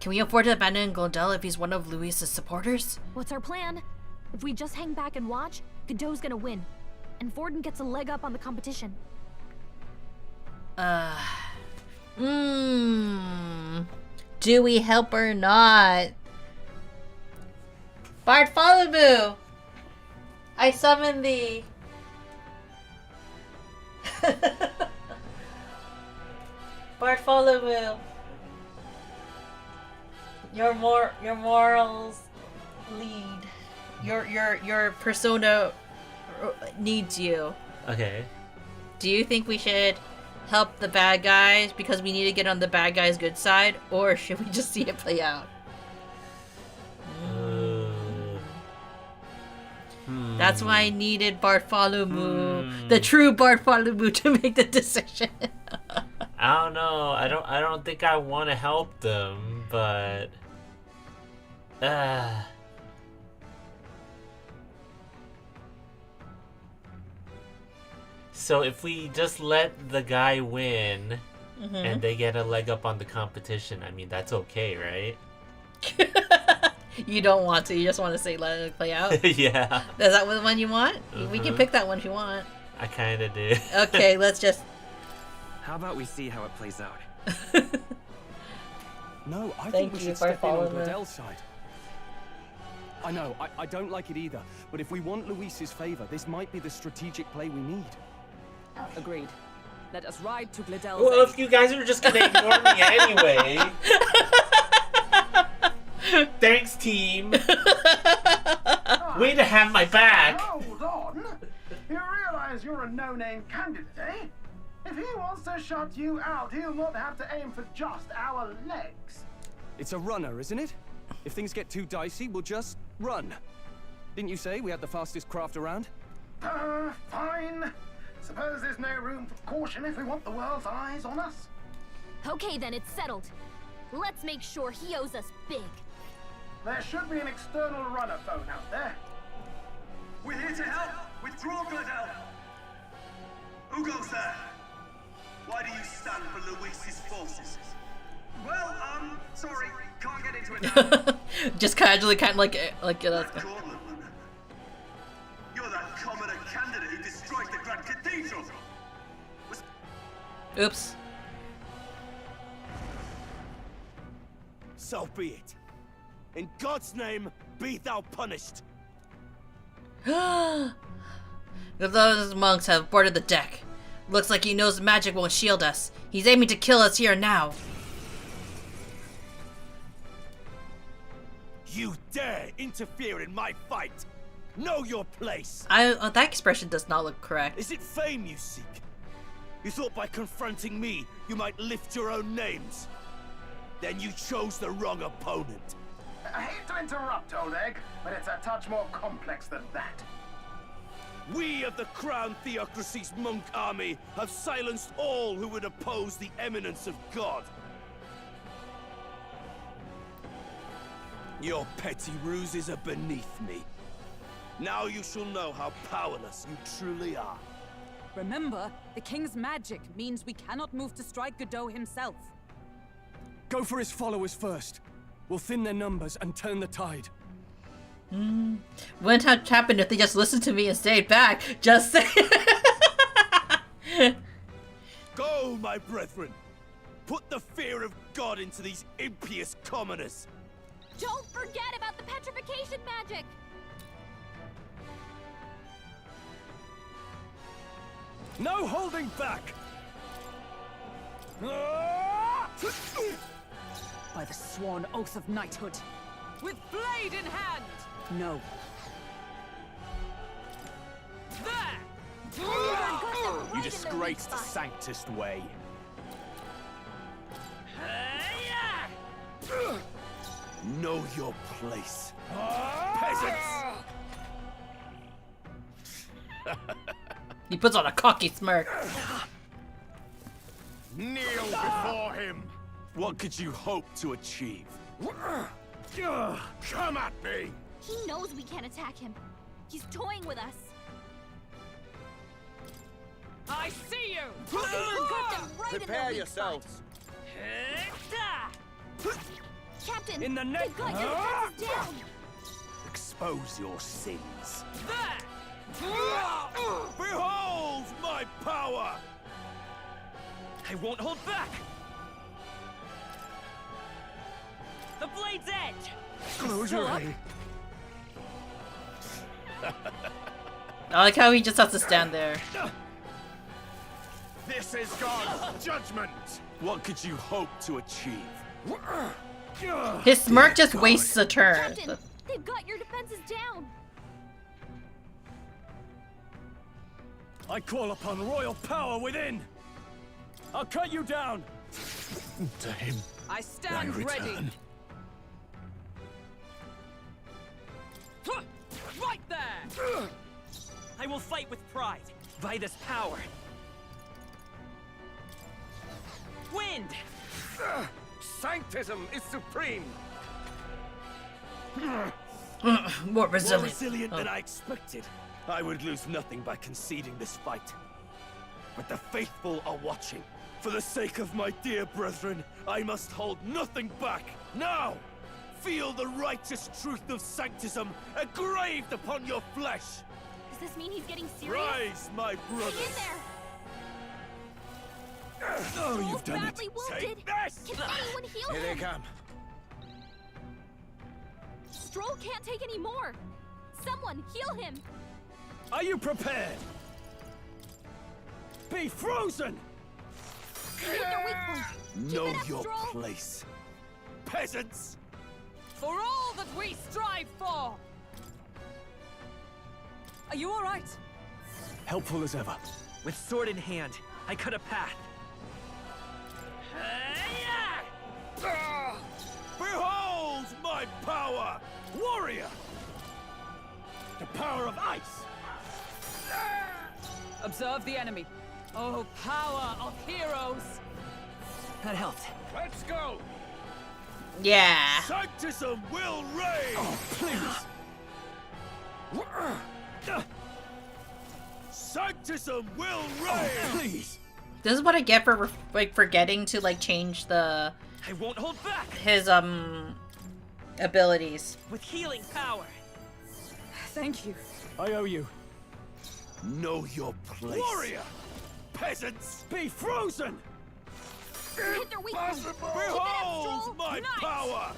Can we afford to abandon Gladel if he's one of Luis's supporters? What's our plan? If we just hang back and watch, Godot's gonna win. And Forden gets a leg up on the competition. Do we help or not? Bartholomew! I summon thee! Bartholomew! Your morals lead. Your persona needs you. Okay. Do you think we should help the bad guys because we need to get on the bad guys' good side, or should we just see it play out? That's why I needed Bartholomew, the true Bartholomew, to make the decision. I don't know. I don't think I want to help them, but so if we just let the guy win and they get a leg up on the competition, I mean, that's okay, right? You don't want to. You just want to say let it play out? Yeah. Is that the one you want? We can pick that one if you want. I kind of do. Okay, let's just... How about we see how it plays out? No, I Thank think we you should for step in on following Gladel's side. I know, I don't like it either, but if we want Luis's favor, this might be the strategic play we need. Agreed. Let us ride to Gladel's Well, aid. if you guys are just gonna ignore me anyway. Thanks, team. Way to have my back. Hold on. You realize you're a no-name candidate, eh? If he wants to shut you out, he'll not have to aim for just our legs. It's a runner, isn't it? If things get too dicey, we'll just run. Didn't you say we had the fastest craft around? Fine. Suppose there's no room for caution if we want the world's eyes on us. Okay then, it's settled. Let's make sure he owes us big. There should be an external runner phone out there. We're here to help. Withdraw, Gladel. Who goes there? Why do you stand for Luis's forces? Well, sorry, can't get into it now. Just casually, kind of like Cortland. You're that commoner candidate who destroyed the Grand Cathedral. Oops. So be it. In God's name, be thou punished. Those monks have boarded the deck. Looks like he knows magic won't shield us. He's aiming to kill us here now. You dare interfere in my fight? Know your place. That expression does not look correct. Is it fame you seek? You thought by confronting me, you might lift your own names. Then you chose the wrong opponent. I hate to interrupt, Old Egg, but it's a touch more complex than that. We of the Crown Theocracy's monk army have silenced all who would oppose the eminence of God. Your petty ruses are beneath me. Now you shall know how powerless you truly are. Remember, the king's magic means we cannot move to strike Godot himself. Go for his followers first. We'll thin their numbers and turn the tide. Wouldn't have happened if they just listened to me and stayed back. Just say. Go, my brethren. Put the fear of God into these impious commoners. Don't forget about the petrification magic! No holding back! By the sworn oath of knighthood. With blade in hand! No. There! You disgraced the Sanctist way. Know your place. Peasants! He puts on a cocky smirk. Kneel before him! What could you hope to achieve? Come at me! He knows we can't attack him. He's toying with us. I see you! Prepare yourselves. Captain, in the neck. they've got your defenses down. Expose your sins. Behold my power! I won't hold back! The blade's edge! Close your eye. I like how he just has to stand there. This is God's judgment! What could you hope to achieve? His smirk just wastes a turn. Captain, they've got your defenses down. I call upon royal power within. I'll cut you down. To him, I stand ready. Right there! I will fight with pride, by this power. Wind! Sanctism is supreme. More resilient. More resilient than I expected. I would lose nothing by conceding this fight. But the faithful are watching. For the sake of my dear brethren, I must hold nothing back. Now! Feel the righteous truth of Sanctism engraved upon your flesh! Does this mean he's getting serious? Rise, my brothers! Hang in there! Oh, you've done it! Badly wounded. Take this! Can anyone heal Here him? they come. Stroll can't take any more. Someone heal him. Are you prepared? Be frozen! Hit their weak point. Know Keep it up, your Stroll. place. Peasants! For all that we strive for! Are you alright? Helpful as ever. With sword in hand, I cut a path. Behold my power! Warrior! The power of ice! Observe the enemy. Oh, power of heroes! That helped. Let's go. Yeah. Sanctism will reign! Oh, please! Sanctism will reign! Oh, please! This is what I get for like forgetting to like change the I won't hold back! his abilities. With healing power! Thank you. I owe you. Know your place. Warrior! Peasants! Be frozen! Hit their weakness. Behold my Nice. power!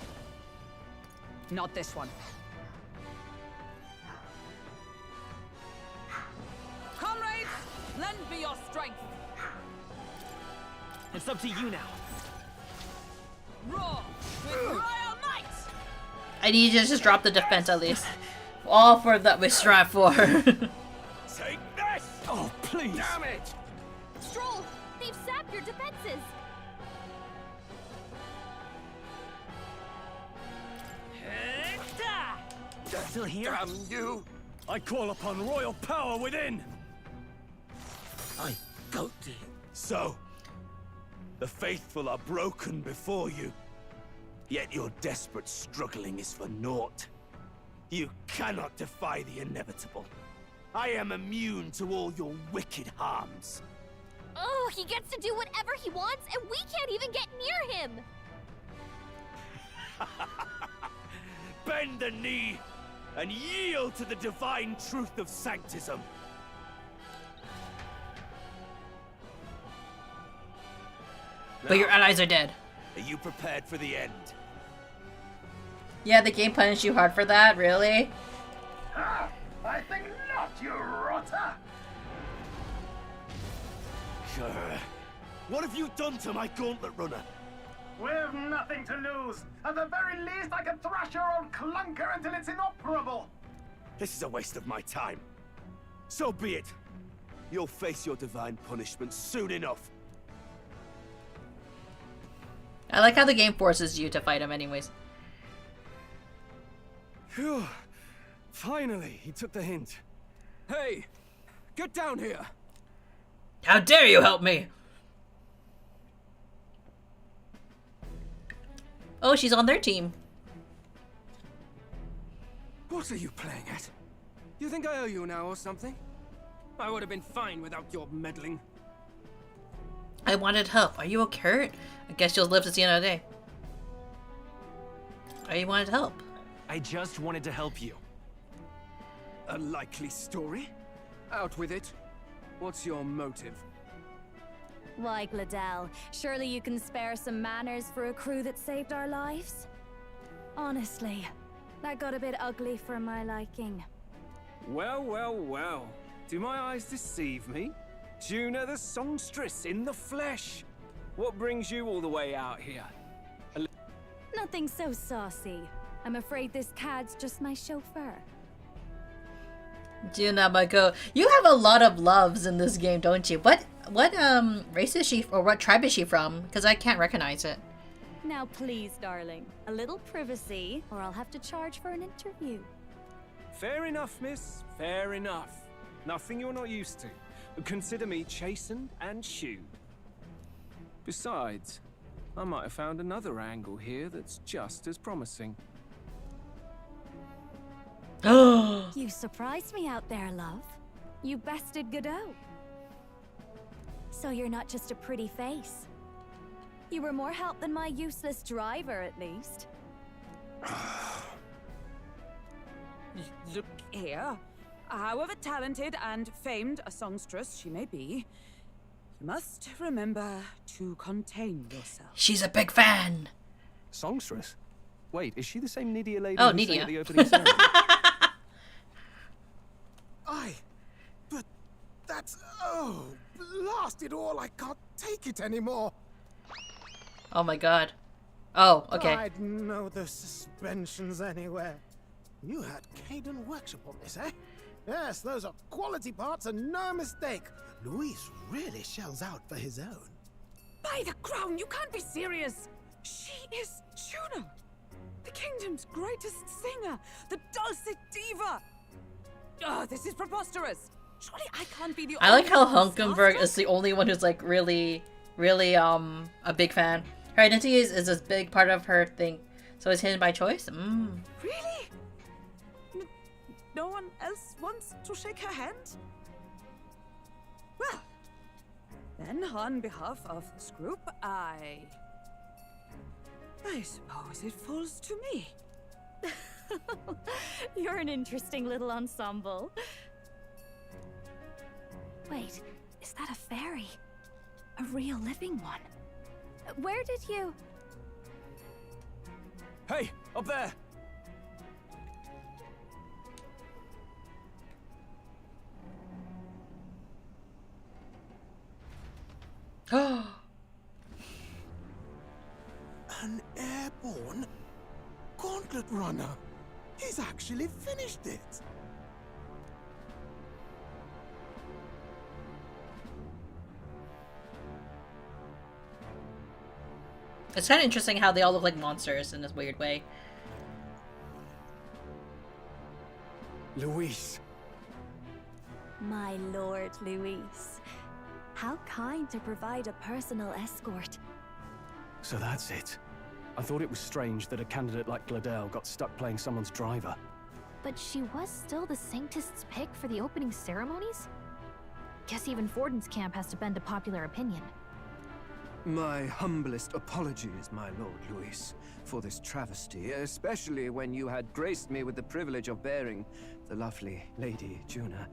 Not this one. Comrades, lend me your strength. It's up to you now. Roar with royal might. I need you to just drop the defense at least. All for that we strive for. Take this! Oh, please! Damn it! Stroll, they've sapped your defenses. Still here? Damn you! I call upon royal power within! I go to you. So, the faithful are broken before you. Yet your desperate struggling is for naught. You cannot defy the inevitable. I am immune to all your wicked harms. Oh, he gets to do whatever he wants, and we can't even get near him. Bend the knee and yield to the divine truth of sanctism. But your allies are dead. Are you prepared for the end? Yeah, the game punished you hard for that, really? Ah, I think not, you rotter! What have you done to my gauntlet runner? We've nothing to lose. At the very least, I can thrash your old clunker until it's inoperable. This is a waste of my time. So be it. You'll face your divine punishment soon enough. I like how the game forces you to fight him anyways. Phew. Finally, he took the hint. Hey, get down here! How dare you help me! Oh, she's on their team. What are you playing at? You think I owe you now or something? I would have been fine without your meddling. I wanted help. Are you okay, Kurt? I guess you'll live to see another day. Oh, you wanted help. I just wanted to help you. A likely story? Out with it. What's your motive? Why, Gladell, surely you can spare some manners for a crew that saved our lives? Honestly, that got a bit ugly for my liking. Well, well, well. Do my eyes deceive me? Juna the songstress in the flesh. What brings you all the way out here? Nothing so saucy. I'm afraid this cad's just my chauffeur. Junamako, you have a lot of loves in this game, don't you? What race is she, or what tribe is she from? Because I can't recognize it. Now please, darling, a little privacy, or I'll have to charge for an interview. Fair enough, miss. Fair enough. Nothing you're not used to. Consider me chastened and shooed. Besides, I might have found another angle here that's just as promising. You surprised me out there, love. You bested Godot. So you're not just a pretty face. You were more help than my useless driver, at least. Look here. However talented and famed a songstress she may be, you must remember to contain yourself. She's a big fan. Songstress? Wait, is she the same Nydia lady Oh, who sang Nydia. at the opening ceremony? Aye, but that's... oh, blast it all, I can't take it anymore. Oh my god. Oh, okay. I'd know the suspensions anywhere. You had Caden workshop on this, eh? Yes, those are quality parts and no mistake. Luis really shells out for his own. By the crown, you can't be serious! She is Juna! The kingdom's greatest singer! The dulcet diva! Oh, this is preposterous! Surely I can't be the I like how only Hulkenberg is the only one who's like really a big fan. Her identity is a big part of her thing. So it's hidden by choice? Really? No one else wants to shake her hand? Well, then on behalf of this group, I suppose it falls to me. You're an interesting little ensemble. Wait, is that a fairy? A real living one? Where did you... Hey, up there! An airborne gauntlet runner. He's actually finished it. It's kind of interesting how they all look like monsters in this weird way. Luis. My lord, Luis. How kind to provide a personal escort. So that's it. I thought it was strange that a candidate like Gladel got stuck playing someone's driver. But she was still the Sanctist's pick for the opening ceremonies? Guess even Forden's camp has to bend to popular opinion. My humblest apologies, my lord Luis, for this travesty, especially when you had graced me with the privilege of bearing the lovely Lady Juna.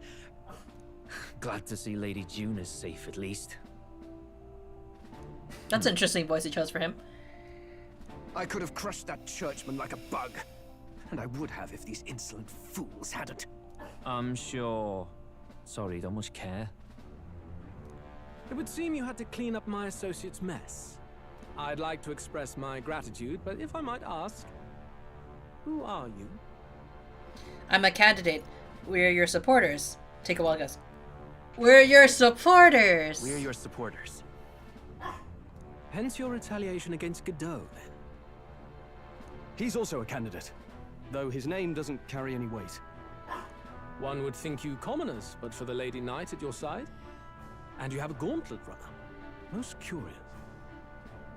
Glad to see Lady Juna's safe, at least. That's an interesting voice he chose for him. I could have crushed that churchman like a bug. And I would have if these insolent fools hadn't. I'm sure. Sorry, don't much care. It would seem you had to clean up my associate's mess. I'd like to express my gratitude, but if I might ask, who are you? I'm a candidate. We're your supporters. Take a while, guys. We're your supporters! We're your supporters. Hence your retaliation against Godot, then. He's also a candidate, though his name doesn't carry any weight. One would think you commoners, but for the Lady Knight at your side. And you have a gauntlet runner. Most curious.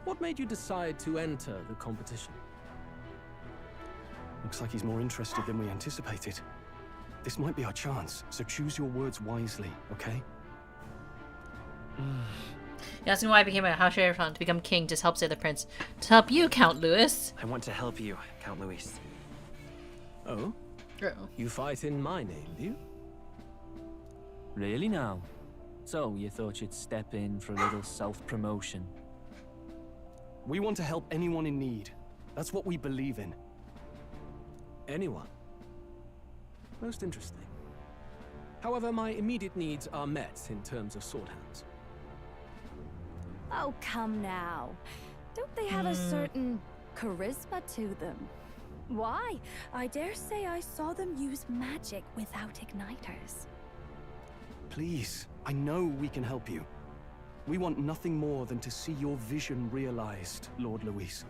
What made you decide to enter the competition? Looks like he's more interested than we anticipated. This might be our chance, so choose your words wisely, okay? You asked me why I became a House Sheriff to become king to help save the prince. To help you, Count Louis. I want to help you, Count Luis. Oh? You fight in my name, do you? Really now? So, you thought you'd step in for a little self-promotion? We want to help anyone in need. That's what we believe in. Anyone? Most interesting. However, my immediate needs are met in terms of sword hands. Oh, come now. Don't they have a certain charisma to them? Why? I dare say I saw them use magic without igniters. Please, I know we can help you. We want nothing more than to see your vision realized, Lord Luis.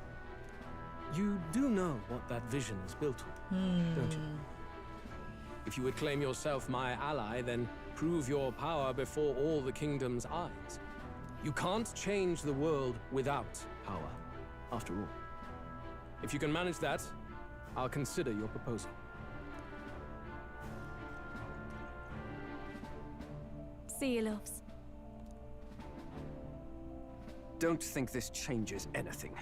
You do know what that vision is built on, don't you? If you would claim yourself my ally, then prove your power before all the kingdom's eyes. You can't change the world without power, after all. If you can manage that, I'll consider your proposal. See you, loves. Don't think this changes anything.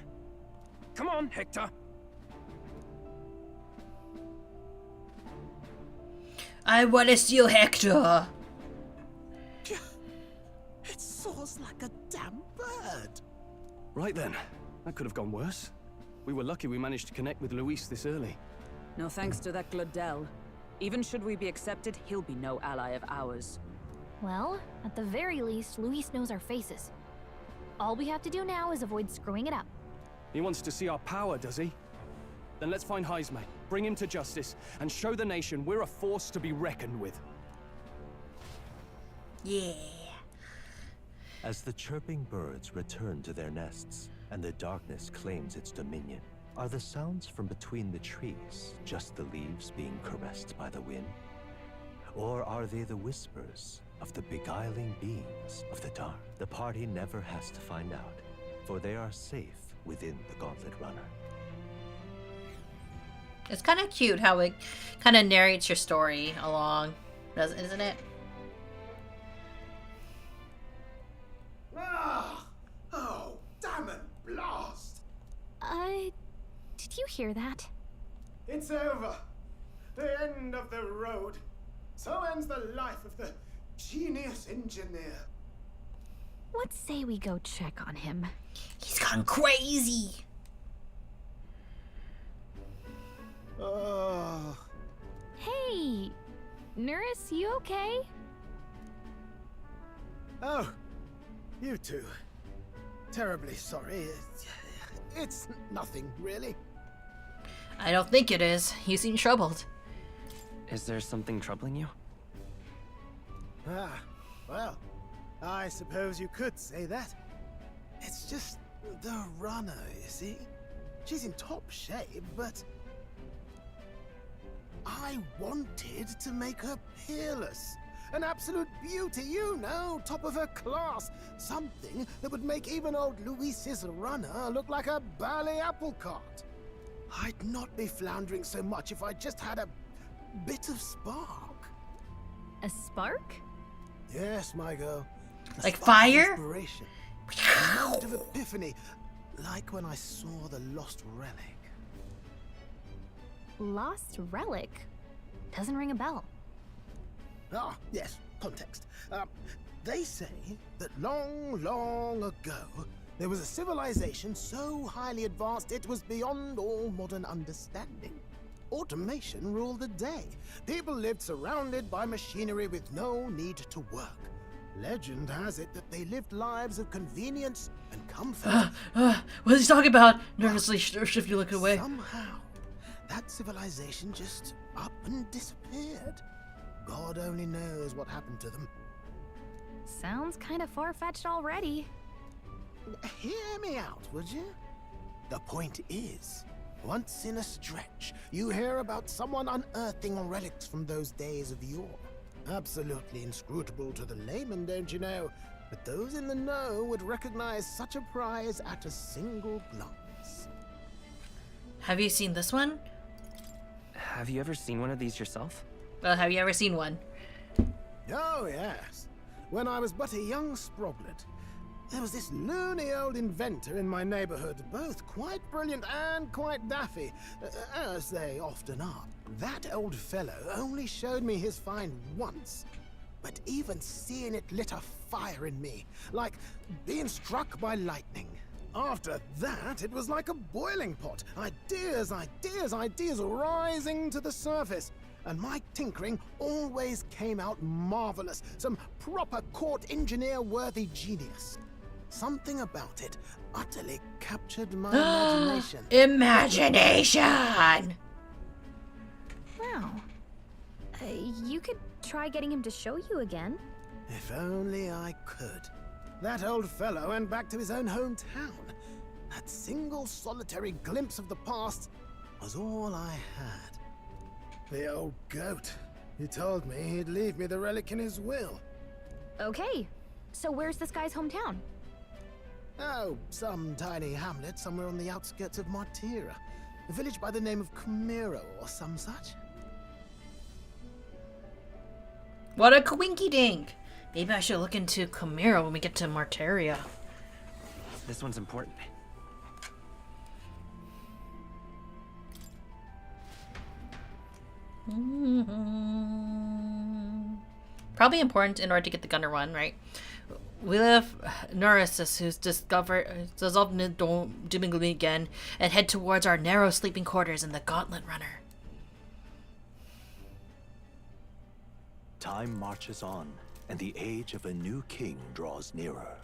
Come on, Hector! I want to see you, Hector! It soars like a damn bird. Right then. That could have gone worse. We were lucky we managed to connect with Luis this early. No thanks to that Gladel. Even should we be accepted, he'll be no ally of ours. Well, at the very least, Luis knows our faces. All we have to do now is avoid screwing it up. He wants to see our power, does he? Then let's find Heisme, bring him to justice, and show the nation we're a force to be reckoned with. Yeah. As the chirping birds return to their nests, and the darkness claims its dominion, are the sounds from between the trees just the leaves being caressed by the wind? Or are they the whispers of the beguiling beings of the dark? The party never has to find out, for they are safe within the Gauntlet Runner. It's kind of cute how it kind of narrates your story along, isn't it? Ah! Oh, damn it, blast! Did you hear that? It's over. The end of the road. So ends the life of the genius engineer. Let's say we go check on him. He's gone crazy. Oh. Hey, nurse, you okay? Oh, you two. Terribly sorry. It's nothing, really. I don't think it is. You seem troubled. Is there something troubling you? Ah, well, I suppose you could say that. It's just the runner, you see? She's in top shape, but I wanted to make her peerless. An absolute beauty, you know, top of her class. Something that would make even old Luis's runner look like a bally apple cart. I'd not be floundering so much if I just had a bit of spark. A spark? Yes, my girl. Like fire? Inspiration. A moment of epiphany, like when I saw the lost relic. Lost relic? Doesn't ring a bell. Ah, yes, context. They say that long, long ago, there was a civilization so highly advanced it was beyond all modern understanding. Automation ruled the day. People lived surrounded by machinery with no need to work. Legend has it that they lived lives of convenience and comfort. What is he talking about? Nervously shift you look away. Somehow, that civilization just up and disappeared. God only knows what happened to them. Sounds kind of far-fetched already. Hear me out, would you? The point is, once in a stretch, you hear about someone unearthing relics from those days of yore. Absolutely inscrutable to the layman, don't you know? But those in the know would recognize such a prize at a single glance. Have you seen this one? Have you ever seen one of these yourself? Well, have you ever seen one? Oh, yes. When I was but a young sproglet, there was this loony old inventor in my neighborhood, both quite brilliant and quite daffy, as they often are. That old fellow only showed me his find once, but even seeing it lit a fire in me, like being struck by lightning. After that, it was like a boiling pot. Ideas, ideas, ideas rising to the surface. And my tinkering always came out marvelous. Some proper court engineer-worthy genius. Something about it utterly captured my imagination. Imagination! Wow. You could try getting him to show you again. If only I could. That old fellow went back to his own hometown. That single solitary glimpse of the past was all I had. The old goat. He told me he'd leave me the relic in his will. Okay. So where's this guy's hometown? Oh, some tiny hamlet somewhere on the outskirts of Martira. A village by the name of Camiro or some such. What a coinky dink! Maybe I should look into Camiro when we get to Martaria. This one's important. Probably important in order to get the gunner one, right? We live Neurisis, who's dissolved in doom and gloom again, and head towards our narrow sleeping quarters in the Gauntlet Runner. Time marches on, and the age of a new king draws nearer.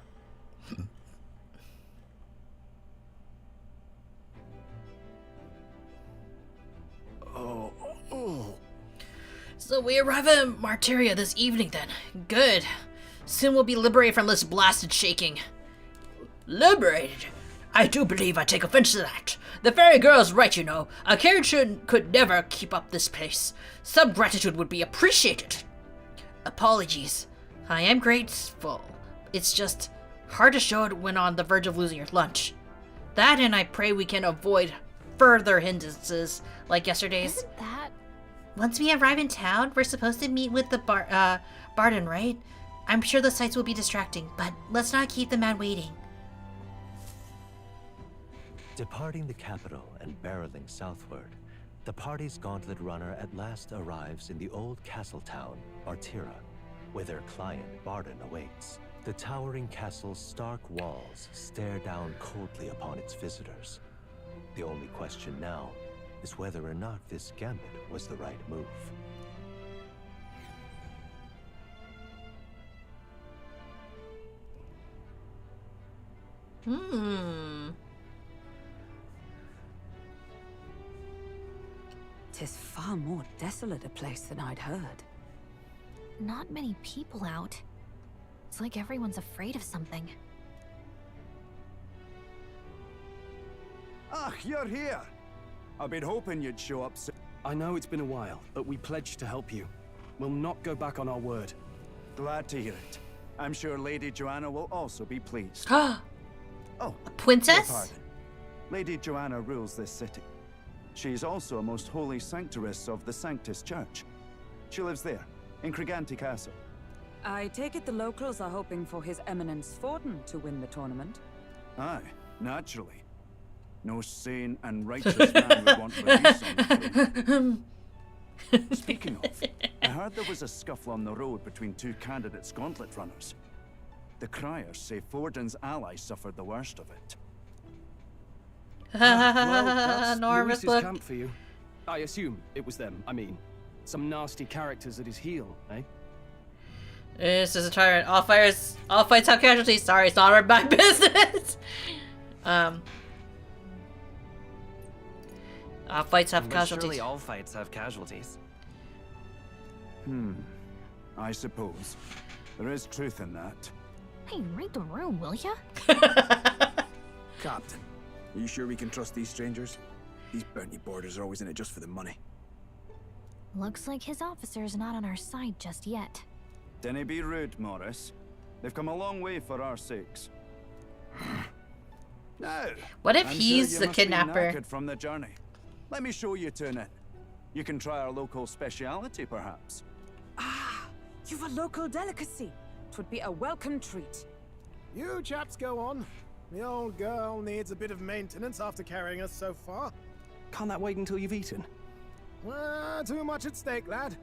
So we arrive at Martyria this evening then. Good. Soon we'll be liberated from this blasted shaking. Liberated? I do believe I take offense to that. The fairy girl's right, you know. A carriage could never keep up this pace. Some gratitude would be appreciated. Apologies. I am grateful. It's just hard to show it when on the verge of losing your lunch. That, and I pray we can avoid further hindrances like yesterday's. Isn't that... Once we arrive in town, we're supposed to meet with the Barden, right? I'm sure the sights will be distracting, but let's not keep the man waiting. Departing the capital and barreling southward, the party's gauntlet runner at last arrives in the old castle town, Artira, where their client, Barden, awaits. The towering castle's stark walls stare down coldly upon its visitors. The only question now is whether or not this gambit was the right move. Tis far more desolate a place than I'd heard. Not many people out. It's like everyone's afraid of something. Ah, you're here. I've been hoping you'd show up soon. I know it's been a while, but we pledged to help you. We'll not go back on our word. Glad to hear it. I'm sure Lady Joanna will also be pleased. Oh, a princess? your pardon. Lady Joanna rules this city. She's also a most holy sanctuaress of the Sanctus Church. She lives there, in Criganti Castle. I take it the locals are hoping for His Eminence Forden to win the tournament? Aye, naturally. No sane and righteous man would want release on the throne. Speaking of, I heard there was a scuffle on the road between two candidates gauntlet runners. The criers say Forden's ally suffered the worst of it. Well, that's Norma's Luis's book. camp for you. I assume it was them. I mean, some nasty characters at his heel, eh? This is a tyrant. All fights have casualties. Sorry, it's not my business. All fights have But casualties. surely all fights have casualties. I suppose. There is truth in that. Hey, read the room, will ya? Captain, are you sure we can trust these strangers? These bounty boarders are always in it just for the money. Looks like his officer's not on our side just yet. Dinna be rude, Morris. They've come a long way for our sakes. Now, What if I'm he's sure you the must be kidnapper? knackered from the journey. Let me show you to it. You can try our local speciality, perhaps. You've a local delicacy. 'Twould be a welcome treat. You chaps go on. The old girl needs a bit of maintenance after carrying us so far. Can't that wait until you've eaten? Too much at stake, lad.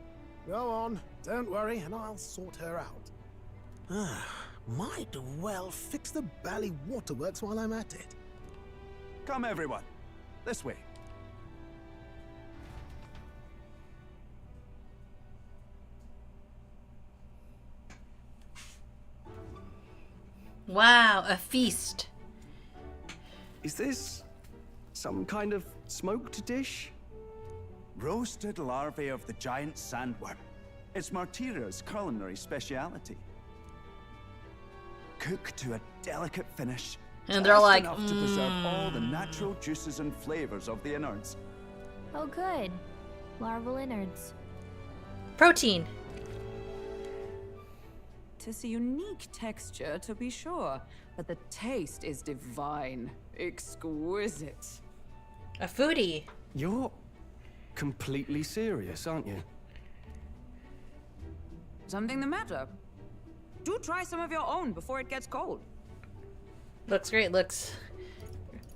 Go on, don't worry, and I'll sort her out. Might well fix the bally waterworks while I'm at it. Come, everyone. This way. Wow, a feast. Is this some kind of smoked dish? Roasted larvae of the giant sandworm. It's Martira's culinary speciality. Cooked to a delicate finish. And they're just like, enough to preserve all the natural juices and flavors of the innards. Oh good. Larval innards. Protein. Tis a unique texture, to be sure, but the taste is divine. Exquisite. A foodie. You're completely serious, aren't you? Something the matter? Do try some of your own before it gets cold. Looks great, looks...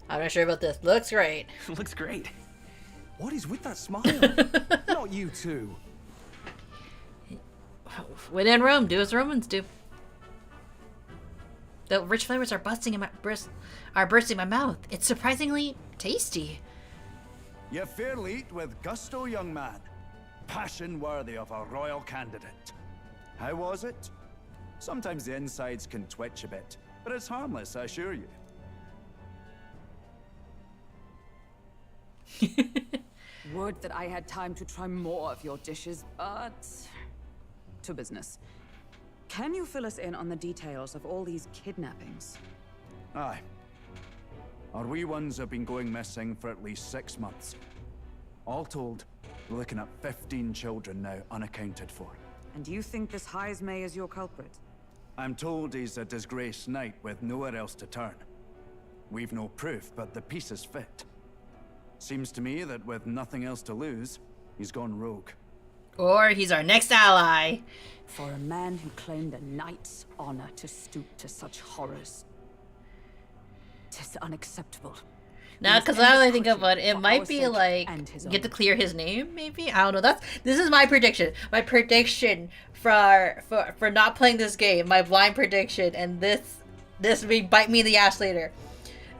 I'm not sure about this. Looks great. Looks great. What is with that smile? Not you two. When in Rome, do as Romans do. The rich flavors are bursting in my mouth. It's surprisingly tasty. You fairly eat with gusto, young man. Passion worthy of a royal candidate. How was it? Sometimes the insides can twitch a bit, but it's harmless, I assure you. Would that I had time to try more of your dishes, but... to business. Can you fill us in on the details of all these kidnappings? Aye. Our wee ones have been going missing for at least 6 months. All told, we're looking at 15 children now unaccounted for. And you think this Heismay is your culprit? I'm told he's a disgraced knight with nowhere else to turn. We've no proof, but the pieces fit. Seems to me that with nothing else to lose, he's gone rogue. Or he's our next ally. For a man who claimed a knight's honor to stoop to such horrors. 'Tis unacceptable. Now, because now that I think about it, it might be like get to clear his name. Maybe I don't know. This is my prediction. My prediction for not playing this game. My blind prediction, and this may bite me in the ass later.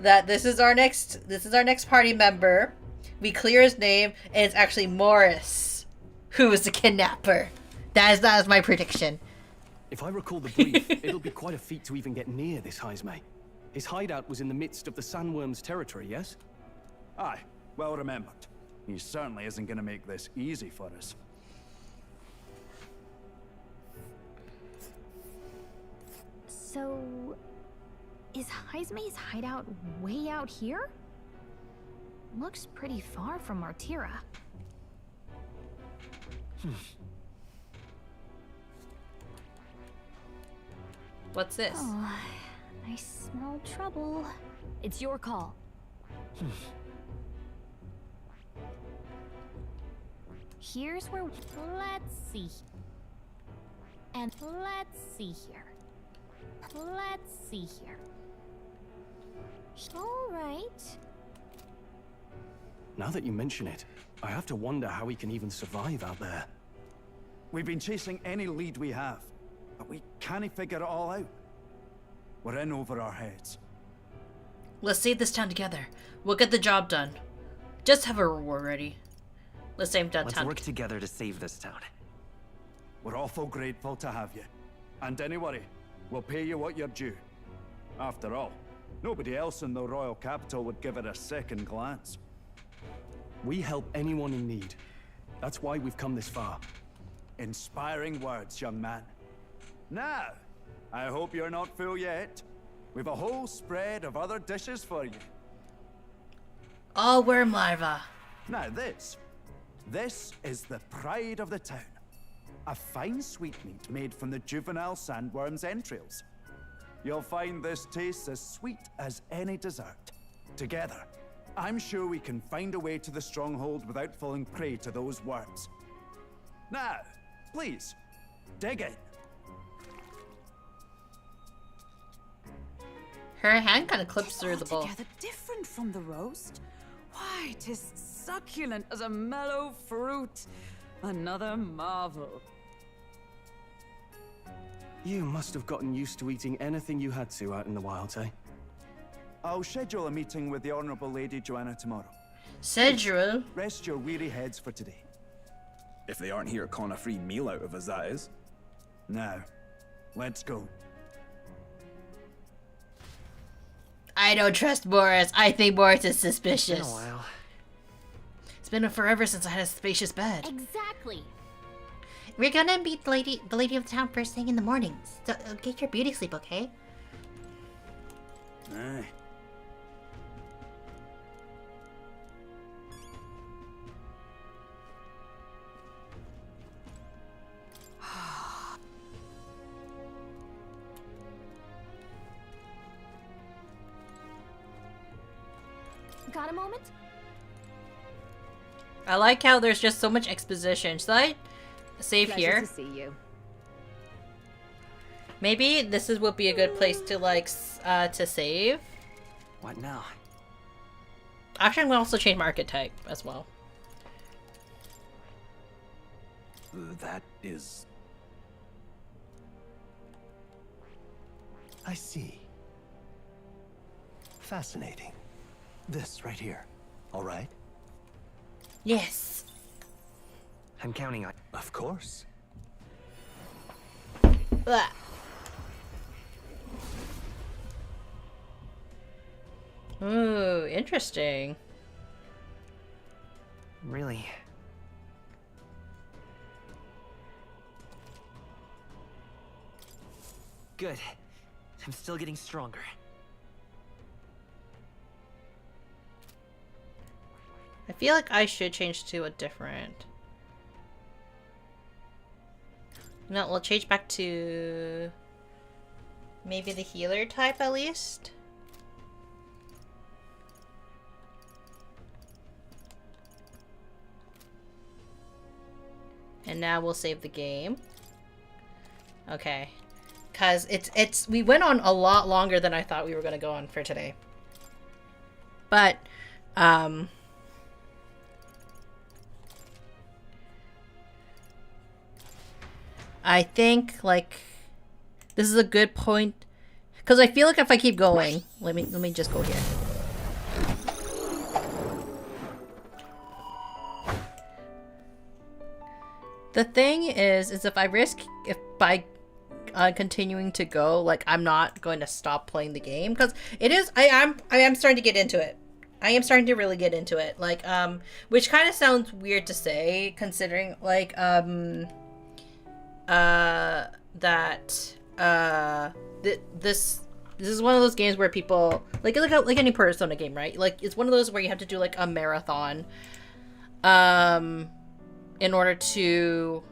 That this is our next party member. We clear his name, and it's actually Morris, who is the kidnapper. That is my prediction. If I recall the brief, it'll be quite a feat to even get near this Heisme. His hideout was in the midst of the Sandworm's territory, yes? Aye, well remembered. He certainly isn't going to make this easy for us. So, is Heisme's hideout way out here? Looks pretty far from Martira. What's this? Oh, I smell trouble. It's your call. Here's where let's see. And let's see here. Let's see here. All right. Now that you mention it, I have to wonder how he can even survive out there. We've been chasing any lead we have, but we can't figure it all out. We're in over our heads. Let's save this town together. We'll get the job done. Just have a reward ready. Let's save that Let's town. work together to save this town. We're awful grateful to have you. And don't worry, we'll pay you what you're due. After all, nobody else in the royal capital would give it a second glance. We help anyone in need. That's why we've come this far. Inspiring words, young man. Now, I hope you're not full yet. We've a whole spread of other dishes for you. All worm larva. Now this is the pride of the town. A fine sweetmeat made from the juvenile sandworm's entrails. You'll find this tastes as sweet as any dessert. Together, I'm sure we can find a way to the stronghold without falling prey to those worms. Now, please, dig in. Her hand kind of clips through the bowl. Altogether different from the roast. Why, 'tis succulent as a mellow fruit. Another marvel. You must have gotten used to eating anything you had to out in the wilds, eh? I'll schedule a meeting with the Honorable Lady Joanna tomorrow. Schedule? Rest your weary heads for today. If they aren't here con a free meal out of us, that is. Now, let's go. I don't trust Boris. I think Boris is suspicious. It's been a while. It's been forever since I had a spacious bed. Exactly. We're gonna meet the lady of the town first thing in the morning. So get your beauty sleep, okay? Aye. Got a moment? I like how there's just so much exposition. Should I save Pleasure here? to see you. Maybe this would be a good place to to save. What now? Actually, I'm gonna also change my archetype as well. That is... I see. Fascinating. This right here. All right? Yes. I'm counting on... Of course. Blah. Ooh, interesting. Really? Good. I'm still getting stronger. I feel like I should change to a different... No, we'll change back to... maybe the healer type at least? And now we'll save the game. Okay. Cause we went on a lot longer than I thought we were gonna go on for today. But I think like this is a good point, because I feel like if I keep going, let me just go here. The thing is if I risk, if by continuing to go, like I'm not going to stop playing the game, because it is, I am starting to get into it. I am starting to really get into it, like which kind of sounds weird to say considering like this is one of those games where people like any Persona game, right? Like it's one of those where you have to do like a marathon in order to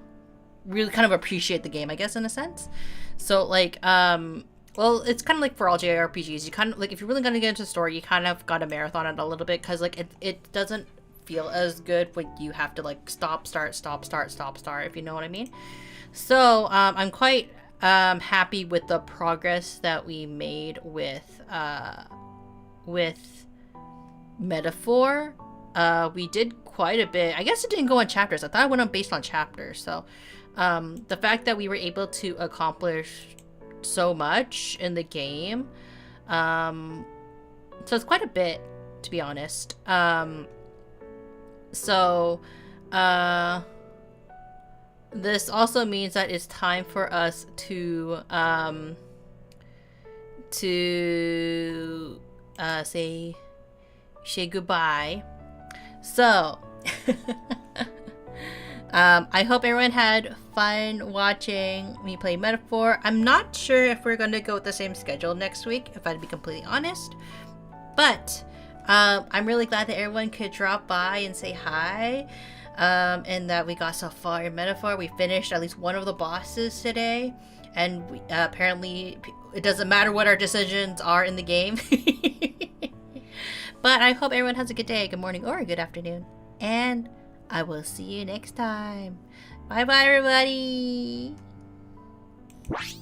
really kind of appreciate the game, I guess, in a sense. So like well, it's kind of like for all JRPGs, you kind of like, if you're really gonna get into the story, you kind of gotta marathon it a little bit, because like it doesn't feel as good when you have to like stop start, if you know what I mean. So I'm quite happy with the progress that we made with Metaphor. We did quite a bit. I guess it didn't go on chapters. I thought it went on based on chapters. So the fact that we were able to accomplish so much in the game, so it's quite a bit, to be honest. This also means that it's time for us to say goodbye. So I hope everyone had fun watching me play Metaphor. I'm not sure if we're going to go with the same schedule next week, if I'd be completely honest. But I'm really glad that everyone could drop by and say hi. And that we got so far in Metaphor. We finished at least one of the bosses today. And we, apparently it doesn't matter what our decisions are in the game. But I hope everyone has a good day, good morning, or a good afternoon. And I will see you next time. Bye bye, everybody. What?